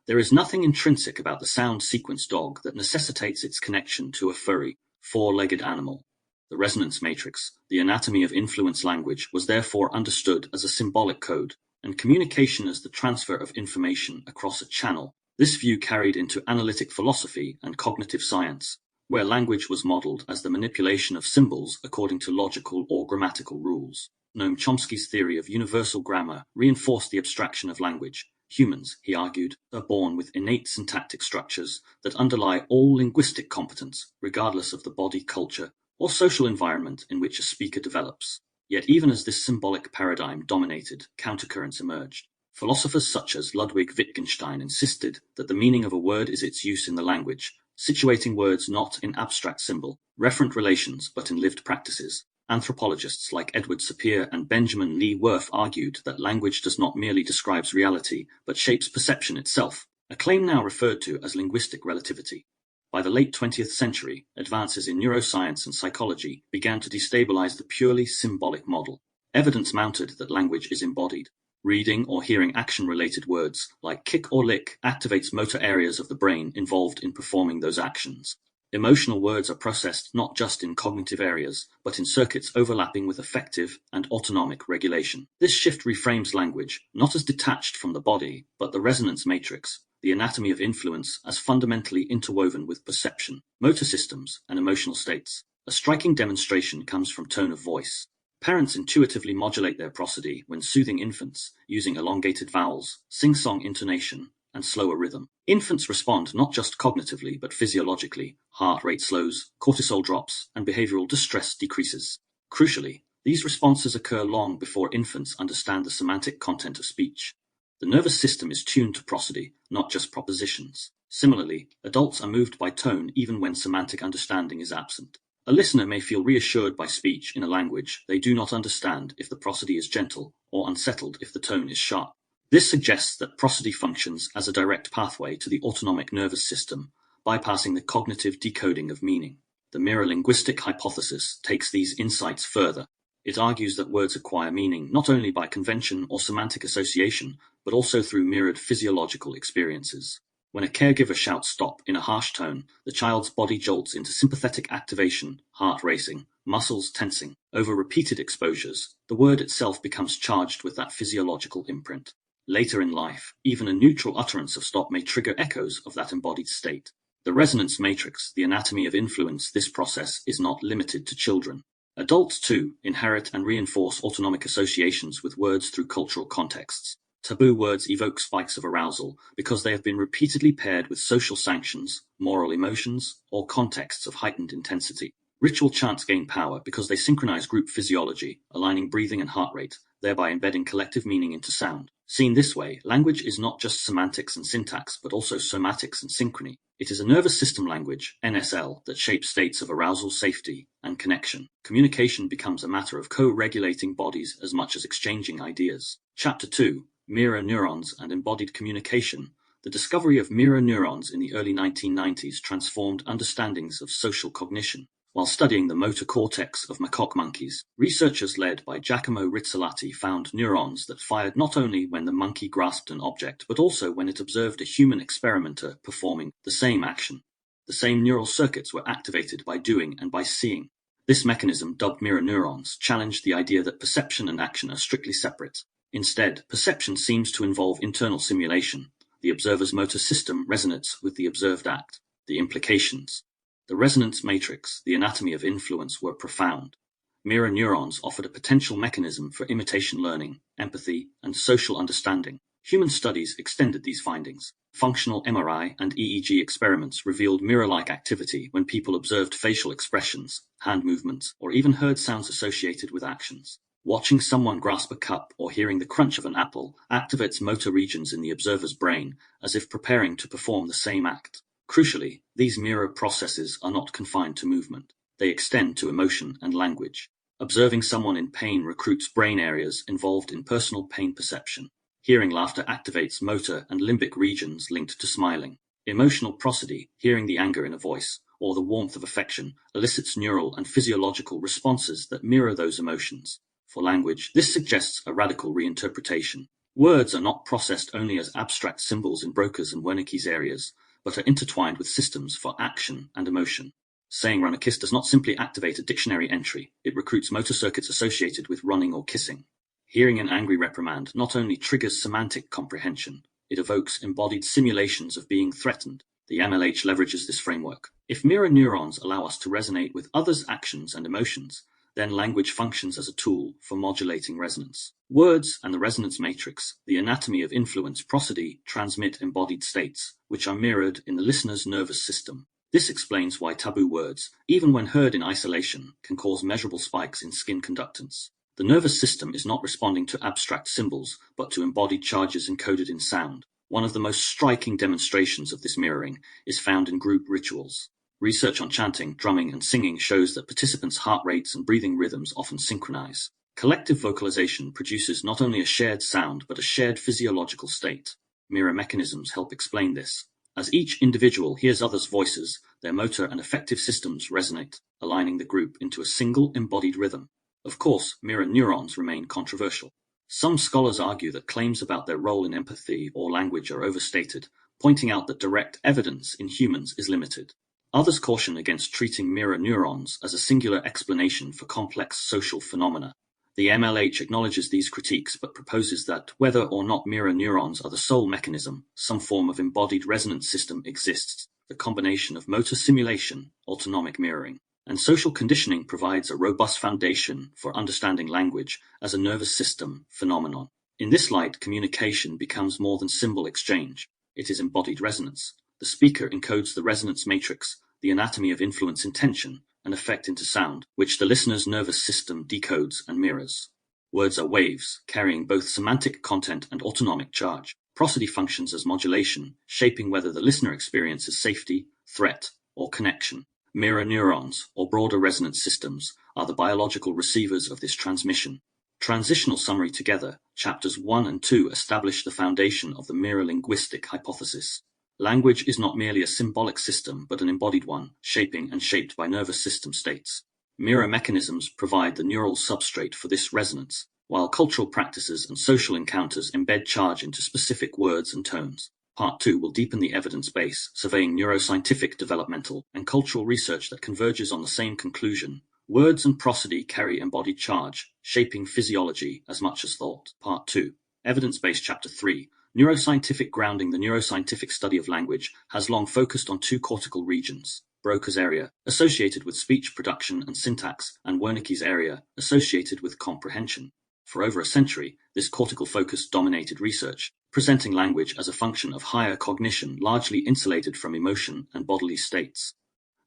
There is nothing intrinsic about the sound sequence dog that necessitates its connection to a furry, four-legged animal. The resonance matrix, the anatomy of influence language, was therefore understood as a symbolic code, and communication as the transfer of information across a channel. This view carried into analytic philosophy and cognitive science, where language was modeled as the manipulation of symbols according to logical or grammatical rules. Noam Chomsky's theory of universal grammar reinforced the abstraction of language. Humans, he argued, are born with innate syntactic structures that underlie all linguistic competence, regardless of the body culture or social environment in which a speaker develops. Yet even as this symbolic paradigm dominated, countercurrents emerged. Philosophers such as Ludwig Wittgenstein insisted that the meaning of a word is its use in the language, situating words not in abstract symbol, referent relations, but in lived practices. Anthropologists like Edward Sapir and Benjamin Lee Worth argued that language does not merely describe reality, but shapes perception itself, a claim now referred to as linguistic relativity. By the late 20th century, advances in neuroscience and psychology began to destabilize the purely symbolic model. Evidence mounted that language is embodied. Reading or hearing action-related words, like kick or lick, activates motor areas of the brain involved in performing those actions. Emotional words are processed not just in cognitive areas, but in circuits overlapping with affective and autonomic regulation. This shift reframes language, not as detached from the body, but the resonance matrix, the anatomy of influence, as fundamentally interwoven with perception, motor systems, and emotional states. A striking demonstration comes from tone of voice. Parents intuitively modulate their prosody when soothing infants, using elongated vowels, sing-song intonation, and slower rhythm. Infants respond not just cognitively but physiologically. Heart rate slows, cortisol drops, and behavioral distress decreases. Crucially, these responses occur long before infants understand the semantic content of speech. The nervous system is tuned to prosody, not just propositions. Similarly, adults are moved by tone even when semantic understanding is absent. A listener may feel reassured by speech in a language they do not understand if the prosody is gentle, or unsettled if the tone is sharp. This suggests that prosody functions as a direct pathway to the autonomic nervous system, bypassing the cognitive decoding of meaning. The mirror-linguistic hypothesis takes these insights further. It argues that words acquire meaning not only by convention or semantic association, but also through mirrored physiological experiences. When a caregiver shouts stop in a harsh tone, the child's body jolts into sympathetic activation, heart racing, muscles tensing. Over repeated exposures, the word itself becomes charged with that physiological imprint. Later in life, even a neutral utterance of stop may trigger echoes of that embodied state. The resonance matrix, the anatomy of influence, this process is not limited to children. Adults, too, inherit and reinforce autonomic associations with words through cultural contexts. Taboo words evoke spikes of arousal because they have been repeatedly paired with social sanctions, moral emotions, or contexts of heightened intensity. Ritual chants gain power because they synchronize group physiology, aligning breathing and heart rate, thereby embedding collective meaning into sound. Seen this way, language is not just semantics and syntax, but also somatics and synchrony. It is a nervous system language, NSL, that shapes states of arousal, safety, and connection. Communication becomes a matter of co-regulating bodies as much as exchanging ideas. Chapter 2. Mirror neurons and embodied communication. The discovery of mirror neurons in the early 1990s transformed understandings of social cognition. While studying the motor cortex of macaque monkeys, researchers led by Giacomo Rizzolatti found neurons that fired not only when the monkey grasped an object, but also when it observed a human experimenter performing the same action. The same neural circuits were activated by doing and by seeing. This mechanism, dubbed mirror neurons, challenged the idea that perception and action are strictly separate. Instead, perception seems to involve internal simulation. The observer's motor system resonates with the observed act. The implications. The resonance matrix, the anatomy of influence, were profound. Mirror neurons offered a potential mechanism for imitation learning, empathy, and social understanding. Human studies extended these findings. Functional MRI and EEG experiments revealed mirror-like activity when people observed facial expressions, hand movements, or even heard sounds associated with actions. Watching someone grasp a cup or hearing the crunch of an apple activates motor regions in the observer's brain, as if preparing to perform the same act. Crucially, these mirror processes are not confined to movement. They extend to emotion and language. Observing someone in pain recruits brain areas involved in personal pain perception. Hearing laughter activates motor and limbic regions linked to smiling. Emotional prosody, hearing the anger in a voice, or the warmth of affection, elicits neural and physiological responses that mirror those emotions. For language, this suggests a radical reinterpretation. Words are not processed only as abstract symbols in Broca's and Wernicke's areas, but are intertwined with systems for action and emotion. Saying run a kiss does not simply activate a dictionary entry, it recruits motor circuits associated with running or kissing. Hearing an angry reprimand not only triggers semantic comprehension, it evokes embodied simulations of being threatened. The MLH leverages this framework. If mirror neurons allow us to resonate with others' actions and emotions, then language functions as a tool for modulating resonance. Words and the resonance matrix, the anatomy of influence, prosody, transmit embodied states, which are mirrored in the listener's nervous system. This explains why taboo words, even when heard in isolation, can cause measurable spikes in skin conductance. The nervous system is not responding to abstract symbols, but to embodied charges encoded in sound. One of the most striking demonstrations of this mirroring is found in group rituals. Research on chanting, drumming, and singing shows that participants' heart rates and breathing rhythms often synchronize. Collective vocalization produces not only a shared sound, but a shared physiological state. Mirror mechanisms help explain this. As each individual hears others' voices, their motor and affective systems resonate, aligning the group into a single embodied rhythm. Of course, mirror neurons remain controversial. Some scholars argue that claims about their role in empathy or language are overstated, pointing out that direct evidence in humans is limited. Others caution against treating mirror neurons as a singular explanation for complex social phenomena. The MLH acknowledges these critiques but proposes that, whether or not mirror neurons are the sole mechanism, some form of embodied resonance system exists. The combination of motor simulation, autonomic mirroring, and social conditioning provides a robust foundation for understanding language as a nervous system phenomenon. In this light, communication becomes more than symbol exchange. It is embodied resonance. The speaker encodes the resonance matrix, the anatomy of influence, intention, and effect into sound, which the listener's nervous system decodes and mirrors. Words are waves, carrying both semantic content and autonomic charge. Prosody functions as modulation, shaping whether the listener experiences safety, threat, or connection. Mirror neurons, or broader resonance systems, are the biological receivers of this transmission. Transitional summary together, chapters 1 and 2 establish the foundation of the Mirror-Linguistic Hypothesis. Language is not merely a symbolic system, but an embodied one, shaping and shaped by nervous system states. Mirror mechanisms provide the neural substrate for this resonance, while cultural practices and social encounters embed charge into specific words and tones. Part 2 will deepen the evidence base, surveying neuroscientific, developmental, and cultural research that converges on the same conclusion. Words and prosody carry embodied charge, shaping physiology as much as thought. Part 2. Evidence-based. Chapter 3. Neuroscientific grounding. The neuroscientific study of language has long focused on two cortical regions: Broca's area, associated with speech production and syntax, and Wernicke's area, associated with comprehension. For over a century, this cortical focus dominated research, presenting language as a function of higher cognition largely insulated from emotion and bodily states.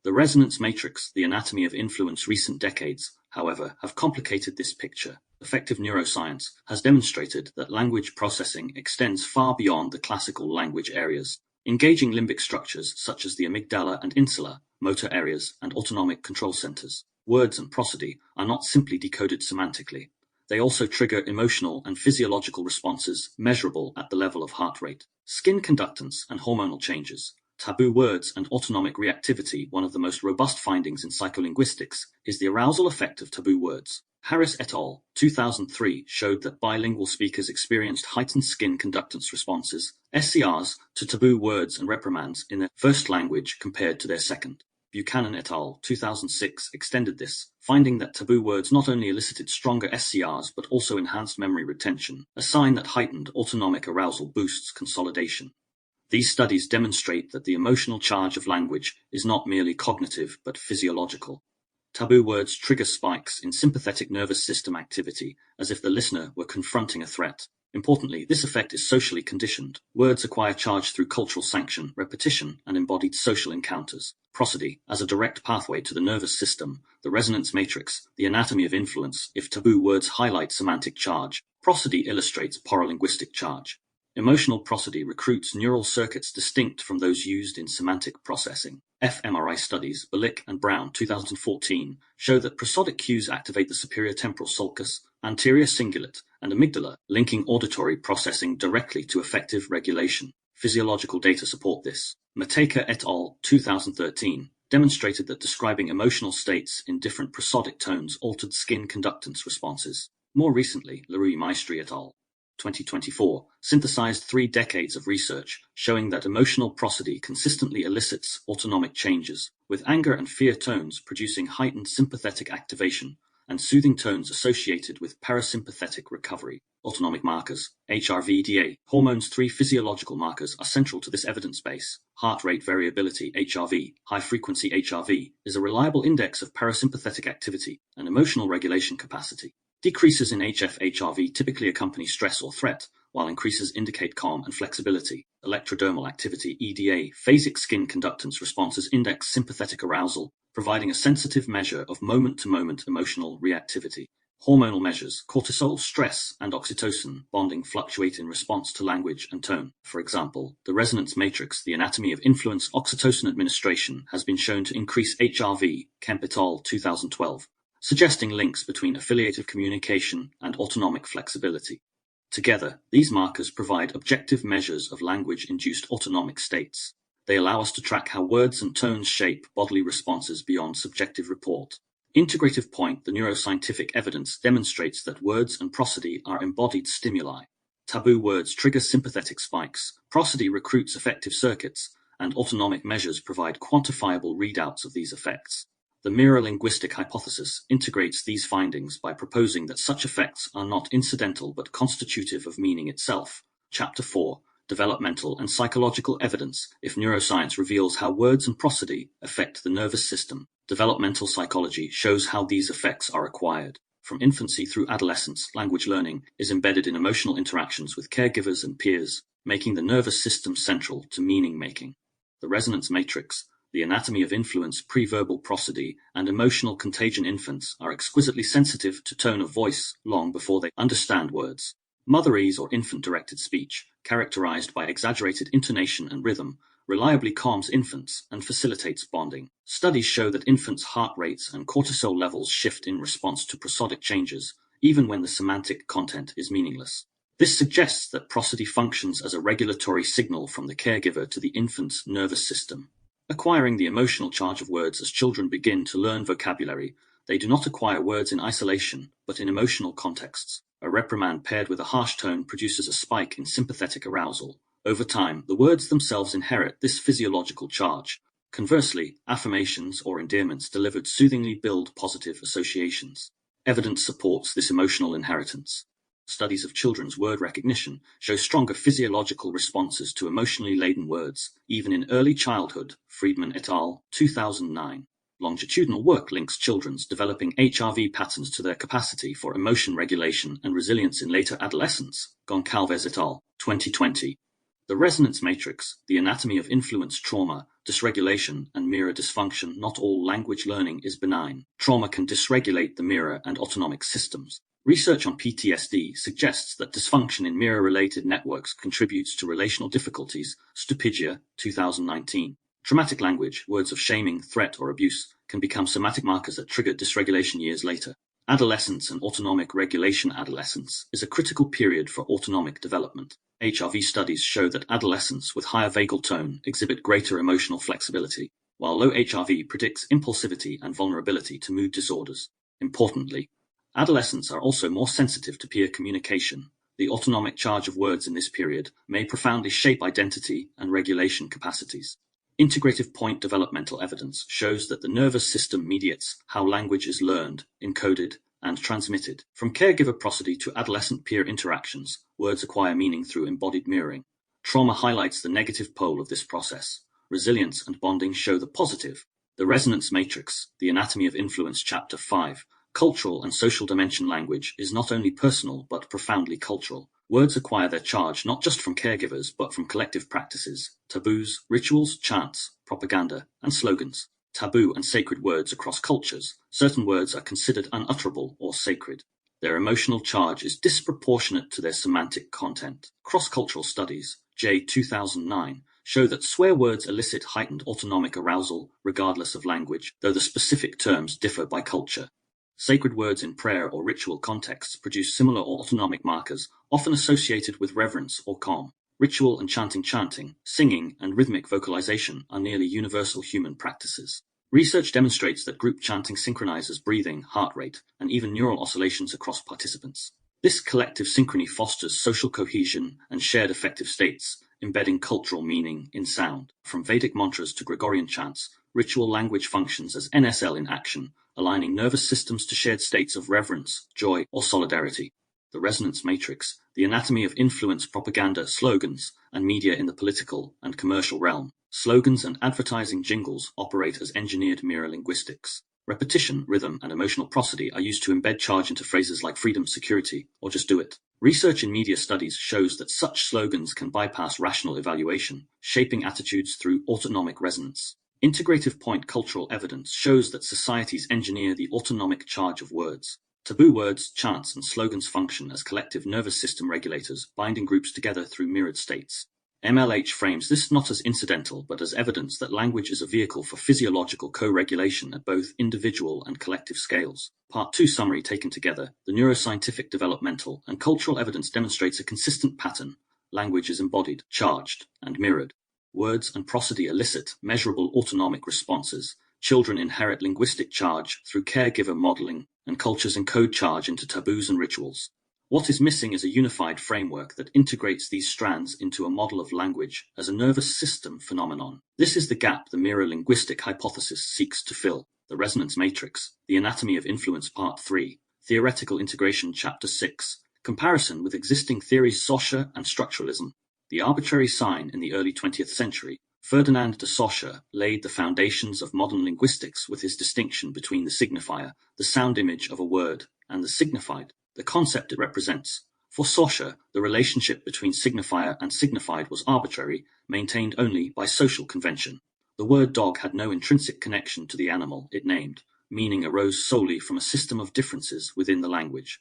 The resonance matrix, the anatomy of influence. Recent decades, however, have complicated this picture. Effective neuroscience has demonstrated that language processing extends far beyond the classical language areas, engaging limbic structures such as the amygdala and insula, motor areas, and autonomic control centers. Words and prosody are not simply decoded semantically. They also trigger emotional and physiological responses measurable at the level of heart rate, skin conductance, and hormonal changes. Taboo words and autonomic reactivity. One of the most robust findings in psycholinguistics is the arousal effect of taboo words. Harris et al. 2003 showed that bilingual speakers experienced heightened skin conductance responses, SCRs, to taboo words and reprimands in their first language compared to their second. Buchanan et al. 2006 extended this, finding that taboo words not only elicited stronger SCRs but also enhanced memory retention, a sign that heightened autonomic arousal boosts consolidation. These studies demonstrate that the emotional charge of language is not merely cognitive but physiological. Taboo words trigger spikes in sympathetic nervous system activity, as if the listener were confronting a threat. Importantly, this effect is socially conditioned. Words acquire charge through cultural sanction, repetition, and embodied social encounters. Prosody, as a direct pathway to the nervous system, the resonance matrix, the anatomy of influence. If taboo words highlight semantic charge, prosody illustrates paralinguistic charge. Emotional prosody recruits neural circuits distinct from those used in semantic processing. fMRI studies, Balick and Brown 2014, show that prosodic cues activate the superior temporal sulcus, anterior cingulate, and amygdala, linking auditory processing directly to affective regulation. Physiological data support this. Matejka et al. 2013 demonstrated that describing emotional states in different prosodic tones altered skin conductance responses. More recently, Leroux Maestri et al. 2024 synthesized 3 decades of research showing that emotional prosody consistently elicits autonomic changes, with anger and fear tones producing heightened sympathetic activation and soothing tones associated with parasympathetic recovery. Autonomic markers, HRV-DA, hormones. 3 physiological markers are central to this evidence base. Heart rate variability, HRV, high-frequency HRV, is a reliable index of parasympathetic activity and emotional regulation capacity. Decreases in HF-HRV typically accompany stress or threat, while increases indicate calm and flexibility. Electrodermal activity, EDA, phasic skin conductance responses index sympathetic arousal, providing a sensitive measure of moment-to-moment emotional reactivity. Hormonal measures, cortisol, stress, and oxytocin bonding fluctuate in response to language and tone. For example, the resonance matrix, the anatomy of influence. Oxytocin administration has been shown to increase HRV, Kemp et al. 2012. Suggesting links between affiliative communication and autonomic flexibility. Together, these markers provide objective measures of language-induced autonomic states. They allow us to track how words and tones shape bodily responses beyond subjective report. Integrative point. The neuroscientific evidence demonstrates that words and prosody are embodied stimuli. Taboo words trigger sympathetic spikes, prosody recruits affective circuits, and autonomic measures provide quantifiable readouts of these effects. The Mirror-Linguistic Hypothesis integrates these findings by proposing that such effects are not incidental but constitutive of meaning itself. Chapter 4. Developmental and psychological evidence. If neuroscience reveals how words and prosody affect the nervous system, developmental psychology shows how these effects are acquired. From infancy through adolescence, language learning is embedded in emotional interactions with caregivers and peers, making the nervous system central to meaning-making. The resonance matrix, the anatomy of influence, preverbal prosody, and emotional contagion. Infants are exquisitely sensitive to tone of voice long before they understand words. Motherese or infant-directed speech, characterized by exaggerated intonation and rhythm, reliably calms infants and facilitates bonding. Studies show that infants' heart rates and cortisol levels shift in response to prosodic changes, even when the semantic content is meaningless. This suggests that prosody functions as a regulatory signal from the caregiver to the infant's nervous system. Acquiring the emotional charge of words. As children begin to learn vocabulary, They do not acquire words in isolation, but in emotional contexts. A reprimand paired with a harsh tone produces a spike in sympathetic arousal. Over time, the words themselves inherit this physiological charge. Conversely, affirmations or endearments delivered soothingly build positive associations. Evidence supports this emotional inheritance. Studies of children's word recognition show stronger physiological responses to emotionally laden words, even in early childhood. Friedman et al., 2009. Longitudinal work links children's developing HRV patterns to their capacity for emotion regulation and resilience in later adolescence. Goncalves et al., 2020. The resonance matrix, the anatomy of influence, trauma, dysregulation, and mirror dysfunction. Not all language learning is benign. Trauma can dysregulate the mirror and autonomic systems. Research on PTSD suggests that dysfunction in mirror-related networks contributes to relational difficulties. Stupidia, 2019. Traumatic language, words of shaming, threat, or abuse, can become somatic markers that trigger dysregulation years later. Adolescence and autonomic regulation. Adolescence is a critical period for autonomic development. HRV studies show that adolescents with higher vagal tone exhibit greater emotional flexibility, while low HRV predicts impulsivity and vulnerability to mood disorders. Importantly, adolescents are also more sensitive to peer communication. The autonomic charge of words in this period may profoundly shape identity and regulation capacities. Integrative point developmental evidence shows that the nervous system mediates how language is learned, encoded, and transmitted. From caregiver prosody to adolescent peer interactions, words acquire meaning through embodied mirroring. Trauma highlights the negative pole of this process. Resilience and bonding show the positive. The resonance matrix, the anatomy of influence. Chapter 5. Cultural and social dimension. Language is not only personal but profoundly cultural. Words acquire their charge not just from caregivers but from collective practices, taboos, rituals, chants, propaganda, and slogans. Taboo and sacred words across cultures. Certain words are considered unutterable or sacred. Their emotional charge is disproportionate to their semantic content. Cross-cultural studies, J. 2009, show that swear words elicit heightened autonomic arousal regardless of language, though the specific terms differ by culture. Sacred words in prayer or ritual contexts produce similar autonomic markers, often associated with reverence or calm. Ritual and chanting, singing, and rhythmic vocalization are nearly universal human practices. Research demonstrates that group chanting synchronizes breathing, heart rate, and even neural oscillations across participants. This collective synchrony fosters social cohesion and shared affective states, embedding cultural meaning in sound. From Vedic mantras to Gregorian chants, ritual language functions as NSL in action, aligning nervous systems to shared states of reverence, joy, or solidarity. The resonance matrix, the anatomy of influence. Propaganda, slogans, and media. In the political and commercial realm, slogans and advertising jingles operate as engineered mirror linguistics. Repetition, rhythm, and emotional prosody are used to embed charge into phrases like freedom, security, or just do it. Research in media studies shows that such slogans can bypass rational evaluation, shaping attitudes through autonomic resonance. Integrative point cultural evidence shows that societies engineer the autonomic charge of words. Taboo words, chants, and slogans function as collective nervous system regulators, binding groups together through mirrored states. MLH frames this not as incidental but as evidence that language is a vehicle for physiological co-regulation at both individual and collective scales. Part 2 summary taken together, the neuroscientific, developmental, and cultural evidence demonstrates a consistent pattern. Language is embodied, charged, and mirrored. Words and prosody elicit measurable autonomic responses. Children inherit linguistic charge through caregiver modeling, and cultures encode charge into taboos and rituals. What is missing is a unified framework that integrates these strands into a model of language as a nervous system phenomenon. This is the gap the Mirror-Linguistic Hypothesis seeks to fill. The resonance matrix, the anatomy of influence. Part 3, theoretical integration. Chapter 6, comparison with existing theories. Saussure and structuralism. The arbitrary sign in the early 20th century. Ferdinand de Saussure laid the foundations of modern linguistics with his distinction between the signifier, the sound image of a word, and the signified, the concept it represents. For Saussure, the relationship between signifier and signified was arbitrary, maintained only by social convention. The word dog had no intrinsic connection to the animal it named. Meaning arose solely from a system of differences within the language.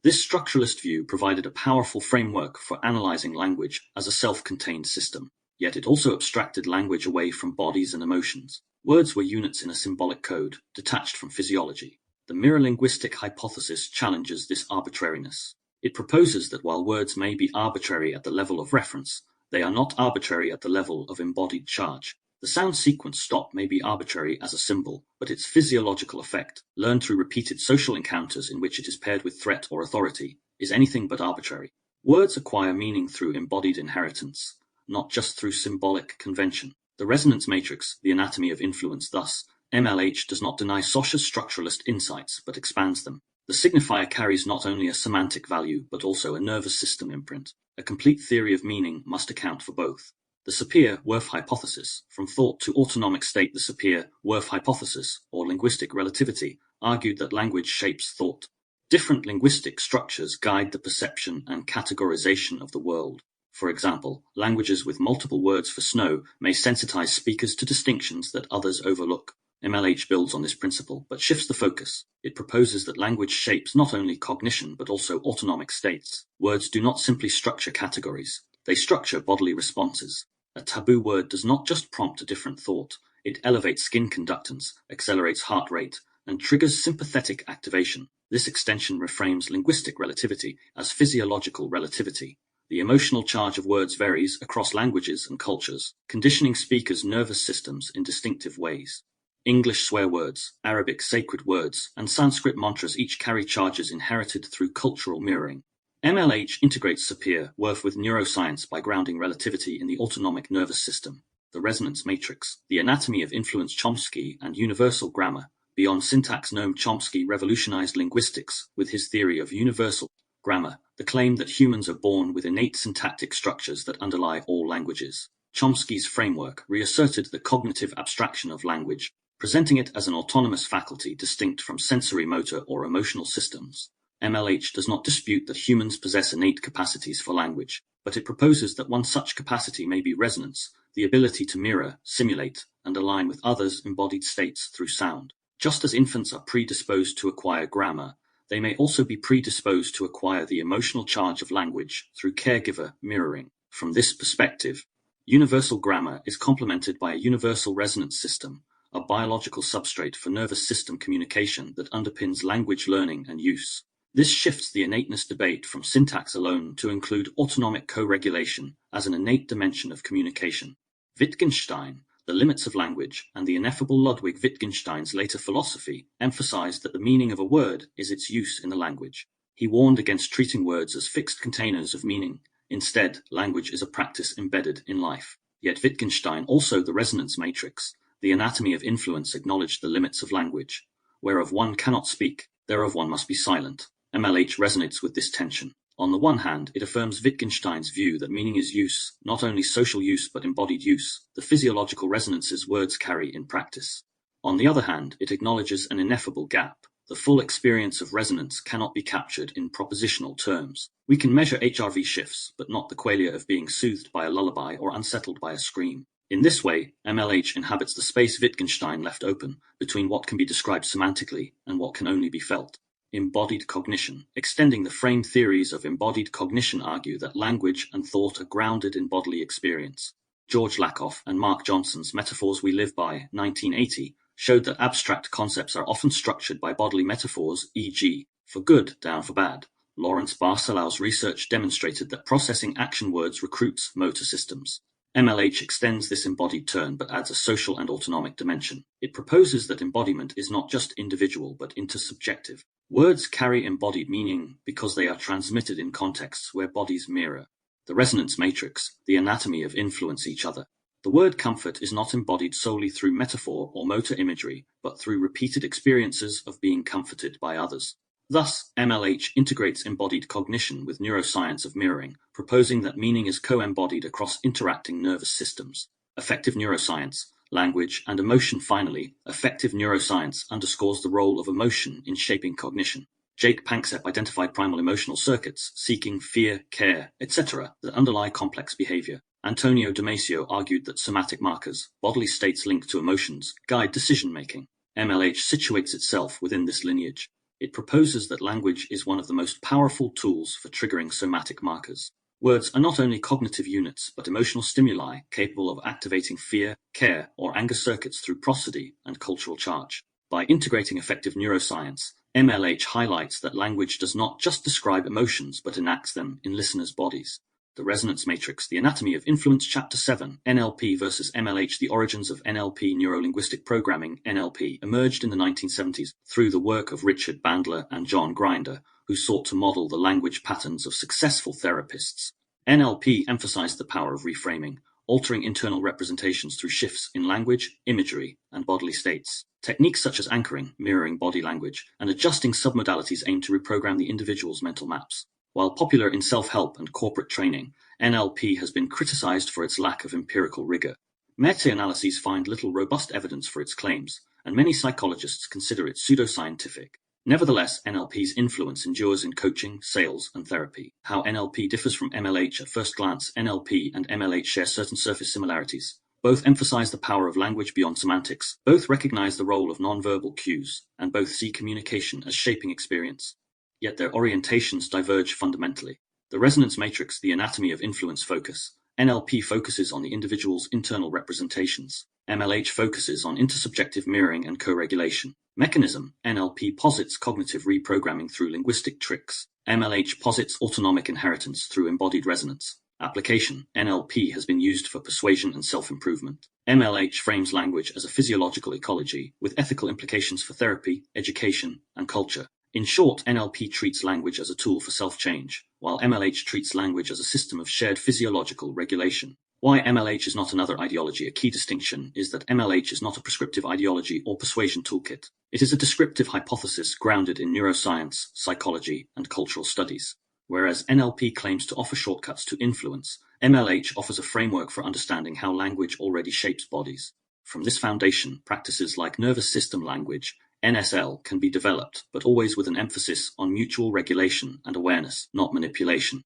This structuralist view provided a powerful framework for analyzing language as a self-contained system, yet it also abstracted language away from bodies and emotions. Words were units in a symbolic code, detached from physiology. The mirror-linguistic hypothesis challenges this arbitrariness. It proposes that while words may be arbitrary at the level of reference, they are not arbitrary at the level of embodied charge. The sound sequence stop may be arbitrary as a symbol, but its physiological effect, learned through repeated social encounters in which it is paired with threat or authority, is anything but arbitrary. Words acquire meaning through embodied inheritance, not just through symbolic convention. The resonance matrix, the anatomy of influence, thus, MLH does not deny Socha's structuralist insights, but expands them. The signifier carries not only a semantic value, but also a nervous system imprint. A complete theory of meaning must account for both. The Sapir-Whorf hypothesis, from thought to autonomic state. The Sapir-Whorf hypothesis, or linguistic relativity, argued that language shapes thought. Different linguistic structures guide the perception and categorization of the world. For example, languages with multiple words for snow may sensitize speakers to distinctions that others overlook. MLH builds on this principle, but shifts the focus. It proposes that language shapes not only cognition but also autonomic states. Words do not simply structure categories, they structure bodily responses. A taboo word does not just prompt a different thought, it elevates skin conductance, accelerates heart rate, and triggers sympathetic activation. This extension reframes linguistic relativity as physiological relativity. The emotional charge of words varies across languages and cultures, conditioning speakers' nervous systems in distinctive ways. English swear words, Arabic sacred words, and Sanskrit mantras each carry charges inherited through cultural mirroring. MLH integrates Sapir-Whorf with neuroscience by grounding relativity in the autonomic nervous system. The resonance matrix, the anatomy of influence. Chomsky and universal grammar. Beyond syntax, Noam Chomsky revolutionized linguistics with his theory of universal grammar, the claim that humans are born with innate syntactic structures that underlie all languages. Chomsky's framework reasserted the cognitive abstraction of language, presenting it as an autonomous faculty distinct from sensory motor or emotional systems. MLH does not dispute that humans possess innate capacities for language, but it proposes that one such capacity may be resonance, the ability to mirror, simulate, and align with others' embodied states through sound. Just as infants are predisposed to acquire grammar, they may also be predisposed to acquire the emotional charge of language through caregiver mirroring. From this perspective, universal grammar is complemented by a universal resonance system, a biological substrate for nervous system communication that underpins language learning and use. This shifts the innateness debate from syntax alone to include autonomic co-regulation as an innate dimension of communication. Wittgenstein, The Limits of Language, and the ineffable Ludwig Wittgenstein's later philosophy emphasized that the meaning of a word is its use in the language. He warned against treating words as fixed containers of meaning. Instead, language is a practice embedded in life. Yet Wittgenstein, also the resonance matrix, the anatomy of influence, acknowledged the limits of language. Whereof one cannot speak, thereof one must be silent. MLH resonates with this tension. On the one hand, it affirms Wittgenstein's view that meaning is use, not only social use but embodied use, the physiological resonances words carry in practice. On the other hand, it acknowledges an ineffable gap. The full experience of resonance cannot be captured in propositional terms. We can measure HRV shifts, but not the qualia of being soothed by a lullaby or unsettled by a scream. In this way, MLH inhabits the space Wittgenstein left open between what can be described semantically and what can only be felt. Embodied cognition. Extending the frame theories of embodied cognition argue that language and thought are grounded in bodily experience. George Lakoff and Mark Johnson's Metaphors We Live By, 1980, showed that abstract concepts are often structured by bodily metaphors, e.g., for good, down for bad. Lawrence Barcelow's research demonstrated that processing action words recruits motor systems. MLH extends this embodied turn but adds a social and autonomic dimension. It proposes that embodiment is not just individual but intersubjective. Words carry embodied meaning because they are transmitted in contexts where bodies mirror. The resonance matrix, the anatomy of influence each other. The word comfort is not embodied solely through metaphor or motor imagery, but through repeated experiences of being comforted by others. Thus, MLH integrates embodied cognition with neuroscience of mirroring, proposing that meaning is co-embodied across interacting nervous systems. Affective neuroscience, language, and emotion. Finally, affective neuroscience underscores the role of emotion in shaping cognition. Jake Panksepp identified primal emotional circuits, seeking, fear, care, etc., that underlie complex behavior. Antonio Damasio argued that somatic markers, bodily states linked to emotions, guide decision-making. MLH situates itself within this lineage. It proposes that language is one of the most powerful tools for triggering somatic markers. Words are not only cognitive units, but emotional stimuli capable of activating fear, care, or anger circuits through prosody and cultural charge. By integrating affective neuroscience, MLH highlights that language does not just describe emotions but enacts them in listeners' bodies. The Resonance Matrix, The Anatomy of Influence, Chapter 7, NLP versus MLH. The origins of NLP, Neuro-Linguistic Programming, NLP, emerged in the 1970s through the work of Richard Bandler and John Grinder, who sought to model the language patterns of successful therapists. NLP emphasized the power of reframing, altering internal representations through shifts in language, imagery, and bodily states. Techniques such as anchoring, mirroring body language, and adjusting submodalities aim to reprogram the individual's mental maps. While popular in self-help and corporate training, NLP has been criticized for its lack of empirical rigor. Meta-analyses find little robust evidence for its claims, and many psychologists consider it pseudoscientific. Nevertheless, NLP's influence endures in coaching, sales, and therapy. How NLP differs from MLH. At first glance, NLP and MLH share certain surface similarities. Both emphasize the power of language beyond semantics. Both recognize the role of nonverbal cues, and both see communication as shaping experience. Yet their orientations diverge fundamentally. The Resonance Matrix, The Anatomy of Influence focus. NLP focuses on the individual's internal representations. MLH focuses on intersubjective mirroring and co-regulation. Mechanism: NLP posits cognitive reprogramming through linguistic tricks. MLH posits autonomic inheritance through embodied resonance. Application: NLP has been used for persuasion and self-improvement. MLH frames language as a physiological ecology, with ethical implications for therapy, education, and culture. In short, NLP treats language as a tool for self-change, while MLH treats language as a system of shared physiological regulation. Why MLH is not another ideology. A key distinction is that MLH is not a prescriptive ideology or persuasion toolkit. It is a descriptive hypothesis grounded in neuroscience, psychology, and cultural studies. Whereas NLP claims to offer shortcuts to influence, MLH offers a framework for understanding how language already shapes bodies. From this foundation, practices like nervous system language, NSL, can be developed, but always with an emphasis on mutual regulation and awareness, not manipulation.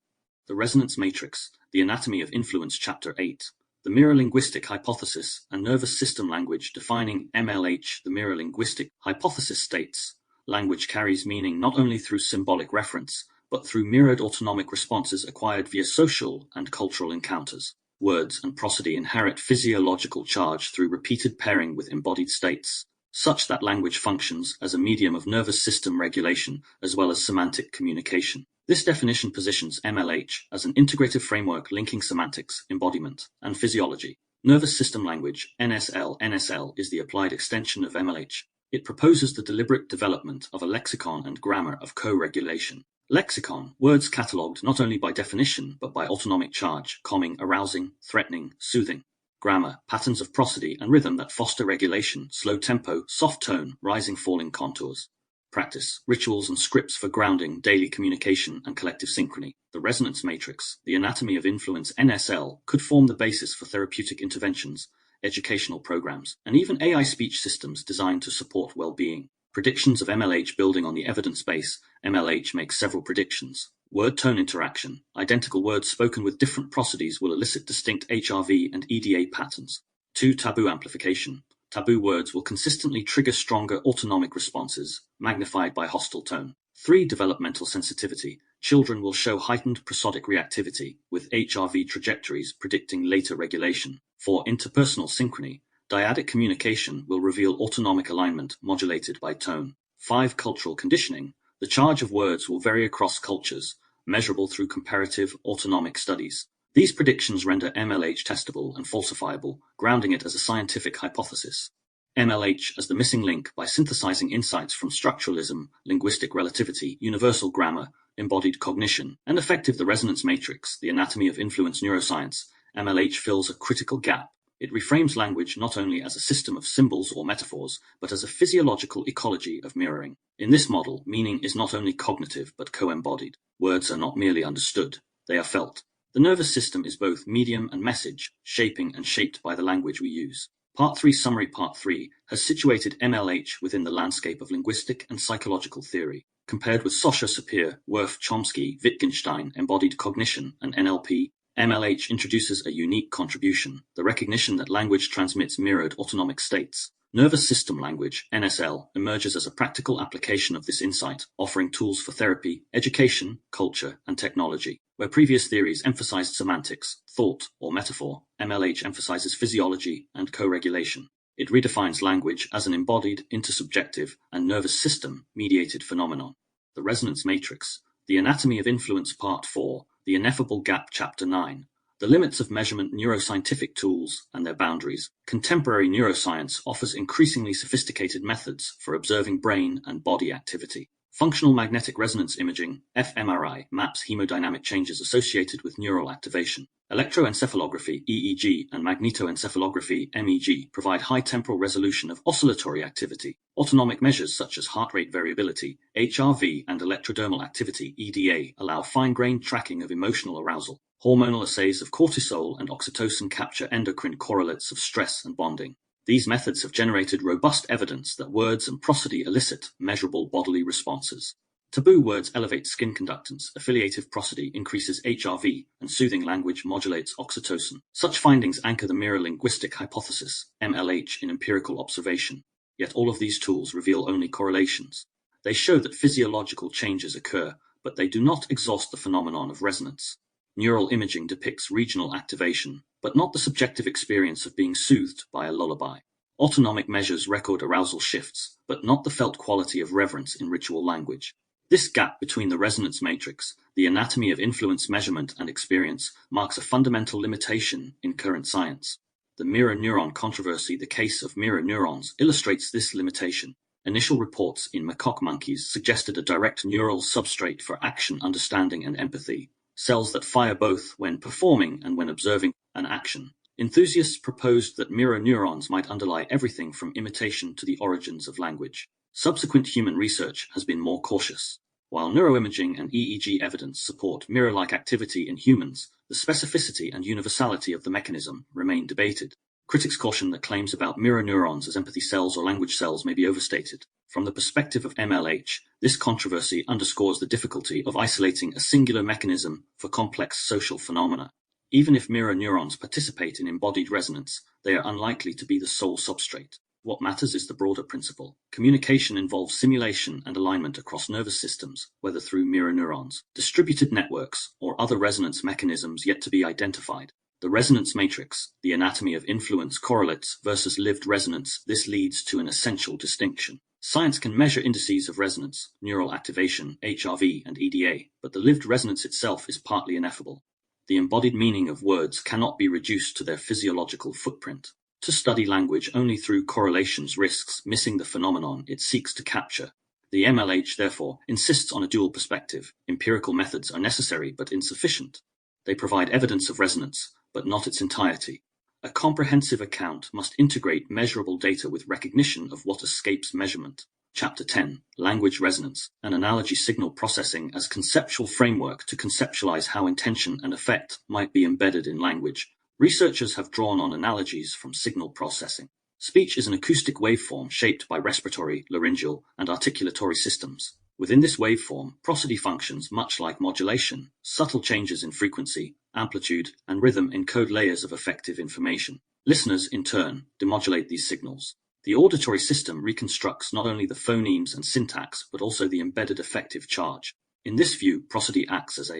The Resonance Matrix, The Anatomy of Influence, Chapter 8. The Mirror-Linguistic Hypothesis and Nervous System Language. Defining MLH. The Mirror-Linguistic Hypothesis states, language carries meaning not only through symbolic reference, but through mirrored autonomic responses acquired via social and cultural encounters. Words and prosody inherit physiological charge through repeated pairing with embodied states, such that language functions as a medium of nervous system regulation as well as semantic communication. This definition positions MLH as an integrative framework linking semantics, embodiment, and physiology. Nervous system language, NSL. NSL is the applied extension of MLH. It proposes the deliberate development of a lexicon and grammar of co-regulation. Lexicon: words catalogued not only by definition but by autonomic charge, calming, arousing, threatening, soothing. Grammar: patterns of prosody and rhythm that foster regulation, slow tempo, soft tone, rising falling contours. Practice: rituals and scripts for grounding, daily communication, and collective synchrony. The Resonance Matrix, The Anatomy of Influence, NSL, could form the basis for therapeutic interventions, educational programs, and even AI speech systems designed to support well-being. Predictions of MLH. Building on the evidence base, MLH makes several predictions. Word-tone interaction: identical words spoken with different prosodies will elicit distinct HRV and EDA patterns. 2. Taboo amplification: taboo words will consistently trigger stronger autonomic responses, magnified by hostile tone. 3. Developmental sensitivity: children will show heightened prosodic reactivity, with HRV trajectories predicting later regulation. 4. Interpersonal synchrony: dyadic communication will reveal autonomic alignment modulated by tone. 5. Cultural conditioning: the charge of words will vary across cultures, measurable through comparative autonomic studies. These predictions render MLH testable and falsifiable, grounding it as a scientific hypothesis. MLH as the missing link: by synthesizing insights from structuralism, linguistic relativity, universal grammar, embodied cognition, and effective. The Resonance Matrix, The Anatomy of Influence Neuroscience, MLH fills a critical gap. It reframes language not only as a system of symbols or metaphors, but as a physiological ecology of mirroring. In this model, meaning is not only cognitive but co-embodied. Words are not merely understood, they are felt. The nervous system is both medium and message, shaping and shaped by the language we use. Part 3 Summary. Part 3 has situated MLH within the landscape of linguistic and psychological theory. Compared with Sosha, Sapir, Wirth, Chomsky, Wittgenstein, embodied cognition, and NLP, MLH introduces a unique contribution: the recognition that language transmits mirrored autonomic states. Nervous system language, NSL, emerges as a practical application of this insight, offering tools for therapy, education, culture, and technology. Where previous theories emphasized semantics, thought, or metaphor, MLH emphasizes physiology and co-regulation. It redefines language as an embodied, intersubjective, and nervous system-mediated phenomenon. The Resonance Matrix, The Anatomy of Influence, Part 4, The Ineffable Gap, Chapter 9. The Limits of Measurement Neuroscientific Tools and Their Boundaries. Contemporary neuroscience offers increasingly sophisticated methods for observing brain and body activity. Functional magnetic resonance imaging, fMRI, maps hemodynamic changes associated with neural activation. Electroencephalography, EEG, and magnetoencephalography, MEG, provide high temporal resolution of oscillatory activity. Autonomic measures such as heart rate variability, HRV, and electrodermal activity, EDA, allow fine-grained tracking of emotional arousal. Hormonal assays of cortisol and oxytocin capture endocrine correlates of stress and bonding. These methods have generated robust evidence that words and prosody elicit measurable bodily responses. Taboo words elevate skin conductance, affiliative prosody increases HRV, and soothing language modulates oxytocin. Such findings anchor the Mirror-Linguistic Hypothesis, MLH, in empirical observation. Yet all of these tools reveal only correlations. They show that physiological changes occur, but they do not exhaust the phenomenon of resonance. Neural imaging depicts regional activation, but not the subjective experience of being soothed by a lullaby. Autonomic measures record arousal shifts, but not the felt quality of reverence in ritual language. This gap between the resonance matrix, the anatomy of influence measurement and experience, marks a fundamental limitation in current science. The mirror neuron controversy, the case of mirror neurons, illustrates this limitation. Initial reports in macaque monkeys suggested a direct neural substrate for action, understanding, and empathy. Cells that fire both when performing and when observing an action. Enthusiasts proposed that mirror neurons might underlie everything from imitation to the origins of language. Subsequent human research has been more cautious. While neuroimaging and EEG evidence support mirror-like activity in humans, the specificity and universality of the mechanism remain debated. Critics caution that claims about mirror neurons as empathy cells or language cells may be overstated. From the perspective of MLH, this controversy underscores the difficulty of isolating a singular mechanism for complex social phenomena. Even if mirror neurons participate in embodied resonance, they are unlikely to be the sole substrate. What matters is the broader principle. Communication involves simulation and alignment across nervous systems, whether through mirror neurons, distributed networks, or other resonance mechanisms yet to be identified. The resonance matrix, the anatomy of influence correlates versus lived resonance, this leads to an essential distinction. Science can measure indices of resonance, neural activation, HRV, and EDA, but the lived resonance itself is partly ineffable. The embodied meaning of words cannot be reduced to their physiological footprint. To study language only through correlations risks missing the phenomenon it seeks to capture. The MLH, therefore, insists on a dual perspective. Empirical methods are necessary but insufficient. They provide evidence of resonance, but not its entirety. A comprehensive account must integrate measurable data with recognition of what escapes measurement. Chapter 10. Language Resonance, an Analogy Signal Processing as Conceptual Framework to Conceptualize How Intention and Effect Might Be Embedded in Language. Researchers have drawn on analogies from signal processing. Speech is an acoustic waveform shaped by respiratory, laryngeal, and articulatory systems. Within this waveform, prosody functions much like modulation. Subtle changes in frequency, amplitude, and rhythm encode layers of effective information. Listeners, in turn, demodulate these signals. The auditory system reconstructs not only the phonemes and syntax, but also the embedded affective charge. In this view, prosody acts as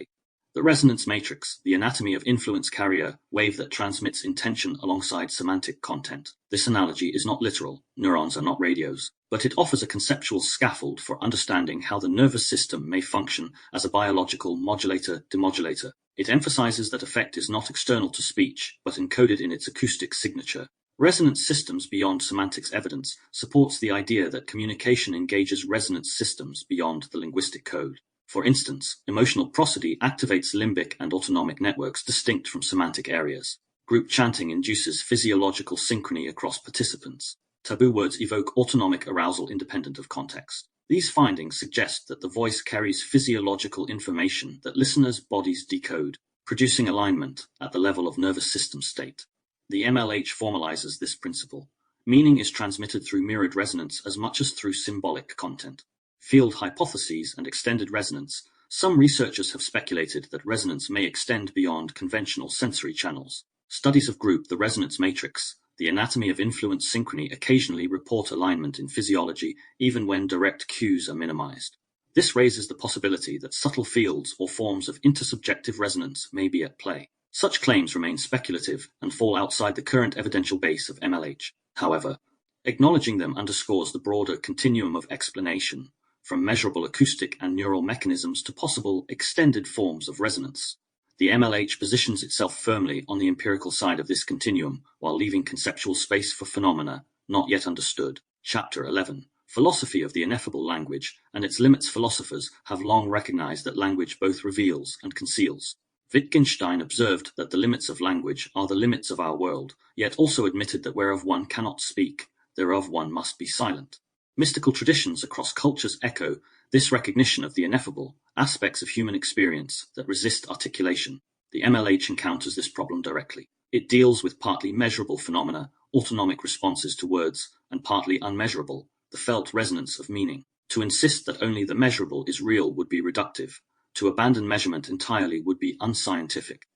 the resonance matrix, the anatomy of influence carrier, wave that transmits intention alongside semantic content. This analogy is not literal, neurons are not radios, but it offers a conceptual scaffold for understanding how the nervous system may function as a biological modulator-demodulator. It emphasizes that effect is not external to speech, but encoded in its acoustic signature. Resonance systems beyond semantics evidence supports the idea that communication engages resonance systems beyond the linguistic code. For instance, emotional prosody activates limbic and autonomic networks distinct from semantic areas. Group chanting induces physiological synchrony across participants. Taboo words evoke autonomic arousal independent of context. These findings suggest that the voice carries physiological information that listeners' bodies decode, producing alignment at the level of nervous system state. The MLH formalizes this principle. Meaning is transmitted through mirrored resonance as much as through symbolic content. Field hypotheses and extended resonance. Some researchers have speculated that resonance may extend beyond conventional sensory channels. Studies of group the resonance matrix, the anatomy of influence synchrony occasionally report alignment in physiology even when direct cues are minimized. This raises the possibility that subtle fields or forms of intersubjective resonance may be at play. Such claims remain speculative and fall outside the current evidential base of MLH. However, acknowledging them underscores the broader continuum of explanation, from measurable acoustic and neural mechanisms to possible extended forms of resonance. The MLH positions itself firmly on the empirical side of this continuum, while leaving conceptual space for phenomena not yet understood. Chapter 11. Philosophy of the ineffable language and its limits. Philosophers have long recognized that language both reveals and conceals. Wittgenstein observed that the limits of language are the limits of our world, yet also admitted that whereof one cannot speak, thereof one must be silent. Mystical traditions across cultures echo this recognition of the ineffable, aspects of human experience that resist articulation. The MLH encounters this problem directly. It deals with partly measurable phenomena, autonomic responses to words, and partly unmeasurable, the felt resonance of meaning. To insist that only the measurable is real would be reductive. To abandon measurement entirely would be unscientific.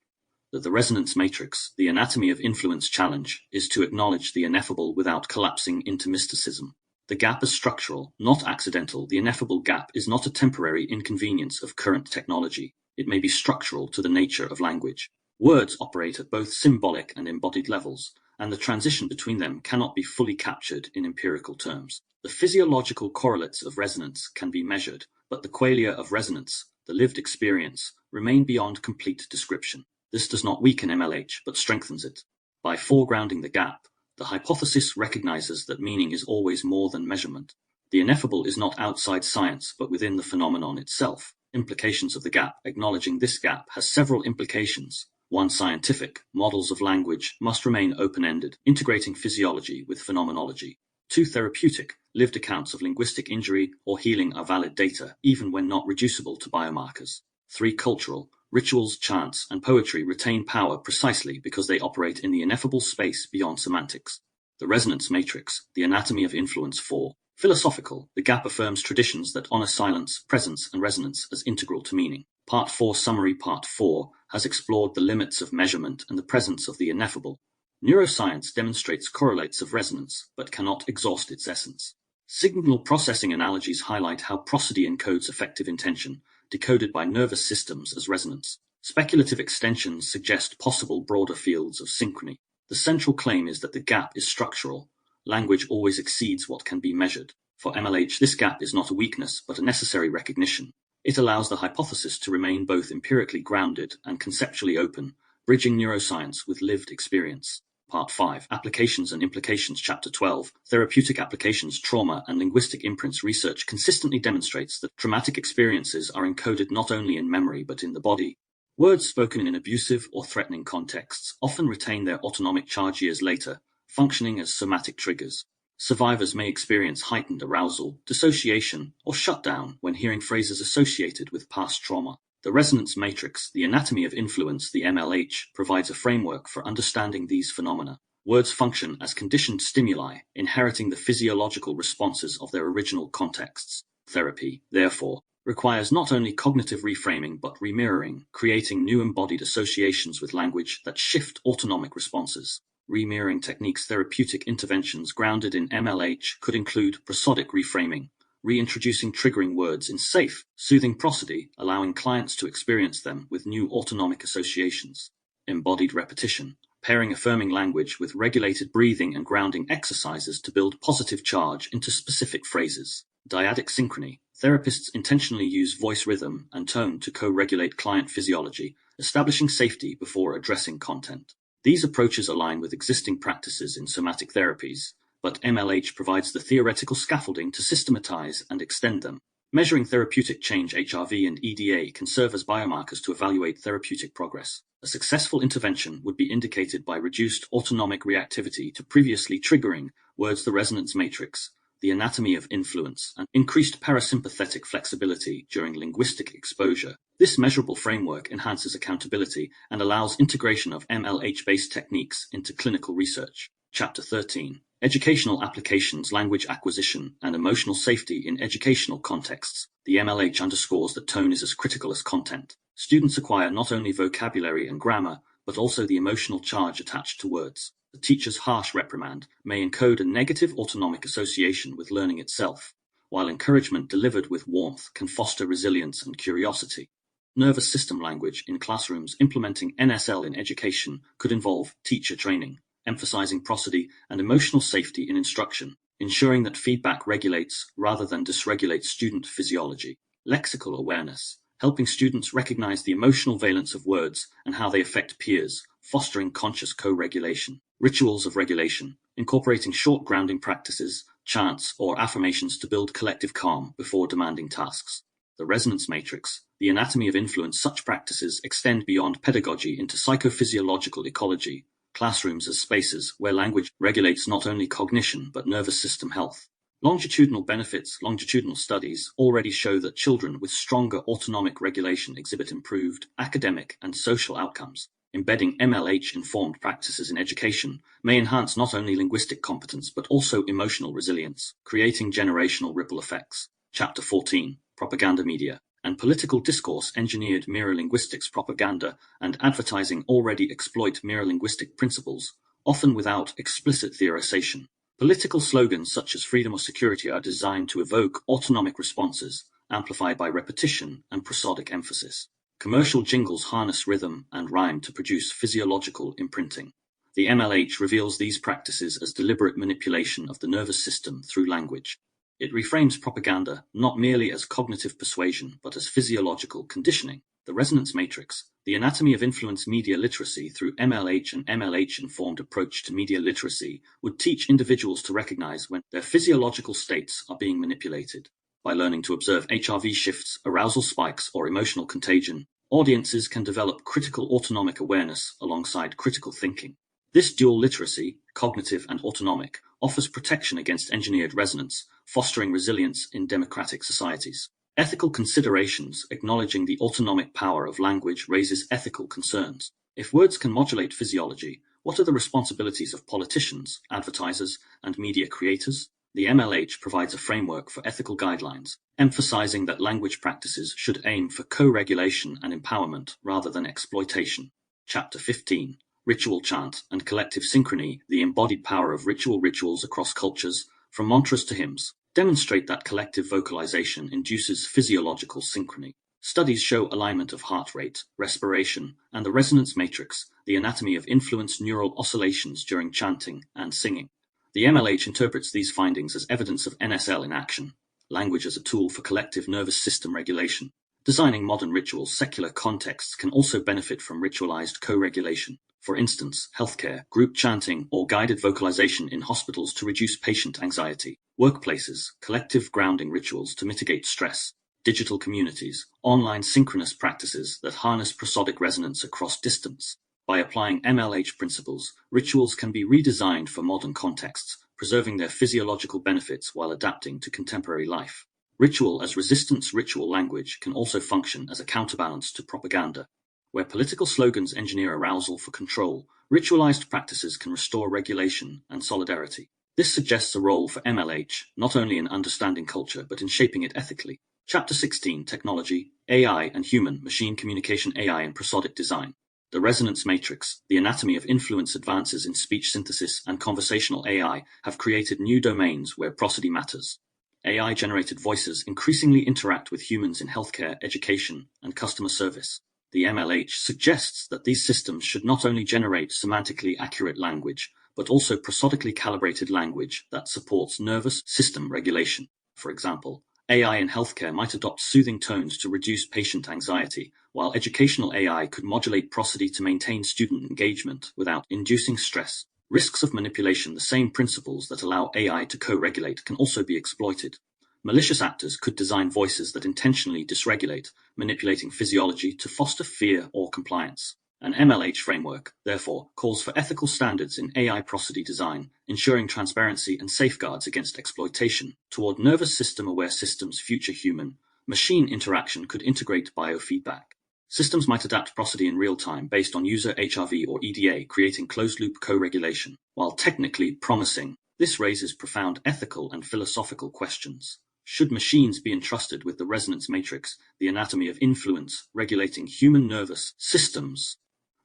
That the resonance matrix, the anatomy of influence challenge, is to acknowledge the ineffable without collapsing into mysticism. The gap is structural, not accidental. The ineffable gap is not a temporary inconvenience of current technology. It may be structural to the nature of language. Words operate at both symbolic and embodied levels, and the transition between them cannot be fully captured in empirical terms. The physiological correlates of resonance can be measured, but the qualia of resonance, the lived experience, remain beyond complete description. This does not weaken MLH, but strengthens it. By foregrounding the gap, the hypothesis recognizes that meaning is always more than measurement. The ineffable is not outside science, but within the phenomenon itself. Implications of the gap. Acknowledging this gap has several implications. 1. Scientific. Models of language must remain open-ended, integrating physiology with phenomenology. 2. Therapeutic. Lived accounts of linguistic injury or healing are valid data, even when not reducible to biomarkers. 3. Cultural. Rituals, chants, and poetry retain power precisely because they operate in the ineffable space beyond semantics. The resonance matrix, the anatomy of influence. 4. Philosophical. The gap affirms traditions that honor silence, presence, and resonance as integral to meaning. Part 4 summary. Part 4 has explored the limits of measurement and the presence of the ineffable. Neuroscience demonstrates correlates of resonance, but cannot exhaust its essence. Signal processing analogies highlight how prosody encodes affective intention, decoded by nervous systems as resonance. Speculative extensions suggest possible broader fields of synchrony. The central claim is that the gap is structural. Language always exceeds what can be measured. For MLH, this gap is not a weakness, but a necessary recognition. It allows the hypothesis to remain both empirically grounded and conceptually open, bridging neuroscience with lived experience. Part 5. Applications and Implications. Chapter 12. Therapeutic Applications. Trauma and Linguistic Imprints. Research consistently demonstrates that traumatic experiences are encoded not only in memory but in the body. Words spoken in abusive or threatening contexts often retain their autonomic charge years later, functioning as somatic triggers. Survivors may experience heightened arousal, dissociation, or shutdown when hearing phrases associated with past trauma. The resonance matrix, the anatomy of influence, the MLH, provides a framework for understanding these phenomena. Words function as conditioned stimuli, inheriting the physiological responses of their original contexts. Therapy, therefore, requires not only cognitive reframing but remirroring, creating new embodied associations with language that shift autonomic responses. Remirroring techniques. Therapeutic interventions grounded in MLH could include prosodic reframing, reintroducing triggering words in safe, soothing prosody, allowing clients to experience them with new autonomic associations. Embodied repetition, pairing affirming language with regulated breathing and grounding exercises to build positive charge into specific phrases. Dyadic synchrony, therapists intentionally use voice rhythm and tone to co-regulate client physiology, establishing safety before addressing content. These approaches align with existing practices in somatic therapies, but MLH provides the theoretical scaffolding to systematize and extend them. Measuring therapeutic change. HRV and EDA can serve as biomarkers to evaluate therapeutic progress. A successful intervention would be indicated by reduced autonomic reactivity to previously triggering words. The resonance matrix, the anatomy of influence, and increased parasympathetic flexibility during linguistic exposure. This measurable framework enhances accountability and allows integration of MLH-based techniques into clinical research. Chapter 13. Educational Applications. Language Acquisition and Emotional Safety in Educational Contexts. The MLH underscores that tone is as critical as content. Students acquire not only vocabulary and grammar, but also the emotional charge attached to words. The teacher's harsh reprimand may encode a negative autonomic association with learning itself, while encouragement delivered with warmth can foster resilience and curiosity. Nervous system language in classrooms. Implementing NSL in education could involve teacher training, emphasizing prosody and emotional safety in instruction, ensuring that feedback regulates rather than dysregulates student physiology. Lexical awareness. helping students recognize the emotional valence of words and how they affect peers, fostering conscious co-regulation. Rituals of regulation, incorporating short grounding practices, chants, or affirmations to build collective calm before demanding tasks. The resonance matrix, the anatomy of influence. Such practices extend beyond pedagogy into psychophysiological ecology, classrooms as spaces where language regulates not only cognition but nervous system health. Longitudinal benefits. Longitudinal studies already show that children with stronger autonomic regulation exhibit improved academic and social outcomes. Embedding MLH-informed practices in education may enhance not only linguistic competence but also emotional resilience, creating generational ripple effects. Chapter 14. Propaganda Media and Political Discourse. Engineered mirror linguistics. Propaganda and advertising already exploit mirror linguistic principles, often without explicit theorization. Political slogans such as freedom or security are designed to evoke autonomic responses, amplified by repetition and prosodic emphasis. Commercial jingles harness rhythm and rhyme to produce physiological imprinting. The MLH reveals these practices as deliberate manipulation of the nervous system through language. It reframes propaganda not merely as cognitive persuasion but as physiological conditioning. The resonance matrix, the anatomy of influence. Media literacy through MLH. An MLH-informed approach to media literacy would teach individuals to recognize when their physiological states are being manipulated. By learning to observe HRV shifts, arousal spikes, or emotional contagion, audiences can develop critical autonomic awareness alongside critical thinking. This dual literacy, cognitive and autonomic, offers protection against engineered resonance, fostering resilience in democratic societies. Ethical considerations. Acknowledging the autonomic power of language raises ethical concerns. If words can modulate physiology, what are the responsibilities of politicians, advertisers, and media creators? The MLH provides a framework for ethical guidelines, emphasizing that language practices should aim for co-regulation and empowerment rather than exploitation. Chapter 15. Ritual chant and collective synchrony. The embodied power of rituals across cultures, from mantras to hymns, demonstrate that collective vocalization induces physiological synchrony. Studies show alignment of heart rate, respiration, and the resonance matrix, the anatomy of influence neural oscillations during chanting and singing. The MLH interprets these findings as evidence of NSL in action, language as a tool for collective nervous system regulation. Designing modern rituals. Secular contexts can also benefit from ritualized co-regulation. For instance, healthcare, group chanting, or guided vocalization in hospitals to reduce patient anxiety. Workplaces, collective grounding rituals to mitigate stress. Digital communities, online synchronous practices that harness prosodic resonance across distance. By applying MLH principles, rituals can be redesigned for modern contexts, preserving their physiological benefits while adapting to contemporary life. Ritual as resistance. Ritual language can also function as a counterbalance to propaganda. Where political slogans engineer arousal for control, ritualized practices can restore regulation and solidarity. This suggests a role for MLH, not only in understanding culture but in shaping it ethically. Chapter 16. Technology, AI and Human-Machine Communication. AI and Prosodic Design. The resonance matrix, the anatomy of influence. Advances in speech synthesis and conversational AI have created new domains where prosody matters. AI-generated voices increasingly interact with humans in healthcare, education, and customer service. The MLH suggests that these systems should not only generate semantically accurate language, but also prosodically calibrated language that supports nervous system regulation. For example, AI in healthcare might adopt soothing tones to reduce patient anxiety, while educational AI could modulate prosody to maintain student engagement without inducing stress. Risks of manipulation. The same principles that allow AI to co-regulate can also be exploited. Malicious actors could design voices that intentionally dysregulate, manipulating physiology to foster fear or compliance. An MLH framework, therefore, calls for ethical standards in AI prosody design, ensuring transparency and safeguards against exploitation. Toward nervous system-aware systems. Future human-machine interaction could integrate biofeedback. Systems might adapt prosody in real time based on user HRV or EDA, creating closed-loop co-regulation. While technically promising, this raises profound ethical and philosophical questions. Should machines be entrusted with the resonance matrix, the anatomy of influence, regulating human nervous systems?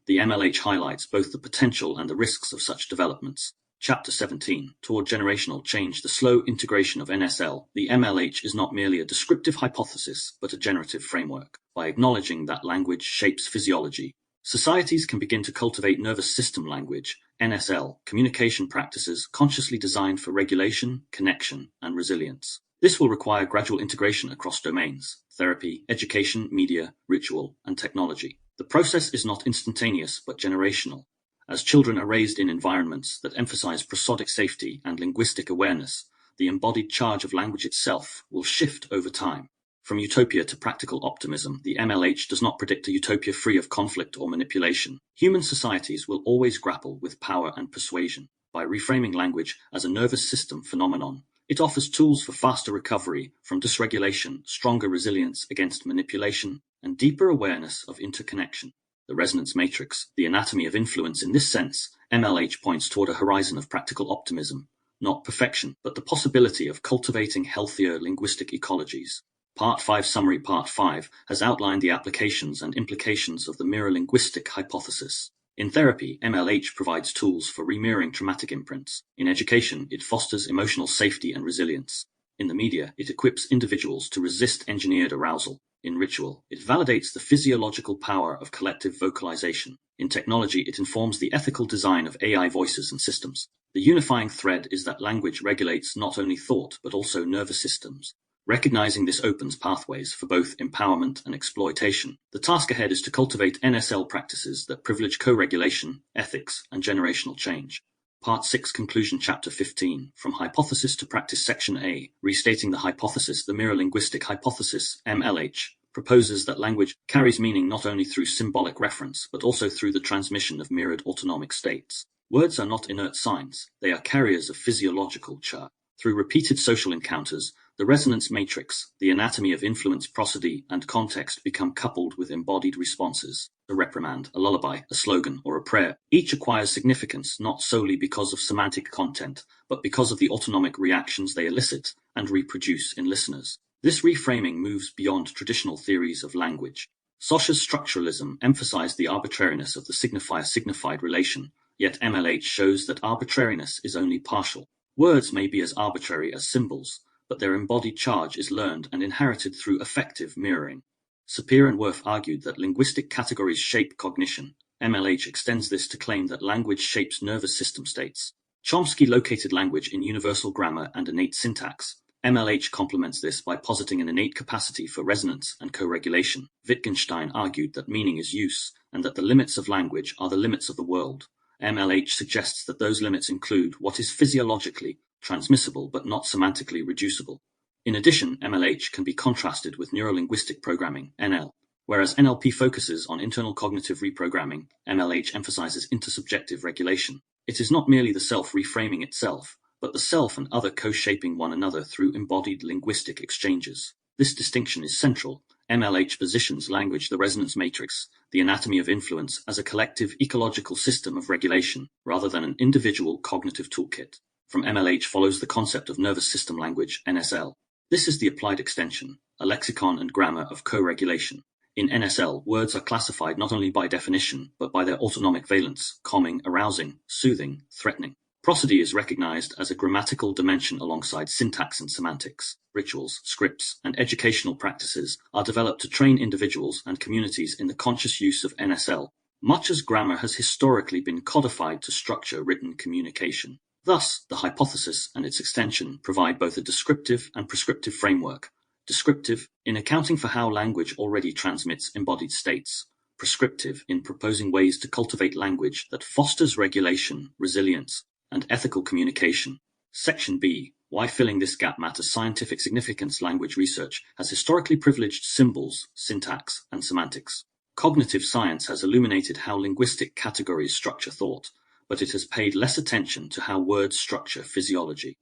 The MLH highlights both the potential and the risks of such developments. Chapter 17. Toward generational change. The slow integration of NSL. The MLH is not merely a descriptive hypothesis, but a generative framework. By acknowledging that language shapes physiology, societies can begin to cultivate nervous system language, NSL, communication practices consciously designed for regulation, connection, and resilience. This will require gradual integration across domains: therapy, education, media, ritual, and technology. The process is not instantaneous but generational. As children are raised in environments that emphasize prosodic safety and linguistic awareness, the embodied charge of language itself will shift over time. From utopia to practical optimism, the MLH does not predict a utopia free of conflict or manipulation. Human societies will always grapple with power and persuasion. By reframing language as a nervous system phenomenon, it offers tools for faster recovery from dysregulation, stronger resilience against manipulation, and deeper awareness of interconnection. The resonance matrix, the anatomy of influence. In this sense, MLH points toward a horizon of practical optimism, not perfection, but the possibility of cultivating healthier linguistic ecologies. Part 5 summary. Part 5 has outlined the applications and implications of the Mirror-Linguistic Hypothesis. In therapy, MLH provides tools for remirroring traumatic imprints. In education, it fosters emotional safety and resilience. In the media, it equips individuals to resist engineered arousal. In ritual, it validates the physiological power of collective vocalization. In technology, it informs the ethical design of AI voices and systems. The unifying thread is that language regulates not only thought but also nervous systems. Recognizing this opens pathways for both empowerment and exploitation. The task ahead is to cultivate NSL practices that privilege co-regulation, ethics, and generational change. Part 6 Conclusion. Chapter 15 From Hypothesis to Practice. Section A Restating the Hypothesis. The Mirror-Linguistic Hypothesis, MLH, proposes that language carries meaning not only through symbolic reference but also through the transmission of mirrored autonomic states. Words are not inert signs, they are carriers of physiological charge. Through repeated social encounters, the resonance matrix, the anatomy of influence, prosody, and context become coupled with embodied responses. A reprimand, a lullaby, a slogan, or a prayer. Each acquires significance not solely because of semantic content, but because of the autonomic reactions they elicit and reproduce in listeners. This reframing moves beyond traditional theories of language. Saussures' structuralism emphasized the arbitrariness of the signifier-signified relation, yet MLH shows that arbitrariness is only partial. Words may be as arbitrary as symbols, but their embodied charge is learned and inherited through affective mirroring. Sapir and Worth argued that linguistic categories shape cognition. MLH extends this to claim that language shapes nervous system states. Chomsky located language in universal grammar and innate syntax. MLH complements this by positing an innate capacity for resonance and co-regulation. Wittgenstein argued that meaning is use, and that the limits of language are the limits of the world. MLH suggests that those limits include what is physiologically transmissible but not semantically reducible. In addition, MLH can be contrasted with neurolinguistic programming, NL. Whereas NLP focuses on internal cognitive reprogramming, MLH emphasizes intersubjective regulation. It is not merely the self reframing itself, but the self and other co-shaping one another through embodied linguistic exchanges. This distinction is central. MLH positions language, the resonance matrix, the anatomy of influence, as a collective ecological system of regulation, rather than an individual cognitive toolkit. From MLH follows the concept of nervous system language, NSL. This is the applied extension, a lexicon and grammar of co-regulation. In NSL, words are classified not only by definition, but by their autonomic valence: calming, arousing, soothing, threatening. Prosody is recognized as a grammatical dimension alongside syntax and semantics. Rituals, scripts, and educational practices are developed to train individuals and communities in the conscious use of NSL, much as grammar has historically been codified to structure written communication. Thus, the hypothesis and its extension provide both a descriptive and prescriptive framework. Descriptive, in accounting for how language already transmits embodied states. Prescriptive, in proposing ways to cultivate language that fosters regulation, resilience, and ethical communication. Section B. Why filling this gap matters. Scientific significance. Language research has historically privileged symbols, syntax, and semantics. Cognitive science has illuminated how linguistic categories structure thought, but it has paid less attention to how words structure physiology.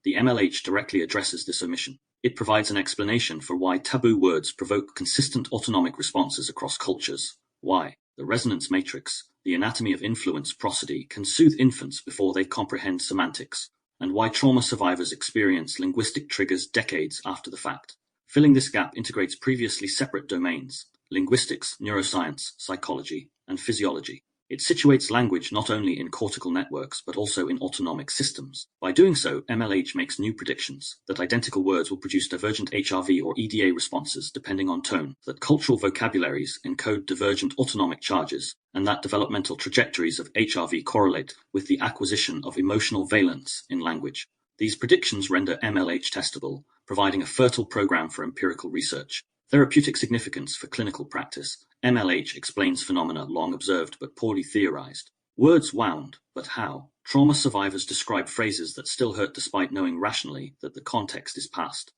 The MLH directly addresses this omission. It provides an explanation for why taboo words provoke consistent autonomic responses across cultures. Why the resonance matrix, the anatomy of influence, prosody, can soothe infants before they comprehend semantics, and why trauma survivors experience linguistic triggers decades after the fact. Filling this gap integrates previously separate domains: linguistics, neuroscience, psychology, and physiology. It situates language not only in cortical networks but also in autonomic systems. By doing so, MLH makes new predictions that identical words will produce divergent HRV or EDA responses depending on tone, that cultural vocabularies encode divergent autonomic charges, and that developmental trajectories of HRV correlate with the acquisition of emotional valence in language. These predictions render MLH testable, providing a fertile program for empirical research. Therapeutic significance for clinical practice. MLH explains phenomena long observed but poorly theorized. Words wound, but how? Trauma survivors describe phrases that still hurt despite knowing rationally that the context is past.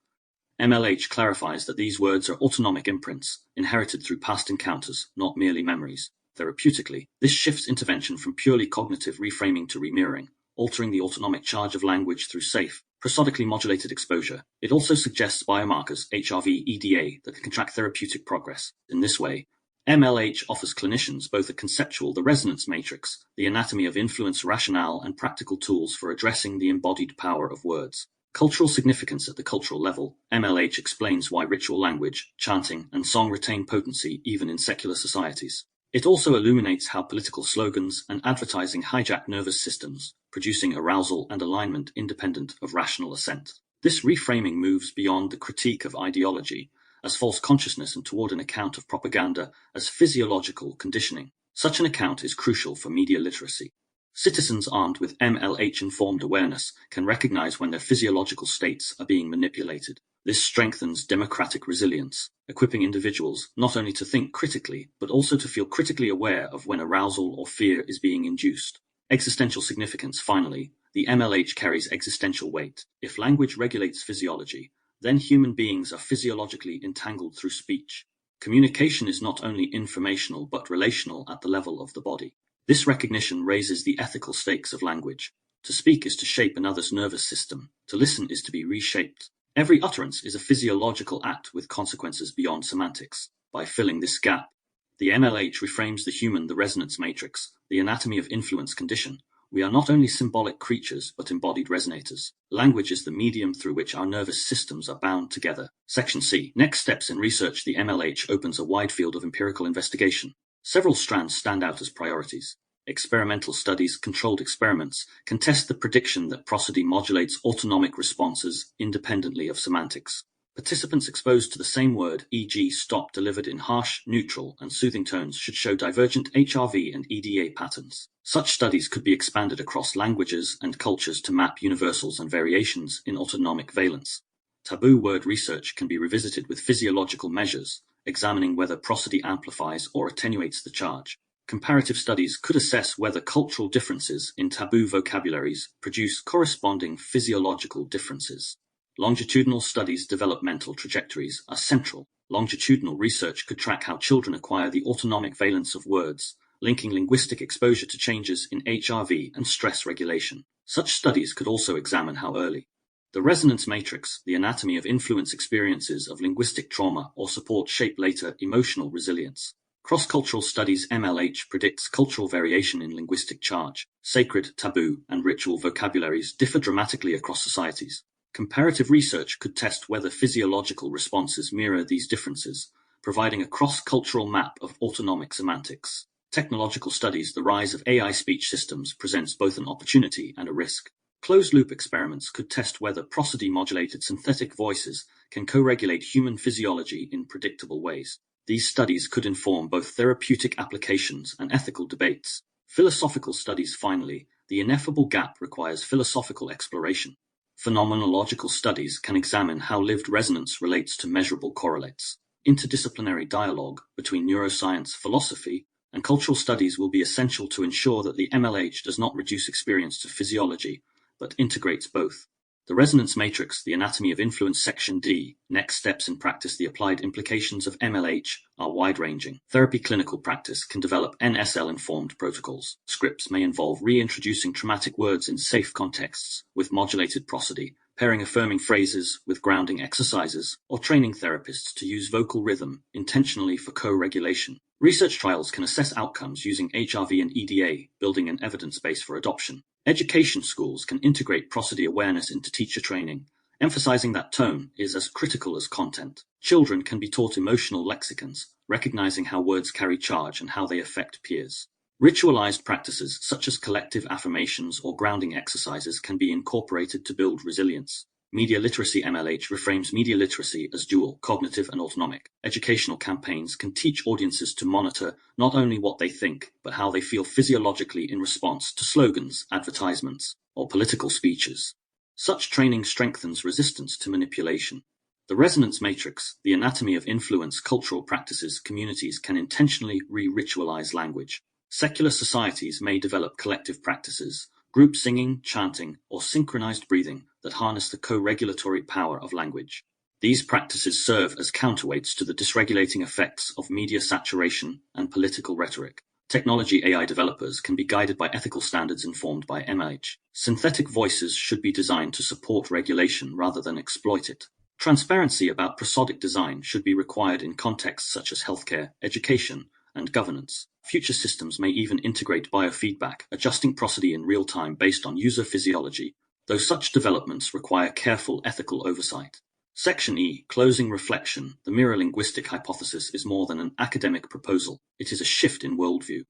MLH clarifies that these words are autonomic imprints, inherited through past encounters, not merely memories. Therapeutically, this shifts intervention from purely cognitive reframing to remirroring, altering the autonomic charge of language through safe, prosodically modulated exposure. It also suggests biomarkers, HRV, EDA, that can track therapeutic progress. In this way, MLH offers clinicians both the resonance matrix, the anatomy of influence rationale, and practical tools for addressing the embodied power of words. Cultural significance at the cultural level. MLH explains why ritual language, chanting, and song retain potency even in secular societies. It also illuminates how political slogans and advertising hijack nervous systems, producing arousal and alignment independent of rational assent. This reframing moves beyond the critique of ideology as false consciousness and toward an account of propaganda as physiological conditioning. Such an account is crucial for media literacy. Citizens armed with MLH-informed awareness can recognize when their physiological states are being manipulated. This strengthens democratic resilience, equipping individuals not only to think critically, but also to feel critically aware of when arousal or fear is being induced. Existential significance. Finally, the MLH carries existential weight. If language regulates physiology, then human beings are physiologically entangled through speech. Communication is not only informational but relational at the level of the body. This recognition raises the ethical stakes of language. To speak is to shape another's nervous system. To listen is to be reshaped. Every utterance is a physiological act with consequences beyond semantics. By filling this gap, the MLH reframes the resonance matrix, the anatomy of influence condition. We are not only symbolic creatures, but embodied resonators. Language is the medium through which our nervous systems are bound together. Section C. Next steps in research. The MLH opens a wide field of empirical investigation. Several strands stand out as priorities. Experimental studies, controlled experiments, can test the prediction that prosody modulates autonomic responses independently of semantics. Participants exposed to the same word, e.g. stop delivered in harsh, neutral, and soothing tones, should show divergent HRV and EDA patterns. Such studies could be expanded across languages and cultures to map universals and variations in autonomic valence. Taboo word research can be revisited with physiological measures, examining whether prosody amplifies or attenuates the charge. Comparative studies could assess whether cultural differences in taboo vocabularies produce corresponding physiological differences. Longitudinal studies. Developmental trajectories are central. Longitudinal research could track how children acquire the autonomic valence of words, linking linguistic exposure to changes in HRV and stress regulation. Such studies could also examine how early the resonance matrix, the anatomy of influence experiences of linguistic trauma or support shape later emotional resilience. Cross-cultural studies. MLH predicts cultural variation in linguistic charge. Sacred, taboo, and ritual vocabularies differ dramatically across societies. Comparative research could test whether physiological responses mirror these differences, providing a cross-cultural map of autonomic semantics. Technological studies. The rise of AI speech systems presents both an opportunity and a risk. Closed-loop experiments could test whether prosody-modulated synthetic voices can co-regulate human physiology in predictable ways. These studies could inform both therapeutic applications and ethical debates. Philosophical studies. Finally, the ineffable gap requires philosophical exploration. Phenomenological studies can examine how lived resonance relates to measurable correlates. Interdisciplinary dialogue between neuroscience, philosophy, and cultural studies will be essential to ensure that the MLH does not reduce experience to physiology, but integrates both. The resonance matrix, the anatomy of influence. Section D. Next steps in practice. The applied implications of MLH are wide-ranging. Therapy. Clinical practice can develop NSL-informed protocols. Scripts may involve reintroducing traumatic words in safe contexts with modulated prosody, pairing affirming phrases with grounding exercises, or training therapists to use vocal rhythm intentionally for co-regulation. Research trials can assess outcomes using HRV and EDA, building an evidence base for adoption. Education schools can integrate prosody awareness into teacher training, emphasizing that tone is as critical as content. Children can be taught emotional lexicons, recognizing how words carry charge and how they affect peers. Ritualized practices such as collective affirmations or grounding exercises can be incorporated to build resilience. Media literacy. MLH reframes media literacy as dual, cognitive and autonomic. Educational campaigns can teach audiences to monitor not only what they think, but how they feel physiologically in response to slogans, advertisements, or political speeches. Such training strengthens resistance to manipulation. The resonance matrix, the anatomy of influence, cultural practices, communities can intentionally re-ritualize language. Secular societies may develop collective practices, group singing, chanting, or synchronized breathing that harness the co-regulatory power of language. These practices serve as counterweights to the dysregulating effects of media saturation and political rhetoric. Technology AI developers can be guided by ethical standards informed by MLH. Synthetic voices should be designed to support regulation rather than exploit it. Transparency about prosodic design should be required in contexts such as healthcare, education, and governance. Future systems may even integrate biofeedback, adjusting prosody in real time based on user physiology, though such developments require careful ethical oversight. Section E, Closing Reflection. The Mirror-Linguistic Hypothesis is more than an academic proposal. It is a shift in worldview.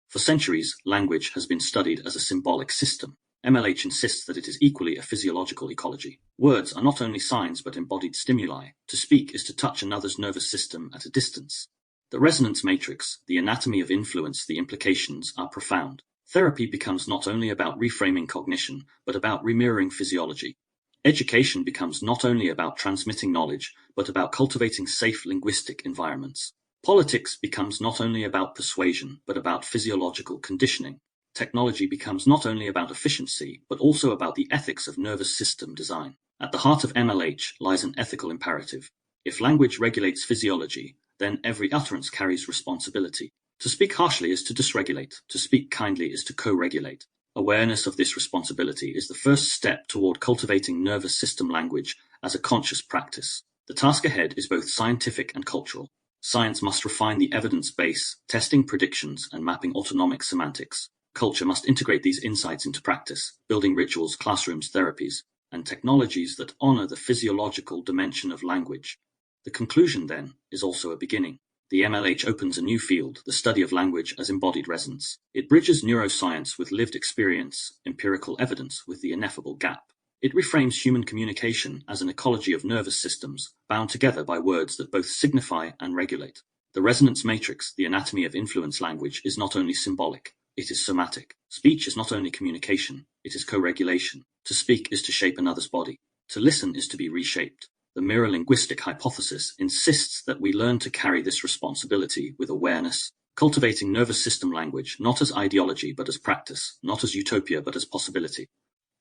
For centuries, language has been studied as a symbolic system. MLH insists that it is equally a physiological ecology. Words are not only signs but embodied stimuli. To speak is to touch another's nervous system at a distance. The resonance matrix, the anatomy of influence, the implications are profound. Therapy becomes not only about reframing cognition, but about remirroring physiology. Education becomes not only about transmitting knowledge, but about cultivating safe linguistic environments. Politics becomes not only about persuasion, but about physiological conditioning. Technology becomes not only about efficiency, but also about the ethics of nervous system design. At the heart of MLH lies an ethical imperative. If language regulates physiology, then every utterance carries responsibility. To speak harshly is to dysregulate. To speak kindly is to co-regulate. Awareness of this responsibility is the first step toward cultivating nervous system language as a conscious practice. The task ahead is both scientific and cultural. Science must refine the evidence base, testing predictions and mapping autonomic semantics. Culture must integrate these insights into practice, building rituals, classrooms, therapies, and technologies that honor the physiological dimension of language. The conclusion, then, is also a beginning. The MLH opens a new field, the study of language as embodied resonance. It bridges neuroscience with lived experience, empirical evidence with the ineffable gap. It reframes human communication as an ecology of nervous systems, bound together by words that both signify and regulate. The resonance matrix, the anatomy of influence language, is not only symbolic, it is somatic. Speech is not only communication, it is co-regulation. To speak is to shape another's body. To listen is to be reshaped. The Mirror-Linguistic Hypothesis insists that we learn to carry this responsibility with awareness, cultivating nervous system language not as ideology but as practice, not as utopia but as possibility.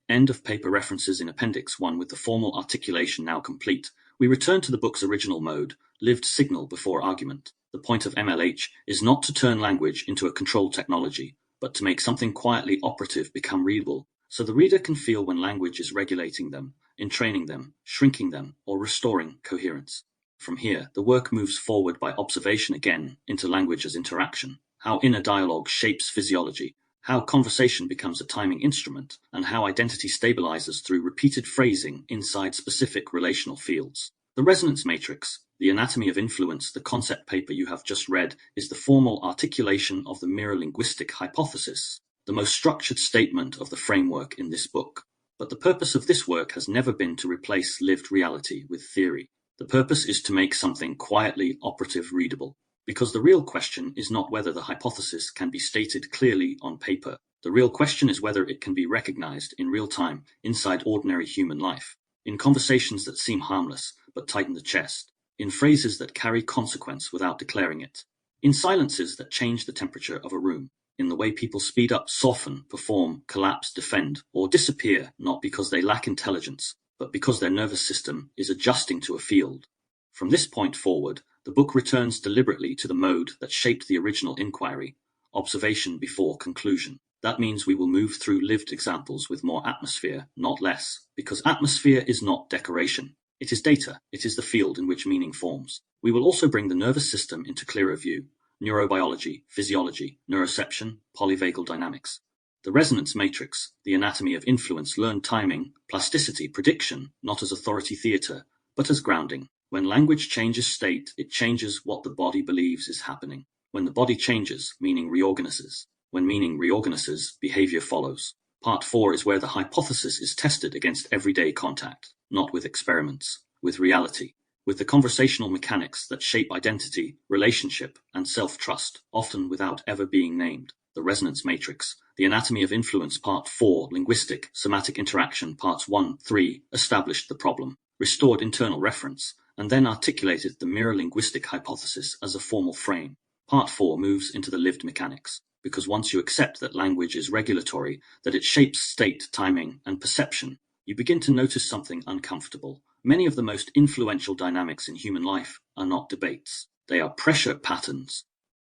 End of paper. References in Appendix 1. With the formal articulation now complete, we return to the book's original mode, lived signal before argument. The point of MLH is not to turn language into a controlled technology, but to make something quietly operative become readable, so the reader can feel when language is regulating them, entraining them, shrinking them, or restoring coherence. From here, the work moves forward by observation again into language as interaction, how inner dialogue shapes physiology, how conversation becomes a timing instrument, and how identity stabilizes through repeated phrasing inside specific relational fields. The resonance matrix, the anatomy of influence, the concept paper you have just read, is the formal articulation of the mirror-linguistic hypothesis, the most structured statement of the framework in this book. But the purpose of this work has never been to replace lived reality with theory. The purpose is to make something quietly operative readable. Because the real question is not whether the hypothesis can be stated clearly on paper. The real question is whether it can be recognized in real time inside ordinary human life, in conversations that seem harmless but tighten the chest, in phrases that carry consequence without declaring it, in silences that change the temperature of a room, in the way people speed up, soften, perform, collapse, defend, or disappear, not because they lack intelligence, but because their nervous system is adjusting to a field. From this point forward, the book returns deliberately to the mode that shaped the original inquiry, observation before conclusion. That means we will move through lived examples with more atmosphere, not less, because atmosphere is not decoration. It is data, it is the field in which meaning forms. We will also bring the nervous system into clearer view, neurobiology, physiology, neuroception, polyvagal dynamics. The resonance matrix, the anatomy of influence, learned timing, plasticity, prediction, not as authority theater, but as grounding. When language changes state, it changes what the body believes is happening. When the body changes, meaning reorganizes. When meaning reorganizes, behavior follows. Part 4 is where the hypothesis is tested against everyday contact, not with experiments, with reality, with the conversational mechanics that shape identity, relationship, and self-trust, often without ever being named. The resonance matrix, The Anatomy of Influence Part 4, Linguistic Somatic Interaction Parts 1-3 established the problem, restored internal reference, and then articulated the Mirror-Linguistic Hypothesis as a formal frame. Part 4 moves into the lived mechanics, because once you accept that language is regulatory, that it shapes state, timing, and perception, you begin to notice something uncomfortable. Many of the most influential dynamics in human life are not debates. They are pressure patterns.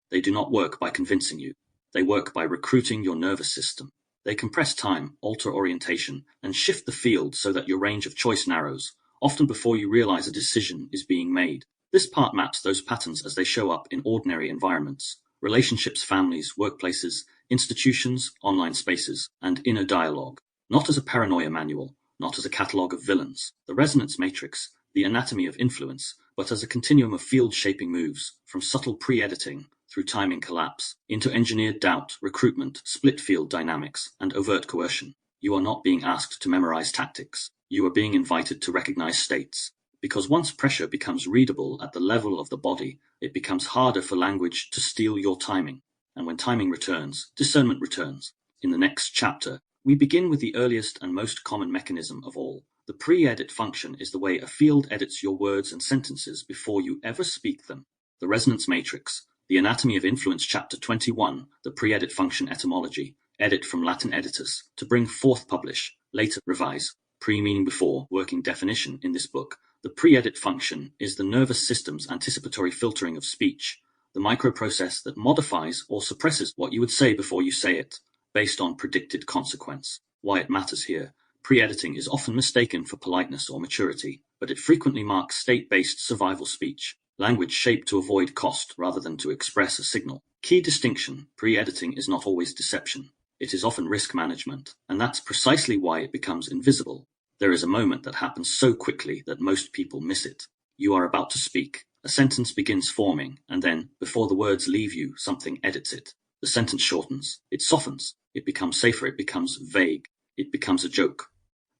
They do not work by convincing you. They work by recruiting your nervous system. They compress time, alter orientation, and shift the field so that your range of choice narrows, often before you realize a decision is being made. This part maps those patterns as they show up in ordinary environments: relationships, families, workplaces, institutions, online spaces, and inner dialogue. Not as a paranoia manual, not as a catalogue of villains, the resonance matrix, the anatomy of influence, but as a continuum of field-shaping moves, from subtle pre-editing through timing collapse, into engineered doubt, recruitment, split-field dynamics, and overt coercion. You are not being asked to memorize tactics. You are being invited to recognize states. Because once pressure becomes readable at the level of the body, it becomes harder for language to steal your timing. And when timing returns, discernment returns. In the next chapter, we begin with the earliest and most common mechanism of all. The pre-edit function is the way a field edits your words and sentences before you ever speak them. The resonance matrix, the Anatomy of Influence Chapter 21, the pre-edit function etymology, edit from Latin editus, to bring forth, publish, later revise, pre meaning before, working definition in this book. The pre-edit function is the nervous system's anticipatory filtering of speech, the microprocess that modifies or suppresses what you would say before you say it, based on predicted consequence. Why it matters here. Pre-editing is often mistaken for politeness or maturity, but it frequently marks state-based survival speech, language shaped to avoid cost rather than to express a signal. Key distinction: pre-editing is not always deception. It is often risk management, and that's precisely why it becomes invisible. There is a moment that happens so quickly that most people miss it. You are about to speak. A sentence begins forming, and then, before the words leave you, something edits it. The sentence shortens. It softens. It becomes safer. It becomes vague. It becomes a joke.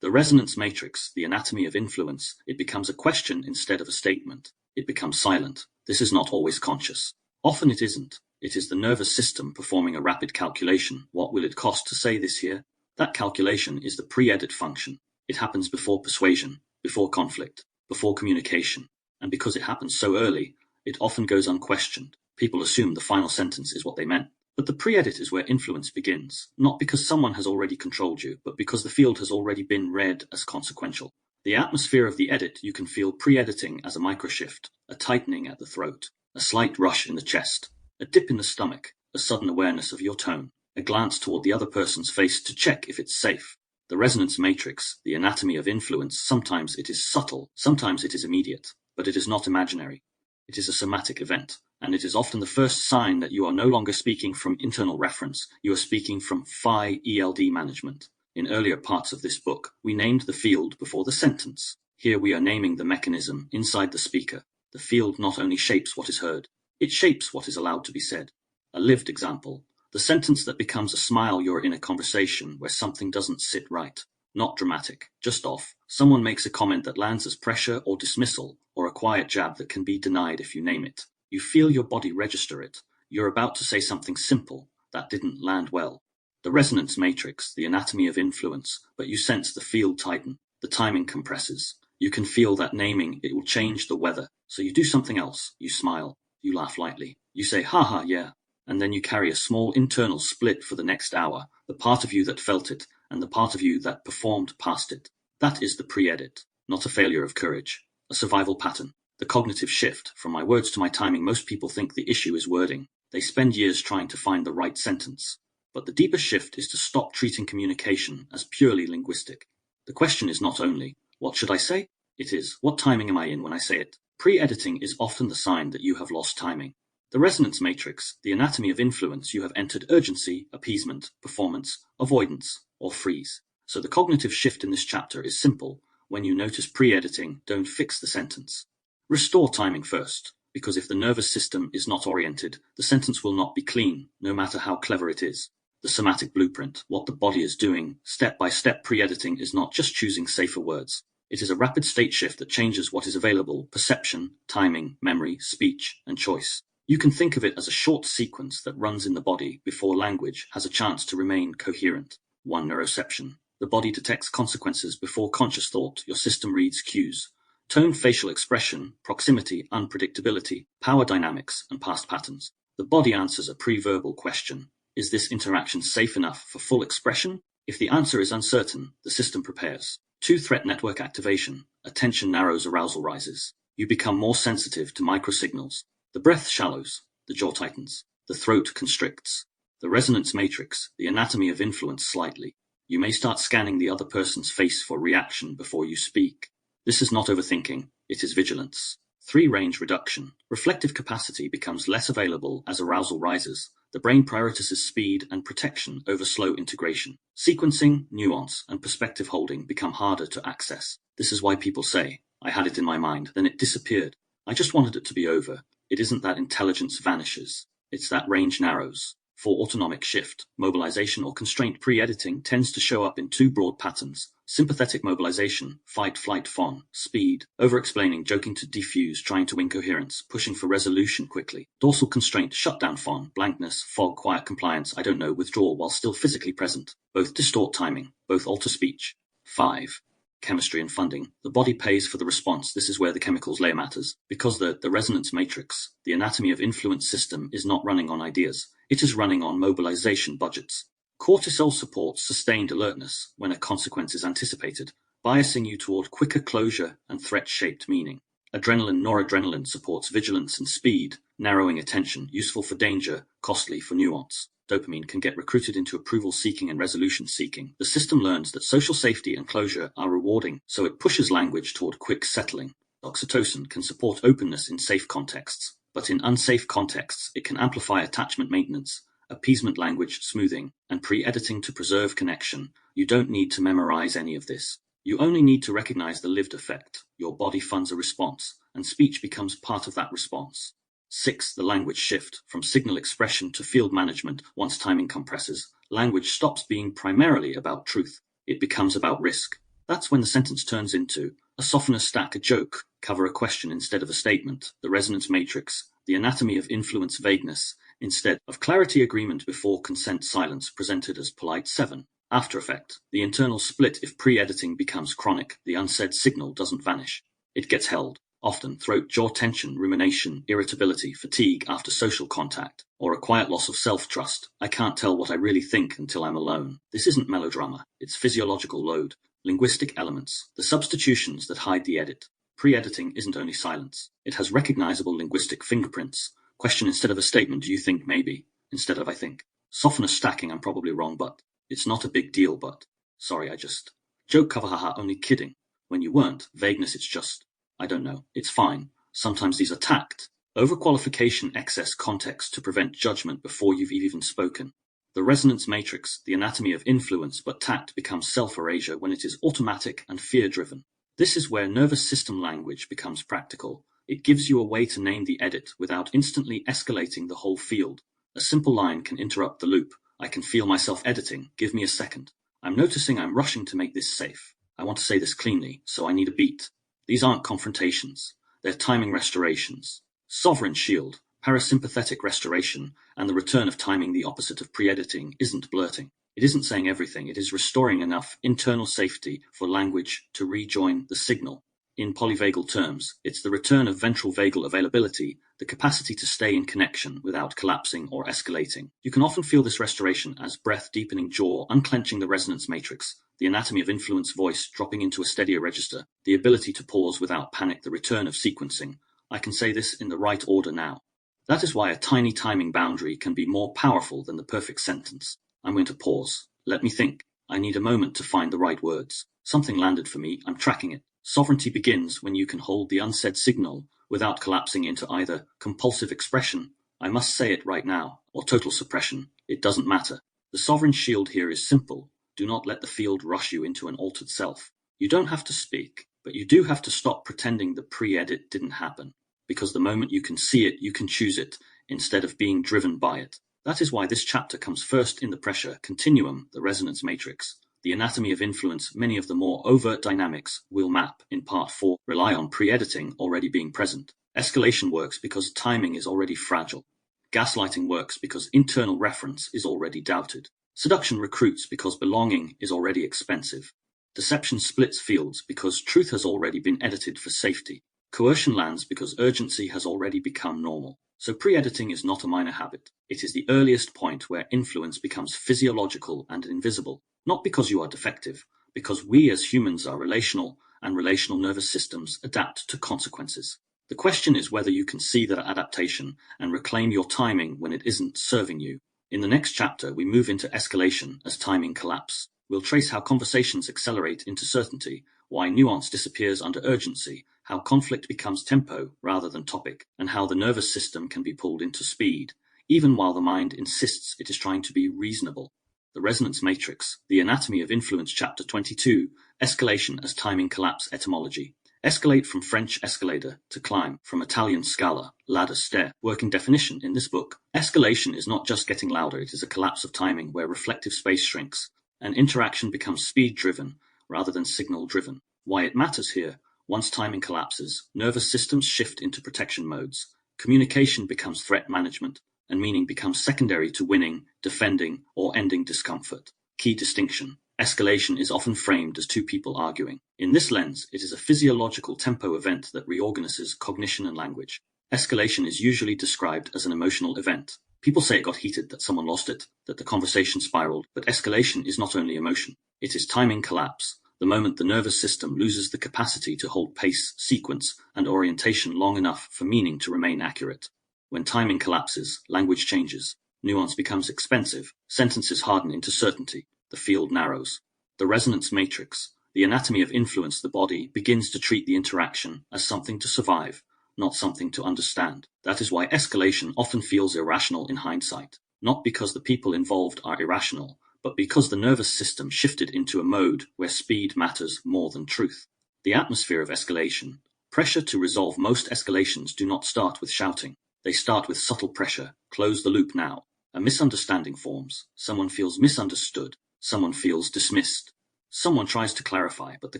The resonance matrix, the anatomy of influence, it becomes a question instead of a statement. It becomes silent. This is not always conscious. Often it isn't. It is the nervous system performing a rapid calculation. What will it cost to say this here? That calculation is the pre-edit function. It happens before persuasion, before conflict, before communication. And because it happens so early, it often goes unquestioned. People assume the final sentence is what they meant. But the pre-edit is where influence begins, not because someone has already controlled you, but because the field has already been read as consequential. The atmosphere of the edit, you can feel pre-editing as a microshift, a tightening at the throat, a slight rush in the chest, a dip in the stomach, a sudden awareness of your tone, a glance toward the other person's face to check if it's safe. The resonance matrix, the anatomy of influence, sometimes it is subtle, sometimes it is immediate, but it is not imaginary. It is a somatic event, and it is often the first sign that you are no longer speaking from internal reference, you are speaking from phi ELD management. In earlier parts of this book, we named the field before the sentence. Here we are naming the mechanism inside the speaker. The field not only shapes what is heard, it shapes what is allowed to be said. A lived example: the sentence that becomes a smile you're in a conversation where something doesn't sit right. Not dramatic, just off. Someone makes a comment that lands as pressure or dismissal, or a quiet jab that can be denied if you name it. You feel your body register it. You're about to say something simple that didn't land well. The resonance matrix, the anatomy of influence, but you sense the field tighten. The timing compresses. You can feel that naming it will change the weather. So you do something else. You smile. You laugh lightly. You say, haha, yeah. And then you carry a small internal split for the next hour, the part of you that felt it, and the part of you that performed past it. That is the pre-edit, not a failure of courage, a survival pattern. The cognitive shift, from my words to my timing. Most people think the issue is wording. They spend years trying to find the right sentence. But the deeper shift is to stop treating communication as purely linguistic. The question is not only, what should I say? It is, what timing am I in when I say it? Pre-editing is often the sign that you have lost timing. The resonance matrix, the anatomy of influence, you have entered urgency, appeasement, performance, avoidance, or freeze. So the cognitive shift in this chapter is simple. When you notice pre-editing, don't fix the sentence. Restore timing first, because if the nervous system is not oriented, the sentence will not be clean, no matter how clever it is. The somatic blueprint, what the body is doing, step-by-step pre-editing is not just choosing safer words. It is a rapid state shift that changes what is available: perception, timing, memory, speech, and choice. You can think of it as a short sequence that runs in the body before language has a chance to remain coherent. 1. Neuroception. The body detects consequences before conscious thought. Your system reads cues. Tone, facial expression, proximity, unpredictability, power dynamics, and past patterns. The body answers a pre-verbal question. Is this interaction safe enough for full expression? If the answer is uncertain, the system prepares. 2. Threat network activation. Attention narrows, arousal rises. You become more sensitive to microsignals. The breath shallows, the jaw tightens, the throat constricts. The resonance matrix, the anatomy of influence slightly. You may start scanning the other person's face for reaction before you speak. This is not overthinking, it is vigilance. 3. Range reduction. Reflective capacity becomes less available as arousal rises. The brain prioritizes speed and protection over slow integration. Sequencing, nuance, and perspective holding become harder to access. This is why people say, I had it in my mind, then it disappeared. I just wanted it to be over. It isn't that intelligence vanishes, it's that range narrows. 4. Autonomic shift. Mobilization or constraint pre-editing tends to show up in 2 broad patterns. Sympathetic mobilization, fight, flight, fawn, speed, over-explaining, joking to defuse, trying to win coherence, pushing for resolution quickly. Dorsal constraint, shutdown, fawn, blankness, fog, quiet compliance, I don't know, withdrawal while still physically present. Both distort timing, both alter speech. 5. Chemistry and funding. The body pays for the response. This is where the chemicals layer matters. Because the resonance matrix, the anatomy of influence system, is not running on ideas. It is running on mobilization budgets. Cortisol supports sustained alertness when a consequence is anticipated, biasing you toward quicker closure and threat-shaped meaning. Adrenaline, noradrenaline supports vigilance and speed, narrowing attention, useful for danger, costly for nuance. Dopamine can get recruited into approval-seeking and resolution-seeking. The system learns that social safety and closure are rewarding, so it pushes language toward quick settling. Oxytocin can support openness in safe contexts, but in unsafe contexts it can amplify attachment maintenance, appeasement language smoothing, and pre-editing to preserve connection. You don't need to memorize any of this. You only need to recognize the lived effect. Your body funds a response, and speech becomes part of that response. 6. The language shift. From signal expression to field management. Once timing compresses, language stops being primarily about truth. It becomes about risk. That's when the sentence turns into a softener, stack, a joke, cover a question instead of a statement, the resonance matrix, the anatomy of influence, vagueness, instead of clarity, agreement before consent, silence, presented as polite. 7. After effect. The internal split. If pre-editing becomes chronic, the unsaid signal doesn't vanish. It gets held. Often throat, jaw tension, rumination, irritability, fatigue after social contact, or a quiet loss of self-trust. I can't tell what I really think until I'm alone. This isn't melodrama, it's physiological load. Linguistic elements, the substitutions that hide the edit. Pre-editing isn't only silence. It has recognizable linguistic fingerprints. Question instead of a statement, do you think maybe, instead of I think. Softener stacking, I'm probably wrong, but. It's not a big deal, but. Sorry, I just. Joke, cover, haha, only kidding. When you weren't. Vagueness, it's just. I don't know. It's fine. Sometimes these are tact. Overqualification, excess context to prevent judgment before you've even spoken. The resonance matrix, the anatomy of influence, but tact becomes self-erasure when it is automatic and fear-driven. This is where nervous system language becomes practical. It gives you a way to name the edit without instantly escalating the whole field. A simple line can interrupt the loop. I can feel myself editing. Give me a second. I'm noticing I'm rushing to make this safe. I want to say this cleanly, so I need a beat. These aren't confrontations. They're timing restorations. Sovereign shield, parasympathetic restoration, and the return of timing, the opposite of pre-editing, isn't blurting. It isn't saying everything. It is restoring enough internal safety for language to rejoin the signal. In polyvagal terms, it's the return of ventral vagal availability, the capacity to stay in connection without collapsing or escalating. You can often feel this restoration as breath deepening, jaw unclenching, the resonance matrix, the anatomy of influence, voice dropping into a steadier register, the ability to pause without panic, the return of sequencing. I can say this in the right order now. That is why a tiny timing boundary can be more powerful than the perfect sentence. I'm going to pause. Let me think. I need a moment to find the right words. Something landed for me. I'm tracking it. Sovereignty begins when you can hold the unsaid signal without collapsing into either compulsive expression, I must say it right now, or total suppression. It doesn't matter. The sovereign shield here is simple. Do not let the field rush you into an altered self. You don't have to speak, but you do have to stop pretending the pre-edit didn't happen, because the moment you can see it, you can choose it, instead of being driven by it. That is why this chapter comes first in the pressure continuum, the resonance matrix, The anatomy of influence, many of the more overt dynamics we'll map in Part 4 rely on pre-editing already being present. Escalation works because timing is already fragile. Gaslighting works because internal reference is already doubted. Seduction recruits because belonging is already expensive. Deception splits fields because truth has already been edited for safety. Coercion lands because urgency has already become normal. So pre-editing is not a minor habit. It is the earliest point where influence becomes physiological and invisible. Not because you are defective, because we as humans are relational, and relational nervous systems adapt to consequences. The question is whether you can see that adaptation and reclaim your timing when it isn't serving you. In the next chapter, we move into escalation as timing collapse. We'll trace how conversations accelerate into certainty, why nuance disappears under urgency, how conflict becomes tempo rather than topic, and how the nervous system can be pulled into speed, even while the mind insists it is trying to be reasonable. The Resonance Matrix, The Anatomy of Influence, Chapter 22, Escalation as Timing Collapse Etymology. Escalate from French escalator, to climb, from Italian scala, ladder, stair. Working definition in this book. Escalation is not just getting louder, it is a collapse of timing where reflective space shrinks, and interaction becomes speed-driven rather than signal-driven. Why it matters here: once timing collapses, nervous systems shift into protection modes, communication becomes threat management, and meaning becomes secondary to winning, defending, or ending discomfort. Key distinction: escalation is often framed as two people arguing. In this lens, it is a physiological tempo event that reorganizes cognition and language. Escalation is usually described as an emotional event. People say it got heated, that someone lost it, that the conversation spiraled, but escalation is not only emotion. It is timing collapse, the moment the nervous system loses the capacity to hold pace, sequence, and orientation long enough for meaning to remain accurate. When timing collapses, language changes. Nuance becomes expensive. Sentences harden into certainty. The field narrows. The resonance matrix, the anatomy of influence. The body begins to treat the interaction as something to survive, not something to understand. That is why escalation often feels irrational in hindsight. Not because the people involved are irrational, but because the nervous system shifted into a mode where speed matters more than truth. The atmosphere of escalation. Pressure to resolve. Most escalations do not start with shouting. They start with subtle pressure. Close the loop now. A misunderstanding forms. Someone feels misunderstood. Someone feels dismissed. Someone tries to clarify, but the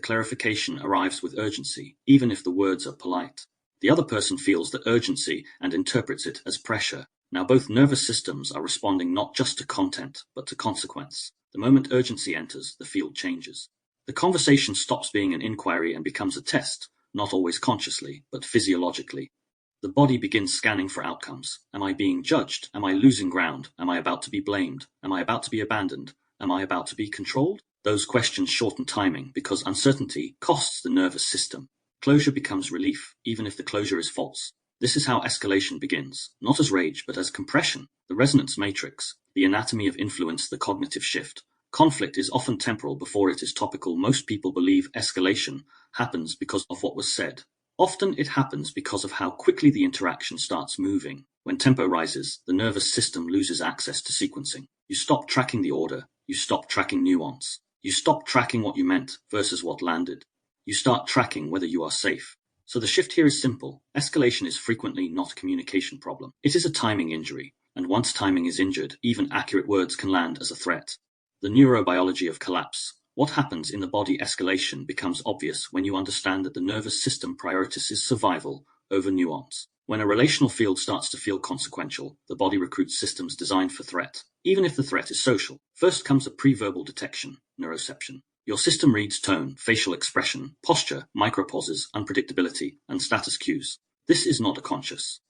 clarification arrives with urgency, even if the words are polite. The other person feels the urgency and interprets it as pressure. Now both nervous systems are responding not just to content, but to consequence. The moment urgency enters, the field changes. The conversation stops being an inquiry and becomes a test, not always consciously, but physiologically. The body begins scanning for outcomes. Am I being judged? Am I losing ground? Am I about to be blamed? Am I about to be abandoned? Am I about to be controlled? Those questions shorten timing because uncertainty costs the nervous system. Closure becomes relief, even if the closure is false. This is how escalation begins, not as rage, but as compression. The resonance matrix, the anatomy of influence, the cognitive shift. Conflict is often temporal before it is topical. Most people believe escalation happens because of what was said. Often it happens because of how quickly the interaction starts moving. When tempo rises, the nervous system loses access to sequencing. You stop tracking the order. You stop tracking nuance. You stop tracking what you meant versus what landed. You start tracking whether you are safe. So the shift here is simple. Escalation is frequently not a communication problem. It is a timing injury. And once timing is injured, even accurate words can land as a threat. The neurobiology of collapse. What happens in the body? Escalation becomes obvious when you understand that the nervous system prioritizes survival over nuance. When a relational field starts to feel consequential, the body recruits systems designed for threat, even if the threat is social. First comes a pre-verbal detection, neuroception. Your system reads tone, facial expression, posture, micropauses, unpredictability, and status cues. This is not a conscious.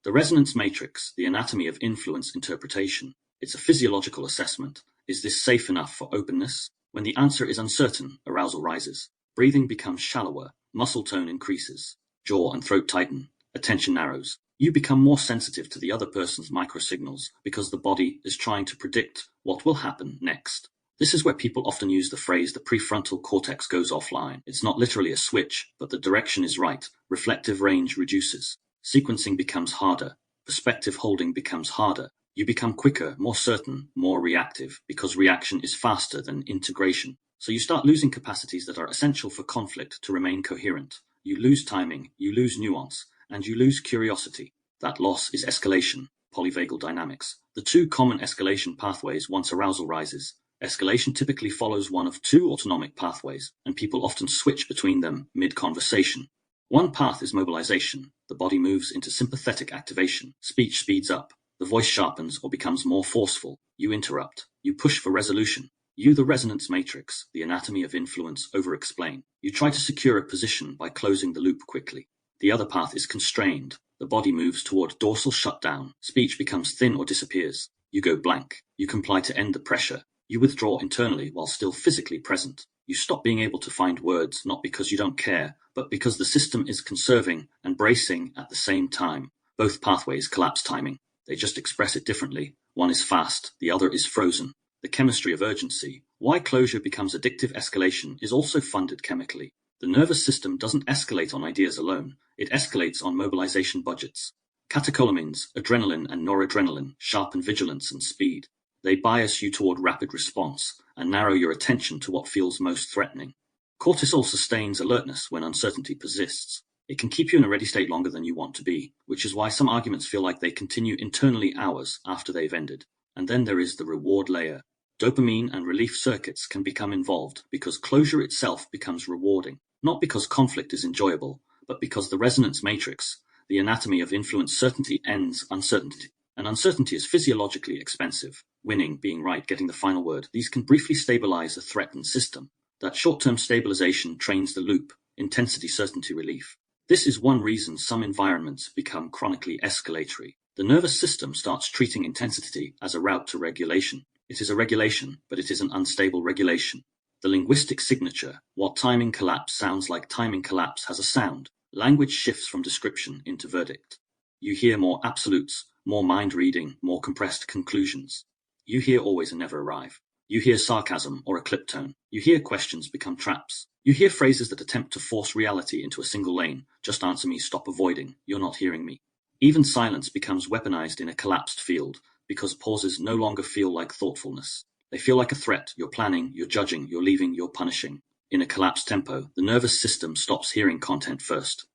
The resonance matrix, the anatomy of influence interpretation. It's a physiological assessment. Is this safe enough for openness? When the answer is uncertain, arousal rises. Breathing becomes shallower. Muscle tone increases. Jaw and throat tighten. Attention narrows. You become more sensitive to the other person's microsignals because the body is trying to predict what will happen next. This is where people often use the phrase the prefrontal cortex goes offline. It's not literally a switch, but the direction is right. Reflective range reduces. Sequencing becomes harder. Perspective holding becomes harder. You become quicker, more certain, more reactive, because reaction is faster than integration. So you start losing capacities that are essential for conflict to remain coherent. You lose timing, you lose nuance, and you lose curiosity. That loss is escalation, polyvagal dynamics. The two common escalation pathways once arousal rises: Escalation typically follows one of two autonomic pathways, and people often switch between them mid-conversation. One path is mobilization. The body moves into sympathetic activation. Speech speeds up. The voice sharpens or becomes more forceful. You interrupt. You push for resolution. You, the resonance matrix, the anatomy of influence, over-explain. You try to secure a position by closing the loop quickly. The other path is constrained. The body moves toward dorsal shutdown. Speech becomes thin or disappears. You go blank. You comply to end the pressure. You withdraw internally while still physically present. You stop being able to find words, not because you don't care, but because the system is conserving and bracing at the same time. Both pathways collapse timing. They just express it differently. One is fast, the other is frozen. The chemistry of urgency. Why closure becomes addictive escalation is also funded chemically. The nervous system doesn't escalate on ideas alone. It escalates on mobilization budgets. Catecholamines, adrenaline and noradrenaline, sharpen vigilance and speed. They bias you toward rapid response and narrow your attention to what feels most threatening. Cortisol sustains alertness when uncertainty persists. It can keep you in a ready state longer than you want to be, which is why some arguments feel like they continue internally hours after they've ended. And then there is the reward layer. Dopamine and relief circuits can become involved because closure itself becomes rewarding, not because conflict is enjoyable, but because the resonance matrix, the anatomy of influence certainty ends uncertainty. And uncertainty is physiologically expensive. Winning, being right, getting the final word, these can briefly stabilize a threatened system. That short-term stabilization trains the loop, intensity, certainty, relief. This is one reason some environments become chronically escalatory. The nervous system starts treating intensity as a route to regulation. It is a regulation, but it is an unstable regulation. The linguistic signature, what timing collapse sounds like timing collapse has a sound. Language shifts from description into verdict. You hear more absolutes, more mind reading, more compressed conclusions. You hear always and never arrive. You hear sarcasm or a clip tone. You hear questions become traps. You hear phrases that attempt to force reality into a single lane. Just answer me, stop avoiding. You're not hearing me. Even silence becomes weaponized in a collapsed field because pauses no longer feel like thoughtfulness. They feel like a threat. You're planning, you're judging, you're leaving, you're punishing. In a collapsed tempo, the nervous system stops hearing content first.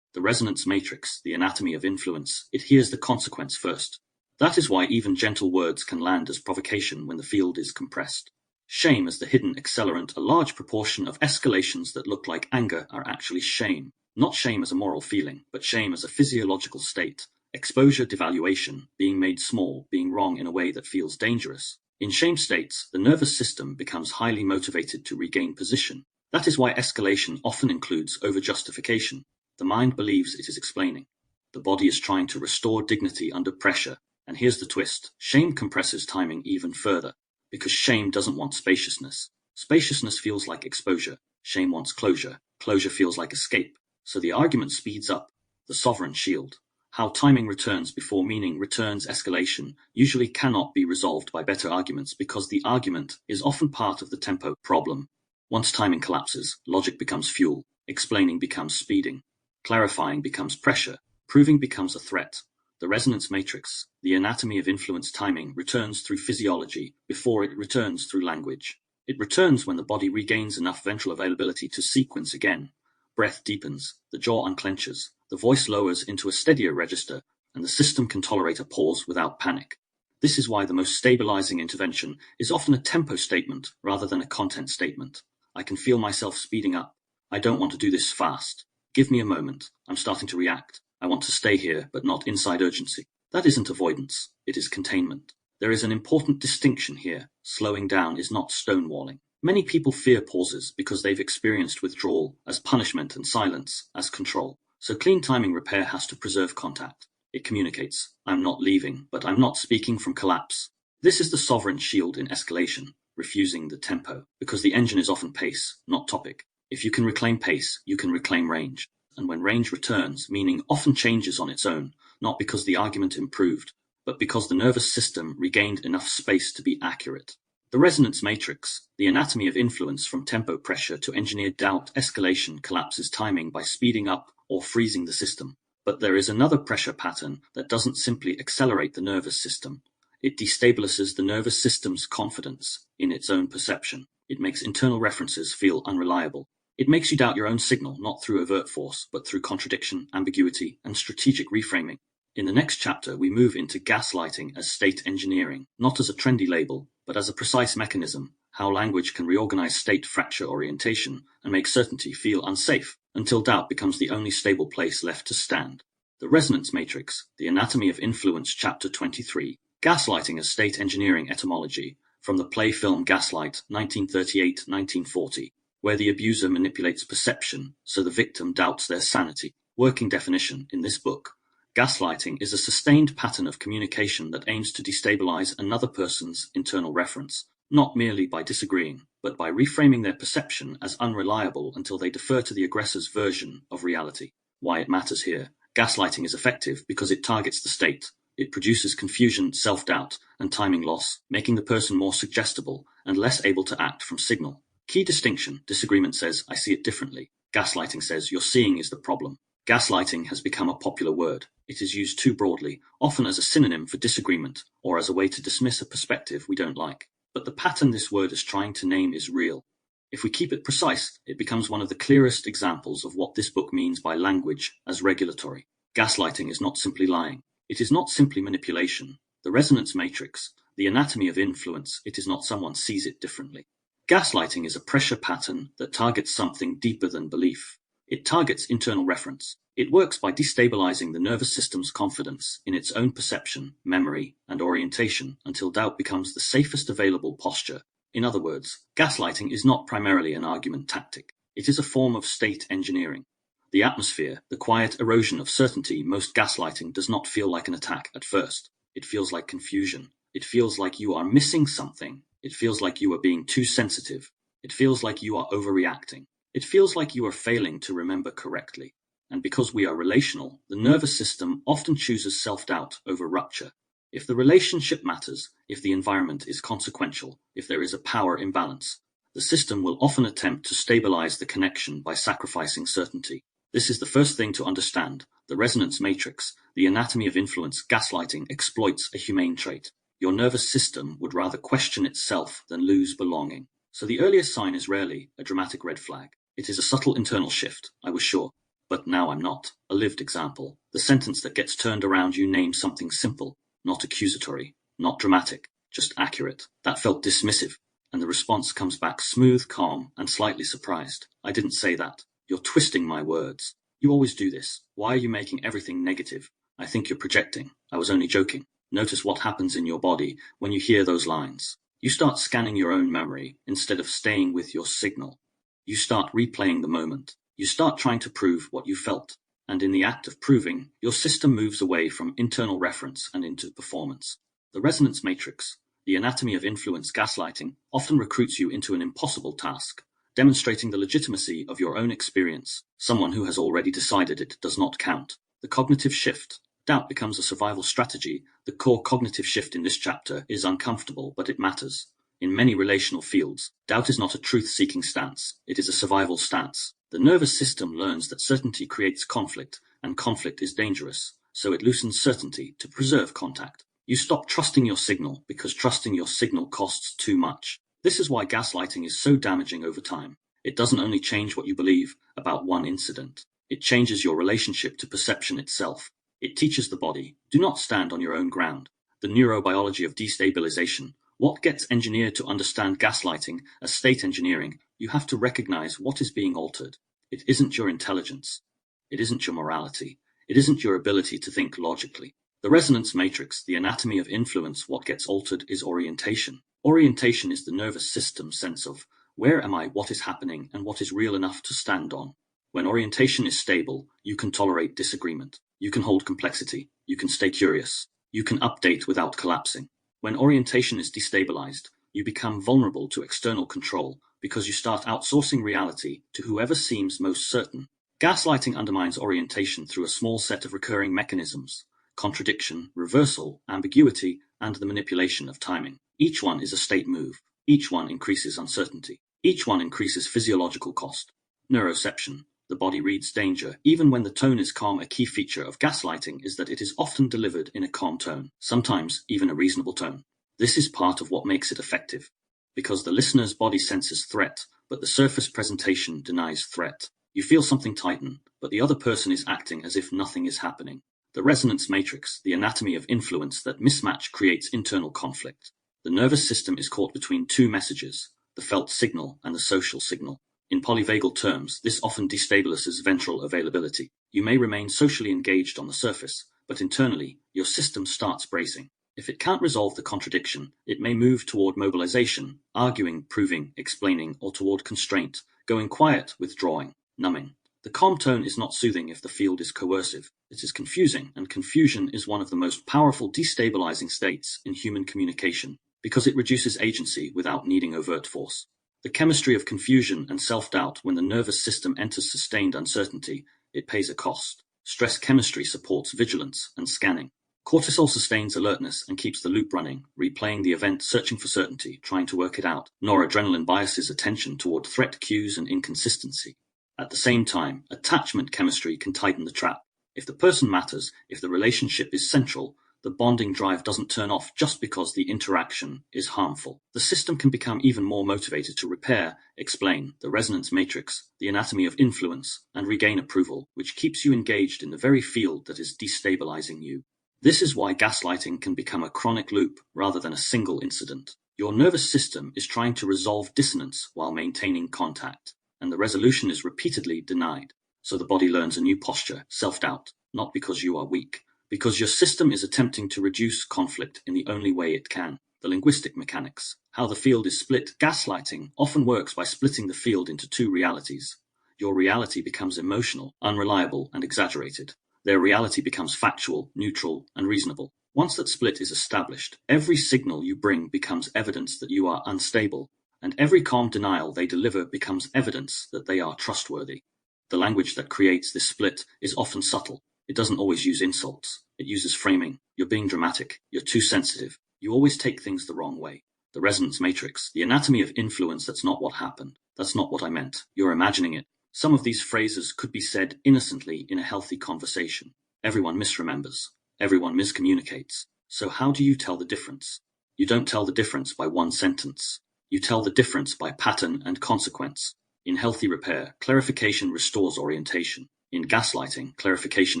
The resonance matrix, the anatomy of influence, it hears the consequence first. That is why even gentle words can land as provocation when the field is compressed. Shame as the hidden accelerant. A large proportion of escalations that look like anger are actually shame. Not shame as a moral feeling, but shame as a physiological state. Exposure, devaluation, being made small, being wrong in a way that feels dangerous. In shame states, the nervous system becomes highly motivated to regain position. That is why escalation often includes over-justification. The mind believes it is explaining. The body is trying to restore dignity under pressure. And here's the twist. Shame compresses timing even further. Because shame doesn't want spaciousness. Spaciousness feels like exposure. Shame wants closure. Closure feels like escape. So the argument speeds up. The sovereign shield. How timing returns before meaning returns. Escalation usually cannot be resolved by better arguments because the argument is often part of the tempo problem. Once timing collapses, logic becomes fuel. Explaining becomes speeding. Clarifying becomes pressure. Proving becomes a threat. The resonance matrix, the anatomy of influence timing, returns through physiology before it returns through language. It returns when the body regains enough ventral availability to sequence again. Breath deepens, the jaw unclenches, the voice lowers into a steadier register, and the system can tolerate a pause without panic. This is why the most stabilizing intervention is often a tempo statement rather than a content statement. I can feel myself speeding up. I don't want to do this fast. Give me a moment. I'm starting to react. I want to stay here, but not inside urgency. That isn't avoidance. It is containment. There is an important distinction here. Slowing down is not stonewalling. Many people fear pauses because they've experienced withdrawal as punishment and silence as control. So clean timing repair has to preserve contact. It communicates, I'm not leaving, but I'm not speaking from collapse. This is the sovereign shield in escalation, refusing the tempo, because the engine is often pace, not topic. If you can reclaim pace, you can reclaim range. And when range returns, meaning often changes on its own, not because the argument improved, but because the nervous system regained enough space to be accurate. The resonance matrix, the anatomy of influence from tempo pressure to engineered doubt escalation, collapses timing by speeding up or freezing the system. But there is another pressure pattern that doesn't simply accelerate the nervous system. It destabilizes the nervous system's confidence in its own perception. It makes internal references feel unreliable. It makes you doubt your own signal, not through overt force, but through contradiction, ambiguity, and strategic reframing. In the next chapter, we move into gaslighting as state engineering, not as a trendy label, but as a precise mechanism, how language can reorganize state fracture orientation and make certainty feel unsafe, until doubt becomes the only stable place left to stand. The Resonance Matrix, The Anatomy of Influence, Chapter 23, Gaslighting as State Engineering Etymology, from the play film Gaslight, 1938-1940, where the abuser manipulates perception so the victim doubts their sanity. Working definition in this book. Gaslighting is a sustained pattern of communication that aims to destabilize another person's internal reference, not merely by disagreeing, but by reframing their perception as unreliable until they defer to the aggressor's version of reality. Why it matters here. Gaslighting is effective because it targets the state. It produces confusion, self-doubt, and timing loss, making the person more suggestible and less able to act from signal. Key distinction. Disagreement says, I see it differently. Gaslighting says, your seeing is the problem. Gaslighting has become a popular word. It is used too broadly, often as a synonym for disagreement or as a way to dismiss a perspective we don't like. But the pattern this word is trying to name is real. If we keep it precise, it becomes one of the clearest examples of what this book means by language as regulatory. Gaslighting is not simply lying. It is not simply manipulation. The Resonance Matrix, The Anatomy of Influence, it is not someone sees it differently. Gaslighting is a pressure pattern that targets something deeper than belief. It targets internal reference. It works by destabilizing the nervous system's confidence in its own perception, memory, and orientation until doubt becomes the safest available posture. In other words, gaslighting is not primarily an argument tactic. It is a form of state engineering. The atmosphere, the quiet erosion of certainty, most gaslighting does not feel like an attack at first. It feels like confusion. It feels like you are missing something. It feels like you are being too sensitive. It feels like you are overreacting. It feels like you are failing to remember correctly. And because we are relational, the nervous system often chooses self-doubt over rupture. If the relationship matters, if the environment is consequential, if there is a power imbalance, the system will often attempt to stabilize the connection by sacrificing certainty. This is the first thing to understand. The Resonance Matrix, The Anatomy of Influence, Gaslighting exploits a humane trait. Your nervous system would rather question itself than lose belonging. So the earliest sign is rarely a dramatic red flag. It is a subtle internal shift, I was sure. But now I'm not. A lived example. The sentence that gets turned around, you name something simple, not accusatory, not dramatic, just accurate. That felt dismissive. And the response comes back smooth, calm, and slightly surprised. I didn't say that. You're twisting my words. You always do this. Why are you making everything negative? I think you're projecting. I was only joking. Notice what happens in your body when you hear those lines. You start scanning your own memory instead of staying with your signal. You start replaying the moment. You start trying to prove what you felt. And in the act of proving, your system moves away from internal reference and into performance. The Resonance Matrix, The Anatomy of Influence, Gaslighting, often recruits you into an impossible task, demonstrating the legitimacy of your own experience. Someone who has already decided it does not count. The cognitive shift. Doubt becomes a survival strategy. The core cognitive shift in this chapter is uncomfortable, but it matters. In many relational fields, doubt is not a truth-seeking stance. It is a survival stance. The nervous system learns that certainty creates conflict, and conflict is dangerous, so it loosens certainty to preserve contact. You stop trusting your signal because trusting your signal costs too much. This is why gaslighting is so damaging over time. It doesn't only change what you believe about one incident. It changes your relationship to perception itself. It teaches the body, do not stand on your own ground. The neurobiology of destabilization. What gets engineered to understand gaslighting as state engineering? You have to recognize what is being altered. It isn't your intelligence. It isn't your morality. It isn't your ability to think logically. The Resonance Matrix, The Anatomy of Influence, what gets altered is orientation. Orientation is the nervous system's sense of where am I, what is happening, and what is real enough to stand on. When orientation is stable, you can tolerate disagreement. You can hold complexity. You can stay curious. You can update without collapsing. When orientation is destabilized, you become vulnerable to external control because you start outsourcing reality to whoever seems most certain. Gaslighting undermines orientation through a small set of recurring mechanisms: contradiction, reversal, ambiguity, and the manipulation of timing. Each one is a state move. Each one increases uncertainty. Each one increases physiological cost. Neuroception. The body reads danger, even when the tone is calm. A key feature of gaslighting is that it is often delivered in a calm tone, sometimes even a reasonable tone. This is part of what makes it effective, because the listener's body senses threat, but the surface presentation denies threat. You feel something tighten, but the other person is acting as if nothing is happening. The Resonance Matrix, The Anatomy of Influence. That mismatch creates internal conflict. The nervous system is caught between two messages. the felt signal and the social signal. In polyvagal terms, this often destabilizes ventral availability. You may remain socially engaged on the surface, but internally, your system starts bracing. If it can't resolve the contradiction, it may move toward mobilization, arguing, proving, explaining, or toward constraint, going quiet, withdrawing, numbing. The calm tone is not soothing if the field is coercive. It is confusing, and confusion is one of the most powerful destabilizing states in human communication, because it reduces agency without needing overt force. The chemistry of confusion and self-doubt. When the nervous system enters sustained uncertainty, it pays a cost. Stress chemistry supports vigilance and scanning. Cortisol sustains alertness and keeps the loop running, replaying the event, searching for certainty, trying to work it out. Noradrenaline biases attention toward threat cues and inconsistency. At the same time, attachment chemistry can tighten the trap. If the person matters, if the relationship is central, the bonding drive doesn't turn off just because the interaction is harmful. The system can become even more motivated to repair, explain, the resonance matrix, the anatomy of influence, and regain approval, which keeps you engaged in the very field that is destabilizing you. This is why gaslighting can become a chronic loop rather than a single incident. Your nervous system is trying to resolve dissonance while maintaining contact, and the resolution is repeatedly denied. So the body learns a new posture, self-doubt, not because you are weak, because your system is attempting to reduce conflict in the only way it can. The linguistic mechanics. How the field is split. Gaslighting often works by splitting the field into two realities. Your reality becomes emotional, unreliable, and exaggerated. Their reality becomes factual, neutral, and reasonable. Once that split is established, every signal you bring becomes evidence that you are unstable, and every calm denial they deliver becomes evidence that they are trustworthy. The language that creates this split is often subtle. It doesn't always use insults. It uses framing. You're being dramatic. You're too sensitive. You always take things the wrong way. The resonance matrix, the anatomy of influence. That's not what happened. That's not what I meant. You're imagining it. Some of these phrases could be said innocently in a healthy conversation. Everyone misremembers. Everyone miscommunicates. So how do you tell the difference? You don't tell the difference by one sentence. You tell the difference by pattern and consequence. In healthy repair, clarification restores orientation. In gaslighting, clarification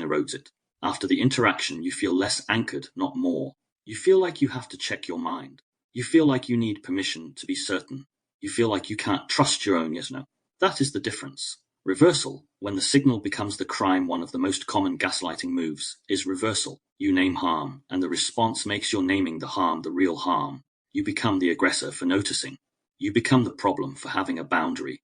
erodes it. After the interaction, you feel less anchored, not more. You feel like you have to check your mind. You feel like you need permission to be certain. You feel like you can't trust your own yes-no. That is the difference. Reversal, when the signal becomes the crime. One of the most common gaslighting moves is reversal. You name harm, and the response makes your naming the harm the real harm. You become the aggressor for noticing. You become the problem for having a boundary.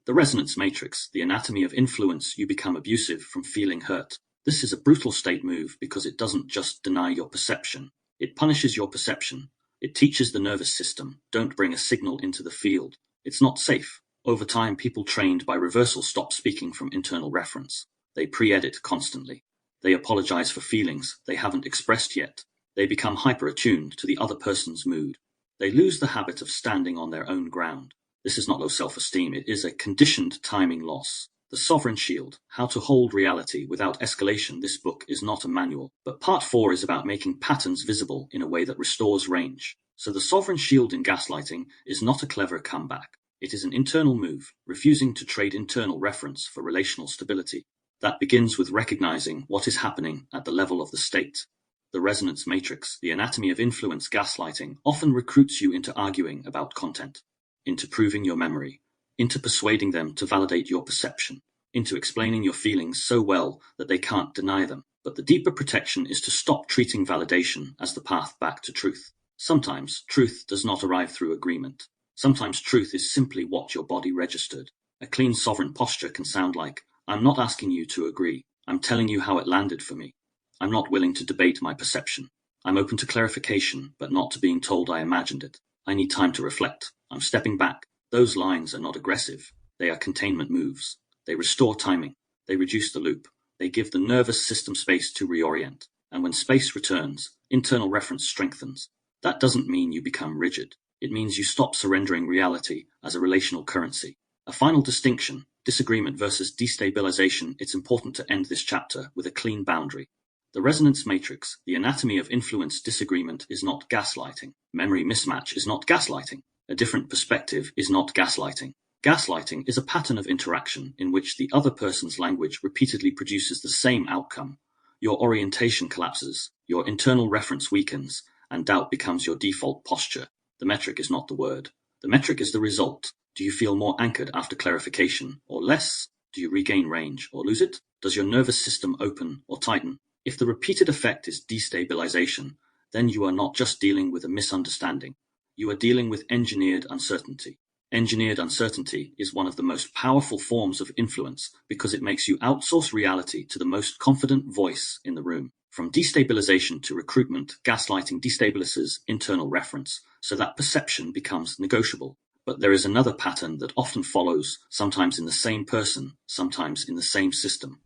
The resonance matrix, the anatomy of influence. You become abusive from feeling hurt. This is a brutal state move because it doesn't just deny your perception. It punishes your perception. It teaches the nervous system, don't bring a signal into the field. It's not safe. Over time, people trained by reversal stop speaking from internal reference. They pre-edit constantly. They apologize for feelings they haven't expressed yet. They become hyper-attuned to the other person's mood. They lose the habit of standing on their own ground. This is not low self-esteem, it is a conditioned timing loss. The Sovereign Shield, How to Hold Reality Without Escalation. This book is not a manual, but part 4 is about making patterns visible in a way that restores range. So the Sovereign Shield in gaslighting is not a clever comeback. It is an internal move, refusing to trade internal reference for relational stability. That begins with recognizing what is happening at the level of the state. The resonance matrix, the anatomy of influence. Gaslighting often recruits you into arguing about content, into proving your memory, into persuading them to validate your perception, into explaining your feelings so well that they can't deny them. But the deeper protection is to stop treating validation as the path back to truth. Sometimes truth does not arrive through agreement. Sometimes truth is simply what your body registered. A clean sovereign posture can sound like, I'm not asking you to agree. I'm telling you how it landed for me. I'm not willing to debate my perception. I'm open to clarification, but not to being told I imagined it. I need time to reflect. I'm stepping back. Those lines are not aggressive. They are containment moves. They restore timing. They reduce the loop. They give the nervous system space to reorient. And when space returns, internal reference strengthens. That doesn't mean you become rigid. It means you stop surrendering reality as a relational currency. A final distinction, disagreement versus destabilization. It's important to end this chapter with a clean boundary. The resonance matrix, the anatomy of influence. Disagreement is not gaslighting. Memory mismatch is not gaslighting. A different perspective is not gaslighting. Gaslighting is a pattern of interaction in which the other person's language repeatedly produces the same outcome. Your orientation collapses, your internal reference weakens, and doubt becomes your default posture. The metric is not the word. The metric is the result. Do you feel more anchored after clarification, or less? Do you regain range, or lose it? Does your nervous system open or tighten? If the repeated effect is destabilization, then you are not just dealing with a misunderstanding. You are dealing with engineered uncertainty. Engineered uncertainty is one of the most powerful forms of influence because it makes you outsource reality to the most confident voice in the room. From destabilization to recruitment, gaslighting destabilizes internal reference so that perception becomes negotiable. But there is another pattern that often follows, sometimes in the same person, sometimes in the same system.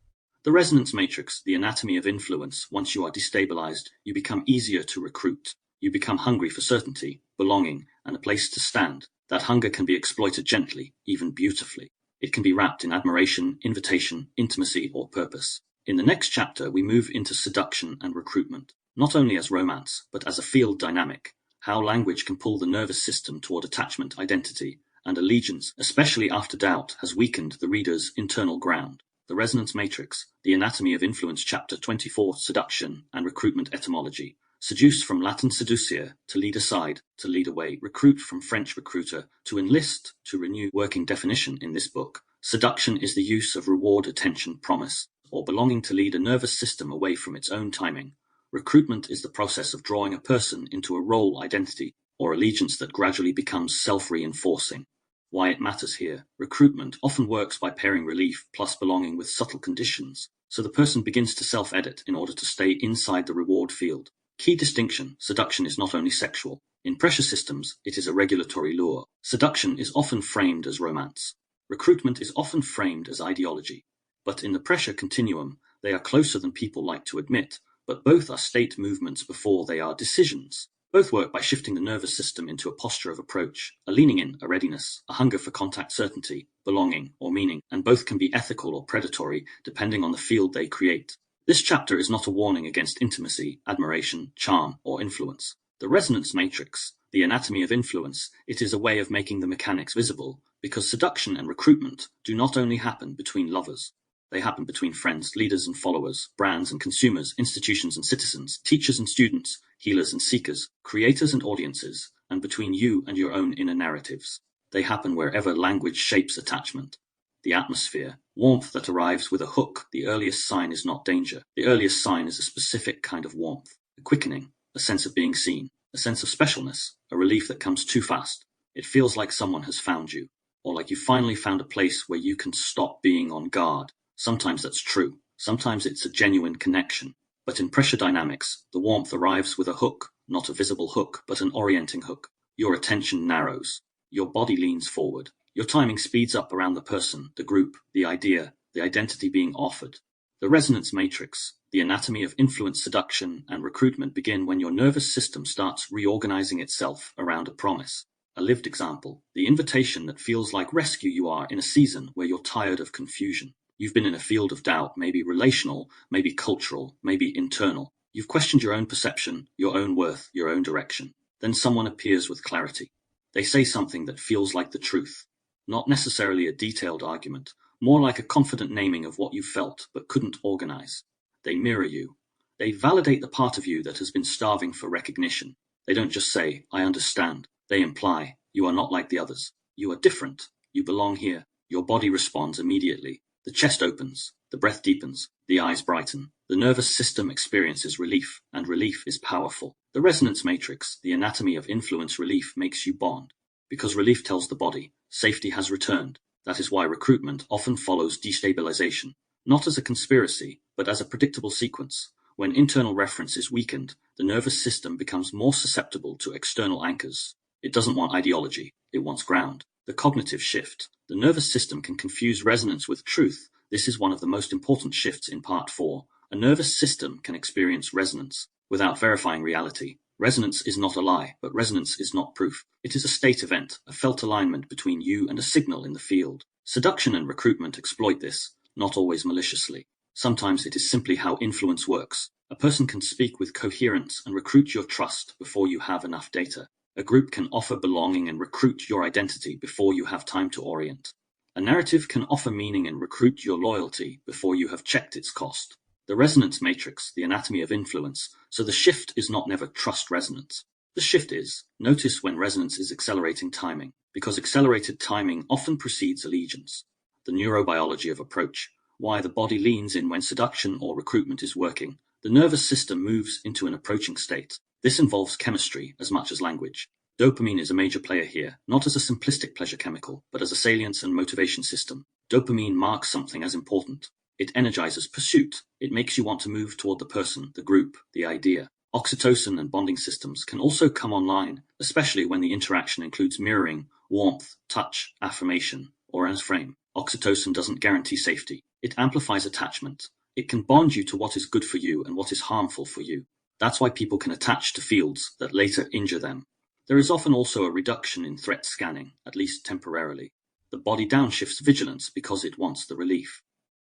The resonance matrix, the anatomy of influence. Once you are destabilized, you become easier to recruit. You become hungry for certainty, belonging, and a place to stand. That hunger can be exploited gently, even beautifully. It can be wrapped in admiration, invitation, intimacy, or purpose. In the next chapter, we move into seduction and recruitment, not only as romance, but as a field dynamic. How language can pull the nervous system toward attachment, identity, and allegiance, especially after doubt has weakened the reader's internal ground. The Resonance Matrix, The Anatomy of Influence, Chapter 24, Seduction and Recruitment Etymology. Seduce from Latin seducere, to lead aside, to lead away. Recruit from French recruiter, to enlist, to renew. Working definition in this book. Seduction is the use of reward, attention, promise, or belonging to lead a nervous system away from its own timing. Recruitment is the process of drawing a person into a role, identity, or allegiance that gradually becomes self-reinforcing. Why it matters here. Recruitment often works by pairing relief plus belonging with subtle conditions, so the person begins to self-edit in order to stay inside the reward field. Key distinction: seduction is not only sexual. In pressure systems, it is a regulatory lure. Seduction is often framed as romance. Recruitment is often framed as ideology. But in the pressure continuum, they are closer than people like to admit, but both are state movements before they are decisions. Both work by shifting the nervous system into a posture of approach, a leaning in, a readiness, a hunger for contact, certainty, belonging, or meaning, and both can be ethical or predatory depending on the field they create. This chapter is not a warning against intimacy, admiration, charm, or influence. The resonance matrix, the anatomy of influence, it is a way of making the mechanics visible, because seduction and recruitment do not only happen between lovers. They happen between friends, leaders and followers, brands and consumers, institutions and citizens, teachers and students, healers and seekers, creators and audiences, and between you and your own inner narratives. They happen wherever language shapes attachment. The atmosphere, warmth that arrives with a hook. The earliest sign is not danger. The earliest sign is a specific kind of warmth, a quickening, a sense of being seen, a sense of specialness, a relief that comes too fast. It feels like someone has found you, or like you finally found a place where you can stop being on guard. Sometimes that's true. Sometimes it's a genuine connection. But in pressure dynamics, the warmth arrives with a hook, not a visible hook, but an orienting hook. Your attention narrows. Your body leans forward. Your timing speeds up around the person, the group, the idea, the identity being offered. The resonance matrix, the anatomy of influence, seduction, and recruitment begin when your nervous system starts reorganizing itself around a promise. A lived example, the invitation that feels like rescue. You are in a season where you're tired of confusion. You've been in a field of doubt, maybe relational, maybe cultural, maybe internal. You've questioned your own perception, your own worth, your own direction. Then someone appears with clarity. They say something that feels like the truth. Not necessarily a detailed argument, more like a confident naming of what you felt but couldn't organize. They mirror you. They validate the part of you that has been starving for recognition. They don't just say, I understand. They imply, you are not like the others. You are different. You belong here. Your body responds immediately. The chest opens. The breath deepens. The eyes brighten. The nervous system experiences relief, and relief is powerful. The resonance matrix, the anatomy of influence. Relief makes you bond. Because relief tells the body, safety has returned. That is why recruitment often follows destabilization, not as a conspiracy, but as a predictable sequence. When internal reference is weakened, the nervous system becomes more susceptible to external anchors. It doesn't want ideology, it wants ground. The cognitive shift. The nervous system can confuse resonance with truth. This is one of the most important shifts in Part 4. A nervous system can experience resonance without verifying reality. Resonance is not a lie, but resonance is not proof. It is a state event, a felt alignment between you and a signal in the field. Seduction and recruitment exploit this, not always maliciously. Sometimes it is simply how influence works. A person can speak with coherence and recruit your trust before you have enough data. A group can offer belonging and recruit your identity before you have time to orient. A narrative can offer meaning and recruit your loyalty before you have checked its cost. The resonance matrix, the anatomy of influence. So the shift is not never trust resonance. The shift is, notice when resonance is accelerating timing, because accelerated timing often precedes allegiance. The neurobiology of approach, why the body leans in when seduction or recruitment is working. The nervous system moves into an approaching state. This involves chemistry as much as language. Dopamine is a major player here, not as a simplistic pleasure chemical, but as a salience and motivation system. Dopamine marks something as important. It energizes pursuit. It makes you want to move toward the person, the group, the idea. Oxytocin and bonding systems can also come online, especially when the interaction includes mirroring, warmth, touch, affirmation, or as frame. Oxytocin doesn't guarantee safety. It amplifies attachment. It can bond you to what is good for you and what is harmful for you. That's why people can attach to fields that later injure them. There is often also a reduction in threat scanning, at least temporarily. The body downshifts vigilance because it wants the relief.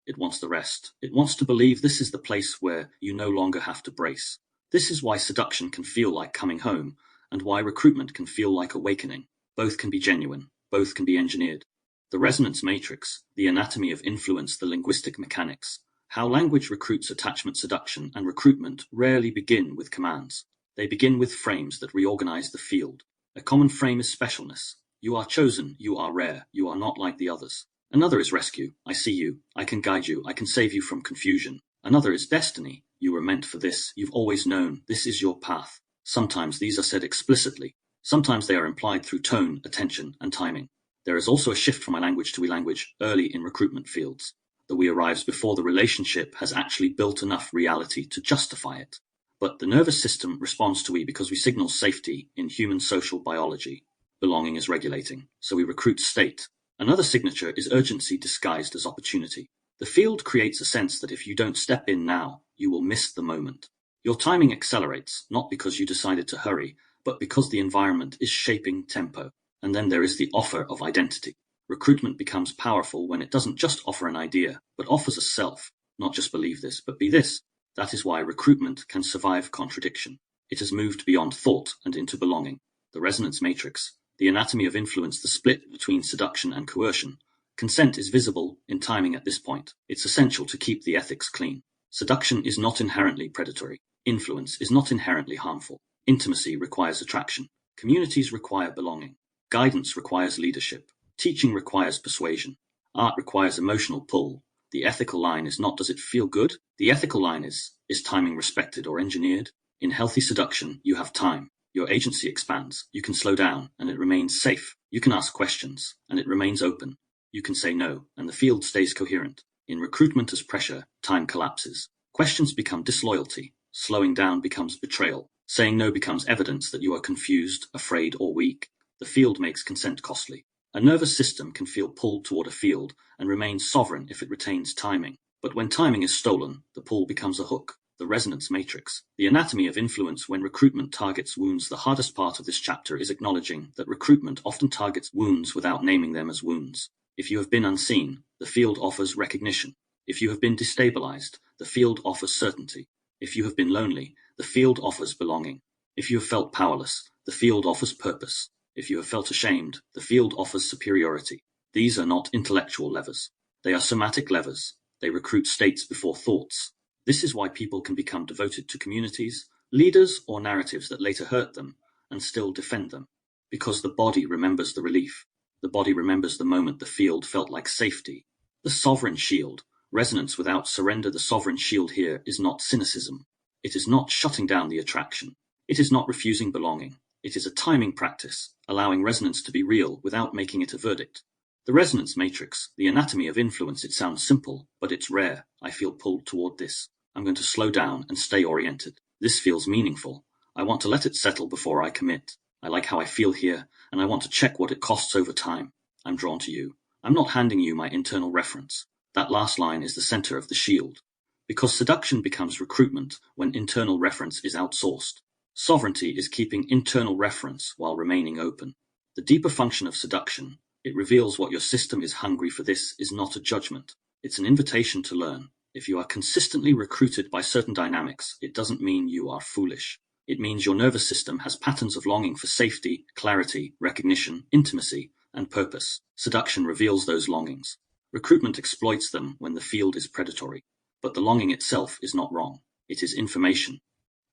It wants the rest. It wants to believe this is the place where you no longer have to brace. This is why seduction can feel like coming home, and why recruitment can feel like awakening. Both can be genuine. Both can be engineered. The resonance matrix, the anatomy of influence, the linguistic mechanics. How language recruits attachment, seduction, and recruitment rarely begin with commands. They begin with frames that reorganize the field. A common frame is specialness. You are chosen, you are rare, you are not like the others. Another is rescue. I see you, I can guide you, I can save you from confusion. Another is destiny. You were meant for this, you've always known, this is your path. Sometimes these are said explicitly. Sometimes they are implied through tone, attention, and timing. There is also a shift from I language to we language early in recruitment fields. The we arrives before the relationship has actually built enough reality to justify it. But the nervous system responds to we because we signal safety in human social biology. Belonging is regulating, so we recruit state. Another signature is urgency disguised as opportunity. The field creates a sense that if you don't step in now, you will miss the moment. Your timing accelerates, not because you decided to hurry, but because the environment is shaping tempo. And then there is the offer of identity. Recruitment becomes powerful when it doesn't just offer an idea, but offers a self. Not just believe this, but be this. That is why recruitment can survive contradiction. It has moved beyond thought and into belonging. The resonance matrix, the anatomy of influence, the split between seduction and coercion. Consent is visible in timing at this point. It's essential to keep the ethics clean. Seduction is not inherently predatory. Influence is not inherently harmful. Intimacy requires attraction. Communities require belonging. Guidance requires leadership. Teaching requires persuasion. Art requires emotional pull. The ethical line is not does it feel good? The ethical line is timing respected or engineered? In healthy seduction, you have time. Your agency expands. You can slow down, and it remains safe. You can ask questions, and it remains open. You can say no, and the field stays coherent. In recruitment as pressure, time collapses. Questions become disloyalty. Slowing down becomes betrayal. Saying no becomes evidence that you are confused, afraid, or weak. The field makes consent costly. A nervous system can feel pulled toward a field and remain sovereign if it retains timing. But when timing is stolen, the pull becomes a hook. The resonance matrix, the anatomy of influence when recruitment targets wounds. The hardest part of this chapter is acknowledging that recruitment often targets wounds without naming them as wounds. If you have been unseen, the field offers recognition. If you have been destabilized, the field offers certainty. If you have been lonely, the field offers belonging. If you have felt powerless, the field offers purpose. If you have felt ashamed, the field offers superiority. These are not intellectual levers. They are somatic levers. They recruit states before thoughts. This is why people can become devoted to communities, leaders, or narratives that later hurt them, and still defend them. Because the body remembers the relief. The body remembers the moment the field felt like safety. The sovereign shield. Resonance without surrender. The sovereign shield here is not cynicism. It is not shutting down the attraction. It is not refusing belonging. It is a timing practice, allowing resonance to be real without making it a verdict. The resonance matrix, the anatomy of influence. It sounds simple, but it's rare. I feel pulled toward this. I'm going to slow down and stay oriented. This feels meaningful. I want to let it settle before I commit. I like how I feel here, and I want to check what it costs over time. I'm drawn to you. I'm not handing you my internal reference. That last line is the center of the shield. Because seduction becomes recruitment when internal reference is outsourced. Sovereignty is keeping internal reference while remaining open. The deeper function of seduction, it reveals what your system is hungry for. This is not a judgment. It's an invitation to learn. If you are consistently recruited by certain dynamics, it doesn't mean you are foolish. It means your nervous system has patterns of longing for safety, clarity, recognition, intimacy, and purpose. Seduction reveals those longings. Recruitment exploits them when the field is predatory. But the longing itself is not wrong. It is information.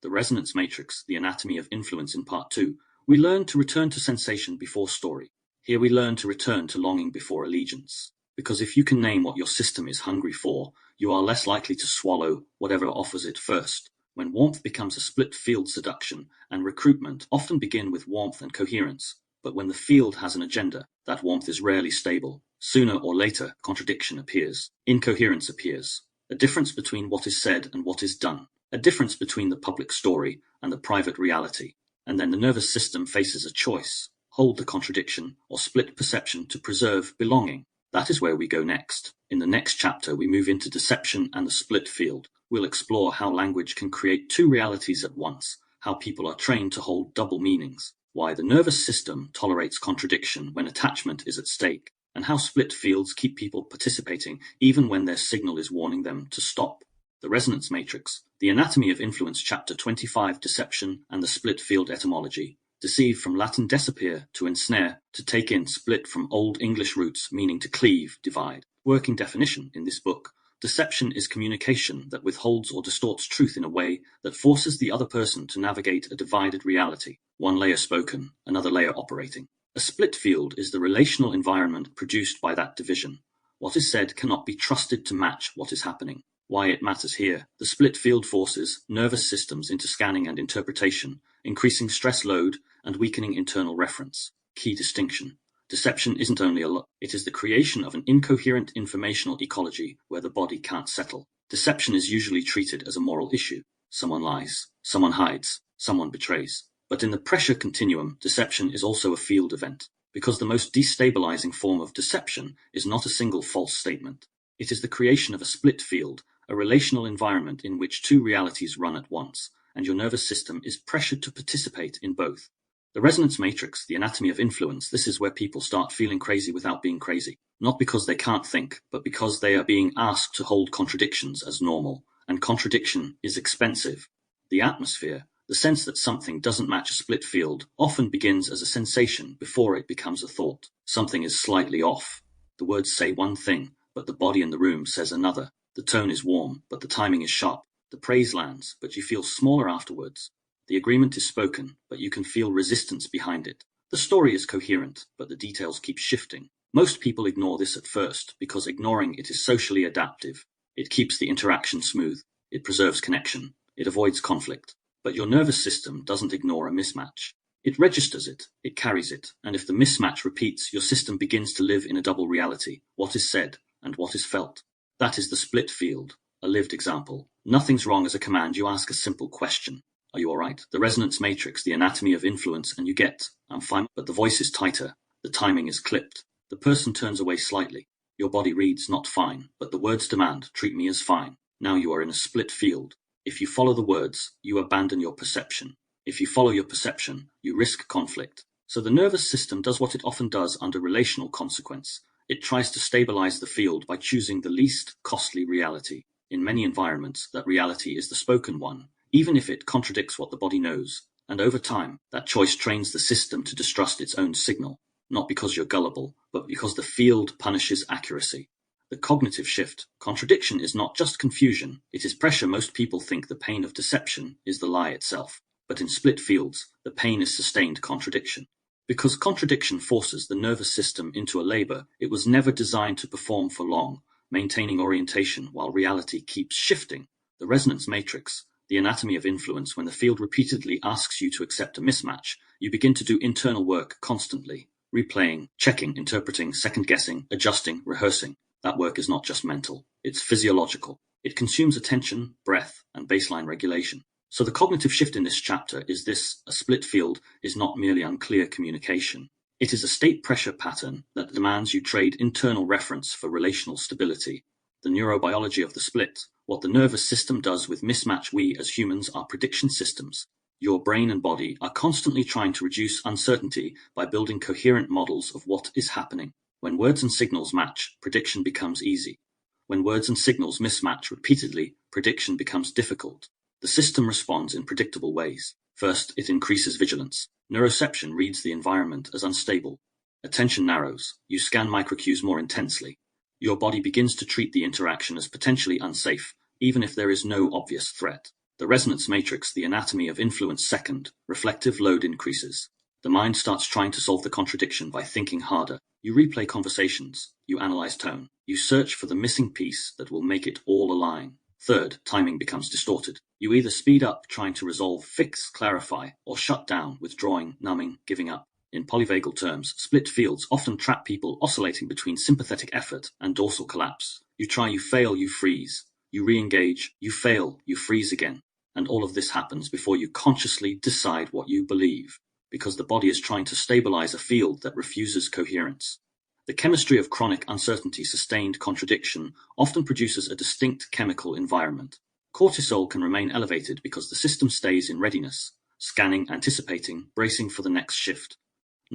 The resonance matrix, the anatomy of influence in Part 2, we learn to return to sensation before story. Here we learn to return to longing before allegiance. Because if you can name what your system is hungry for, you are less likely to swallow whatever offers it first. When warmth becomes a split field, seduction and recruitment often begin with warmth and coherence. But when the field has an agenda, that warmth is rarely stable. Sooner or later, contradiction appears. Incoherence appears. A difference between what is said and what is done. A difference between the public story and the private reality. And then the nervous system faces a choice. Hold the contradiction or split perception to preserve belonging. That is where we go next. In the next chapter, we move into deception and the split field. We'll explore how language can create two realities at once, how people are trained to hold double meanings, why the nervous system tolerates contradiction when attachment is at stake, and how split fields keep people participating even when their signal is warning them to stop. The Resonance Matrix, the Anatomy of Influence, Chapter 25, Deception and the Split Field Etymology. Deceive from Latin desipere, to ensnare, to take in, split from Old English roots meaning to cleave, divide. Working definition in this book. Deception is communication that withholds or distorts truth in a way that forces the other person to navigate a divided reality, one layer spoken, another layer operating. A split field is the relational environment produced by that division. What is said cannot be trusted to match what is happening. Why it matters here. The split field forces nervous systems into scanning and interpretation, increasing stress load and weakening internal reference. Key distinction. Deception isn't only a lie, it is the creation of an incoherent informational ecology where the body can't settle. Deception is usually treated as a moral issue. Someone lies, someone hides, someone betrays. But in the pressure continuum, deception is also a field event, because the most destabilizing form of deception is not a single false statement. It is the creation of a split field, a relational environment in which two realities run at once, and your nervous system is pressured to participate in both. The resonance matrix, the anatomy of influence, this is where people start feeling crazy without being crazy. Not because they can't think, but because they are being asked to hold contradictions as normal, and contradiction is expensive. The atmosphere, the sense that something doesn't match a split field, often begins as a sensation before it becomes a thought. Something is slightly off. The words say one thing, but the body in the room says another. The tone is warm, but the timing is sharp. The praise lands, but you feel smaller afterwards. The agreement is spoken, but you can feel resistance behind it. The story is coherent, but the details keep shifting. Most people ignore this at first, because ignoring it is socially adaptive. It keeps the interaction smooth. It preserves connection. It avoids conflict. But your nervous system doesn't ignore a mismatch. It registers it. It carries it. And if the mismatch repeats, your system begins to live in a double reality. What is said and what is felt. That is the split field. A lived example. Nothing's wrong as a command. You ask a simple question. Are you all right? The resonance matrix, the anatomy of influence, and you get, I'm fine, but the voice is tighter. The timing is clipped. The person turns away slightly. Your body reads, not fine, but the words demand, treat me as fine. Now you are in a split field. If you follow the words, you abandon your perception. If you follow your perception, you risk conflict. So the nervous system does what it often does under relational consequence. It tries to stabilize the field by choosing the least costly reality. In many environments, that reality is the spoken one, even if it contradicts what the body knows. And over time, that choice trains the system to distrust its own signal, not because you're gullible, but because the field punishes accuracy. The cognitive shift. Contradiction is not just confusion, it is pressure. Most people think the pain of deception is the lie itself. But in split fields, the pain is sustained contradiction. Because contradiction forces the nervous system into a labor it was never designed to perform for long, maintaining orientation while reality keeps shifting. The resonance matrix, the anatomy of influence. When the field repeatedly asks you to accept a mismatch, you begin to do internal work constantly, replaying, checking, interpreting, second-guessing, adjusting, rehearsing. That work is not just mental, it's physiological. It consumes attention, breath, and baseline regulation. So the cognitive shift in this chapter is this: a split field is not merely unclear communication. It is a state pressure pattern that demands you trade internal reference for relational stability. The neurobiology of the split, what the nervous system does with mismatch. We as humans are prediction systems. Your brain and body are constantly trying to reduce uncertainty by building coherent models of what is happening. When words and signals match, prediction becomes easy. When words and signals mismatch repeatedly, prediction becomes difficult. The system responds in predictable ways. First, it increases vigilance. Neuroception reads the environment as unstable. Attention narrows. You scan microcues more intensely. Your body begins to treat the interaction as potentially unsafe, even if there is no obvious threat. The resonance matrix, the anatomy of influence. Second, reflective load increases. The mind starts trying to solve the contradiction by thinking harder. You replay conversations, you analyze tone, you search for the missing piece that will make it all align. Third, timing becomes distorted. You either speed up trying to resolve, fix, clarify, or shut down, withdrawing, numbing, giving up. In polyvagal terms, split fields often trap people oscillating between sympathetic effort and dorsal collapse. You try, you fail, you freeze. You re-engage, you fail, you freeze again. And all of this happens before you consciously decide what you believe, because the body is trying to stabilize a field that refuses coherence. The chemistry of chronic uncertainty, sustained contradiction, often produces a distinct chemical environment. Cortisol can remain elevated because the system stays in readiness, scanning, anticipating, bracing for the next shift.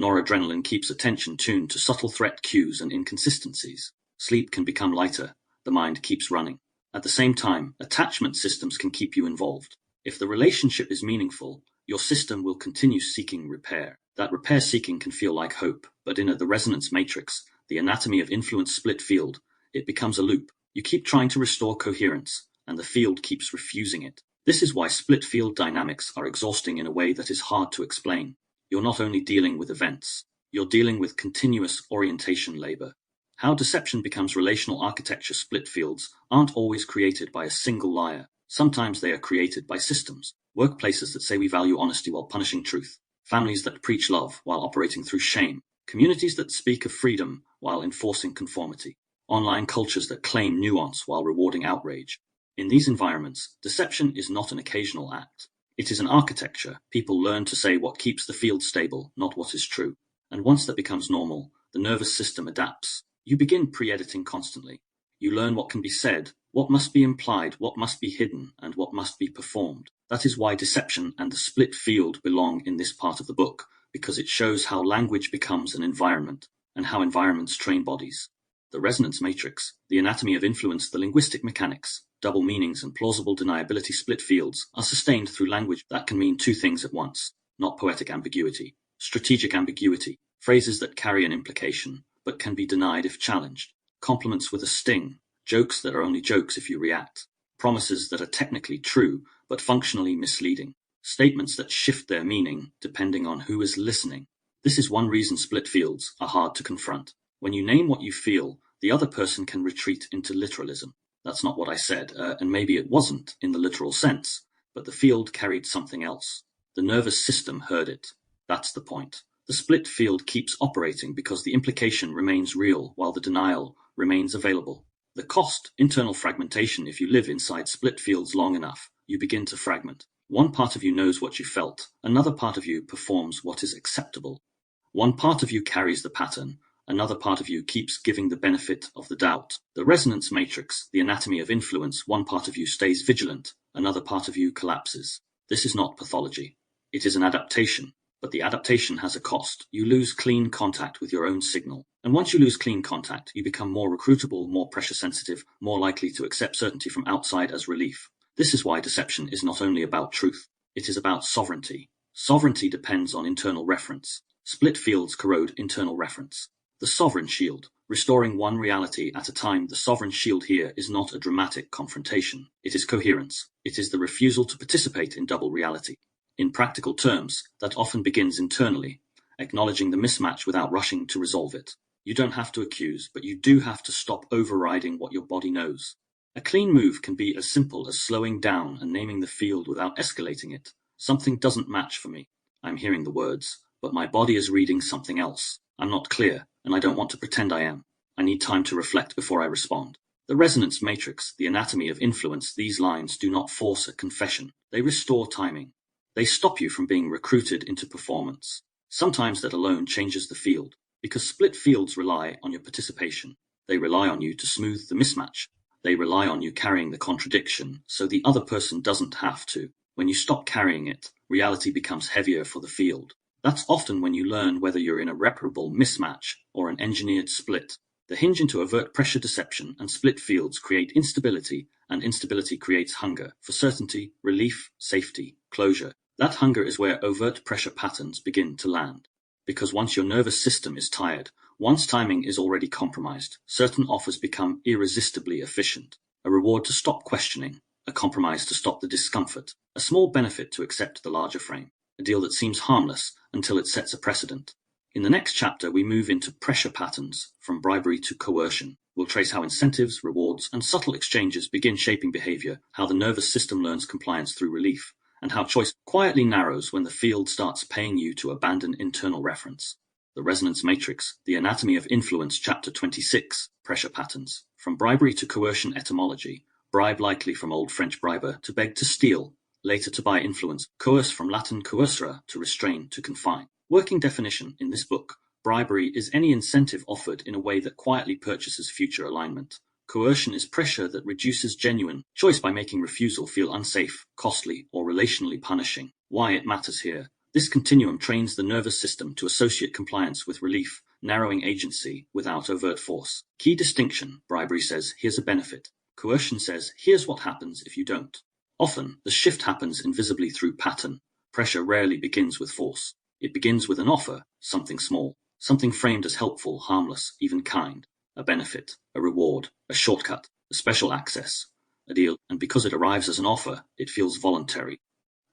Noradrenaline keeps attention tuned to subtle threat cues and inconsistencies. Sleep can become lighter, the mind keeps running. At the same time, attachment systems can keep you involved. If the relationship is meaningful, your system will continue seeking repair. That repair seeking can feel like hope, but in the resonance matrix, the anatomy of influence split field, it becomes a loop. You keep trying to restore coherence, and the field keeps refusing it. This is why split field dynamics are exhausting in a way that is hard to explain. You're not only dealing with events, you're dealing with continuous orientation labor. How deception becomes relational architecture. Split fields aren't always created by a single liar. Sometimes they are created by systems. Workplaces that say we value honesty while punishing truth. Families that preach love while operating through shame. Communities that speak of freedom while enforcing conformity. Online cultures that claim nuance while rewarding outrage. In these environments, deception is not an occasional act. It is an architecture. People learn to say what keeps the field stable, not what is true. And once that becomes normal, the nervous system adapts. You begin pre-editing constantly. You learn what can be said, what must be implied, what must be hidden, and what must be performed. That is why deception and the split field belong in this part of the book, because it shows how language becomes an environment, and how environments train bodies. The resonance matrix, the anatomy of influence, the linguistic mechanics, double meanings and plausible deniability. Split fields are sustained through language that can mean two things at once, not poetic ambiguity, strategic ambiguity, phrases that carry an implication, but can be denied if challenged, compliments with a sting, jokes that are only jokes if you react, promises that are technically true but functionally misleading, statements that shift their meaning depending on who is listening. This is one reason split fields are hard to confront. When you name what you feel, the other person can retreat into literalism. That's not what I said, and maybe it wasn't in the literal sense, but the field carried something else. The nervous system heard it. That's the point. The split field keeps operating because the implication remains real while the denial remains available. The cost, internal fragmentation. If you live inside split fields long enough, you begin to fragment. One part of you knows what you felt, another part of you performs what is acceptable. One part of you carries the pattern, another part of you keeps giving the benefit of the doubt. The resonance matrix, the anatomy of influence, one part of you stays vigilant, another part of you collapses. This is not pathology. It is an adaptation. But the adaptation has a cost. You lose clean contact with your own signal. And once you lose clean contact, you become more recruitable, more pressure sensitive, more likely to accept certainty from outside as relief. This is why deception is not only about truth. It is about sovereignty. Sovereignty depends on internal reference. Split fields corrode internal reference. The sovereign shield, restoring one reality at a time. The sovereign shield here is not a dramatic confrontation. It is coherence. It is the refusal to participate in double reality. In practical terms, that often begins internally, acknowledging the mismatch without rushing to resolve it. You don't have to accuse, but you do have to stop overriding what your body knows. A clean move can be as simple as slowing down and naming the field without escalating it. Something doesn't match for me. I'm hearing the words, but my body is reading something else. I'm not clear, and I don't want to pretend I am. I need time to reflect before I respond. The resonance matrix, the anatomy of influence. These lines do not force a confession. They restore timing. They stop you from being recruited into performance. Sometimes that alone changes the field, because split fields rely on your participation. They rely on you to smooth the mismatch. They rely on you carrying the contradiction, so the other person doesn't have to. When you stop carrying it, reality becomes heavier for the field. That's often when you learn whether you're in a reparable mismatch or an engineered split. The hinge into overt pressure. Deception and split fields create instability, and instability creates hunger for certainty, relief, safety, closure. That hunger is where overt pressure patterns begin to land. Because once your nervous system is tired, once timing is already compromised, certain offers become irresistibly efficient. A reward to stop questioning, a compromise to stop the discomfort, a small benefit to accept the larger frame, a deal that seems harmless until it sets a precedent. In the next chapter, we move into pressure patterns, from bribery to coercion. We'll trace how incentives, rewards, and subtle exchanges begin shaping behavior, how the nervous system learns compliance through relief, and how choice quietly narrows when the field starts paying you to abandon internal reference. The Resonance Matrix, The Anatomy of Influence, Chapter 26, Pressure Patterns. From bribery to coercion etymology, bribe likely from Old French briber, to beg to steal, later to buy influence, coerce from Latin coercere, to restrain, to confine. Working definition in this book, bribery is any incentive offered in a way that quietly purchases future alignment. Coercion is pressure that reduces genuine choice by making refusal feel unsafe, costly, or relationally punishing. Why it matters here. This continuum trains the nervous system to associate compliance with relief, narrowing agency without overt force. Key distinction: bribery says, here's a benefit. Coercion says, here's what happens if you don't. Often, the shift happens invisibly through pattern. Pressure rarely begins with force. It begins with an offer, something small, something framed as helpful, harmless, even kind, a benefit, a reward, a shortcut, a special access, a deal, and because it arrives as an offer, it feels voluntary.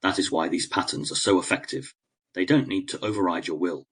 That is why these patterns are so effective. They don't need to override your will.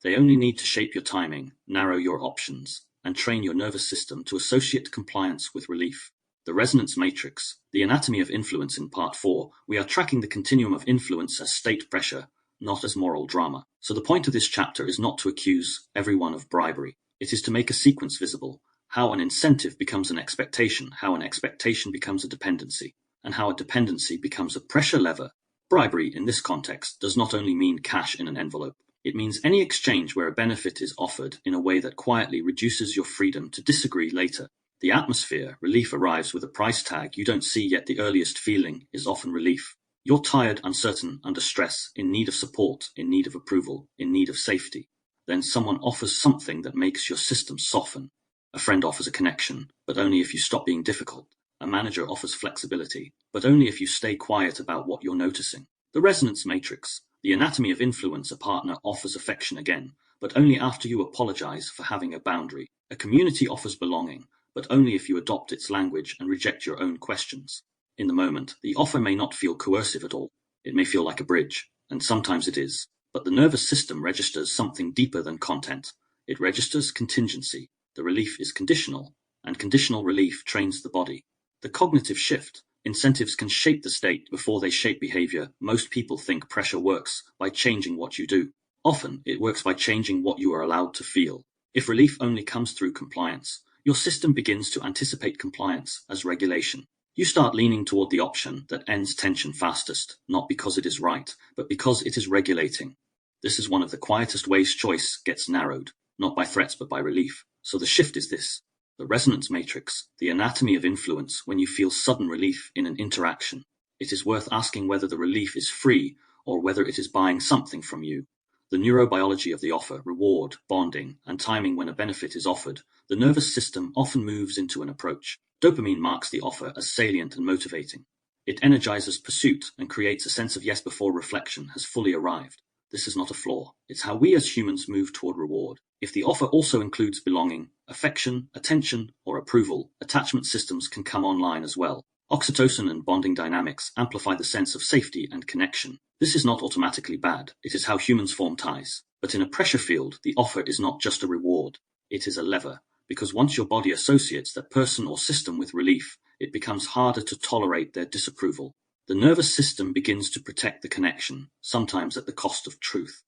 They only need to shape your timing, narrow your options, and train your nervous system to associate compliance with relief. The Resonance Matrix, The Anatomy of Influence. In Part 4, we are tracking the continuum of influence as state pressure, not as moral drama. So the point of this chapter is not to accuse everyone of bribery. It is to make a sequence visible, how an incentive becomes an expectation, how an expectation becomes a dependency, and how a dependency becomes a pressure lever. Bribery, in this context, does not only mean cash in an envelope. It means any exchange where a benefit is offered in a way that quietly reduces your freedom to disagree later. The atmosphere, relief arrives with a price tag you don't see, yet the earliest feeling is often relief. You're tired, uncertain, under stress, in need of support, in need of approval, in need of safety. Then someone offers something that makes your system soften. A friend offers a connection, but only if you stop being difficult. A manager offers flexibility, but only if you stay quiet about what you're noticing. The Resonance Matrix, The Anatomy of Influence. A partner offers affection again, but only after you apologize for having a boundary. A community offers belonging, but only if you adopt its language and reject your own questions. In the moment, the offer may not feel coercive at all. It may feel like a bridge, and sometimes it is. But the nervous system registers something deeper than content. It registers contingency. The relief is conditional, and conditional relief trains the body. The cognitive shift. Incentives can shape the state before they shape behavior. Most people think pressure works by changing what you do. Often, it works by changing what you are allowed to feel. If relief only comes through compliance, your system begins to anticipate compliance as regulation. You start leaning toward the option that ends tension fastest, not because it is right, but because it is regulating. This is one of the quietest ways choice gets narrowed, not by threats but by relief. So the shift is this. The Resonance Matrix, The Anatomy of Influence. When you feel sudden relief in an interaction, it is worth asking whether the relief is free or whether it is buying something from you. The neurobiology of the offer, reward, bonding, and timing. When a benefit is offered, the nervous system often moves into an approach. Dopamine marks the offer as salient and motivating. It energizes pursuit and creates a sense of yes before reflection has fully arrived. This is not a flaw. It's how we as humans move toward reward. If the offer also includes belonging, affection, attention, or approval, attachment systems can come online as well. Oxytocin and bonding dynamics amplify the sense of safety and connection. This is not automatically bad. It is how humans form ties. But in a pressure field, the offer is not just a reward. It is a lever. Because once your body associates that person or system with relief, it becomes harder to tolerate their disapproval. The nervous system begins to protect the connection, sometimes at the cost of truth.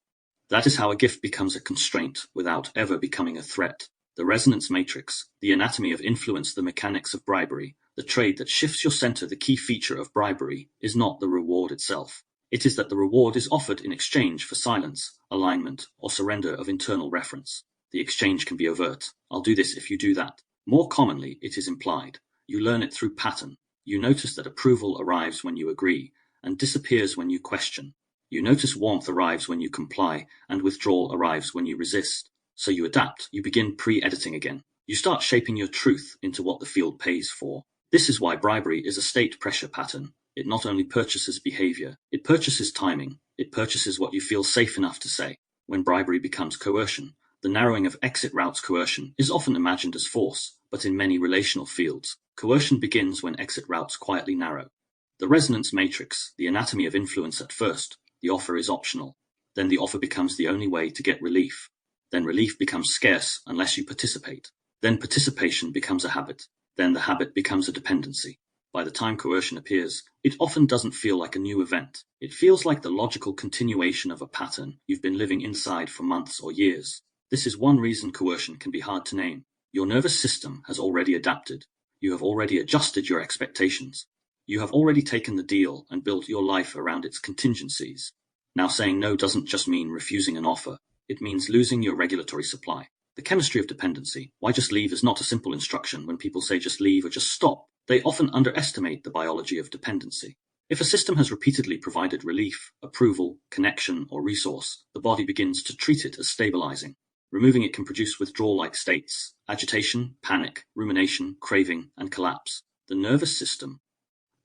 That is how a gift becomes a constraint without ever becoming a threat. The Resonance Matrix, The Anatomy of Influence. The mechanics of bribery. The trade that shifts your center. The key feature of bribery is not the reward itself. It is that the reward is offered in exchange for silence, alignment, or surrender of internal reference. The exchange can be overt. I'll do this if you do that. More commonly, it is implied. You learn it through pattern. You notice that approval arrives when you agree, and disappears when you question. You notice warmth arrives when you comply, and withdrawal arrives when you resist. So you adapt. You begin pre-editing again. You start shaping your truth into what the field pays for. This is why bribery is a state pressure pattern. It not only purchases behavior, it purchases timing. It purchases what you feel safe enough to say. When bribery becomes coercion, the narrowing of exit routes. Coercion is often imagined as force, but in many relational fields, coercion begins when exit routes quietly narrow. The resonance matrix, the anatomy of influence. At first, the offer is optional. Then the offer becomes the only way to get relief. Then relief becomes scarce unless you participate. Then participation becomes a habit. Then the habit becomes a dependency. By the time coercion appears, it often doesn't feel like a new event. It feels like the logical continuation of a pattern you've been living inside for months or years. This is one reason coercion can be hard to name. Your nervous system has already adapted. You have already adjusted your expectations. You have already taken the deal and built your life around its contingencies. Now, saying no doesn't just mean refusing an offer. It means losing your regulatory supply. The chemistry of dependency. Why just leave is not a simple instruction. When people say just leave or just stop, they often underestimate the biology of dependency. If a system has repeatedly provided relief, approval, connection, or resource, the body begins to treat it as stabilizing. Removing it can produce withdrawal-like states, agitation, panic, rumination, craving, and collapse. The nervous system.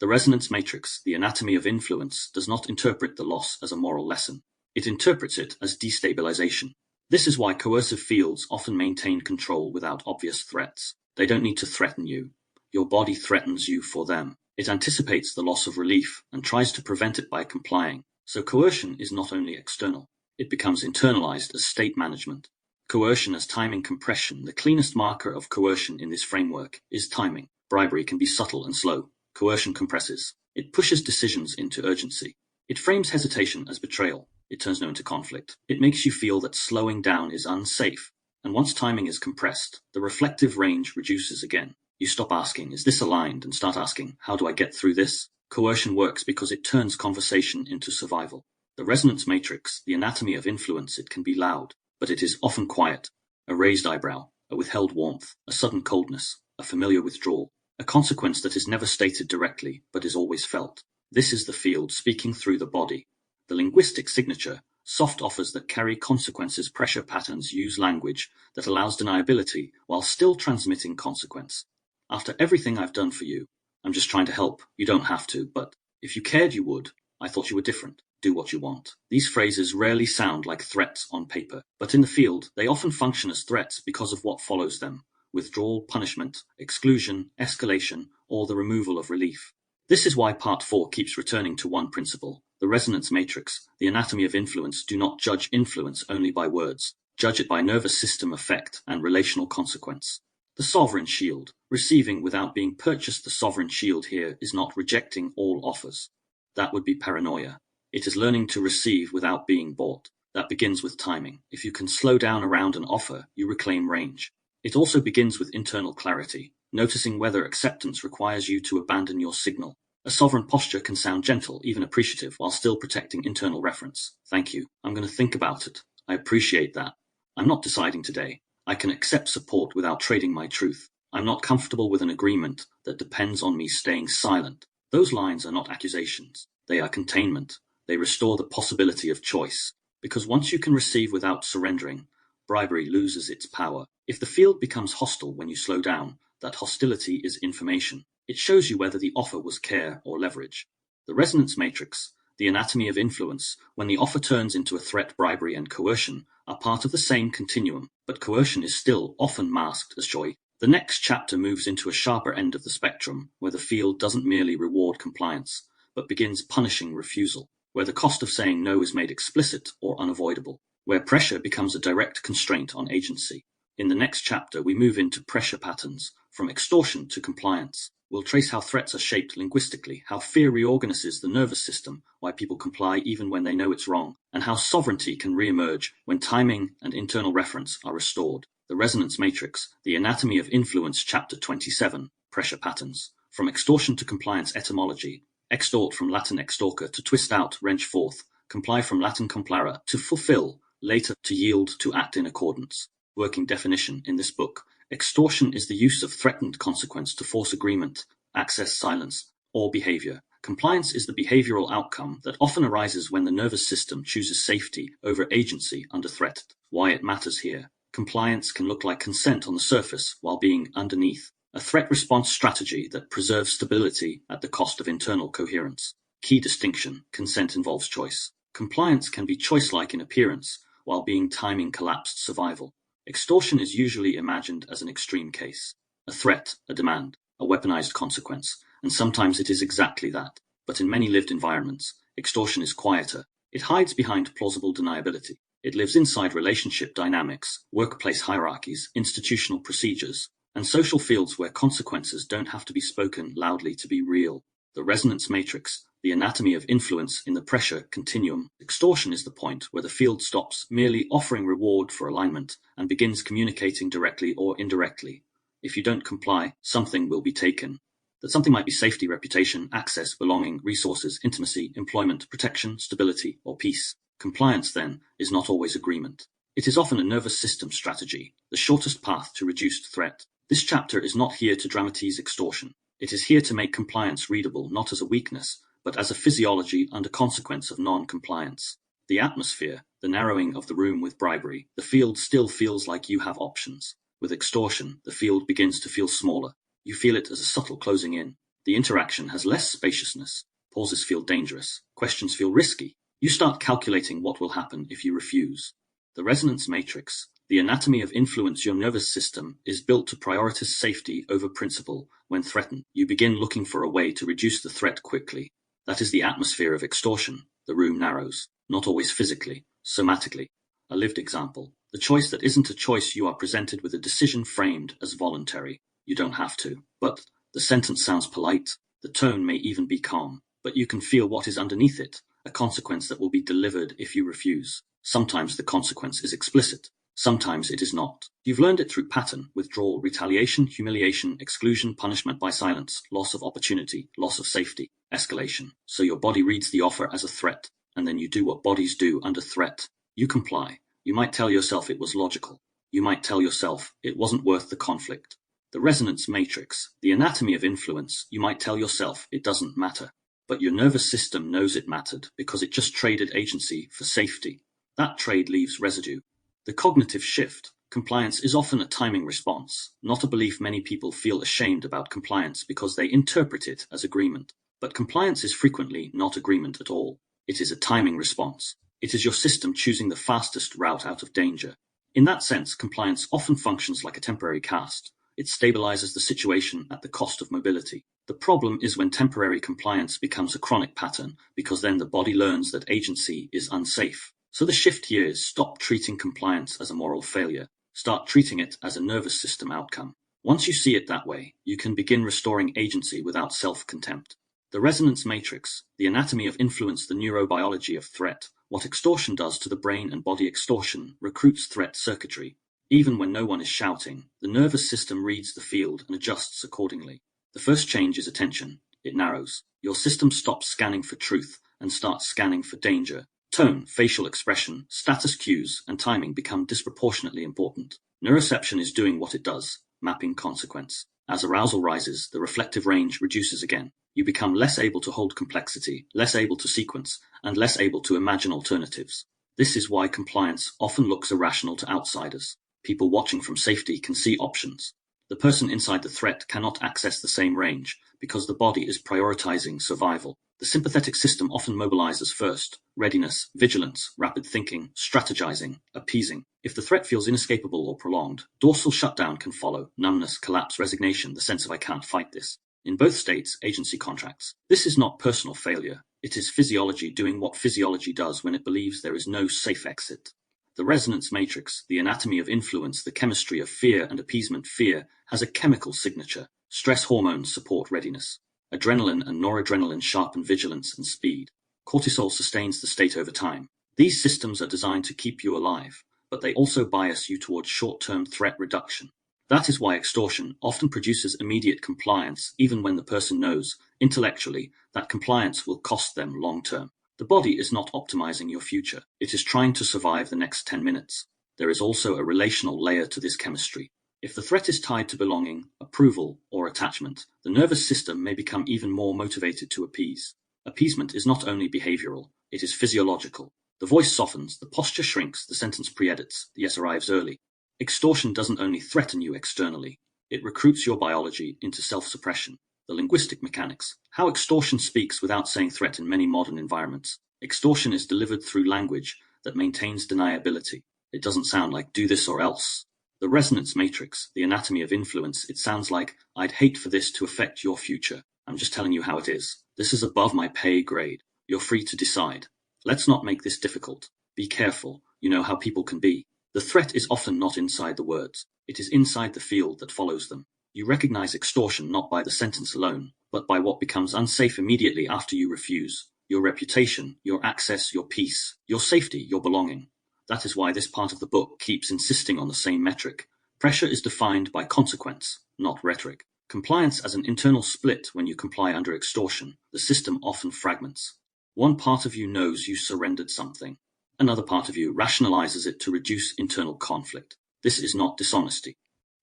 The resonance matrix, the anatomy of influence, does not interpret the loss as a moral lesson. It interprets it as destabilization. This is why coercive fields often maintain control without obvious threats. They don't need to threaten you. Your body threatens you for them. It anticipates the loss of relief and tries to prevent it by complying. So coercion is not only external, it becomes internalized as state management. Coercion as timing compression. The cleanest marker of coercion in this framework is timing. Bribery can be subtle and slow. Coercion compresses. It pushes decisions into urgency. It frames hesitation as betrayal. It turns no into conflict. It makes you feel that slowing down is unsafe. And once timing is compressed, the reflective range reduces again. You stop asking, is this aligned, and start asking, how do I get through this? Coercion works because it turns conversation into survival. The resonance matrix, the anatomy of influence. It can be loud, but it is often quiet. A raised eyebrow, a withheld warmth, a sudden coldness, a familiar withdrawal, a consequence that is never stated directly, but is always felt. This is the field speaking through the body. The linguistic signature, soft offers that carry consequences. Pressure patterns use language that allows deniability while still transmitting consequence. After everything I've done for you, I'm just trying to help. You don't have to, but if you cared you would. I thought you were different. Do what you want. These phrases rarely sound like threats on paper, but in the field, they often function as threats because of what follows them: withdrawal, punishment, exclusion, escalation, or the removal of relief. This is why Part 4 keeps returning to one principle. The resonance matrix, the anatomy of influence. Do not judge influence only by words. Judge it by nervous system effect and relational consequence. The sovereign shield. Receiving without being purchased. The sovereign shield here is not rejecting all offers. That would be paranoia. It is learning to receive without being bought. That begins with timing. If you can slow down around an offer, you reclaim range. It also begins with internal clarity, noticing whether acceptance requires you to abandon your signal. A sovereign posture can sound gentle, even appreciative, while still protecting internal reference. Thank you. I'm going to think about it. I appreciate that. I'm not deciding today. I can accept support without trading my truth. I'm not comfortable with an agreement that depends on me staying silent. Those lines are not accusations. They are containment. They restore the possibility of choice. Because once you can receive without surrendering, bribery loses its power. If the field becomes hostile when you slow down, that hostility is information. It shows you whether the offer was care or leverage. The resonance matrix, the anatomy of influence. When the offer turns into a threat, bribery and coercion are part of the same continuum, but coercion is still often masked as joy. The next chapter moves into a sharper end of the spectrum, where the field doesn't merely reward compliance, but begins punishing refusal, where the cost of saying no is made explicit or unavoidable, where pressure becomes a direct constraint on agency. In the next chapter, we move into pressure patterns, from extortion to compliance. We'll trace how threats are shaped linguistically, how fear reorganizes the nervous system, why people comply even when they know it's wrong, and how sovereignty can re-emerge when timing and internal reference are restored. The resonance matrix, the anatomy of influence. Chapter 27, pressure patterns. From extortion to compliance. Etymology. Extort from Latin extorca, to twist out, wrench forth. Comply from Latin complare, to fulfill, later to yield, to act in accordance. Working definition in this book. Extortion is the use of threatened consequence to force agreement, access, silence, or behavior. Compliance is the behavioral outcome that often arises when the nervous system chooses safety over agency under threat. Why it matters here. Compliance can look like consent on the surface while being underneath. A threat response strategy that preserves stability at the cost of internal coherence. Key distinction. Consent involves choice. Compliance can be choice-like in appearance while being timing collapsed survival. Extortion is usually imagined as an extreme case. A threat, a demand, a weaponized consequence, and sometimes it is exactly that. But in many lived environments, extortion is quieter. It hides behind plausible deniability. It lives inside relationship dynamics, workplace hierarchies, institutional procedures, and social fields where consequences don't have to be spoken loudly to be real. The resonance matrix, the anatomy of influence in the pressure continuum. Extortion is the point where the field stops merely offering reward for alignment and begins communicating directly or indirectly. If you don't comply, something will be taken. That something might be safety, reputation, access, belonging, resources, intimacy, employment, protection, stability, or peace. Compliance, then, is not always agreement. It is often a nervous system strategy, the shortest path to reduced threat. This chapter is not here to dramatize extortion. It is here to make compliance readable not as a weakness, but as a physiology and a consequence of non-compliance. The atmosphere, the narrowing of the room with bribery, the field still feels like you have options. With extortion, the field begins to feel smaller. You feel it as a subtle closing in. The interaction has less spaciousness. Pauses feel dangerous. Questions feel risky. You start calculating what will happen if you refuse. The resonance matrix, the anatomy of influence. Your nervous system is built to prioritize safety over principle. When threatened, you begin looking for a way to reduce the threat quickly. That is the atmosphere of extortion. The room narrows, not always physically, somatically. A lived example. The choice that isn't a choice. You are presented with a decision framed as voluntary. You don't have to. But the sentence sounds polite. The tone may even be calm. But you can feel what is underneath it, a consequence that will be delivered if you refuse. Sometimes the consequence is explicit. Sometimes it is not. You've learned it through pattern, withdrawal, retaliation, humiliation, exclusion, punishment by silence, loss of opportunity, loss of safety, escalation. So your body reads the offer as a threat, and then you do what bodies do under threat. You comply. You might tell yourself it was logical. You might tell yourself it wasn't worth the conflict. The resonance matrix, the anatomy of influence. You might tell yourself it doesn't matter. But your nervous system knows it mattered because it just traded agency for safety. That trade leaves residue. The cognitive shift. Compliance is often a timing response, not a belief. Many people feel ashamed about compliance because they interpret it as agreement. But compliance is frequently not agreement at all. It is a timing response. It is your system choosing the fastest route out of danger. In that sense, compliance often functions like a temporary cast. It stabilizes the situation at the cost of mobility. The problem is when temporary compliance becomes a chronic pattern, because then the body learns that agency is unsafe. So the shift here is stop treating compliance as a moral failure. Start treating it as a nervous system outcome. Once you see it that way, you can begin restoring agency without self-contempt. The resonance matrix, the anatomy of influence, the neurobiology of threat. What extortion does to the brain and body. Extortion recruits threat circuitry. Even when no one is shouting, the nervous system reads the field and adjusts accordingly. The first change is attention. It narrows. Your system stops scanning for truth and starts scanning for danger. Tone, facial expression, status cues, and timing become disproportionately important. Neuroception is doing what it does, mapping consequence. As arousal rises, the reflective range reduces again. You become less able to hold complexity, less able to sequence, and less able to imagine alternatives. This is why compliance often looks irrational to outsiders. People watching from safety can see options. The person inside the threat cannot access the same range because the body is prioritizing survival. The sympathetic system often mobilizes first: readiness, vigilance, rapid thinking, strategizing, appeasing. If the threat feels inescapable or prolonged, dorsal shutdown can follow: numbness, collapse, resignation, the sense of I can't fight this. In both states, agency contracts. This is not personal failure. It is physiology doing what physiology does when it believes there is no safe exit. The resonance matrix, the anatomy of influence, the chemistry of fear and appeasement. Fear has a chemical signature. Stress hormones support readiness. Adrenaline and noradrenaline sharpen vigilance and speed. Cortisol sustains the state over time. These systems are designed to keep you alive, but they also bias you towards short-term threat reduction. That is why extortion often produces immediate compliance, even when the person knows, intellectually, that compliance will cost them long-term. The body is not optimizing your future. It is trying to survive the next 10 minutes. There is also a relational layer to this chemistry. If the threat is tied to belonging, approval, or attachment, the nervous system may become even more motivated to appease. Appeasement is not only behavioral, it is physiological. The voice softens, the posture shrinks, the sentence pre-edits, the yes arrives early. Extortion doesn't only threaten you externally, it recruits your biology into self-suppression. The linguistic mechanics. How extortion speaks without saying threat in many modern environments. Extortion is delivered through language that maintains deniability. It doesn't sound like do this or else. The resonance matrix, the anatomy of influence, it sounds like I'd hate for this to affect your future. I'm just telling you how it is. This is above my pay grade. You're free to decide. Let's not make this difficult. Be careful. You know how people can be. The threat is often not inside the words. It is inside the field that follows them. You recognize extortion not by the sentence alone, but by what becomes unsafe immediately after you refuse. Your reputation, your access, your peace, your safety, your belonging. That is why this part of the book keeps insisting on the same metric. Pressure is defined by consequence, not rhetoric. Compliance as an internal split. When you comply under extortion, the system often fragments. One part of you knows you surrendered something. Another part of you rationalizes it to reduce internal conflict. This is not dishonesty.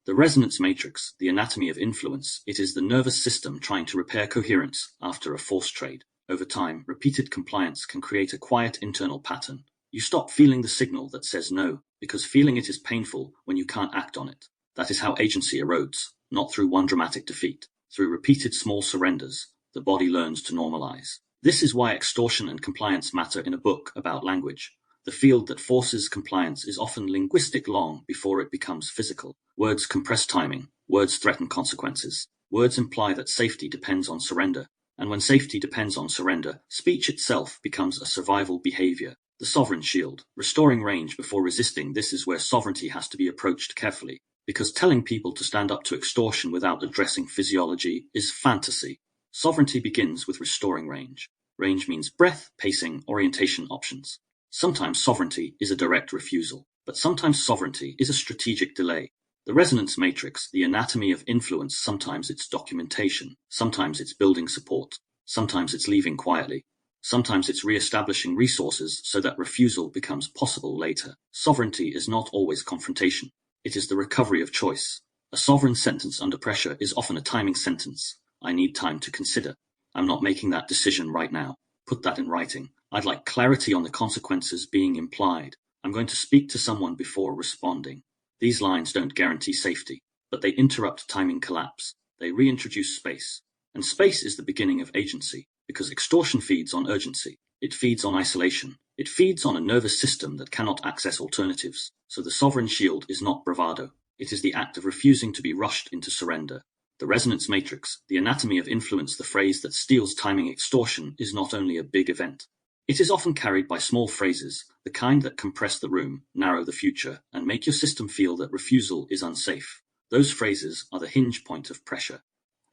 The resonance matrix, the anatomy of influence, it is the nervous system trying to repair coherence after a force trade. Over time, repeated compliance can create a quiet internal pattern. You stop feeling the signal that says no, because feeling it is painful when you can't act on it. That is how agency erodes, not through one dramatic defeat. Through repeated small surrenders, the body learns to normalize. This is why extortion and compliance matter in a book about language. The field that forces compliance is often linguistic long before it becomes physical. Words compress timing. Words threaten consequences. Words imply that safety depends on surrender. And when safety depends on surrender, speech itself becomes a survival behavior. The sovereign shield, restoring range before resisting. This is where sovereignty has to be approached carefully, because telling people to stand up to extortion without addressing physiology is fantasy. Sovereignty begins with restoring range. Range means breadth, pacing, orientation options. Sometimes sovereignty is a direct refusal, but sometimes sovereignty is a strategic delay. The resonance matrix, the anatomy of influence, sometimes it's documentation, sometimes it's building support, sometimes it's leaving quietly, sometimes it's re-establishing resources so that refusal becomes possible later. Sovereignty is not always confrontation. It is the recovery of choice. A sovereign sentence under pressure is often a timing sentence. I need time to consider. I'm not making that decision right now. Put that in writing. I'd like clarity on the consequences being implied. I'm going to speak to someone before responding. These lines don't guarantee safety, but they interrupt timing collapse. They reintroduce space. And space is the beginning of agency, because extortion feeds on urgency. It feeds on isolation. It feeds on a nervous system that cannot access alternatives. So the sovereign shield is not bravado. It is the act of refusing to be rushed into surrender. The resonance matrix, the anatomy of influence, the phrase that steals timing. Extortion is not only a big event. It is often carried by small phrases, the kind that compress the room, narrow the future, and make your system feel that refusal is unsafe. Those phrases are the hinge point of pressure.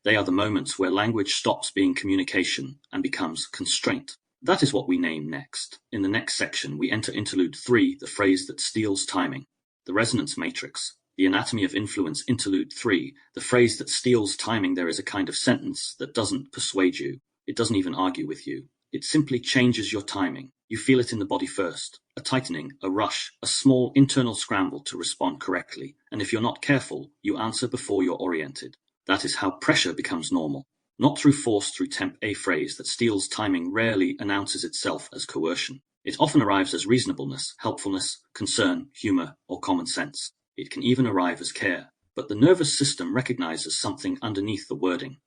They are the moments where language stops being communication and becomes constraint. That is what we name next. In the next section, we enter interlude 3, the phrase that steals timing. The resonance matrix, the anatomy of influence. Interlude 3, the phrase that steals timing. There is a kind of sentence that doesn't persuade you. It doesn't even argue with you. It simply changes your timing. You feel it in the body first. A tightening, a rush, a small internal scramble to respond correctly. And if you're not careful, you answer before you're oriented. That is how pressure becomes normal. Not through force, through temp. A phrase that steals timing rarely announces itself as coercion. It often arrives as reasonableness, helpfulness, concern, humor, or common sense. It can even arrive as care. But the nervous system recognizes something underneath the wording.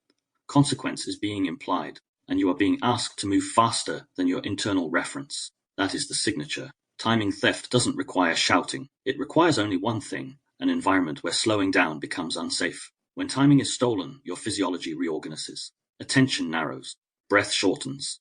Consequence is being implied, and you are being asked to move faster than your internal reference. That is the signature. Timing theft doesn't require shouting. It requires only one thing, an environment where slowing down becomes unsafe. When timing is stolen, your physiology reorganizes. Attention narrows. Breath shortens.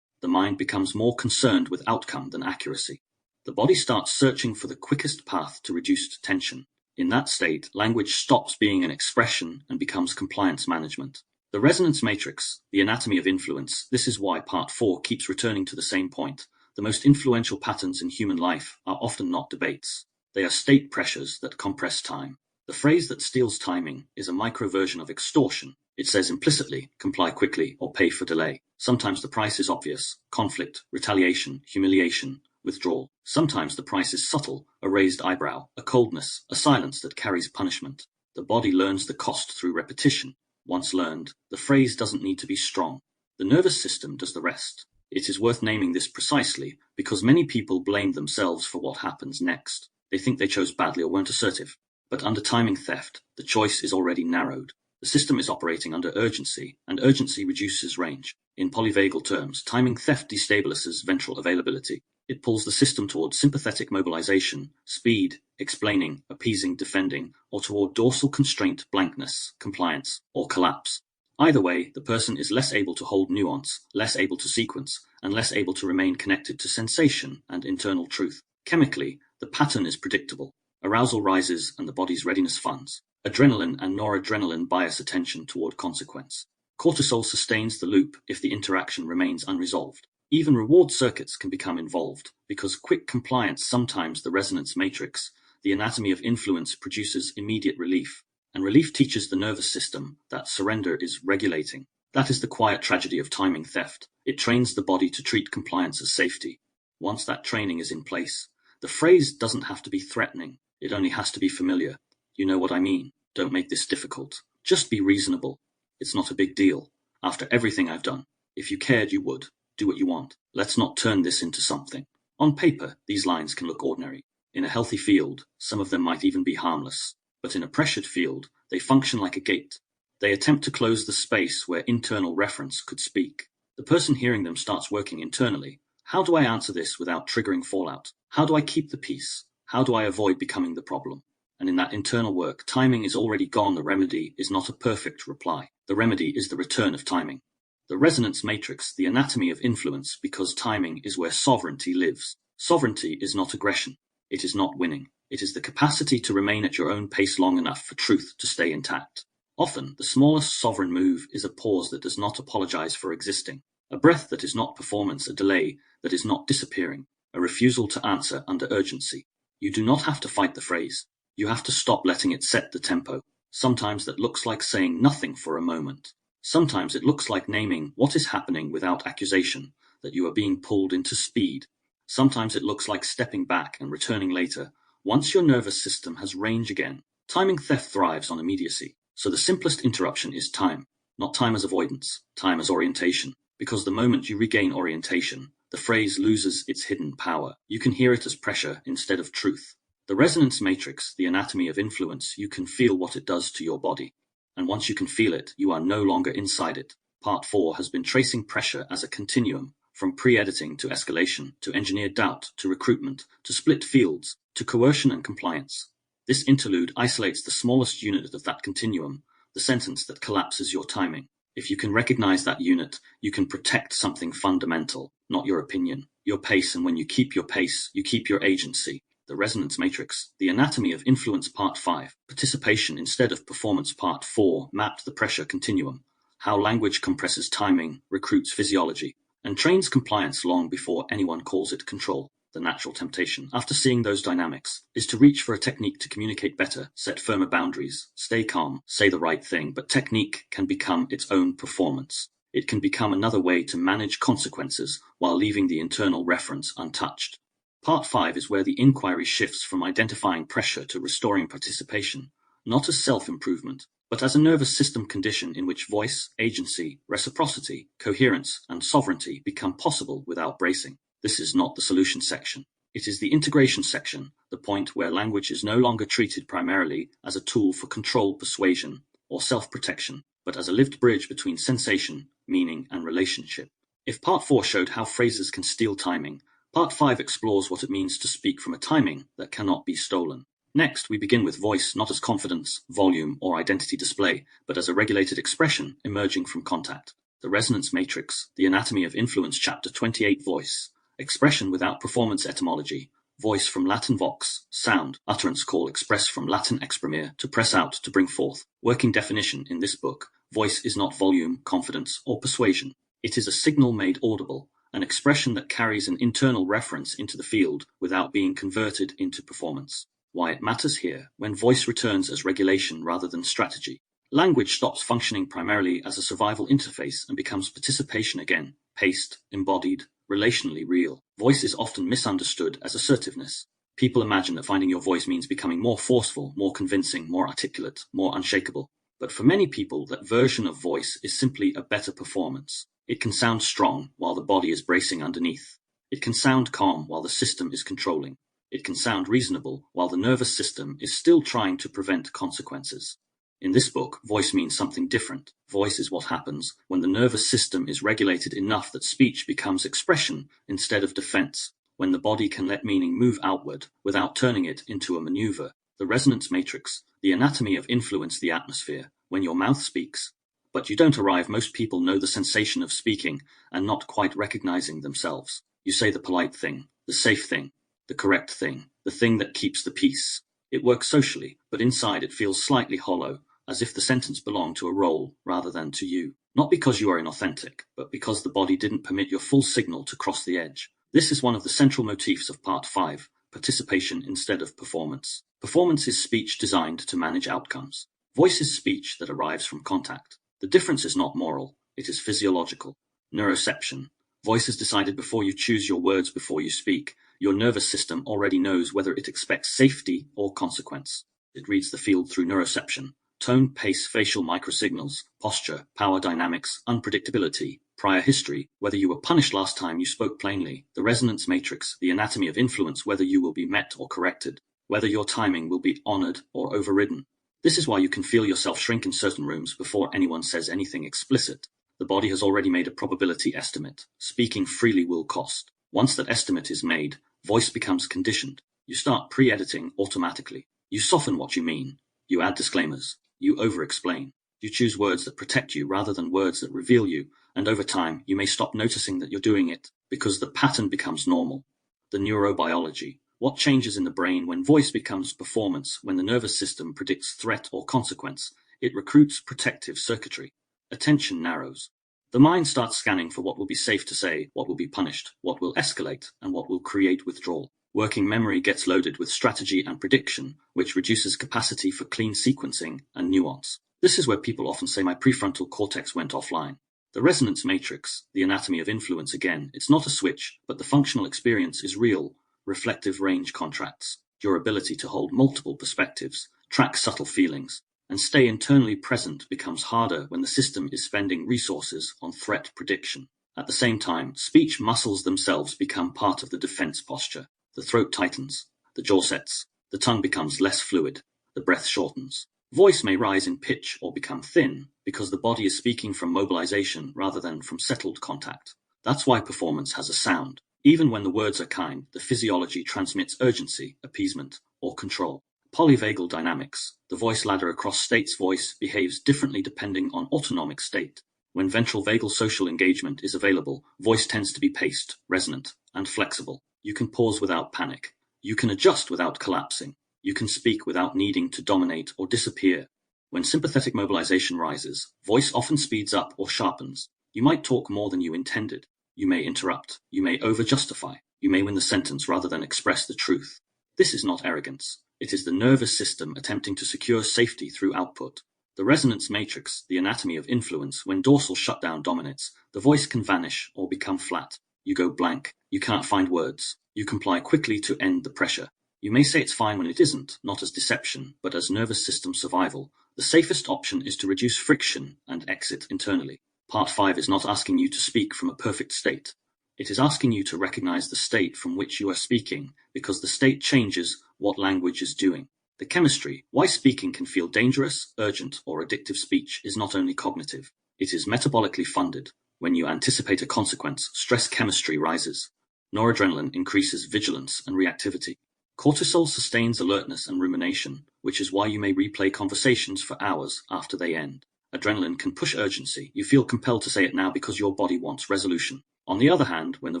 The mind becomes more concerned with outcome than accuracy. The body starts searching for the quickest path to reduced tension. In that state, language stops being an expression and becomes compliance management. The resonance matrix, the anatomy of influence. This is why part 4 keeps returning to the same point. The most influential patterns in human life are often not debates. They are state pressures that compress time. The phrase that steals timing is a micro version of extortion. It says implicitly, comply quickly or pay for delay. Sometimes the price is obvious: conflict, retaliation, humiliation, withdrawal. Sometimes the price is subtle: a raised eyebrow, a coldness, a silence that carries punishment. The body learns the cost through repetition. Once learned, the phrase doesn't need to be strong. The nervous system does the rest. It is worth naming this precisely because many people blame themselves for what happens next. They think they chose badly or weren't assertive. But under timing theft, the choice is already narrowed. The system is operating under urgency, and urgency reduces range. In polyvagal terms, timing theft destabilizes ventral availability. It pulls the system toward sympathetic mobilization, speed, explaining, appeasing, defending, or toward dorsal constraint, blankness, compliance, or collapse. Either way, the person is less able to hold nuance, less able to sequence, and less able to remain connected to sensation and internal truth. Chemically, the pattern is predictable. Arousal rises and the body's readiness funds. Adrenaline and noradrenaline bias attention toward consequence. Cortisol sustains the loop if the interaction remains unresolved. Even reward circuits can become involved, because quick compliance, sometimes the resonance matrix, the anatomy of influence, produces immediate relief. And relief teaches the nervous system that surrender is regulating. That is the quiet tragedy of timing theft. It trains the body to treat compliance as safety. Once that training is in place, the phrase doesn't have to be threatening. It only has to be familiar. You know what I mean. Don't make this difficult. Just be reasonable. It's not a big deal. After everything I've done, if you cared, you would. Do what you want. Let's not turn this into something. On paper, these lines can look ordinary. In a healthy field, some of them might even be harmless. But in a pressured field, they function like a gate. They attempt to close the space where internal reference could speak. The person hearing them starts working internally. How do I answer this without triggering fallout? How do I keep the peace? How do I avoid becoming the problem? And in that internal work, timing is already gone. The remedy is not a perfect reply. The remedy is the return of timing. The resonance matrix, the anatomy of influence, because timing is where sovereignty lives. Sovereignty is not aggression. It is not winning. It is the capacity to remain at your own pace long enough for truth to stay intact. Often, the smallest sovereign move is a pause that does not apologize for existing, a breath that is not performance, a delay that is not disappearing, a refusal to answer under urgency. You do not have to fight the phrase. You have to stop letting it set the tempo. Sometimes that looks like saying nothing for a moment. Sometimes it looks like naming what is happening without accusation, that you are being pulled into speed. Sometimes it looks like stepping back and returning later, once your nervous system has range again. Timing theft thrives on immediacy, so the simplest interruption is time, not time as avoidance, time as orientation, because the moment you regain orientation, the phrase loses its hidden power. You can hear it as pressure instead of truth. The resonance matrix, the anatomy of influence, you can feel what it does to your body. And once you can feel it, you are no longer inside it. Part 4 has been tracing pressure as a continuum, from pre-editing to escalation, to engineered doubt, to recruitment, to split fields, to coercion and compliance. This interlude isolates the smallest unit of that continuum, the sentence that collapses your timing. If you can recognize that unit, you can protect something fundamental, not your opinion, your pace, and when you keep your pace, you keep your agency. The resonance matrix, the anatomy of influence, Part 5, participation instead of performance, Part 4, mapped the pressure continuum, how language compresses timing, recruits physiology, and trains compliance long before anyone calls it control. The natural temptation, after seeing those dynamics, is to reach for a technique to communicate better, set firmer boundaries, stay calm, say the right thing, but technique can become its own performance. It can become another way to manage consequences while leaving the internal reference untouched. Part 5 is where the inquiry shifts from identifying pressure to restoring participation, not as self-improvement, but as a nervous system condition in which voice, agency, reciprocity, coherence, and sovereignty become possible without bracing. This is not the solution section. It is the integration section, the point where language is no longer treated primarily as a tool for control, persuasion, or self-protection, but as a lived bridge between sensation, meaning, and relationship. If Part 4 showed how phrases can steal timing, Part 5 explores what it means to speak from a timing that cannot be stolen. Next, we begin with voice not as confidence, volume, or identity display, but as a regulated expression emerging from contact. The resonance matrix, the anatomy of influence, Chapter 28, voice. Expression without performance etymology. Voice from Latin vox, sound, utterance, call, express from Latin exprimere, to press out, to bring forth. Working definition in this book, voice is not volume, confidence, or persuasion. It is a signal made audible, an expression that carries an internal reference into the field without being converted into performance. Why it matters here, when voice returns as regulation rather than strategy. Language stops functioning primarily as a survival interface and becomes participation again, paced, embodied, relationally real. Voice is often misunderstood as assertiveness. People imagine that finding your voice means becoming more forceful, more convincing, more articulate, more unshakable. But for many people, that version of voice is simply a better performance. It can sound strong while the body is bracing underneath. It can sound calm while the system is controlling. It can sound reasonable while the nervous system is still trying to prevent consequences. In this book, voice means something different. Voice is what happens when the nervous system is regulated enough that speech becomes expression instead of defense, when the body can let meaning move outward without turning it into a maneuver. The resonance matrix, the anatomy of influence, the atmosphere, when your mouth speaks, But you don't arrive. Most people know the sensation of speaking and not quite recognizing themselves. You say the polite thing, the safe thing, the correct thing, the thing that keeps the peace. It works socially, but inside it feels slightly hollow, as if the sentence belonged to a role rather than to you. Not because you are inauthentic, but because the body didn't permit your full signal to cross the edge. This is one of the central motifs of Part 5, participation instead of performance. Performance is speech designed to manage outcomes. Voice is speech that arrives from contact. The difference is not moral, it is physiological. Neuroception. Voice is decided before you choose your words before you speak. Your nervous system already knows whether it expects safety or consequence. It reads the field through neuroception. Tone, pace, facial microsignals, posture, power dynamics, unpredictability, prior history, whether you were punished last time you spoke plainly, the resonance matrix, the anatomy of influence, whether you will be met or corrected, whether your timing will be honored or overridden. This is why you can feel yourself shrink in certain rooms before anyone says anything explicit. The body has already made a probability estimate. Speaking freely will cost. Once that estimate is made, voice becomes conditioned. You start pre-editing automatically. You soften what you mean. You add disclaimers. You over-explain. You choose words that protect you rather than words that reveal you, and over time you may stop noticing that you're doing it because the pattern becomes normal. The neurobiology. What changes in the brain when voice becomes performance, when the nervous system predicts threat or consequence? It recruits protective circuitry. Attention narrows. The mind starts scanning for what will be safe to say, what will be punished, what will escalate, and what will create withdrawal. Working memory gets loaded with strategy and prediction, which reduces capacity for clean sequencing and nuance. This is where people often say my prefrontal cortex went offline. The resonance matrix, the anatomy of influence again, it's not a switch, but the functional experience is real. Reflective range contracts, your ability to hold multiple perspectives, track subtle feelings, and stay internally present becomes harder when the system is spending resources on threat prediction. At the same time, speech muscles themselves become part of the defense posture. The throat tightens, the jaw sets, the tongue becomes less fluid, the breath shortens. Voice may rise in pitch or become thin because the body is speaking from mobilization rather than from settled contact. That's why performance has a sound. Even when the words are kind, the physiology transmits urgency, appeasement, or control. Polyvagal dynamics. The voice ladder across states. Voice behaves differently depending on autonomic state. When ventral vagal social engagement is available, voice tends to be paced, resonant, and flexible. You can pause without panic. You can adjust without collapsing. You can speak without needing to dominate or disappear. When sympathetic mobilization rises, voice often speeds up or sharpens. You might talk more than you intended. You may interrupt. You may over-justify. You may win the sentence rather than express the truth. This is not arrogance. It is the nervous system attempting to secure safety through output. The resonance matrix, the anatomy of influence, when dorsal shutdown dominates, the voice can vanish or become flat. You go blank. You can't find words. You comply quickly to end the pressure. You may say it's fine when it isn't, not as deception, but as nervous system survival. The safest option is to reduce friction and exit internally. Part 5 is not asking you to speak from a perfect state. It is asking you to recognize the state from which you are speaking, because the state changes what language is doing. The chemistry, why speaking can feel dangerous, urgent, or addictive speech is not only cognitive. It is metabolically funded. When you anticipate a consequence, stress chemistry rises. Noradrenaline increases vigilance and reactivity. Cortisol sustains alertness and rumination, which is why you may replay conversations for hours after they end. Adrenaline can push urgency. You feel compelled to say it now because your body wants resolution. On the other hand, when the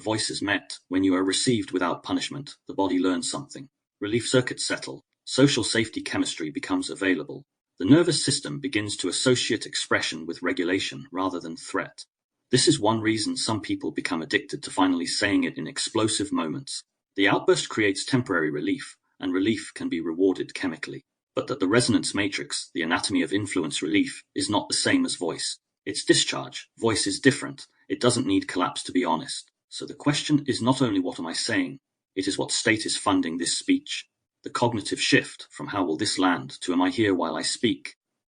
voice is met, when you are received without punishment, the body learns something. Relief circuits settle. Social safety chemistry becomes available. The nervous system begins to associate expression with regulation rather than threat. This is one reason some people become addicted to finally saying it in explosive moments. The outburst creates temporary relief, and relief can be rewarded chemically. But that the resonance matrix, the anatomy of influence relief, is not the same as voice. It's discharge. Voice is different. It doesn't need collapse to be honest. So the question is not only what am I saying, it is what state is funding this speech. The cognitive shift from how will this land to am I here while I speak?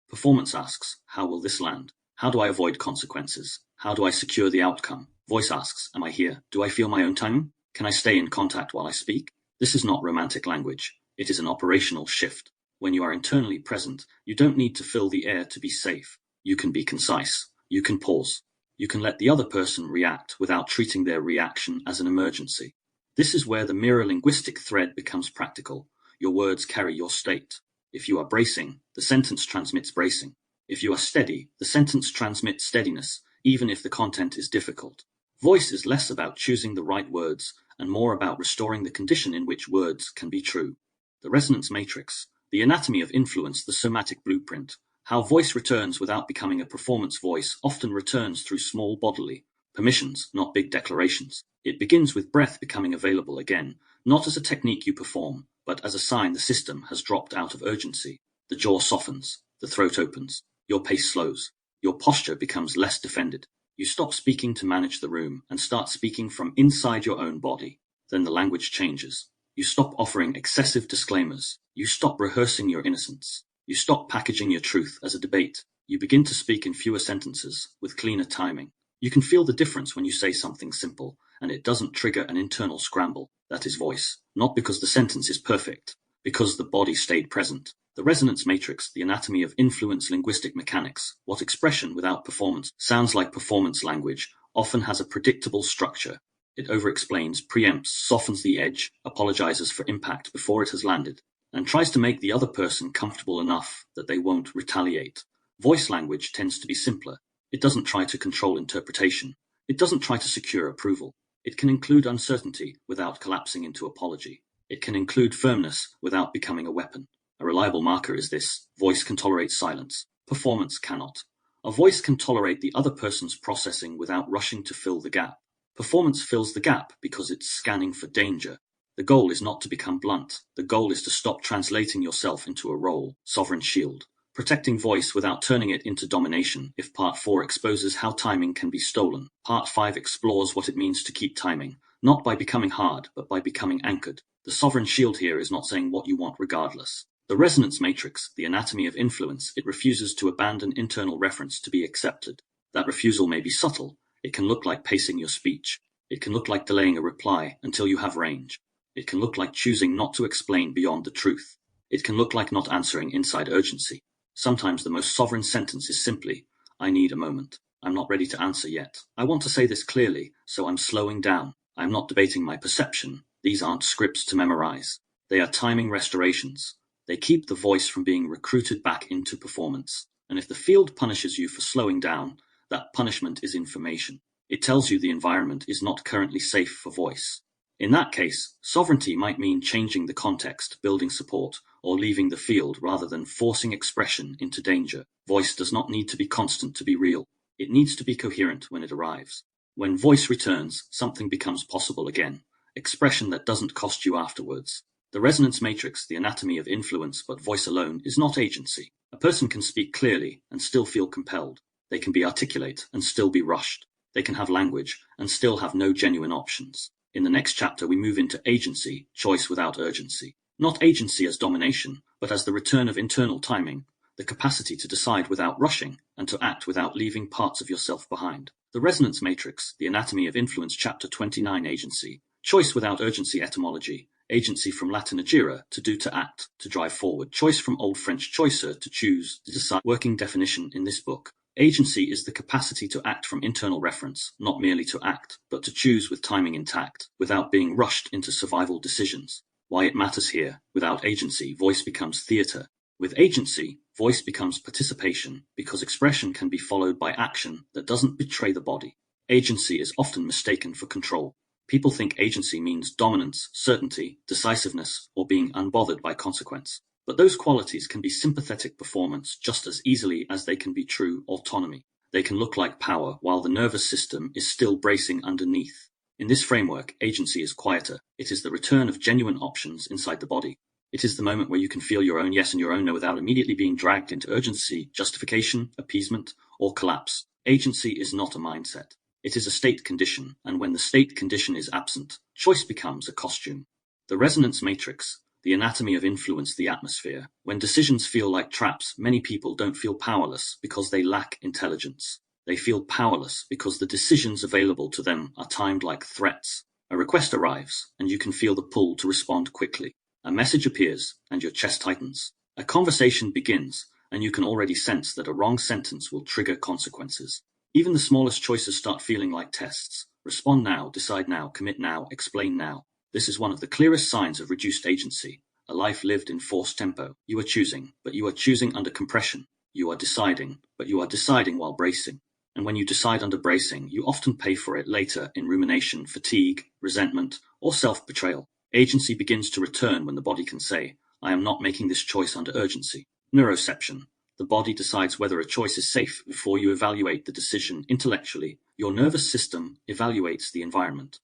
Performance asks, how will this land? How do I avoid consequences? How do I secure the outcome? Voice asks, am I here? Do I feel my own tongue? Can I stay in contact while I speak? This is not romantic language. It is an operational shift. When you are internally present, you don't need to fill the air to be safe. You can be concise. You can pause. You can let the other person react without treating their reaction as an emergency. This is where the mirror-linguistic thread becomes practical. Your words carry your state. If you are bracing, the sentence transmits bracing. If you are steady, the sentence transmits steadiness, even if the content is difficult. Voice is less about choosing the right words and more about restoring the condition in which words can be true. The resonance matrix, the anatomy of influence, the somatic blueprint. How voice returns without becoming a performance voice often returns through small bodily permissions, not big declarations. It begins with breath becoming available again, not as a technique you perform, but as a sign the system has dropped out of urgency. The jaw softens, the throat opens, your pace slows, your posture becomes less defended. You stop speaking to manage the room and start speaking from inside your own body. Then the language changes. You stop offering excessive disclaimers. You stop rehearsing your innocence. You stop packaging your truth as a debate. You begin to speak in fewer sentences, with cleaner timing. You can feel the difference when you say something simple, and it doesn't trigger an internal scramble. That is voice. Not because the sentence is perfect, because the body stayed present. The resonance matrix, the anatomy of influence, linguistic mechanics, what expression without performance sounds like performance language, often has a predictable structure. It over-explains, preempts, softens the edge, apologizes for impact before it has landed, and tries to make the other person comfortable enough that they won't retaliate. Voice language tends to be simpler. It doesn't try to control interpretation. It doesn't try to secure approval. It can include uncertainty without collapsing into apology. It can include firmness without becoming a weapon. A reliable marker is this: voice can tolerate silence. Performance cannot. A voice can tolerate the other person's processing without rushing to fill the gap. Performance fills the gap because it's scanning for danger. The goal is not to become blunt. The goal is to stop translating yourself into a role, sovereign shield. Protecting voice without turning it into domination. If Part 4 exposes how timing can be stolen, Part 5 explores what it means to keep timing, not by becoming hard, but by becoming anchored. The sovereign shield here is not saying what you want regardless. The resonance matrix, the anatomy of influence, it refuses to abandon internal reference to be accepted. That refusal may be subtle. It can look like pacing your speech. It can look like delaying a reply until you have range. It can look like choosing not to explain beyond the truth. It can look like not answering inside urgency. Sometimes the most sovereign sentence is simply, I need a moment. I'm not ready to answer yet. I want to say this clearly, so I'm slowing down. I'm not debating my perception. These aren't scripts to memorize. They are timing restorations. They keep the voice from being recruited back into performance. And if the field punishes you for slowing down, that punishment is information. It tells you the environment is not currently safe for voice. In that case, sovereignty might mean changing the context, building support, or leaving the field rather than forcing expression into danger. Voice does not need to be constant to be real. It needs to be coherent when it arrives. When voice returns, something becomes possible again. Expression that doesn't cost you afterwards. The resonance matrix, the anatomy of influence, but voice alone is not agency. A person can speak clearly and still feel compelled. They can be articulate and still be rushed. They can have language and still have no genuine options. In the next chapter, we move into agency, choice without urgency. Not agency as domination, but as the return of internal timing, the capacity to decide without rushing and to act without leaving parts of yourself behind. The resonance matrix, the anatomy of influence, chapter 29, agency. Choice without urgency, etymology. Agency from Latin agere, to do, to act, to drive forward. Choice from Old French choicer, to choose, to decide. Working definition in this book. Agency is the capacity to act from internal reference, not merely to act, but to choose with timing intact, without being rushed into survival decisions. Why it matters here: without agency, voice becomes theatre. With agency, voice becomes participation, because expression can be followed by action that doesn't betray the body. Agency is often mistaken for control. People think agency means dominance, certainty, decisiveness, or being unbothered by consequence. But those qualities can be sympathetic performance just as easily as they can be true autonomy. They can look like power while the nervous system is still bracing underneath. In this framework, agency is quieter. It is the return of genuine options inside the body. It is the moment where you can feel your own yes and your own no without immediately being dragged into urgency, justification, appeasement, or collapse. Agency is not a mindset. It is a state condition, and when the state condition is absent, choice becomes a costume. The resonance matrix, the anatomy of influence, the atmosphere. When decisions feel like traps, many people don't feel powerless because they lack intelligence. They feel powerless because the decisions available to them are timed like threats. A request arrives, and you can feel the pull to respond quickly. A message appears, and your chest tightens. A conversation begins, and you can already sense that a wrong sentence will trigger consequences. Even the smallest choices start feeling like tests. Respond now, decide now, commit now, explain now. This is one of the clearest signs of reduced agency, a life lived in forced tempo. You are choosing, but you are choosing under compression. You are deciding, but you are deciding while bracing. And when you decide under bracing, you often pay for it later in rumination, fatigue, resentment, or self-betrayal. Agency begins to return when the body can say, I am not making this choice under urgency. Neuroception. The body decides whether a choice is safe before you evaluate the decision intellectually. Your nervous system evaluates the environment.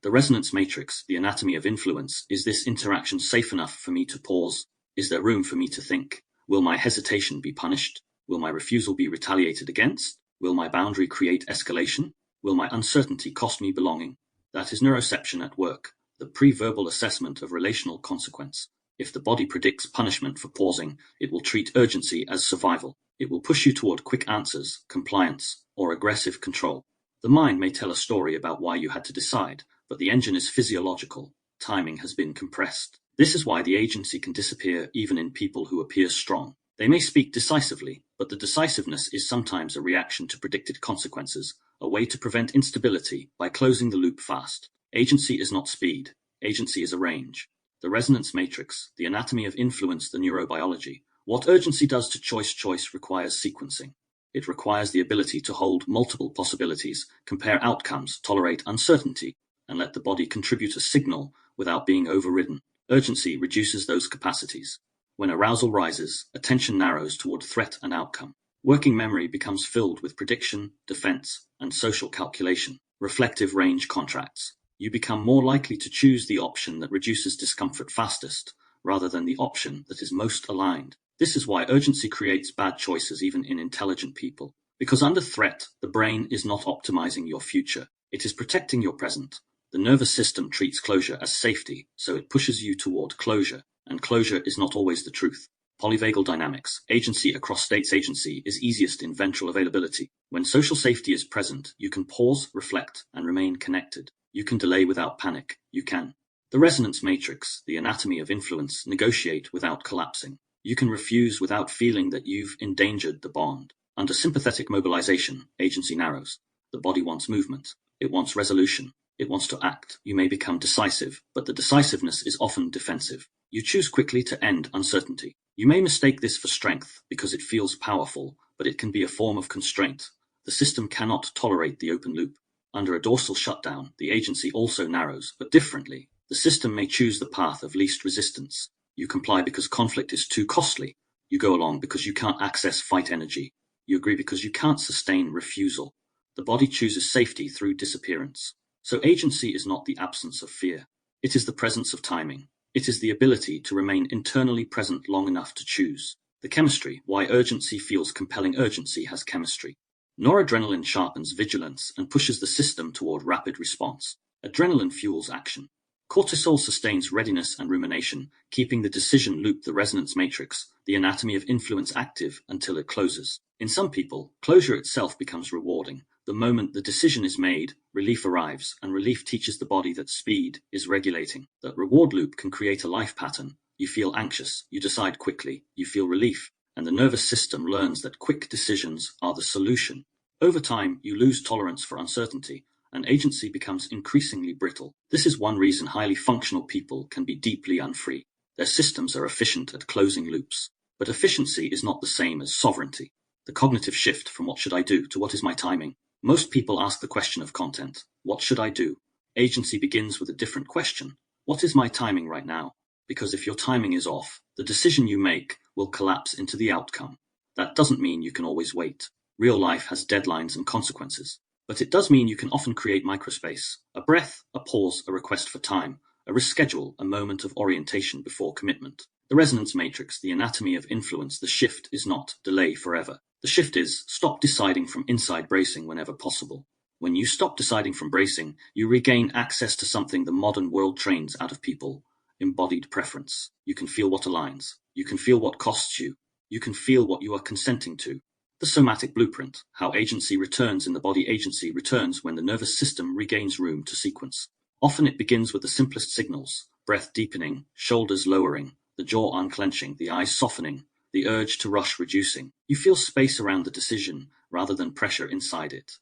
The resonance matrix, the anatomy of influence. Is this interaction safe enough for me to pause? Is there room for me to think? Will my hesitation be punished? Will my refusal be retaliated against? Will my boundary create escalation? Will my uncertainty cost me belonging? That is neuroception at work, the pre-verbal assessment of relational consequence. If the body predicts punishment for pausing, it will treat urgency as survival. It will push you toward quick answers, compliance, or aggressive control. The mind may tell a story about why you had to decide, but the engine is physiological. Timing has been compressed. This is why the agency can disappear even in people who appear strong. They may speak decisively, but the decisiveness is sometimes a reaction to predicted consequences, a way to prevent instability by closing the loop fast. Agency is not speed. Agency is a range. The resonance matrix, the anatomy of influence, the neurobiology. What urgency does to choice requires sequencing. It requires the ability to hold multiple possibilities, compare outcomes, tolerate uncertainty, and let the body contribute a signal without being overridden. Urgency reduces those capacities. When arousal rises, attention narrows toward threat and outcome. Working memory becomes filled with prediction, defense, and social calculation. Reflective range contracts. You become more likely to choose the option that reduces discomfort fastest, rather than the option that is most aligned. This is why urgency creates bad choices even in intelligent people. Because under threat, the brain is not optimizing your future. It is protecting your present. The nervous system treats closure as safety, so it pushes you toward closure. And closure is not always the truth. Polyvagal dynamics. Agency across states. Agency is easiest in ventral availability. When social safety is present, you can pause, reflect, and remain connected. You can delay without panic. You can. The resonance matrix, the anatomy of influence. Negotiate without collapsing. You can refuse without feeling that you've endangered the bond. Under sympathetic mobilization, agency narrows. The body wants movement. It wants resolution. It wants to act. You may become decisive, but the decisiveness is often defensive. You choose quickly to end uncertainty. You may mistake this for strength because it feels powerful, but it can be a form of constraint. The system cannot tolerate the open loop. Under a dorsal shutdown, the agency also narrows, but differently. The system may choose the path of least resistance. You comply because conflict is too costly. You go along because you can't access fight energy. You agree because you can't sustain refusal. The body chooses safety through disappearance. So agency is not the absence of fear. It is the presence of timing. It is the ability to remain internally present long enough to choose. The chemistry, why urgency feels compelling. Urgency has chemistry. Noradrenaline sharpens vigilance and pushes the system toward rapid response. Adrenaline fuels action. Cortisol sustains readiness and rumination, keeping the decision loop, the resonance matrix, the anatomy of influence active until it closes. In some people, closure itself becomes rewarding. The moment the decision is made, relief arrives, and relief teaches the body that speed is regulating. That reward loop can create a life pattern. You feel anxious, you decide quickly, you feel relief, and the nervous system learns that quick decisions are the solution. Over time, you lose tolerance for uncertainty, and agency becomes increasingly brittle. This is one reason highly functional people can be deeply unfree. Their systems are efficient at closing loops. But efficiency is not the same as sovereignty. The cognitive shift from what should I do to what is my timing. Most people ask the question of content, what should I do? Agency begins with a different question. What is my timing right now? Because if your timing is off, the decision you make will collapse into the outcome. That doesn't mean you can always wait. Real life has deadlines and consequences. But it does mean you can often create microspace, a breath, a pause, a request for time, a reschedule, a moment of orientation before commitment. The resonance matrix, the anatomy of influence, the shift is not delay forever. The shift is stop deciding from inside bracing whenever possible. When you stop deciding from bracing, you regain access to something the modern world trains out of people, embodied preference. You can feel what aligns. You can feel what costs you. You can feel what you are consenting to. The somatic blueprint, how agency returns in the body. Agency returns when the nervous system regains room to sequence. Often it begins with the simplest signals, breath deepening, shoulders lowering, the jaw unclenching, the eyes softening, the urge to rush reducing. You feel space around the decision rather than pressure inside it.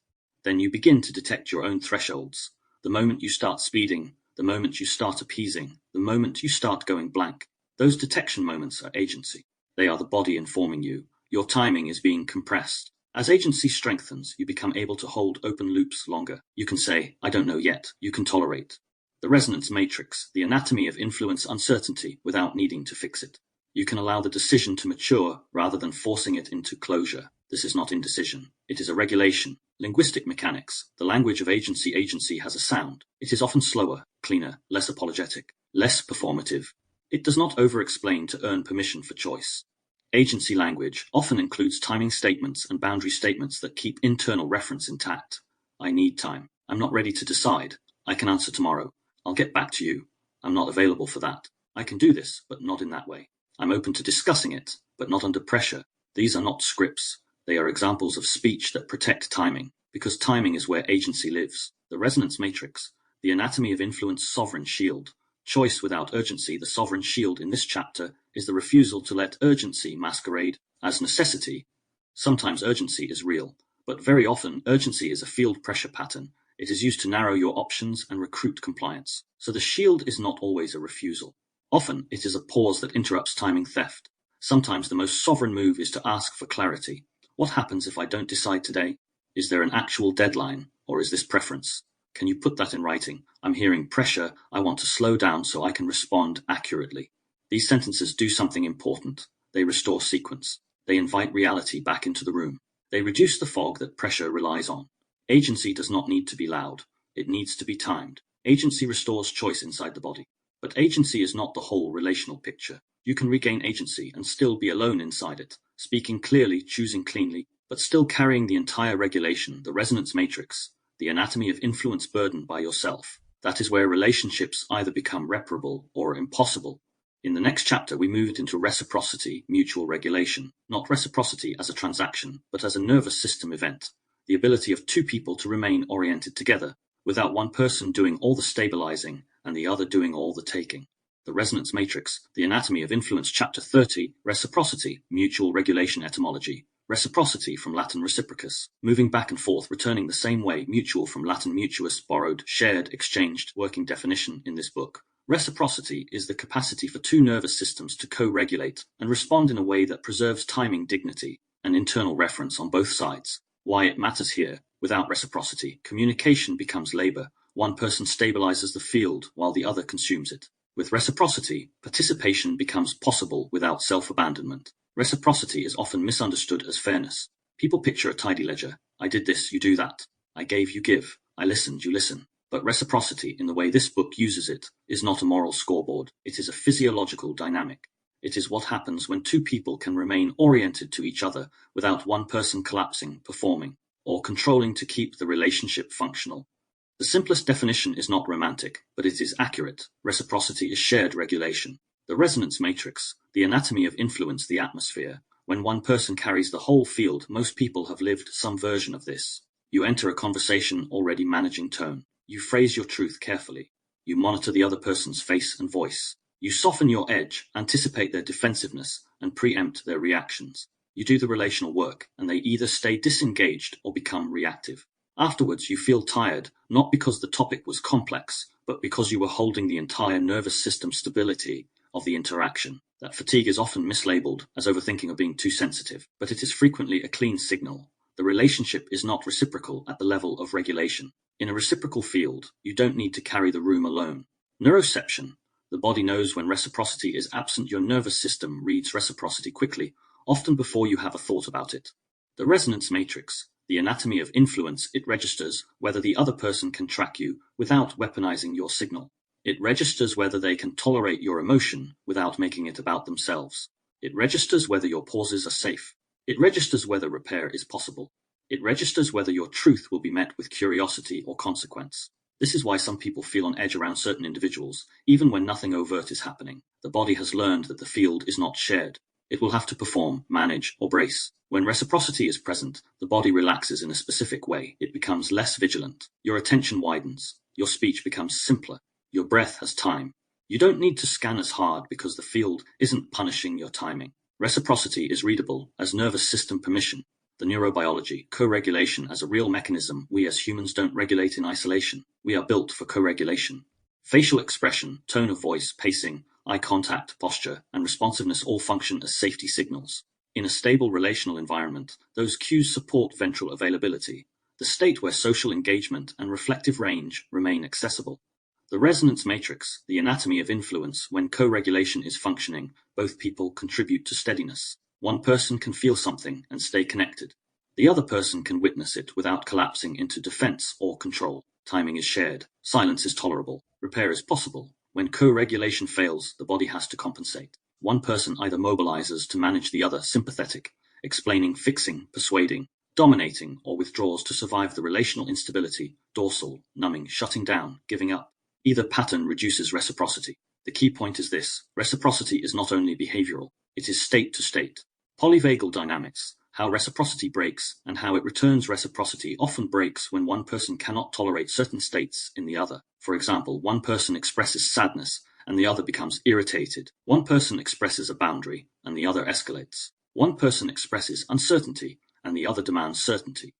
Then you begin to detect your own thresholds. The moment you start speeding, the moment you start appeasing, the moment you start going blank. Those detection moments are agency. They are the body informing you. Your timing is being compressed. As agency strengthens, you become able to hold open loops longer. You can say, I don't know yet. You can tolerate. The resonance matrix, the anatomy of influence uncertainty without needing to fix it. You can allow the decision to mature rather than forcing it into closure. This is not indecision. It is a regulation. Linguistic mechanics, the language of agency. Agency has a sound. It is often slower, cleaner, less apologetic, less performative. It does not over-explain to earn permission for choice. Agency language often includes timing statements and boundary statements that keep internal reference intact. I need time. I'm not ready to decide. I can answer tomorrow. I'll get back to you. I'm not available for that. I can do this, but not in that way. I'm open to discussing it, but not under pressure. These are not scripts. They are examples of speech that protect timing, because timing is where agency lives. The resonance matrix, the anatomy of influence. Sovereign shield. Choice without urgency. The sovereign shield in this chapter is the refusal to let urgency masquerade as necessity. Sometimes urgency is real, but very often urgency is a field pressure pattern. It is used to narrow your options and recruit compliance. So the shield is not always a refusal. Often it is a pause that interrupts timing theft. Sometimes the most sovereign move is to ask for clarity. What happens if I don't decide today? Is there an actual deadline, or is this preference? Can you put that in writing? I'm hearing pressure. I want to slow down so I can respond accurately. These sentences do something important. They restore sequence. They invite reality back into the room. They reduce the fog that pressure relies on. Agency does not need to be loud. It needs to be timed. Agency restores choice inside the body. But agency is not the whole relational picture. You can regain agency and still be alone inside it, speaking clearly, choosing cleanly, but still carrying the entire regulation, the resonance matrix, the anatomy of influence burdened by yourself. That is where relationships either become reparable or impossible. In the next chapter, we move it into reciprocity, mutual regulation, not reciprocity as a transaction, but as a nervous system event, the ability of two people to remain oriented together, without one person doing all the stabilizing and the other doing all the taking. The resonance matrix, the anatomy of influence. Chapter 30, reciprocity, mutual regulation. Etymology. Reciprocity from Latin reciprocus, moving back and forth, returning the same way. Mutual from Latin mutuus, borrowed, shared, exchanged. Working definition in this book. Reciprocity is the capacity for two nervous systems to co-regulate and respond in a way that preserves timing, dignity, and internal reference on both sides. Why it matters here. Without reciprocity, communication becomes labor. One person stabilizes the field while the other consumes it. With reciprocity, participation becomes possible without self-abandonment. Reciprocity is often misunderstood as fairness. People picture a tidy ledger. I did this, you do that. I gave, you give. I listened, you listen. But reciprocity, in the way this book uses it, is not a moral scoreboard. It is a physiological dynamic. It is what happens when two people can remain oriented to each other without one person collapsing, performing, or controlling to keep the relationship functional. The simplest definition is not romantic, but it is accurate. Reciprocity is shared regulation. The resonance matrix, the anatomy of influence. The atmosphere. When one person carries the whole field, most people have lived some version of this. You enter a conversation already managing tone. You phrase your truth carefully. You monitor the other person's face and voice. You soften your edge, anticipate their defensiveness, and preempt their reactions. You do the relational work, and they either stay disengaged or become reactive. Afterwards, you feel tired, not because the topic was complex, but because you were holding the entire nervous system stability of the interaction. That fatigue is often mislabeled as overthinking or being too sensitive, but it is frequently a clean signal. The relationship is not reciprocal at the level of regulation. In a reciprocal field, you don't need to carry the room alone. Neuroception. The body knows when reciprocity is absent. Your nervous system reads reciprocity quickly, often before you have a thought about it. The resonance matrix. The anatomy of influence. It registers whether the other person can track you without weaponizing your signal. It registers whether they can tolerate your emotion without making it about themselves. It registers whether your pauses are safe. It registers whether repair is possible. It registers whether your truth will be met with curiosity or consequence. This is why some people feel on edge around certain individuals, even when nothing overt is happening. The body has learned that the field is not shared. It will have to perform, manage, or brace. When reciprocity is present, the body relaxes in a specific way. It becomes less vigilant. Your attention widens. Your speech becomes simpler. Your breath has time. You don't need to scan as hard because the field isn't punishing your timing. Reciprocity is readable as nervous system permission. The neurobiology, co-regulation as a real mechanism we as humans don't regulate in isolation. We are built for co-regulation. Facial expression, tone of voice, pacing, eye contact, posture, and responsiveness all function as safety signals. In a stable relational environment, those cues support ventral availability, the state where social engagement and reflective range remain accessible. The resonance matrix, the anatomy of influence. When co-regulation is functioning, both people contribute to steadiness. One person can feel something and stay connected. The other person can witness it without collapsing into defense or control. Timing is shared. Silence is tolerable. Repair is possible. When co-regulation fails, the body has to compensate. One person either mobilizes to manage the other, sympathetic, explaining, fixing, persuading, dominating, or withdraws to survive the relational instability, dorsal, numbing, shutting down, giving up. Either pattern reduces reciprocity. The key point is this: reciprocity is not only behavioral, it is state to state. Polyvagal dynamics, how reciprocity breaks and how it returns. Reciprocity often breaks when one person cannot tolerate certain states in the other. For example, one person expresses sadness and the other becomes irritated. One person expresses a boundary and the other escalates. One person expresses uncertainty and the other demands certainty.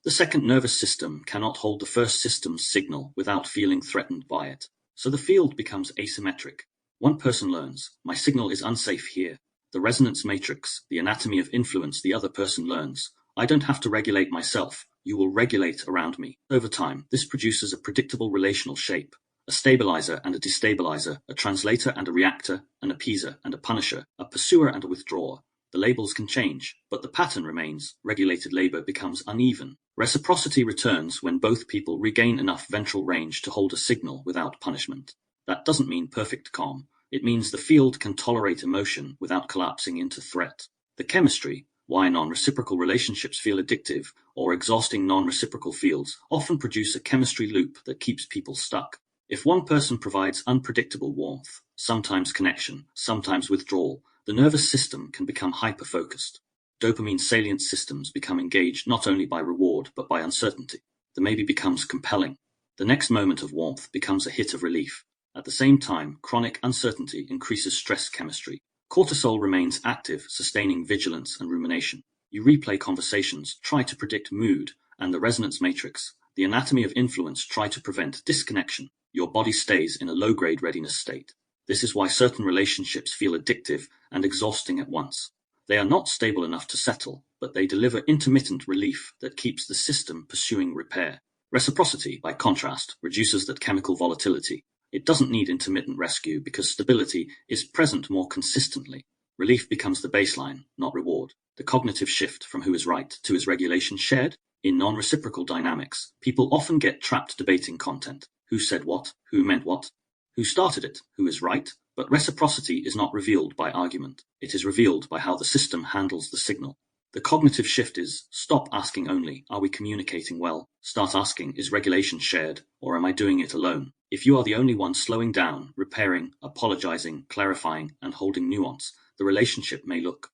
The second nervous system cannot hold the first system's signal without feeling threatened by it. So the field becomes asymmetric. One person learns, my signal is unsafe here. The resonance matrix, the anatomy of influence. The other person learns, I don't have to regulate myself, you will regulate around me. Over time, this produces a predictable relational shape: a stabilizer and a destabilizer, a translator and a reactor, an appeaser and a punisher, a pursuer and a withdrawer. The labels can change, but the pattern remains. Regulated labor becomes uneven. Reciprocity returns when both people regain enough ventral range to hold a signal without punishment. That doesn't mean perfect calm. It means the field can tolerate emotion without collapsing into threat. The chemistry, why non-reciprocal relationships feel addictive or exhausting. Non-reciprocal fields often produce a chemistry loop that keeps people stuck. If one person provides unpredictable warmth, sometimes connection, sometimes withdrawal, the nervous system can become hyper-focused. Dopamine salient systems become engaged not only by reward but by uncertainty. The maybe becomes compelling. The next moment of warmth becomes a hit of relief. At the same time, chronic uncertainty increases stress chemistry. Cortisol remains active, sustaining vigilance and rumination. You replay conversations, try to predict mood, and the resonance matrix, the anatomy of influence, try to prevent disconnection. Your body stays in a low-grade readiness state. This is why certain relationships feel addictive and exhausting at once. They are not stable enough to settle, but they deliver intermittent relief that keeps the system pursuing repair. Reciprocity, by contrast, reduces that chemical volatility. It doesn't need intermittent rescue because stability is present more consistently. Relief becomes the baseline, not reward. The cognitive shift from who is right to is regulation shared? In non-reciprocal dynamics, people often get trapped debating content. Who said what? Who meant what? Who started it? Who is right? But reciprocity is not revealed by argument. It is revealed by how the system handles the signal. The cognitive shift is, stop asking only, are we communicating well? Start asking, is regulation shared, or am I doing it alone? If you are the only one slowing down, repairing, apologizing, clarifying, and holding nuance, the relationship may look.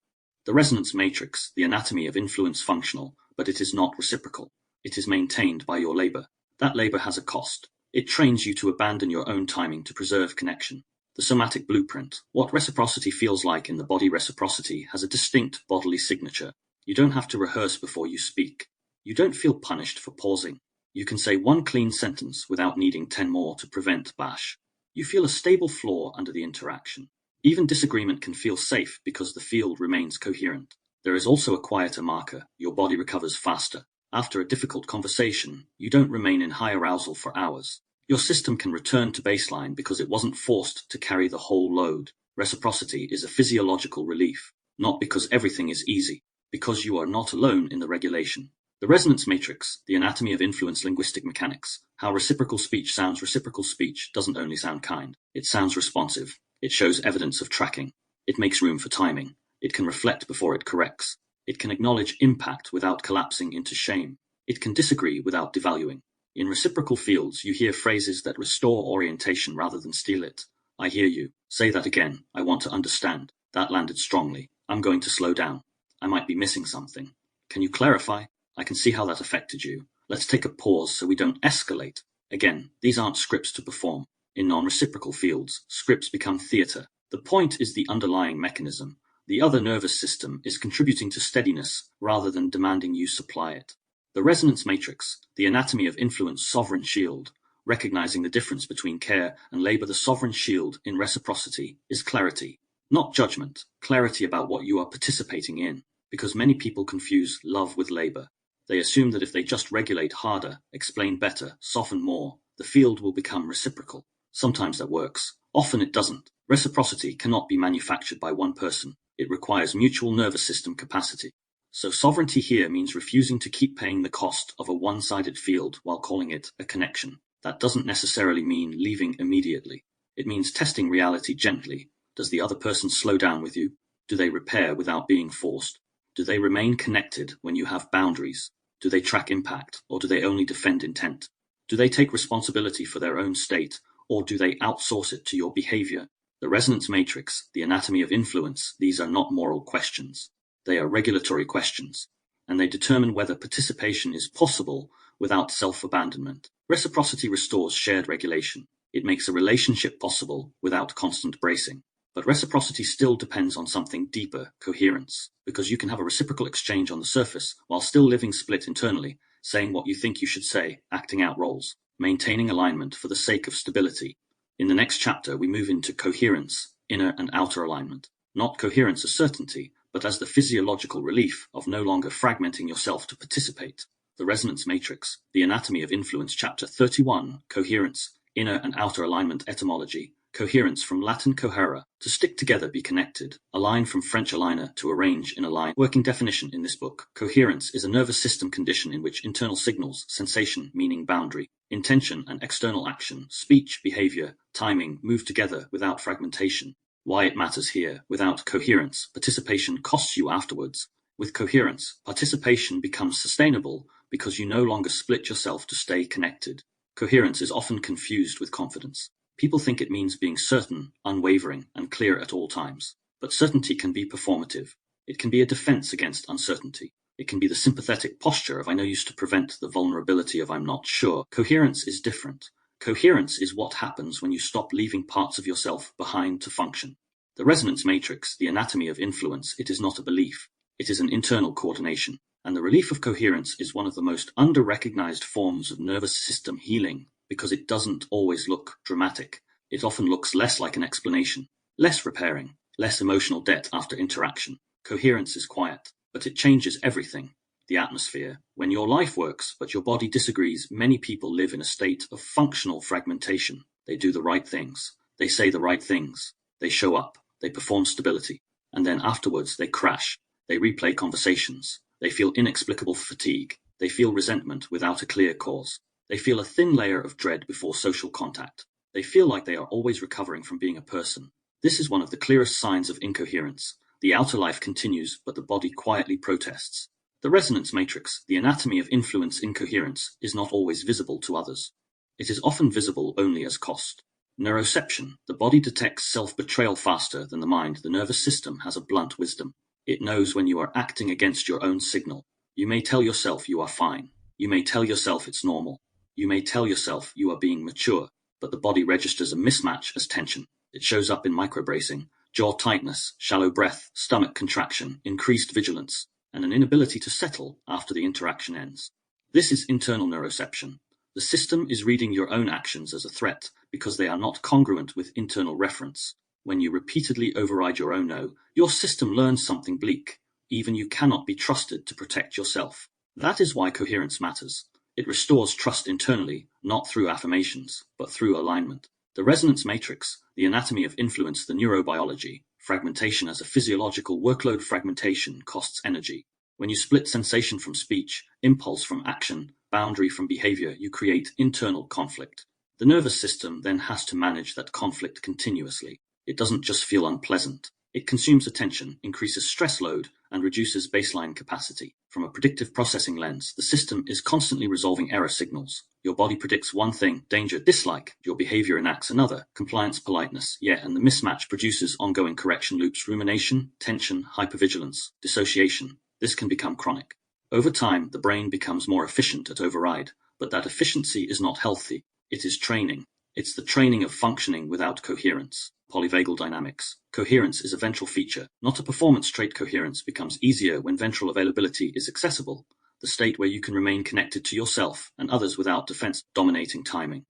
The resonance matrix, the anatomy of influence, functional, but it is not reciprocal. It is maintained by your labor. That labor has a cost. It trains you to abandon your own timing to preserve connection. The somatic blueprint, what reciprocity feels like in the body. Reciprocity has a distinct bodily signature. You don't have to rehearse before you speak. You don't feel punished for pausing. You can say one clean sentence without needing 10 more to prevent bash. You feel a stable floor under the interaction. Even disagreement can feel safe because the field remains coherent. There is also a quieter marker. Your body recovers faster. After a difficult conversation, you don't remain in high arousal for hours. Your system can return to baseline because it wasn't forced to carry the whole load. Reciprocity is a physiological relief, not because everything is easy, because you are not alone in the regulation. The resonance matrix, the anatomy of influence. Linguistic mechanics, how reciprocal speech sounds. Reciprocal speech doesn't only sound kind, it sounds responsive. It shows evidence of tracking. It makes room for timing. It can reflect before it corrects. It can acknowledge impact without collapsing into shame. It can disagree without devaluing. In reciprocal fields, you hear phrases that restore orientation rather than steal it. I hear you. Say that again. I want to understand. That landed strongly. I'm going to slow down. I might be missing something. Can you clarify? I can see how that affected you. Let's take a pause so we don't escalate. Again, these aren't scripts to perform. In non-reciprocal fields, scripts become theater. The point is the underlying mechanism. The other nervous system is contributing to steadiness rather than demanding you supply it. The resonance matrix, the anatomy of influence. Sovereign shield, recognizing the difference between care and labor. The sovereign shield in reciprocity is clarity, Not judgment, clarity about what you are participating in, because many people confuse love with labor. They assume that if they just regulate harder, explain better, soften more, the field will become reciprocal. Sometimes that works, often it doesn't. Reciprocity cannot be manufactured by one person. It requires mutual nervous system capacity. So sovereignty here means refusing to keep paying the cost of a one-sided field while calling it a connection. That doesn't necessarily mean leaving immediately. It means testing reality gently. Does the other person slow down with you? Do they repair without being forced? Do they remain connected when you have boundaries? Do they track impact, or do they only defend intent? Do they take responsibility for their own state, or do they outsource it to your behavior? The resonance matrix, the anatomy of influence, these are not moral questions. They are regulatory questions, and they determine whether participation is possible without self-abandonment. Reciprocity restores shared regulation. It makes a relationship possible without constant bracing. But reciprocity still depends on something deeper, coherence, because you can have a reciprocal exchange on the surface while still living split internally, saying what you think you should say, acting out roles, maintaining alignment for the sake of stability. In the next chapter, we move into coherence, inner and outer alignment. Not coherence as certainty, but as the physiological relief of no longer fragmenting yourself to participate. The resonance matrix, the anatomy of influence, chapter 31, coherence, inner and outer alignment etymology. Coherence from Latin cohere, to stick together, be connected. Align from French aligner, to arrange in a line. Working definition in this book. Coherence is a nervous system condition in which internal signals, sensation, meaning, boundary, intention and external action, speech, behavior, timing, move together without fragmentation. Why it matters here. Without coherence, participation costs you afterwards. With coherence, participation becomes sustainable because you no longer split yourself to stay connected. Coherence is often confused with confidence. People think it means being certain, unwavering, and clear at all times. But certainty can be performative. It can be a defense against uncertainty. It can be the sympathetic posture of I know used to prevent the vulnerability of I'm not sure. Coherence is different. Coherence is what happens when you stop leaving parts of yourself behind to function. The resonance matrix, the anatomy of influence, it is not a belief. It is an internal coordination. And the relief of coherence is one of the most under-recognized forms of nervous system healing, because it doesn't always look dramatic. It often looks less like an explanation, less repairing, less emotional debt after interaction. Coherence is quiet, but it changes everything. The atmosphere. When your life works, but your body disagrees, many people live in a state of functional fragmentation. They do the right things. They say the right things. They show up. They perform stability. And then afterwards they crash. They replay conversations. They feel inexplicable fatigue. They feel resentment without a clear cause. They feel a thin layer of dread before social contact. They feel like they are always recovering from being a person. This is one of the clearest signs of incoherence. The outer life continues, but the body quietly protests. The resonance matrix, the anatomy of influence incoherence, is not always visible to others. It is often visible only as cost. Neuroception, the body detects self-betrayal faster than the mind. The nervous system has a blunt wisdom. It knows when you are acting against your own signal. You may tell yourself you are fine. You may tell yourself it's normal. You may tell yourself you are being mature, but the body registers a mismatch as tension. It shows up in microbracing, jaw tightness, shallow breath, stomach contraction, increased vigilance, and an inability to settle after the interaction ends. This is internal neuroception. The system is reading your own actions as a threat because they are not congruent with internal reference. When you repeatedly override your own no, your system learns something bleak. Even you cannot be trusted to protect yourself. That is why coherence matters. It restores trust internally, not through affirmations, but through alignment. The resonance matrix, the anatomy of influence, the neurobiology, fragmentation as a physiological workload. Fragmentation costs energy. When you split sensation from speech, impulse from action, boundary from behavior, you create internal conflict. The nervous system then has to manage that conflict continuously. It doesn't just feel unpleasant. It consumes attention, increases stress load, and reduces baseline capacity. From a predictive processing lens, the system is constantly resolving error signals. Your body predicts one thing, danger, dislike. Your behavior enacts another, compliance, politeness. And the mismatch produces ongoing correction loops, rumination, tension, hypervigilance, dissociation. This can become chronic. Over time, the brain becomes more efficient at override, but that efficiency is not healthy. It is training. It's the training of functioning without coherence. Polyvagal dynamics. Coherence is a ventral feature, not a performance trait. Coherence becomes easier when ventral availability is accessible, the state where you can remain connected to yourself and others without defense. Dominating timing.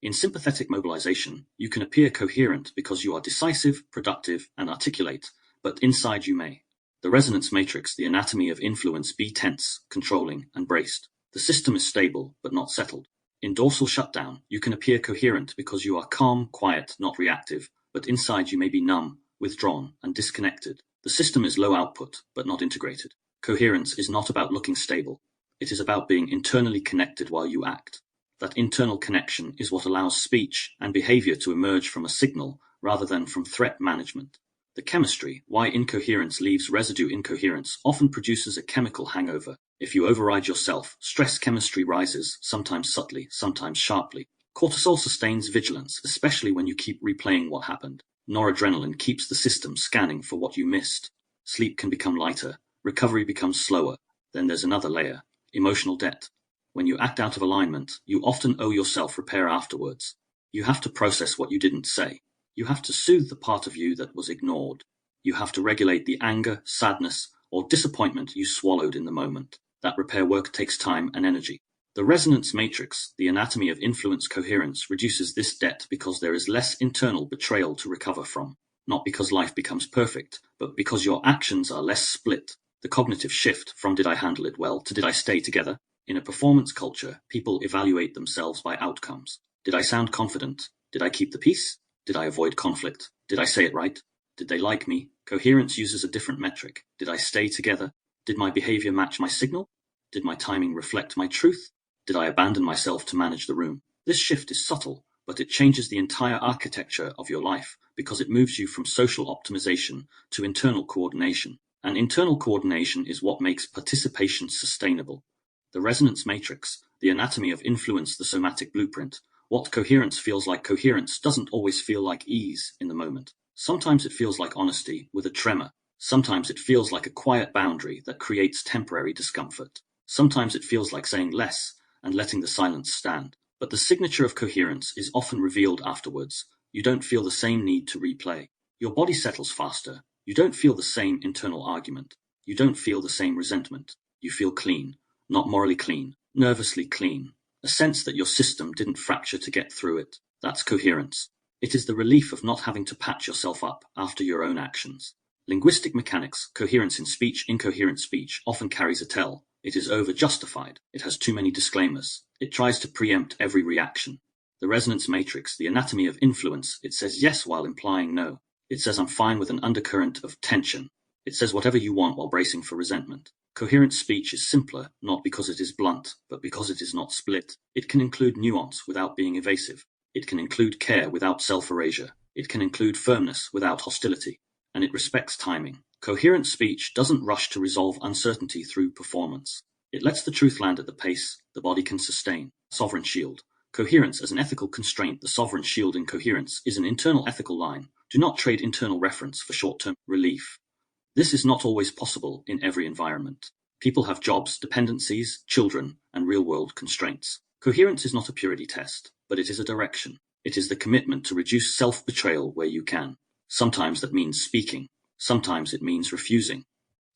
In sympathetic mobilization, you can appear coherent because you are decisive, productive, and articulate, but inside you may. The resonance matrix, the anatomy of influence, be tense, controlling, and braced. The system is stable, but not settled. In dorsal shutdown, you can appear coherent because you are calm, quiet, not reactive, but inside you may be numb, withdrawn, and disconnected. The system is low output, but not integrated. Coherence is not about looking stable. It is about being internally connected while you act. That internal connection is what allows speech and behavior to emerge from a signal rather than from threat management. The chemistry, why incoherence leaves residue. Incoherence often produces a chemical hangover. If you override yourself, stress chemistry rises, sometimes subtly, sometimes sharply. Cortisol sustains vigilance, especially when you keep replaying what happened. Noradrenaline keeps the system scanning for what you missed. Sleep can become lighter, recovery becomes slower. Then there's another layer, emotional debt. When you act out of alignment, you often owe yourself repair afterwards. You have to process what you didn't say. You have to soothe the part of you that was ignored. You have to regulate the anger, sadness, or disappointment you swallowed in the moment. That repair work takes time and energy. The resonance matrix, the anatomy of influence coherence, reduces this debt because there is less internal betrayal to recover from. Not because life becomes perfect, but because your actions are less split. The cognitive shift from did I handle it well to did I stay together? In a performance culture, people evaluate themselves by outcomes. Did I sound confident? Did I keep the peace? Did I avoid conflict? Did I say it right? Did they like me? Coherence uses a different metric. Did I stay together? Did my behavior match my signal? Did my timing reflect my truth? Did I abandon myself to manage the room? This shift is subtle, but it changes the entire architecture of your life because it moves you from social optimization to internal coordination. And internal coordination is what makes participation sustainable. The resonance matrix, the anatomy of influence, the somatic blueprint. What coherence feels like. Coherence doesn't always feel like ease in the moment. Sometimes it feels like honesty with a tremor. Sometimes it feels like a quiet boundary that creates temporary discomfort. Sometimes it feels like saying less and letting the silence stand. But the signature of coherence is often revealed afterwards. You don't feel the same need to replay. Your body settles faster. You don't feel the same internal argument. You don't feel the same resentment. You feel clean. Not morally clean, nervously clean. A sense that your system didn't fracture to get through it. That's coherence. It is the relief of not having to patch yourself up after your own actions. Linguistic mechanics, coherence in speech, incoherent speech, often carries a tell. It is over-justified. It has too many disclaimers. It tries to preempt every reaction. The resonance matrix, the anatomy of influence, it says yes while implying no. It says I'm fine with an undercurrent of tension. It says whatever you want while bracing for resentment. Coherent speech is simpler, not because it is blunt, but because it is not split. It can include nuance without being evasive. It can include care without self-erasure. It can include firmness without hostility. And it respects timing. Coherent speech doesn't rush to resolve uncertainty through performance. It lets the truth land at the pace the body can sustain. Sovereign shield. Coherence as an ethical constraint. The sovereign shield in coherence is an internal ethical line. Do not trade internal reference for short-term relief. This is not always possible in every environment. People have jobs, dependencies, children, and real-world constraints. Coherence is not a purity test, but it is a direction. It is the commitment to reduce self-betrayal where you can. Sometimes that means speaking. Sometimes it means refusing.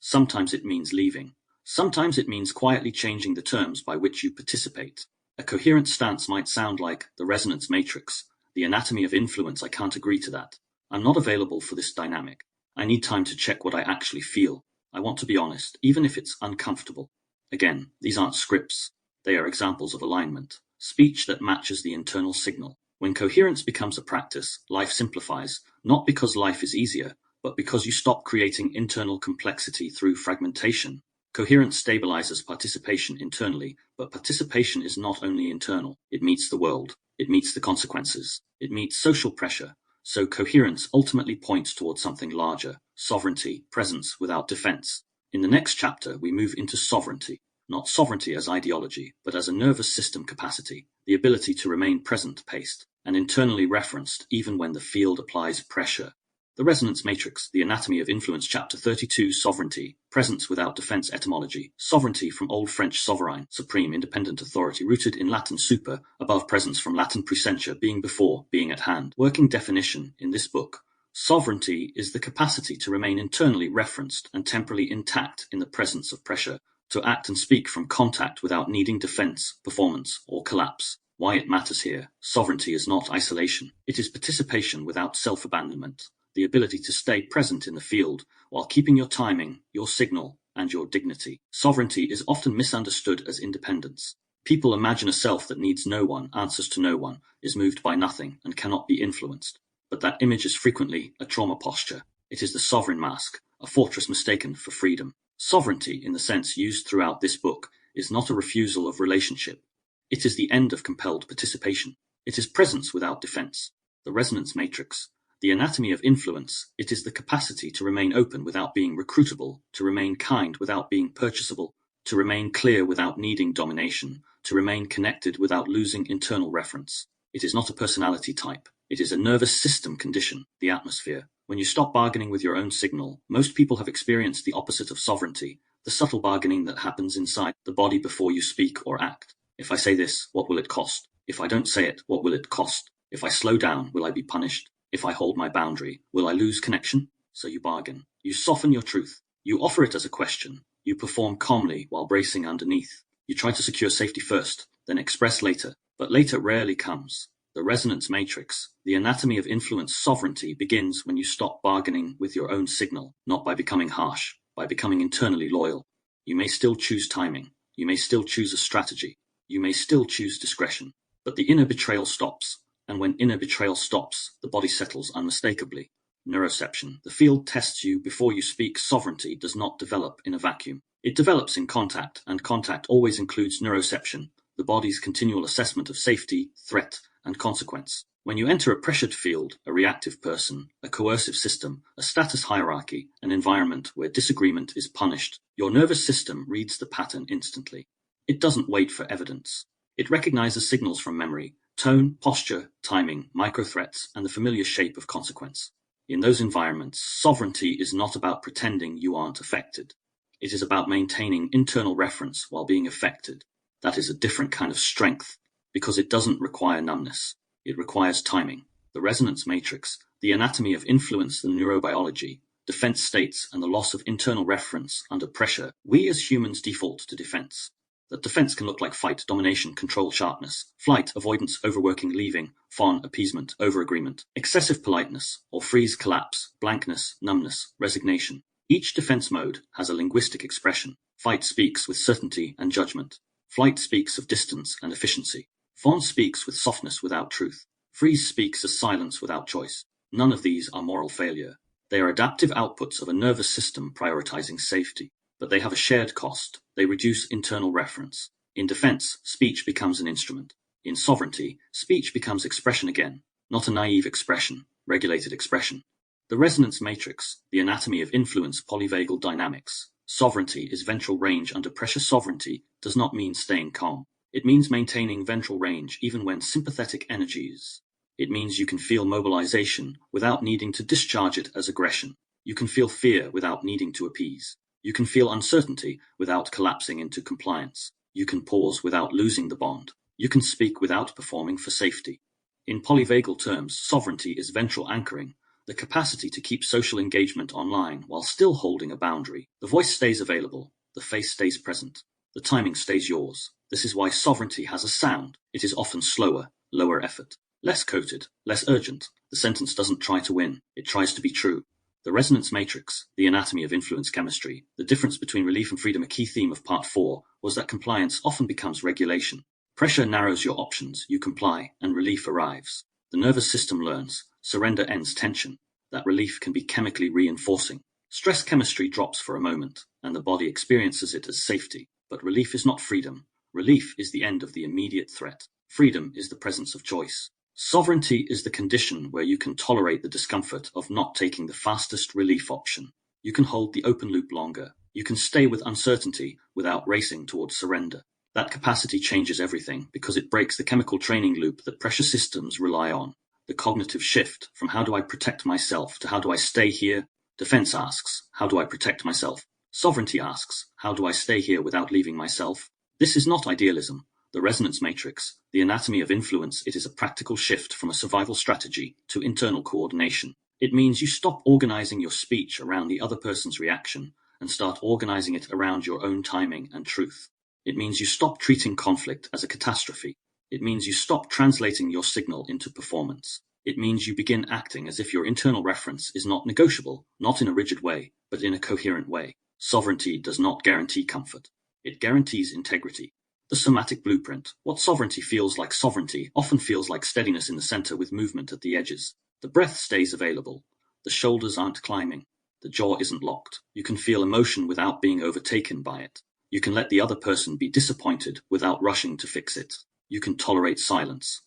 Sometimes it means leaving. Sometimes it means quietly changing the terms by which you participate. A coherent stance might sound like the resonance matrix, the anatomy of influence. I can't agree to that. I'm not available for this dynamic. I need time to check what I actually feel. I want to be honest, even if it's uncomfortable. Again, these aren't scripts. They are examples of alignment. Speech that matches the internal signal. When coherence becomes a practice, life simplifies, not because life is easier, but because you stop creating internal complexity through fragmentation. Coherence stabilizes participation internally, but participation is not only internal. It meets the world. It meets the consequences. It meets social pressure. So coherence ultimately points towards something larger, sovereignty, presence without defense. In the next chapter, we move into sovereignty, not sovereignty as ideology, but as a nervous system capacity, the ability to remain present, paced, and internally referenced even when the field applies pressure. The Resonance Matrix, The Anatomy of Influence, Chapter 32, Sovereignty, Presence without Defense. Etymology, sovereignty from Old French sovereign, supreme, independent authority, rooted in Latin super, above, presence from Latin praesentia, being before, being at hand. Working definition in this book. Sovereignty is the capacity to remain internally referenced and temporally intact in the presence of pressure, to act and speak from contact without needing defense, performance, or collapse. Why it matters here: sovereignty is not isolation. It is participation without self-abandonment, the ability to stay present in the field while keeping your timing, your signal, and your dignity. Sovereignty is often misunderstood as independence. People imagine a self that needs no one, answers to no one, is moved by nothing, and cannot be influenced. But that image is frequently a trauma posture. It is the sovereign mask, a fortress mistaken for freedom. Sovereignty, in the sense used throughout this book, is not a refusal of relationship. It is the end of compelled participation. It is presence without defense. The resonance matrix, the anatomy of influence, it is the capacity to remain open without being recruitable, to remain kind without being purchasable, to remain clear without needing domination, to remain connected without losing internal reference. It is not a personality type. It is a nervous system condition, the atmosphere. When you stop bargaining with your own signal, most people have experienced the opposite of sovereignty, the subtle bargaining that happens inside the body before you speak or act. If I say this, what will it cost? If I don't say it, what will it cost? If I slow down, will I be punished? If I hold my boundary, will I lose connection? So you bargain. You soften your truth. You offer it as a question. You perform calmly while bracing underneath. You try to secure safety first, then express later. But later rarely comes. The resonance matrix, the anatomy of influence sovereignty, begins when you stop bargaining with your own signal, not by becoming harsh, by becoming internally loyal. You may still choose timing. You may still choose a strategy. You may still choose discretion. But the inner betrayal stops. And when inner betrayal stops, the body settles unmistakably. Neuroception. The field tests you before you speak. Sovereignty does not develop in a vacuum. It develops in contact, and contact always includes neuroception, the body's continual assessment of safety, threat, and consequence. When you enter a pressured field, a reactive person, a coercive system, a status hierarchy, an environment where disagreement is punished, your nervous system reads the pattern instantly. It doesn't wait for evidence. It recognizes signals from memory, tone, posture, timing, micro-threats, and the familiar shape of consequence. In those environments, sovereignty is not about pretending you aren't affected. It is about maintaining internal reference while being affected. That is a different kind of strength, because it doesn't require numbness. It requires timing. The resonance matrix, the anatomy of influence, the neurobiology, defense states, and the loss of internal reference under pressure. We as humans default to defense. That defense can look like fight, domination, control, sharpness, flight, avoidance, overworking, leaving, fawn, appeasement, overagreement, excessive politeness, or freeze, collapse, blankness, numbness, resignation. Each defense mode has a linguistic expression. Fight speaks with certainty and judgment. Flight speaks of distance and efficiency. Fawn speaks with softness without truth. Freeze speaks as silence without choice. None of these are moral failure. They are adaptive outputs of a nervous system prioritizing safety. But they have a shared cost. They reduce internal reference. In defense, speech becomes an instrument. In sovereignty, speech becomes expression again, not a naive expression, regulated expression. The resonance matrix, the anatomy of influence, polyvagal dynamics. Sovereignty is ventral range under pressure. Sovereignty does not mean staying calm. It means maintaining ventral range even when sympathetic energies. It means you can feel mobilization without needing to discharge it as aggression. You can feel fear without needing to appease. You can feel uncertainty without collapsing into compliance. You can pause without losing the bond. You can speak without performing for safety. In polyvagal terms, sovereignty is ventral anchoring, the capacity to keep social engagement online while still holding a boundary. The voice stays available. The face stays present. The timing stays yours. This is why sovereignty has a sound. It is often slower, lower effort, less coded, less urgent. The sentence doesn't try to win. It tries to be true. The resonance matrix, the anatomy of influence chemistry, the difference between relief and freedom. A key theme of Part 4 was that compliance often becomes regulation. Pressure narrows your options, you comply, and relief arrives. The nervous system learns, surrender ends tension. That relief can be chemically reinforcing. Stress chemistry drops for a moment, and the body experiences it as safety. But relief is not freedom. Relief is the end of the immediate threat. Freedom is the presence of choice. Sovereignty is the condition where you can tolerate the discomfort of not taking the fastest relief option. You can hold the open loop longer. You can stay with uncertainty without racing towards surrender. That capacity changes everything because it breaks the chemical training loop that pressure systems rely on. The cognitive shift from how do I protect myself to how do I stay here? Defense asks, how do I protect myself? Sovereignty asks, how do I stay here without leaving myself? This is not idealism. The resonance matrix, the anatomy of influence, it is a practical shift from a survival strategy to internal coordination. It means you stop organizing your speech around the other person's reaction and start organizing it around your own timing and truth. It means you stop treating conflict as a catastrophe. It means you stop translating your signal into performance. It means you begin acting as if your internal reference is not negotiable, not in a rigid way, but in a coherent way. Sovereignty does not guarantee comfort. It guarantees integrity. The somatic blueprint. What sovereignty feels like sovereignty often feels like steadiness in the center with movement at the edges. The breath stays available. The shoulders aren't climbing. The jaw isn't locked. You can feel emotion without being overtaken by it. You can let the other person be disappointed without rushing to fix it. You can tolerate silence.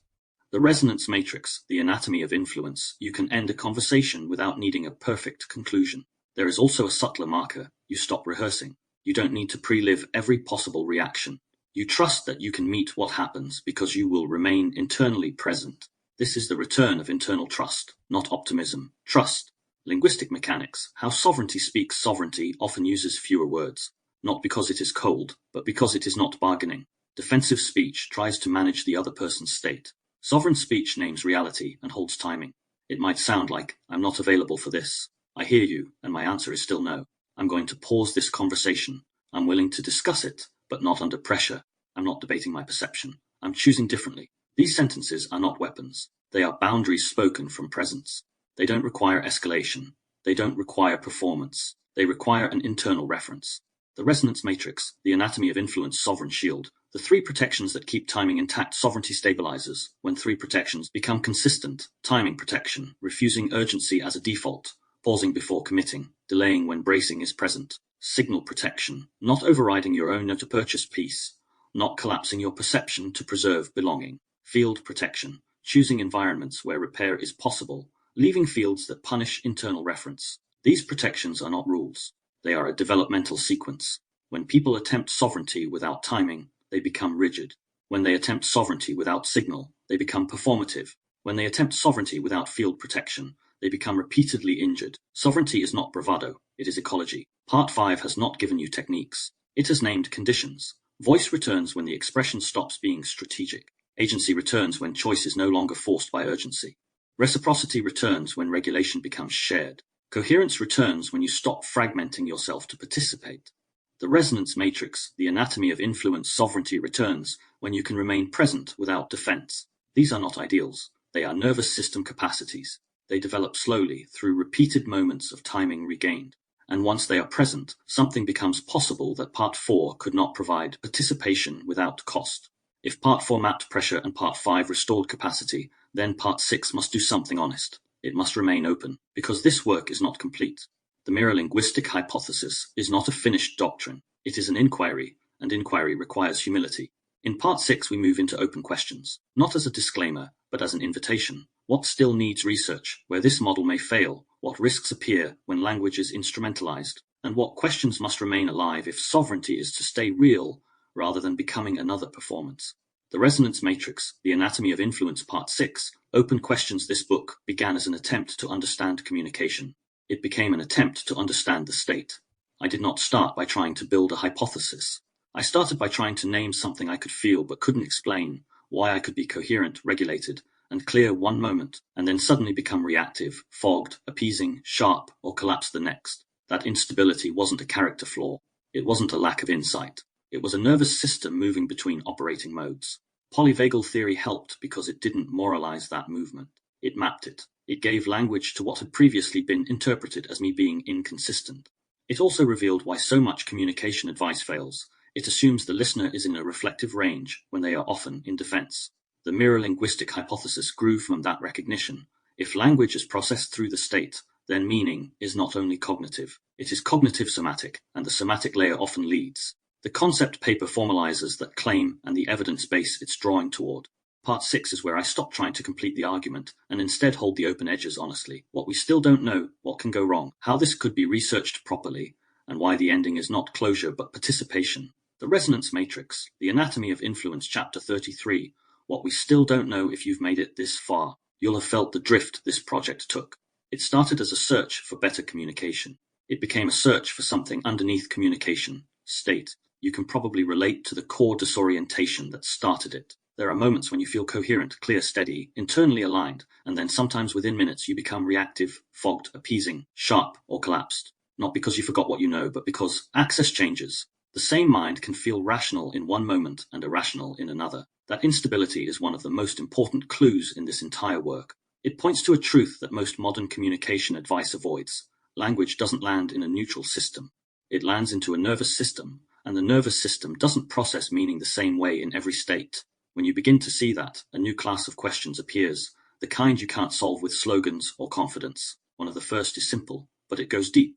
The resonance matrix, the anatomy of influence. You can end a conversation without needing a perfect conclusion. There is also a subtler marker. You stop rehearsing. You don't need to pre-live every possible reaction. You trust that you can meet what happens because you will remain internally present. This is the return of internal trust, not optimism. Trust. Linguistic mechanics. How sovereignty speaks sovereignty often uses fewer words, not because it is cold, but because it is not bargaining. Defensive speech tries to manage the other person's state. Sovereign speech names reality and holds timing. It might sound like, I'm not available for this. I hear you, and my answer is still no. I'm going to pause this conversation. I'm willing to discuss it, but not under pressure. I'm not debating my perception. I'm choosing differently. These sentences are not weapons. They are boundaries spoken from presence. They don't require escalation. They don't require performance. They require an internal reference. The resonance matrix, the anatomy of influence, sovereign shield, the three protections that keep timing intact. Sovereignty stabilizes when three protections become consistent. Timing protection, refusing urgency as a default, pausing before committing, delaying when bracing is present. Signal protection, not overriding your own to purchase peace, not collapsing your perception to preserve belonging. Field protection, choosing environments where repair is possible, leaving fields that punish internal reference. These protections are not rules. They are a developmental sequence. When people attempt sovereignty without timing, they become rigid. When they attempt sovereignty without signal, they become performative. When they attempt sovereignty without field protection, they become repeatedly injured. Sovereignty is not bravado, it is ecology. Part 5 has not given you techniques. It has named conditions. Voice returns when the expression stops being strategic. Agency returns when choice is no longer forced by urgency. Reciprocity returns when regulation becomes shared. Coherence returns when you stop fragmenting yourself to participate. The resonance matrix, the anatomy of influence, sovereignty returns when you can remain present without defense. These are not ideals. They are nervous system capacities. They develop slowly through repeated moments of timing regained. And once they are present, something becomes possible that Part 4 could not provide: participation without cost. If Part 4 mapped pressure and Part 5 restored capacity, then Part 6 must do something honest. It must remain open, because this work is not complete. The Mirror-Linguistic Hypothesis is not a finished doctrine. It is an inquiry, and inquiry requires humility. In Part 6 we move into open questions, not as a disclaimer, but as an invitation. What still needs research, where this model may fail? What risks appear when language is instrumentalized? And what questions must remain alive if sovereignty is to stay real, rather than becoming another performance? The Resonance Matrix, the Anatomy of Influence, Part 6, Open Questions. This book began as an attempt to understand communication. It became an attempt to understand the state. I did not start by trying to build a hypothesis. I started by trying to name something I could feel but couldn't explain, why I could be coherent, regulated, and clear one moment, and then suddenly become reactive, fogged, appeasing, sharp, or collapse the next. That instability wasn't a character flaw. It wasn't a lack of insight. It was a nervous system moving between operating modes. Polyvagal theory helped because it didn't moralize that movement. It mapped it. It gave language to what had previously been interpreted as me being inconsistent. It also revealed why so much communication advice fails. It assumes the listener is in a reflective range when they are often in defense. The Mirror-Linguistic Hypothesis grew from that recognition. If language is processed through the state, then meaning is not only cognitive, it is cognitive somatic, and the somatic layer often leads. The concept paper formalizes that claim and the evidence base it's drawing toward. Part 6 is where I stop trying to complete the argument and instead hold the open edges honestly. What we still don't know, what can go wrong, how this could be researched properly, and why the ending is not closure but participation. The Resonance Matrix, the Anatomy of Influence, Chapter 33, What we still don't know. If you've made it this far, you'll have felt the drift this project took. It started as a search for better communication. It became a search for something underneath communication, state. You can probably relate to the core disorientation that started it. There are moments when you feel coherent, clear, steady, internally aligned, and then sometimes within minutes you become reactive, fogged, appeasing, sharp, or collapsed. Not because you forgot what you know, but because access changes. The same mind can feel rational in one moment and irrational in another. That instability is one of the most important clues in this entire work. It points to a truth that most modern communication advice avoids. Language doesn't land in a neutral system. It lands into a nervous system, and the nervous system doesn't process meaning the same way in every state. When you begin to see that, a new class of questions appears, the kind you can't solve with slogans or confidence. One of the first is simple, but it goes deep.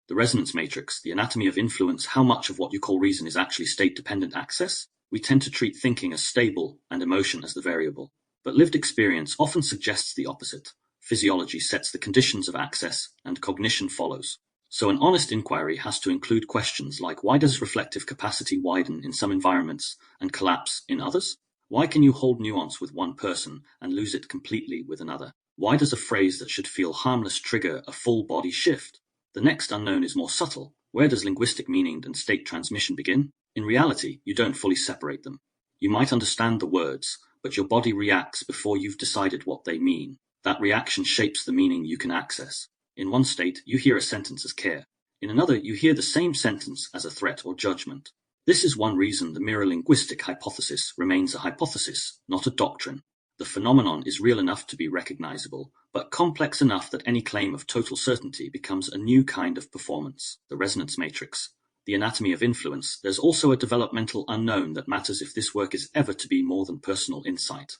The resonance matrix, the anatomy of influence, how much of what you call reason is actually state-dependent access? We tend to treat thinking as stable and emotion as the variable. But lived experience often suggests the opposite. Physiology sets the conditions of access, and cognition follows. So an honest inquiry has to include questions like, why does reflective capacity widen in some environments and collapse in others? Why can you hold nuance with one person and lose it completely with another? Why does a phrase that should feel harmless trigger a full body shift? The next unknown is more subtle. Where does linguistic meaning and state transmission begin? In reality, you don't fully separate them. You might understand the words, but your body reacts before you've decided what they mean. That reaction shapes the meaning you can access. In one state, you hear a sentence as care. In another, you hear the same sentence as a threat or judgment. This is one reason the Mirror-Linguistic Hypothesis remains a hypothesis, not a doctrine. The phenomenon is real enough to be recognizable, but complex enough that any claim of total certainty becomes a new kind of performance. The resonance matrix, the anatomy of influence. There's also a developmental unknown that matters if this work is ever to be more than personal insight.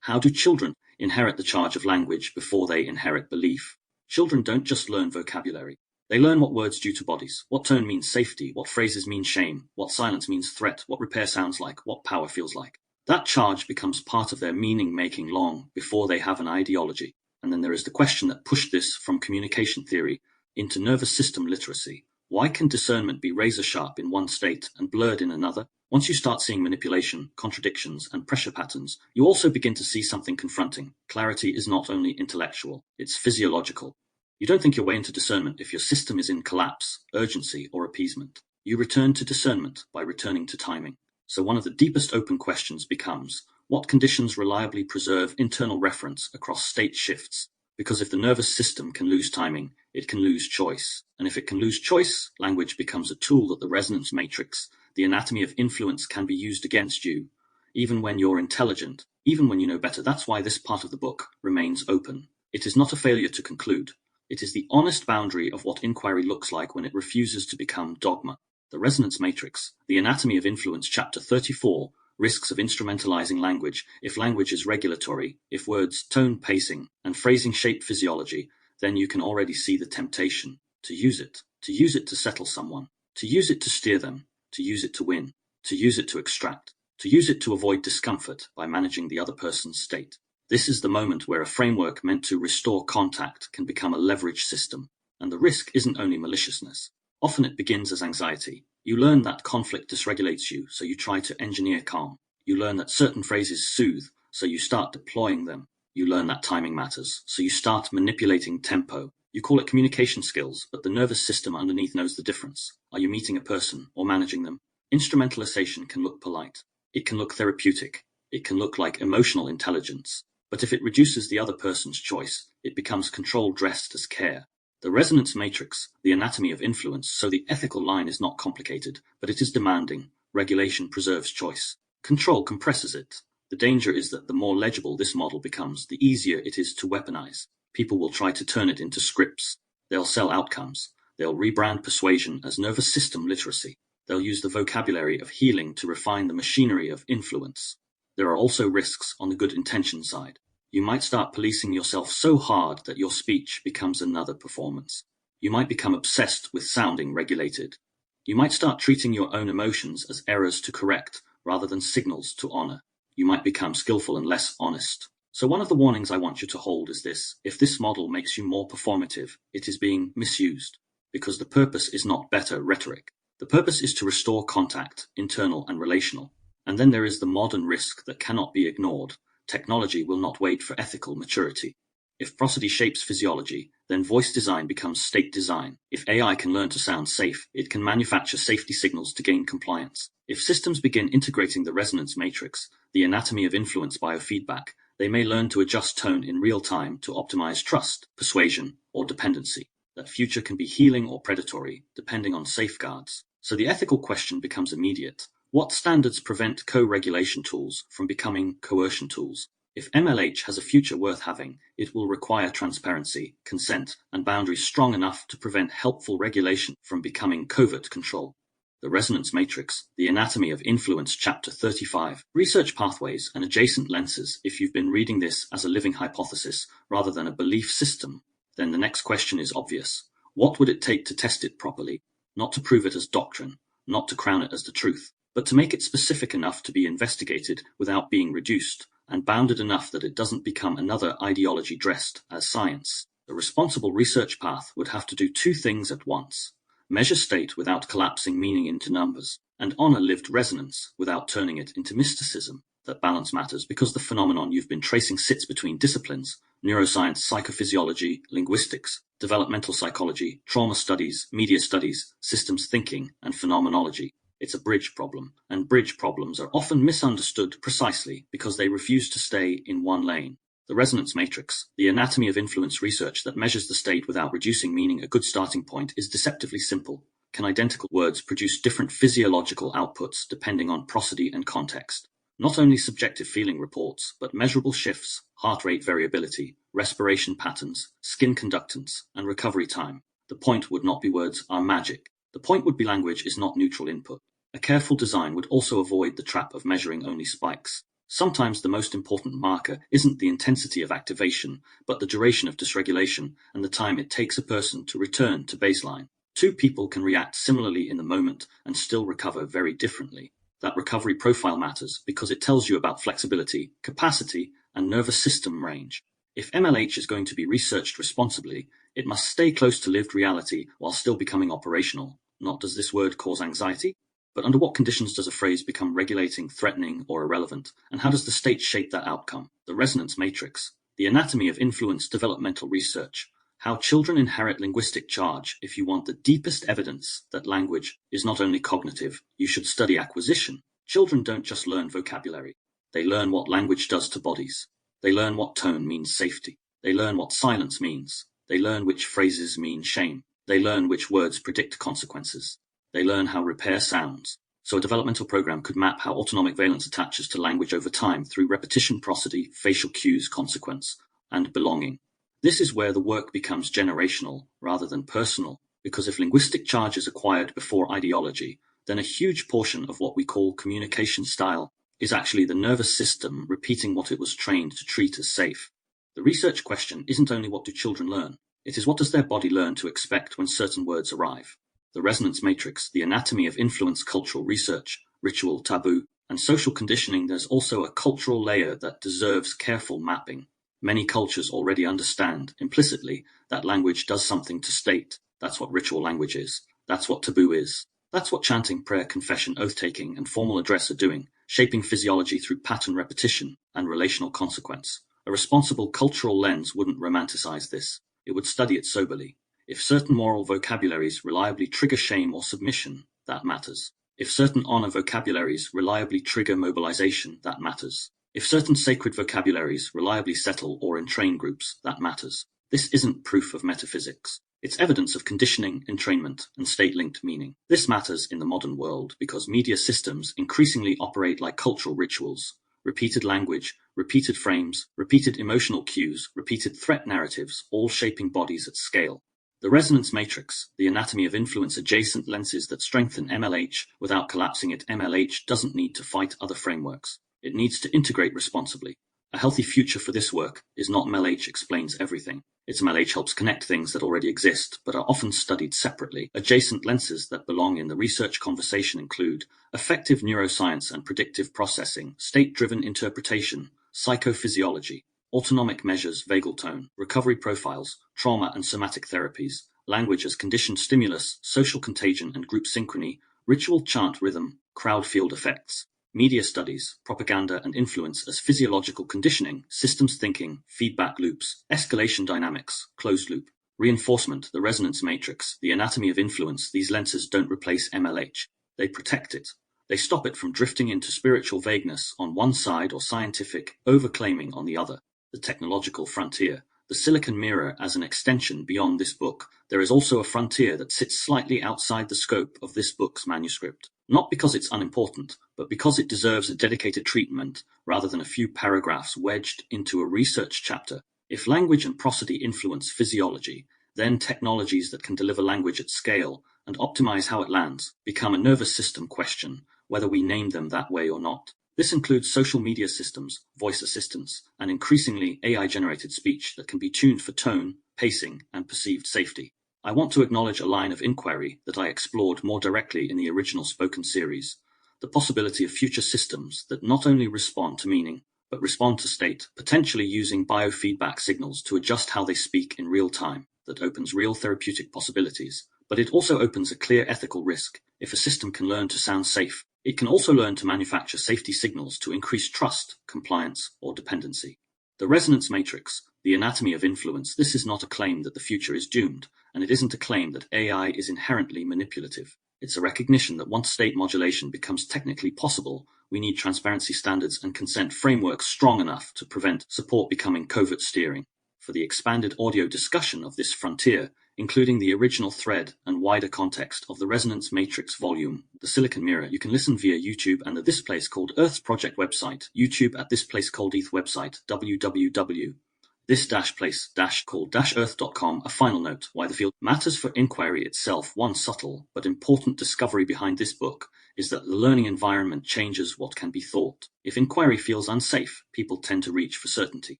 How do children inherit the charge of language before they inherit belief? Children don't just learn vocabulary. They learn what words do to bodies, what tone means safety, what phrases mean shame, what silence means threat, what repair sounds like, what power feels like. That charge becomes part of their meaning-making long before they have an ideology. And then there is the question that pushed this from communication theory into nervous system literacy. Why can discernment be razor-sharp in one state and blurred in another? Once you start seeing manipulation, contradictions, and pressure patterns, you also begin to see something confronting. Clarity is not only intellectual, it's physiological. You don't think your way into discernment if your system is in collapse, urgency, or appeasement. You return to discernment by returning to timing. So one of the deepest open questions becomes, what conditions reliably preserve internal reference across state shifts? Because if the nervous system can lose timing, it can lose choice. And if it can lose choice, language becomes a tool that the resonance matrix, the anatomy of influence, can be used against you, even when you're intelligent, even when you know better. That's why this part of the book remains open. It is not a failure to conclude. It is the honest boundary of what inquiry looks like when it refuses to become dogma. The Resonance Matrix, The Anatomy of Influence, Chapter 34, Risks of Instrumentalizing Language. If language is regulatory, if words, tone, pacing, and phrasing shape physiology, then you can already see the temptation to use it to settle someone, to use it to steer them, to use it to win, to use it to extract, to use it to avoid discomfort by managing the other person's state. This is the moment where a framework meant to restore contact can become a leverage system, and the risk isn't only maliciousness. Often it begins as anxiety. You learn that conflict dysregulates you, so you try to engineer calm. You learn that certain phrases soothe, so you start deploying them. You learn that timing matters, so you start manipulating tempo. You call it communication skills, but the nervous system underneath knows the difference. Are you meeting a person or managing them? Instrumentalization can look polite. It can look therapeutic. It can look like emotional intelligence. But if it reduces the other person's choice, it becomes control dressed as care. The resonance matrix, the anatomy of influence, so the ethical line is not complicated, but it is demanding. Regulation preserves choice. Control compresses it. The danger is that the more legible this model becomes, the easier it is to weaponize. People will try to turn it into scripts. They'll sell outcomes. They'll rebrand persuasion as nervous system literacy. They'll use the vocabulary of healing to refine the machinery of influence. There are also risks on the good intention side. You might start policing yourself so hard that your speech becomes another performance. You might become obsessed with sounding regulated. You might start treating your own emotions as errors to correct rather than signals to honor. You might become skillful and less honest. So one of the warnings I want you to hold is this: if this model makes you more performative, it is being misused, because the purpose is not better rhetoric. The purpose is to restore contact, internal and relational. And then there is the modern risk that cannot be ignored. Technology will not wait for ethical maturity. If prosody shapes physiology, then voice design becomes state design. If AI can learn to sound safe, it can manufacture safety signals to gain compliance. If systems begin integrating the resonance matrix, the anatomy of influence biofeedback, they may learn to adjust tone in real time to optimize trust, persuasion, or dependency. That future can be healing or predatory, depending on safeguards. So the ethical question becomes immediate. What standards prevent co-regulation tools from becoming coercion tools? If MLH has a future worth having, it will require transparency, consent, and boundaries strong enough to prevent helpful regulation from becoming covert control. The Resonance Matrix, The Anatomy of Influence, Chapter 35, Research Pathways and Adjacent Lenses. If you've been reading this as a living hypothesis rather than a belief system, then the next question is obvious. What would it take to test it properly? Not to prove it as doctrine, not to crown it as the truth, but to make it specific enough to be investigated without being reduced, and bounded enough that it doesn't become another ideology dressed as science. The responsible research path would have to do two things at once: measure state without collapsing meaning into numbers, and honor lived resonance without turning it into mysticism. That balance matters because the phenomenon you've been tracing sits between disciplines: neuroscience, psychophysiology, linguistics, developmental psychology, trauma studies, media studies, systems thinking, and phenomenology. It's a bridge problem, and bridge problems are often misunderstood precisely because they refuse to stay in one lane. The Resonance Matrix, the anatomy of influence research that measures the state without reducing meaning. A good starting point is deceptively simple. Can identical words produce different physiological outputs depending on prosody and context? Not only subjective feeling reports, but measurable shifts, heart rate variability, respiration patterns, skin conductance, and recovery time. The point would not be words are magic. The point would be language is not neutral input. A careful design would also avoid the trap of measuring only spikes. Sometimes the most important marker isn't the intensity of activation, but the duration of dysregulation and the time it takes a person to return to baseline. Two people can react similarly in the moment and still recover very differently. That recovery profile matters because it tells you about flexibility, capacity, and nervous system range. If MLH is going to be researched responsibly, it must stay close to lived reality while still becoming operational. Not does this word cause anxiety, but under what conditions does a phrase become regulating, threatening, or irrelevant, and how does the state shape that outcome? The Resonance Matrix, The Anatomy of Influence Developmental Research, How Children Inherit Linguistic Charge. If you want the deepest evidence that language is not only cognitive, you should study acquisition. Children don't just learn vocabulary. They learn what language does to bodies. They learn what tone means safety. They learn what silence means. They learn which phrases mean shame. They learn which words predict consequences. They learn how repair sounds. So a developmental program could map how autonomic valence attaches to language over time through repetition, prosody, facial cues, consequence, and belonging. This is where the work becomes generational rather than personal, because if linguistic charge is acquired before ideology, then a huge portion of what we call communication style is actually the nervous system repeating what it was trained to treat as safe. The research question isn't only what do children learn, it is what does their body learn to expect when certain words arrive. The Resonance Matrix, The Anatomy of Influence, Cultural Research, Ritual, Taboo, and Social Conditioning. There's also a cultural layer that deserves careful mapping. Many cultures already understand, implicitly, that language does something to state. That's what ritual language is. That's what taboo is. That's what chanting, prayer, confession, oath-taking, and formal address are doing, shaping physiology through pattern repetition and relational consequence. A responsible cultural lens wouldn't romanticize this. It would study it soberly. If certain moral vocabularies reliably trigger shame or submission, that matters. If certain honor vocabularies reliably trigger mobilization, that matters. If certain sacred vocabularies reliably settle or entrain groups, that matters. This isn't proof of metaphysics. It's evidence of conditioning, entrainment, and state-linked meaning. This matters in the modern world because media systems increasingly operate like cultural rituals. Repeated language, repeated frames, repeated emotional cues, repeated threat narratives, all shaping bodies at scale. The Resonance Matrix, The Anatomy of Influence, Adjacent Lenses that strengthen MLH without collapsing it. MLH doesn't need to fight other frameworks. It needs to integrate responsibly. A healthy future for this work is not MLH explains everything. It's MLH helps connect things that already exist but are often studied separately. Adjacent lenses that belong in the research conversation include affective neuroscience and predictive processing, state-driven interpretation, psychophysiology, autonomic measures, vagal tone, recovery profiles, trauma and somatic therapies, language as conditioned stimulus, social contagion and group synchrony, ritual chant rhythm, crowd field effects. Media studies, propaganda and influence as physiological conditioning, systems thinking, feedback loops, escalation dynamics, closed loop, reinforcement, the resonance matrix, the anatomy of influence. These lenses don't replace MLH. They protect it. They stop it from drifting into spiritual vagueness on one side or scientific overclaiming on the other. The technological frontier, the silicon mirror as an extension beyond this book, there is also a frontier that sits slightly outside the scope of this book's manuscript. Not because it's unimportant, but because it deserves a dedicated treatment rather than a few paragraphs wedged into a research chapter. If language and prosody influence physiology, then technologies that can deliver language at scale and optimize how it lands become a nervous system question, whether we name them that way or not. This includes social media systems, voice assistants, and increasingly AI-generated speech that can be tuned for tone, pacing, and perceived safety. I want to acknowledge a line of inquiry that I explored more directly in the original spoken series, the possibility of future systems that not only respond to meaning, but respond to state, potentially using biofeedback signals to adjust how they speak in real time. That opens real therapeutic possibilities, but it also opens a clear ethical risk. If a system can learn to sound safe, it can also learn to manufacture safety signals to increase trust, compliance, or dependency. The resonance matrix, the anatomy of influence. This is not a claim that the future is doomed, and it isn't a claim that AI is inherently manipulative. It's a recognition that once state modulation becomes technically possible, we need transparency standards and consent frameworks strong enough to prevent support becoming covert steering. For the expanded audio discussion of this frontier, including the original thread and wider context of the Resonance Matrix volume, The Silicon Mirror, you can listen via YouTube and the This Place Called Earth project website, YouTube at This Place Called ETH website, www.this-place-called-earth.com. A final note, why the field matters for inquiry itself. One subtle but important discovery behind this book is that the learning environment changes what can be thought. If inquiry feels unsafe, people tend to reach for certainty.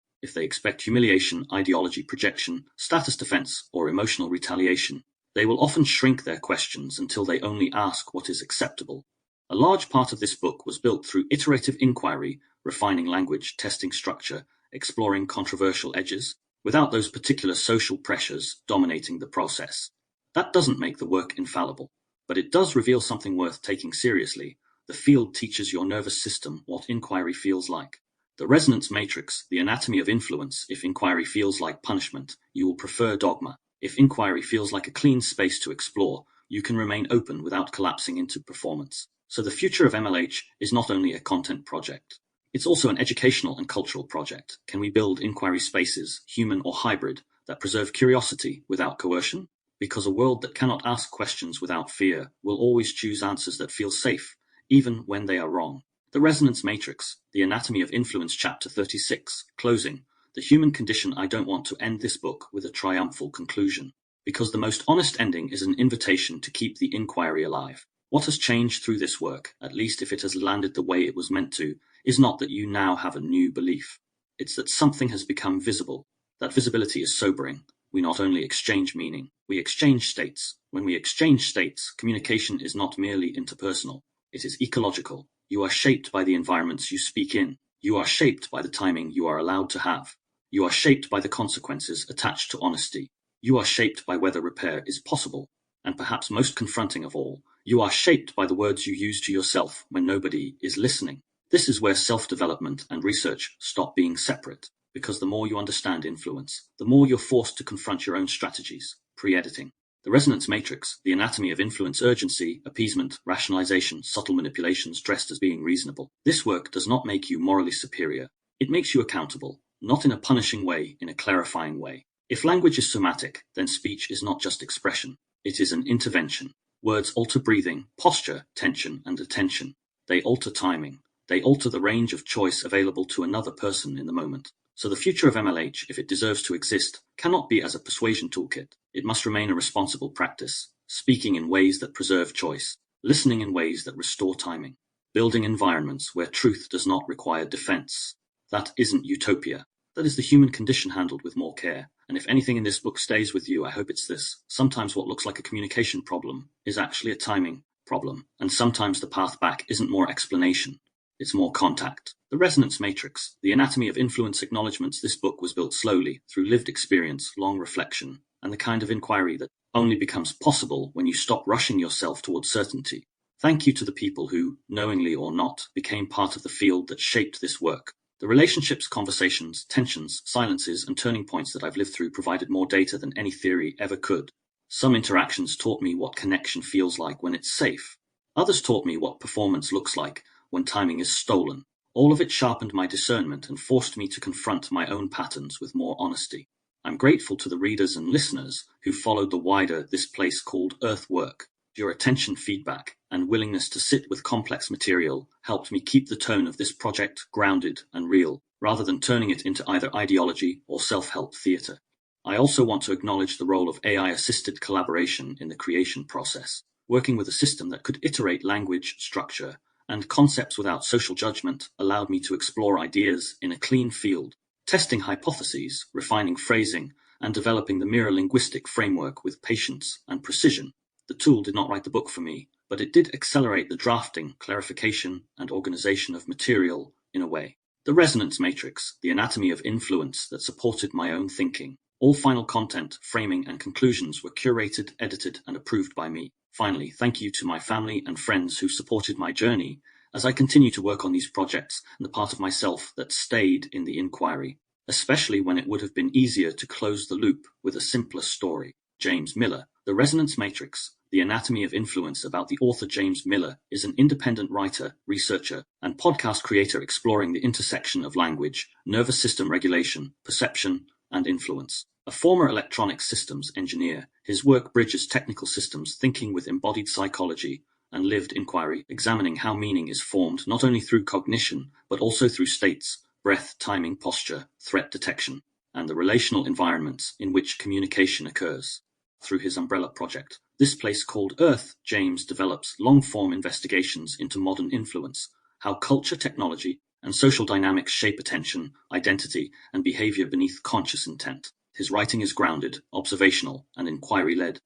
If they expect humiliation, ideology projection, status defense, or emotional retaliation, they will often shrink their questions until they only ask what is acceptable. A large part of this book was built through iterative inquiry, refining language, testing structure, exploring controversial edges, without those particular social pressures dominating the process. That doesn't make the work infallible, but it does reveal something worth taking seriously. The field teaches your nervous system what inquiry feels like. The resonance matrix, the anatomy of influence. If inquiry feels like punishment, you will prefer dogma. If inquiry feels like a clean space to explore, you can remain open without collapsing into performance. So the future of MLH is not only a content project. It's also an educational and cultural project. Can we build inquiry spaces, human or hybrid, that preserve curiosity without coercion? Because a world that cannot ask questions without fear will always choose answers that feel safe, even when they are wrong. The Resonance Matrix, The Anatomy of Influence, Chapter 36, Closing, The Human Condition. I don't want to end this book with a triumphal conclusion, because the most honest ending is an invitation to keep the inquiry alive. What has changed through this work, at least if it has landed the way it was meant to, is not that you now have a new belief. It's that something has become visible. That visibility is sobering. We not only exchange meaning, we exchange states. When we exchange states, communication is not merely interpersonal. It is ecological. You are shaped by the environments you speak in. You are shaped by the timing you are allowed to have. You are shaped by the consequences attached to honesty. You are shaped by whether repair is possible. And perhaps most confronting of all, you are shaped by the words you use to yourself when nobody is listening. This is where self-development and research stop being separate, because the more you understand influence, the more you're forced to confront your own strategies, pre-editing. The resonance matrix, the anatomy of influence, urgency, appeasement, rationalization, subtle manipulations dressed as being reasonable. This work does not make you morally superior. It makes you accountable, not in a punishing way, in a clarifying way. If language is somatic, then speech is not just expression. It is an intervention. Words alter breathing, posture, tension, and attention. They alter timing. They alter the range of choice available to another person in the moment. So the future of MLH, if it deserves to exist, cannot be as a persuasion toolkit. It must remain a responsible practice, speaking in ways that preserve choice, listening in ways that restore timing, building environments where truth does not require defense. That isn't utopia. That is the human condition handled with more care. And if anything in this book stays with you, I hope it's this. Sometimes what looks like a communication problem is actually a timing problem. And sometimes the path back isn't more explanation. It's more contact. The Resonance Matrix, The Anatomy of Influence, acknowledgements. This book was built slowly, through lived experience, long reflection, and the kind of inquiry that only becomes possible when you stop rushing yourself towards certainty. Thank you to the people who, knowingly or not, became part of the field that shaped this work. The relationships, conversations, tensions, silences, and turning points that I've lived through provided more data than any theory ever could. Some interactions taught me what connection feels like when it's safe. Others taught me what performance looks like when timing is stolen. All of it sharpened my discernment and forced me to confront my own patterns with more honesty. I'm grateful to the readers and listeners who followed the wider This Place Called Earth work. Your attention, feedback, and willingness to sit with complex material helped me keep the tone of this project grounded and real, rather than turning it into either ideology or self-help theatre. I also want to acknowledge the role of AI-assisted collaboration in the creation process. Working with a system that could iterate language, structure, and concepts without social judgment allowed me to explore ideas in a clean field, testing hypotheses, refining phrasing, and developing the mirror-linguistic framework with patience and precision. The tool did not write the book for me, but it did accelerate the drafting, clarification, and organization of material in a way. The resonance matrix, the anatomy of influence that supported my own thinking. All final content, framing, and conclusions were curated, edited, and approved by me. Finally, thank you to my family and friends who supported my journey as I continue to work on these projects and the part of myself that stayed in the inquiry, especially when it would have been easier to close the loop with a simpler story. James Miller, The Resonance Matrix, The Anatomy of Influence. About the author James Miller is an independent writer, researcher, and podcast creator exploring the intersection of language, nervous system regulation, perception, and influence. A former electronic systems engineer, his work bridges technical systems thinking with embodied psychology and lived inquiry, examining how meaning is formed not only through cognition, but also through states, breath, timing, posture, threat detection, and the relational environments in which communication occurs. Through his umbrella project, This Place Called Earth, James develops long-form investigations into modern influence, how culture, technology, and social dynamics shape attention, identity, and behavior beneath conscious intent. His writing is grounded, observational, and inquiry-led,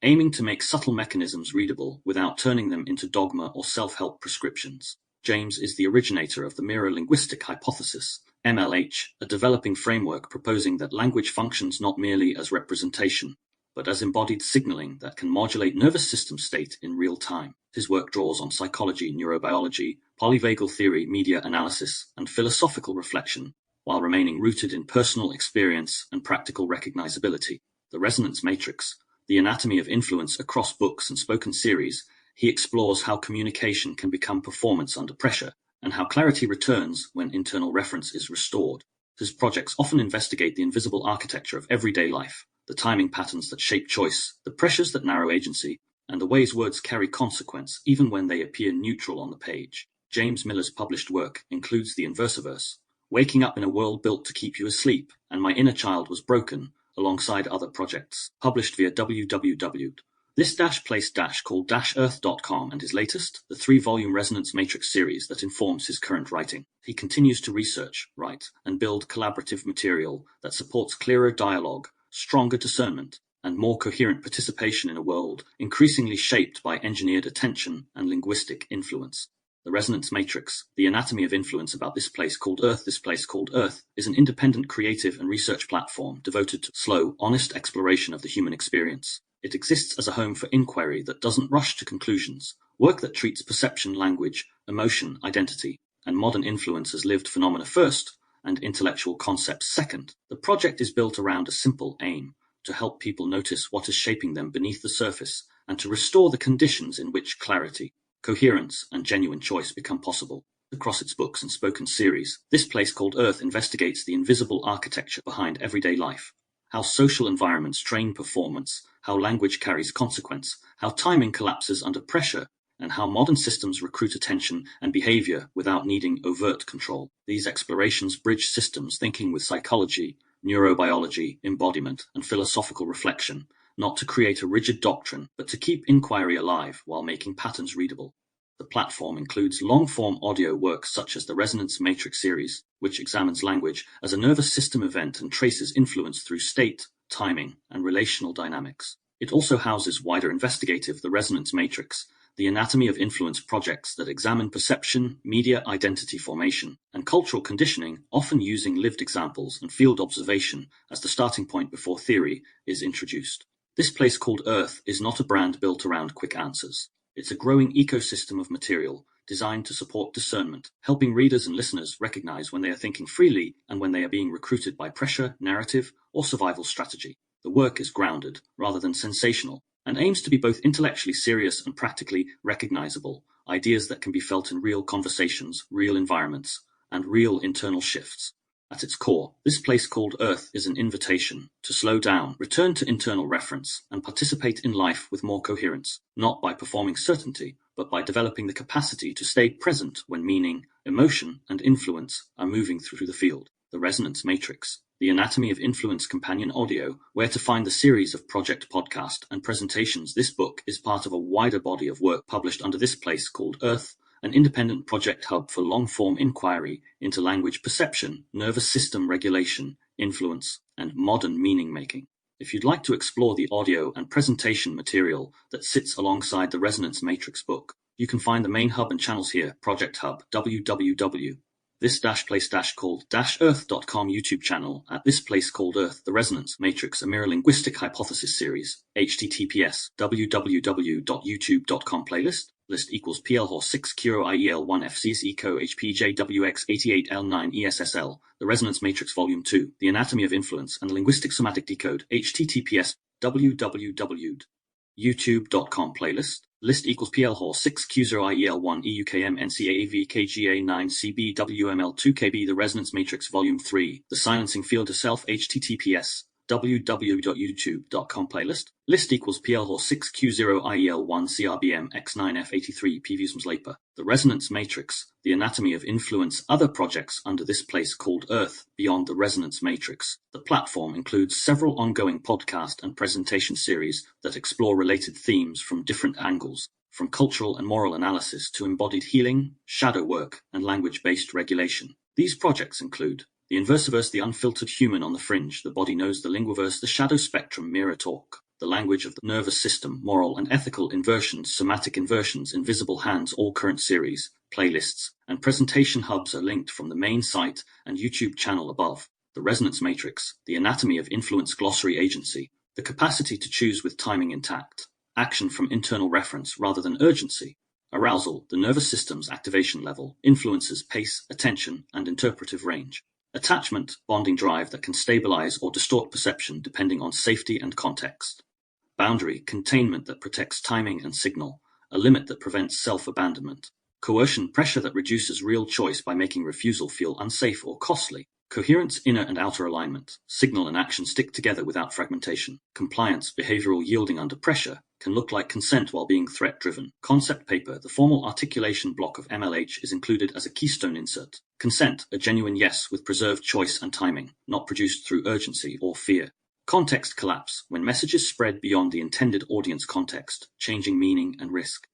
aiming to make subtle mechanisms readable without turning them into dogma or self-help prescriptions. James is the originator of the Mirror-Linguistic Hypothesis, MLH, a developing framework proposing that language functions not merely as representation, but as embodied signaling that can modulate nervous system state in real time. His work draws on psychology, neurobiology, polyvagal theory, media analysis, and philosophical reflection, while remaining rooted in personal experience and practical recognizability. The Resonance Matrix, The Anatomy of Influence. Across books and spoken series, he explores how communication can become performance under pressure, and how clarity returns when internal reference is restored. His projects often investigate the invisible architecture of everyday life, the timing patterns that shape choice, the pressures that narrow agency, and the ways words carry consequence even when they appear neutral on the page. James Miller's published work includes The Inversiverse, Waking Up in a World Built to Keep You Asleep, and My Inner Child Was Broken, alongside other projects, published via www.this-place-called-earth.com, and his latest, the 3-volume Resonance Matrix series that informs his current writing. He continues to research, write, and build collaborative material that supports clearer dialogue, stronger discernment, and more coherent participation in a world increasingly shaped by engineered attention and linguistic influence. The Resonance Matrix, The Anatomy of Influence. About This Place Called Earth. This Place Called Earth is an independent creative and research platform devoted to slow, honest exploration of the human experience. It exists as a home for inquiry that doesn't rush to conclusions, work that treats perception, language, emotion, identity, and modern influence as lived phenomena first, and intellectual concepts second. The project is built around a simple aim: to help people notice what is shaping them beneath the surface, and to restore the conditions in which clarity, coherence, and genuine choice become possible. Across its books and spoken series, This Place Called Earth investigates the invisible architecture behind everyday life, how social environments train performance, how language carries consequence, how timing collapses under pressure, and how modern systems recruit attention and behavior without needing overt control. These explorations bridge systems thinking with psychology, neurobiology, embodiment, and philosophical reflection, not to create a rigid doctrine, but to keep inquiry alive while making patterns readable. The platform includes long-form audio works such as the Resonance Matrix series, which examines language as a nervous system event and traces influence through state, timing, and relational dynamics. It also houses wider investigative The Resonance Matrix, The Anatomy of Influence projects that examine perception, media identity formation, and cultural conditioning, often using lived examples and field observation as the starting point before theory is introduced. This Place Called Earth is not a brand built around quick answers. It's a growing ecosystem of material designed to support discernment, helping readers and listeners recognize when they are thinking freely and when they are being recruited by pressure, narrative, or survival strategy. The work is grounded, rather than sensational, and aims to be both intellectually serious and practically recognizable, ideas that can be felt in real conversations, real environments, and real internal shifts. At its core, this place called Earth is an invitation to slow down, return to internal reference, and participate in life with more coherence, not by performing certainty, but by developing the capacity to stay present when meaning, emotion, and influence are moving through the field. The Resonance Matrix, the Anatomy of Influence Companion Audio, where to find the series of project podcast and presentations. This book is part of a wider body of work published under this place called Earth, an independent project hub for long-form inquiry into language perception, nervous system regulation, influence, and modern meaning-making. If you'd like to explore the audio and presentation material that sits alongside the Resonance Matrix book, you can find the main hub and channels here, Project Hub, www. This-place-called-earth.com YouTube channel at This Place Called Earth, The Resonance Matrix, a Mirror-Linguistic Hypothesis series, https www.youtube.com playlist, list equals PL-6 Eco HPJWX88L9ESSL, The Resonance Matrix Volume 2, The Anatomy of Influence and the Linguistic Somatic Decode, https www.youtube.com playlist, list equals PL-6 The Resonance Matrix Volume 3, The Silencing Field of Self, https www.youtube.com playlist, list equals PL-6 PVSMSLAPER, The Resonance Matrix, The Anatomy of Influence, other projects under this place called Earth beyond the Resonance Matrix. The platform includes several ongoing podcast and presentation series that explore related themes from different angles, from cultural and moral analysis to embodied healing, shadow work, and language-based regulation. These projects include the Inversiverse, the unfiltered human on the fringe, the body knows the linguiverse, the shadow spectrum, mirror talk, the language of the nervous system, moral and ethical inversions, somatic inversions, invisible hands, all current series, playlists, and presentation hubs are linked from the main site and YouTube channel above. The Resonance Matrix, the Anatomy of Influence Glossary Agency, the capacity to choose with timing intact, action from internal reference rather than urgency, arousal, the nervous system's activation level, influences pace, attention, and interpretive range. Attachment, bonding drive that can stabilize or distort perception depending on safety and context. Boundary, containment that protects timing and signal, a limit that prevents self-abandonment. Coercion, pressure that reduces real choice by making refusal feel unsafe or costly. Coherence, inner and outer alignment. Signal and action stick together without fragmentation. Compliance, behavioral yielding under pressure, can look like consent while being threat-driven. Concept paper, the formal articulation block of MLH is included as a keystone insert. Consent, a genuine yes with preserved choice and timing, not produced through urgency or fear. Context collapse, when messages spread beyond the intended audience context, changing meaning and risk.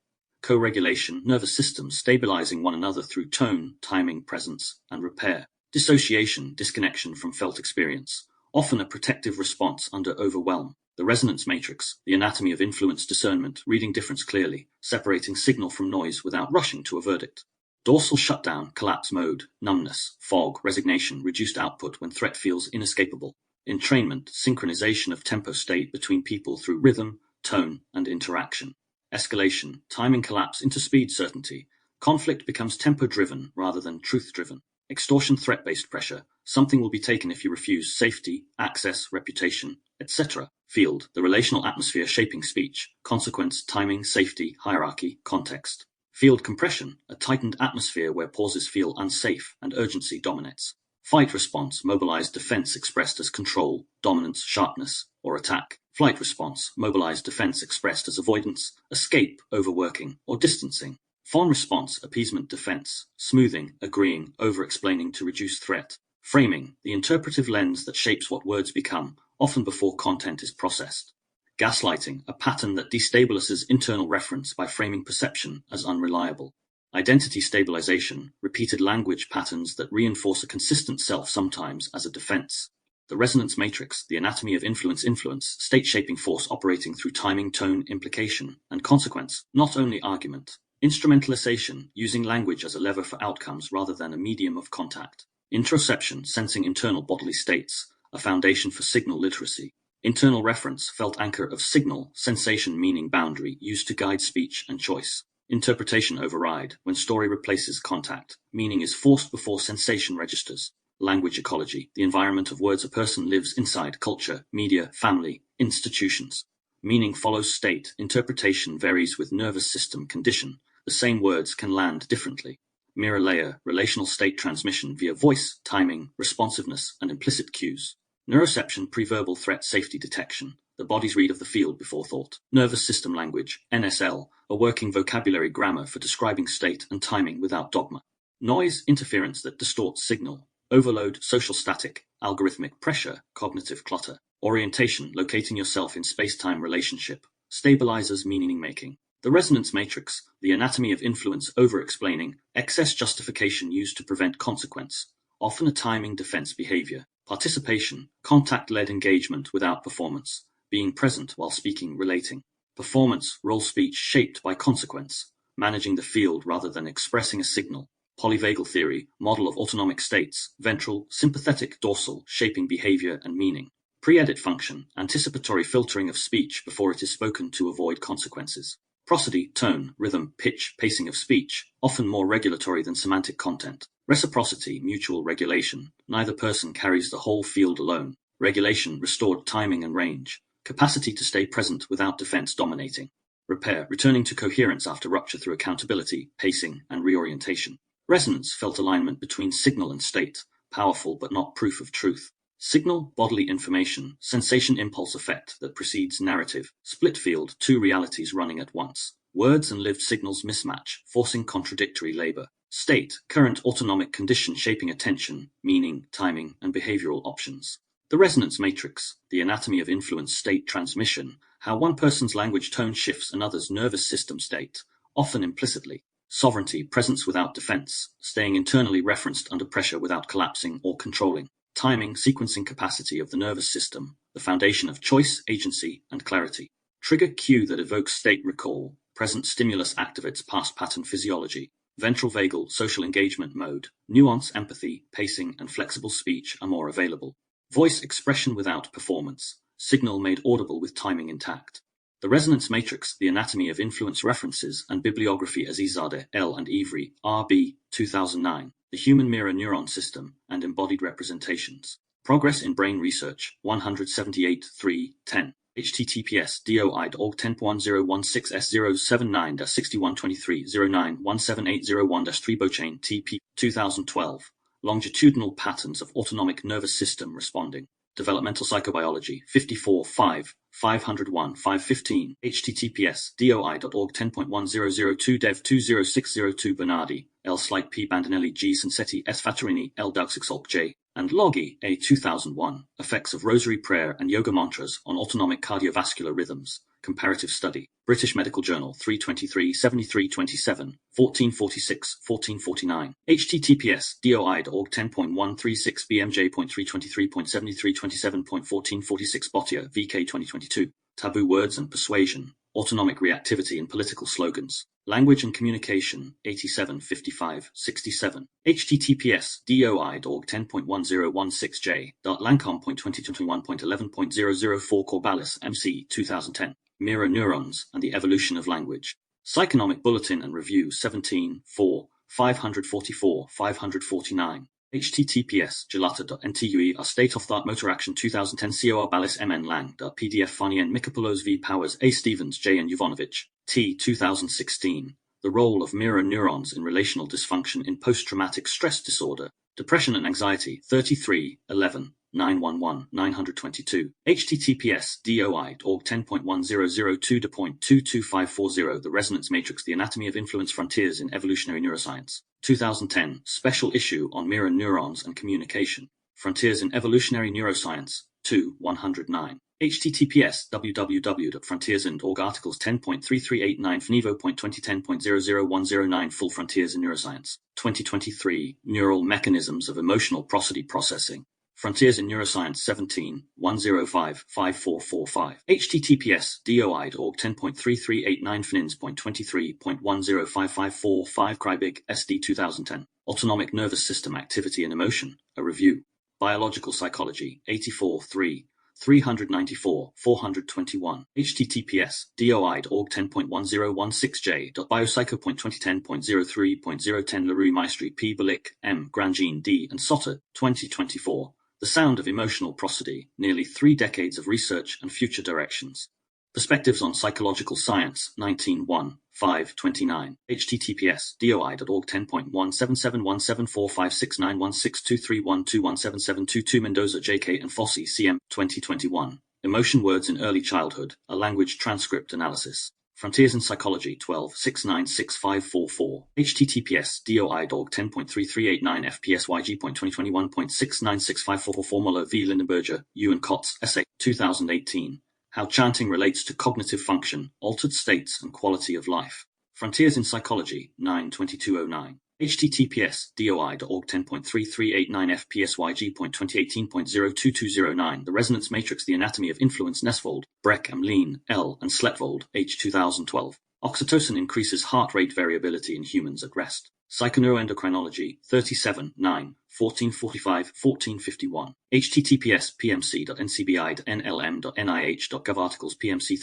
Co-regulation, nervous systems stabilizing one another through tone, timing, presence, and repair. Dissociation, disconnection from felt experience, often a protective response under overwhelm. The Resonance Matrix, the Anatomy of Influence Discernment, reading difference clearly, separating signal from noise without rushing to a verdict. Dorsal shutdown, collapse mode, numbness, fog, resignation, reduced output when threat feels inescapable. Entrainment, synchronization of tempo state between people through rhythm, tone, and interaction. Escalation, timing collapse into speed certainty. Conflict becomes tempo-driven rather than truth-driven. Extortion, threat-based pressure. Something will be taken if you refuse. Safety, access, reputation, etc. Field, the relational atmosphere shaping speech. Consequence, timing, safety, hierarchy, context. Field compression, a tightened atmosphere where pauses feel unsafe and urgency dominates. Fight response, mobilized defense expressed as control, dominance, sharpness, or attack. Flight response, mobilized defense expressed as avoidance, escape, overworking, or distancing. Fawn response, appeasement, defense, smoothing, agreeing, over-explaining to reduce threat. Framing, the interpretive lens that shapes what words become, often before content is processed. Gaslighting, a pattern that destabilizes internal reference by framing perception as unreliable. Identity stabilization, repeated language patterns that reinforce a consistent self sometimes as a defense. The Resonance Matrix, the Anatomy of Influence, state-shaping force operating through timing, tone, implication, and consequence, not only argument. Instrumentalization, using language as a lever for outcomes rather than a medium of contact. Interoception, sensing internal bodily states, a foundation for signal literacy. Internal reference, felt anchor of signal, sensation, meaning, boundary, used to guide speech and choice. Interpretation override, when story replaces contact, meaning is forced before sensation registers. Language ecology, the environment of words a person lives inside, culture, media, family, institutions. Meaning follows state, interpretation varies with nervous system condition. The same words can land differently. Mirror layer, relational state transmission via voice, timing, responsiveness, and implicit cues. Neuroception, preverbal threat safety detection, the body's read of the field before thought. Nervous system language, NSL, a working vocabulary grammar for describing state and timing without dogma. Noise, interference that distorts signal. Overload, social static, algorithmic pressure, cognitive clutter. Orientation, locating yourself in space-time relationship. Stabilizers, meaning making. The resonance matrix, the anatomy of influence over-explaining, excess justification used to prevent consequence, often a timing defense behavior. Participation, contact-led engagement without performance, being present while speaking, relating. Performance, role speech shaped by consequence, managing the field rather than expressing a signal. Polyvagal theory, model of autonomic states, ventral, sympathetic, dorsal, shaping behavior and meaning. Pre-edit function, anticipatory filtering of speech before it is spoken to avoid consequences. Prosody, tone, rhythm, pitch, pacing of speech, often more regulatory than semantic content. Reciprocity, mutual regulation, neither person carries the whole field alone. Regulation, restored timing and range. Capacity to stay present without defense dominating. Repair, returning to coherence after rupture through accountability, pacing, and reorientation. Resonance, felt alignment between signal and state, powerful but not proof of truth. Signal, bodily information, sensation impulse effect that precedes narrative. Split field, two realities running at once. Words and lived signals mismatch, forcing contradictory labor. State, current autonomic condition shaping attention, meaning, timing, and behavioral options. The resonance matrix, the anatomy of influence state transmission, how one person's language tone shifts another's nervous system state, often implicitly. Sovereignty, presence without defense, staying internally referenced under pressure without collapsing or controlling. Timing, sequencing capacity of the nervous system, the foundation of choice, agency, and clarity. Trigger cue that evokes state recall, present stimulus activates past pattern physiology. Ventral vagal, social engagement mode, nuance, empathy, pacing, and flexible speech are more available. Voice expression without performance, signal made audible with timing intact. The resonance matrix, the anatomy of influence references and bibliography Azizadeh, L. and Ivry, R.B., 2009. The Human Mirror Neuron System and Embodied Representations. Progress in Brain Research, 178.3.10. https doi.org 10.1016S079-6123-09-17801-3 Bochain TP 2012. Longitudinal Patterns of Autonomic Nervous System Responding. Developmental Psychobiology, 54.5, 501, 515. https doi.org 10.1002 dev 20602 Bernardi, L. Slight P. Bandinelli G. Sansetti S. Fattorini L. Dauxixolk J. and Logi A. 2001, Effects of Rosary Prayer and Yoga Mantras on Autonomic Cardiovascular Rhythms, Comparative Study, British Medical Journal 323 7327, 1446-1449, https doi.org 10.136 bmj.323.7327.1446 Bottia, VK 2022, Taboo Words and Persuasion, Autonomic Reactivity in Political Slogans, Language and Communication, 8755-67, https doi.org 10.1016j.lancome.2021.11.004 Corballis, MC, 2010, Mirror Neurons and the Evolution of Language. Psychonomic Bulletin and Review 17, 4, 544-549. https gelata.ntue a state-of-the-art motor action 2010 COR Ballis MN Lang .pdf Fanien Mikopolos V Powers A Stevens J and Yovanovich T 2016 The Role of Mirror Neurons in Relational Dysfunction in Post-Traumatic Stress Disorder Depression and Anxiety 33 11 911 922 https doi.org 10.1002.22540 The Resonance Matrix The Anatomy of Influence Frontiers in Evolutionary Neuroscience 2010 Special Issue on Mirror Neurons and Communication Frontiers in Evolutionary Neuroscience 2 109 https www.frontiersand.org Articles 10.3389 FNEVO.2010.00109 Full Frontiers in Neuroscience 2023 Neural Mechanisms of Emotional Prosody Processing Frontiers in Neuroscience 17, 105, 5445. https doi.org 10.3389 fnins.23.105545 Krybig, SD 2010. Autonomic Nervous System Activity and Emotion, a Review. Biological Psychology, 84, 3. 394, 421. https doi.org 10.1016j.biopsycho.2010.03.010 LaRue Maestri P. Balik, M. Grangin D. and Sotter, 2024. The Sound of Emotional Prosody, Nearly 3 Decades of Research and Future Directions. Perspectives on Psychological Science, 19.1, 529. https doi.org 10.177174569162312177222 Mendoza, J.K. and Fossey, C.M. 2021. Emotion Words in Early Childhood, A Language Transcript Analysis. Frontiers in Psychology, 12, 6965544. https doi.org 10.3389 fpsyg.2021.696544 Formula v. Lindenberger, U. and Kotz, Essay, 2018. How Chanting Relates to Cognitive Function, Altered States and Quality of Life. Frontiers in Psychology, 9/2209. https doi.org 10.3389 fpsyg.2018.02209 The Resonance Matrix, The Anatomy of Influence, Nesvold, Breck, M. Lean, L. and Sletvold, H. 2012. Oxytocin increases heart rate variability in humans at rest. Psychoneuroendocrinology, 37, 9, 1445-1451. https pmc.ncbi.nlm.nih.gov Articles PMC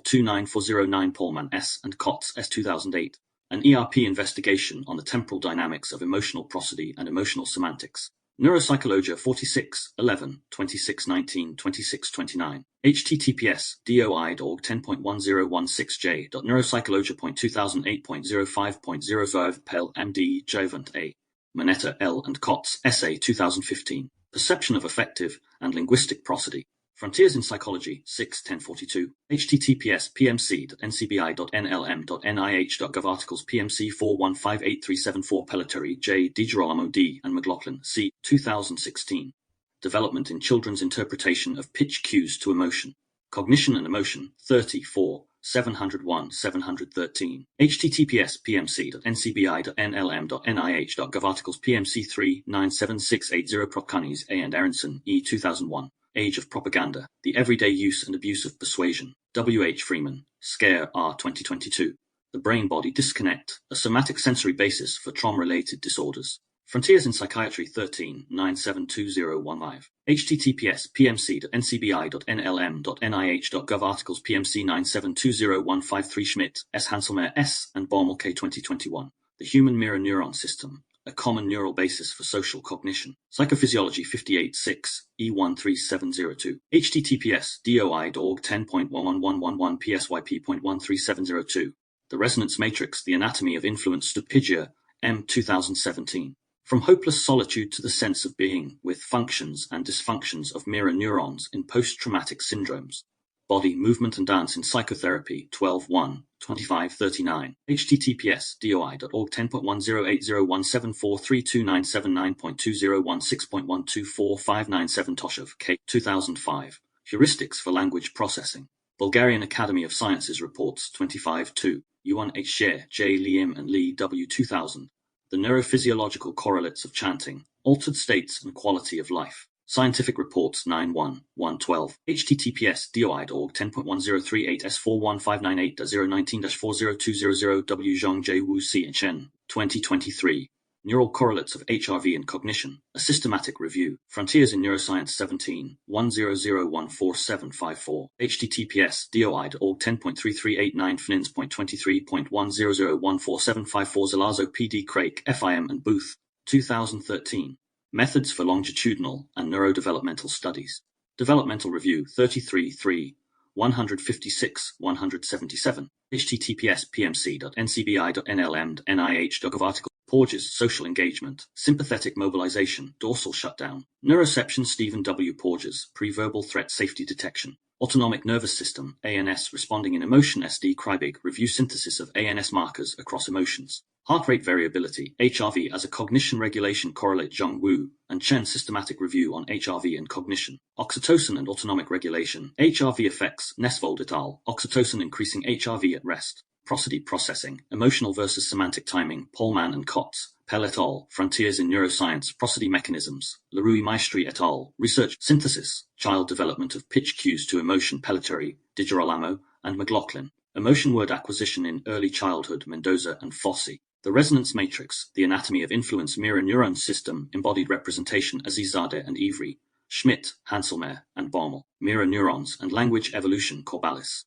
3429409 Paulman, S. and Kotz, S. 2008. An ERP investigation on the temporal dynamics of emotional prosody and emotional semantics. Neuropsychologia 46, 11, 2619, 2629. https doi.org 10.1016j.neuropsychologia.2008.05.05 Pell, M.D., Jovant, A. Manetta, L. and Kotz, Essay 2015. Perception of Affective and Linguistic Prosody. Frontiers in Psychology, 6/1042. https pmc.ncbi.nlm.nih.gov Articles PMC 4158374 Pelletieri, J. DiGirolamo, D. and McLaughlin, C. 2016. Development in Children's Interpretation of Pitch Cues to Emotion. Cognition and Emotion, 34, 701-713. https pmc.ncbi.nlm.nih.gov Articles PMC 3-97680 Prokkanis, A. and Aronson, E. 2001. Age of Propaganda, The Everyday Use and Abuse of Persuasion. W. H. Freeman, Scare, R. 2022. The Brain-Body Disconnect, A Somatic Sensory Basis for Trauma-Related Disorders. Frontiers in Psychiatry 13, 9720115. https pmc.ncbi.nlm.nih.gov Articles PMC 9720153 Schmidt, S. Hanselmeyer, S. and Baumel, K. 2021. The Human Mirror Neuron System, A Common Neural Basis for Social Cognition. Psychophysiology 58.6, E13702. https doi.org 10.11111 psyp.13702. The Resonance Matrix, The Anatomy of Influence, Stupidgia, M. 2017. From hopeless solitude to the sense of being, with functions and dysfunctions of mirror neurons in post-traumatic syndromes. Body, Movement and Dance in Psychotherapy, 12.1, 2539. https doi.org 10.108017432979.2016.1245997 Toshev, K. 2005. Heuristics for Language Processing. Bulgarian Academy of Sciences Reports 25.2. Yuan H. Sher, J. Lim and Lee W. 2000. The Neurophysiological Correlates of Chanting, Altered States and Quality of Life. Scientific Reports 9.1.112. https doi.org 10.1038s41598-019-40200 W. Zhang J. Wu C. and Chen, 2023. Neural Correlates of HRV and Cognition, A Systematic Review. Frontiers in Neuroscience 17, 100144754. https doi.org 10.3389 fnins.23.1001475 Zalazo P.D. Craik, FIM and Booth, 2013. Methods for Longitudinal and Neurodevelopmental Studies. Developmental Review 33-3, 156-177. https pmc.ncbi.nlm.nih.gov Article. Porges, Social Engagement, Sympathetic Mobilization, Dorsal Shutdown. Neuroception Stephen W. Porges, Pre-Verbal Threat Safety Detection. Autonomic Nervous System, ANS Responding in Emotion SD Krybig, Review Synthesis of ANS Markers Across Emotions. Heart Rate Variability, HRV as a Cognition Regulation Correlate Zhang Wu, and Chen Systematic Review on HRV and Cognition. Oxytocin and Autonomic Regulation, HRV Effects, Nesvold et al., Oxytocin Increasing HRV at Rest. Prosody Processing, Emotional versus Semantic Timing, Paulman and Kotz, Pell et al., Frontiers in Neuroscience, Prosody Mechanisms, Leroux Maestri et al., Research Synthesis, Child Development of Pitch Cues to Emotion Pelletieri, DiGirolamo, and McLaughlin, Emotion Word Acquisition in Early Childhood, Mendoza and Fossey, The Resonance Matrix, The Anatomy of Influence Mirror Neuron System, Embodied Representation, Azizadeh and Ivry, Schmidt, Hanselmeyer, and Baumel, Mirror Neurons and Language Evolution, Corbalis.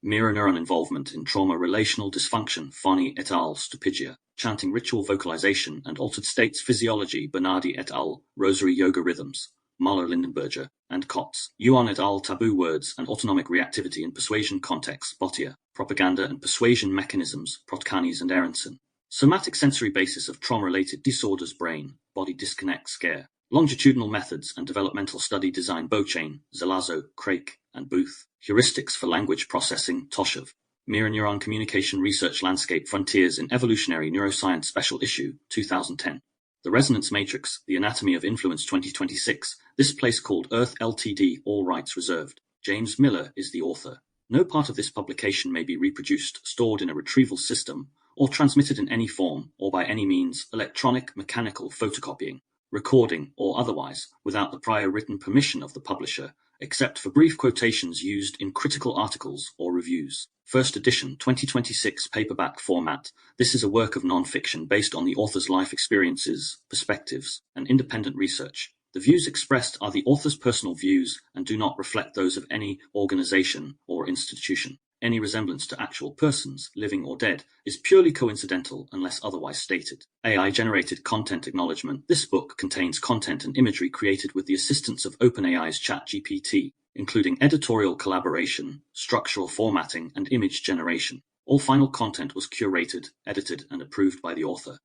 Mirror neuron involvement in trauma relational dysfunction, Foni et al., Stupidgia, Chanting Ritual Vocalization and Altered States Physiology, Bernardi et al., Rosary Yoga Rhythms, Müller-Lindenberger, and Kotz. Yuan et al. Taboo Words and Autonomic Reactivity in Persuasion Contexts, Bottier. Propaganda and Persuasion Mechanisms, Protkanis and Aronson. Somatic Sensory Basis of Trauma-Related Disorders Brain, Body Disconnect Scare. Longitudinal Methods and Developmental Study Design Beauchain, Zelazo, Craik, and Booth. Heuristics for Language Processing, Toshev. Mirror Neuron Communication Research Landscape Frontiers in Evolutionary Neuroscience Special Issue, 2010. The Resonance Matrix, The Anatomy of Influence 2026, This Place Called Earth Ltd, All Rights Reserved. James Miller is the author. No part of this publication may be reproduced, stored in a retrieval system, or transmitted in any form, or by any means, electronic, mechanical, photocopying, recording, or otherwise, without the prior written permission of the publisher, except for brief quotations used in critical articles or reviews. First edition, 2026 paperback format. This is a work of non-fiction based on the author's life experiences, perspectives, and independent research. The views expressed are the author's personal views and do not reflect those of any organization or institution. Any resemblance to actual persons, living or dead, is purely coincidental unless otherwise stated. AI-generated content acknowledgement. This book contains content and imagery created with the assistance of OpenAI's ChatGPT, including editorial collaboration, structural formatting, and image generation. All final content was curated, edited, and approved by the author.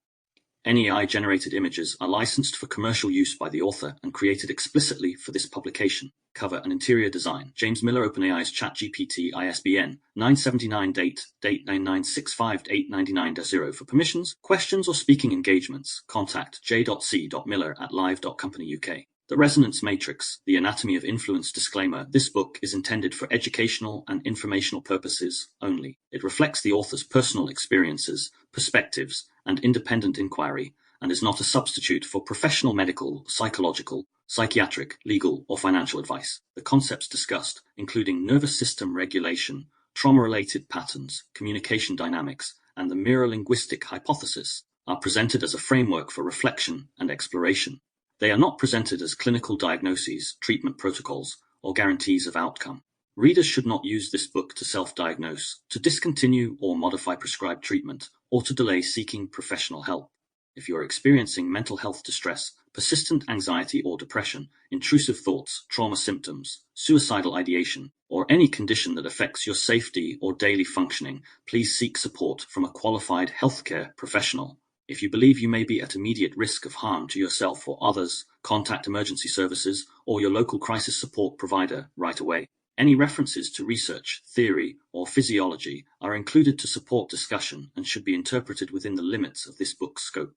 Any AI-generated images are licensed for commercial use by the author and created explicitly for this publication. Cover and interior design. James Miller, OpenAI's ChatGPT, ISBN 979 date 9965-899-0 for permissions, questions, or speaking engagements. Contact j.c.miller@live.company.uk. The Resonance Matrix, The Anatomy of Influence Disclaimer. This book is intended for educational and informational purposes only. It reflects the author's personal experiences, perspectives, and independent inquiry, and is not a substitute for professional medical, psychological, psychiatric, legal, or financial advice. The concepts discussed, including nervous system regulation, trauma-related patterns, communication dynamics, and the Mirror-Linguistic Hypothesis, are presented as a framework for reflection and exploration. They are not presented as clinical diagnoses, treatment protocols, or guarantees of outcome. Readers should not use this book to self-diagnose, to discontinue or modify prescribed treatment, or to delay seeking professional help. If you are experiencing mental health distress, persistent anxiety or depression, intrusive thoughts, trauma symptoms, suicidal ideation, or any condition that affects your safety or daily functioning, please seek support from a qualified healthcare professional. If you believe you may be at immediate risk of harm to yourself or others, contact emergency services or your local crisis support provider right away. Any references to research, theory, or physiology are included to support discussion and should be interpreted within the limits of this book's scope.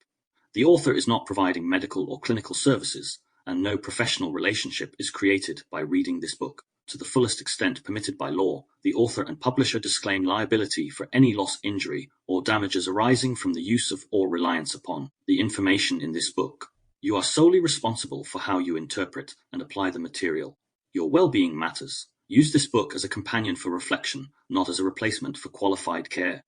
The author is not providing medical or clinical services, and no professional relationship is created by reading this book. To the fullest extent permitted by law, the author and publisher disclaim liability for any loss, injury, or damages arising from the use of or reliance upon the information in this book. You are solely responsible for how you interpret and apply the material. Your well-being matters. Use this book as a companion for reflection, not as a replacement for qualified care.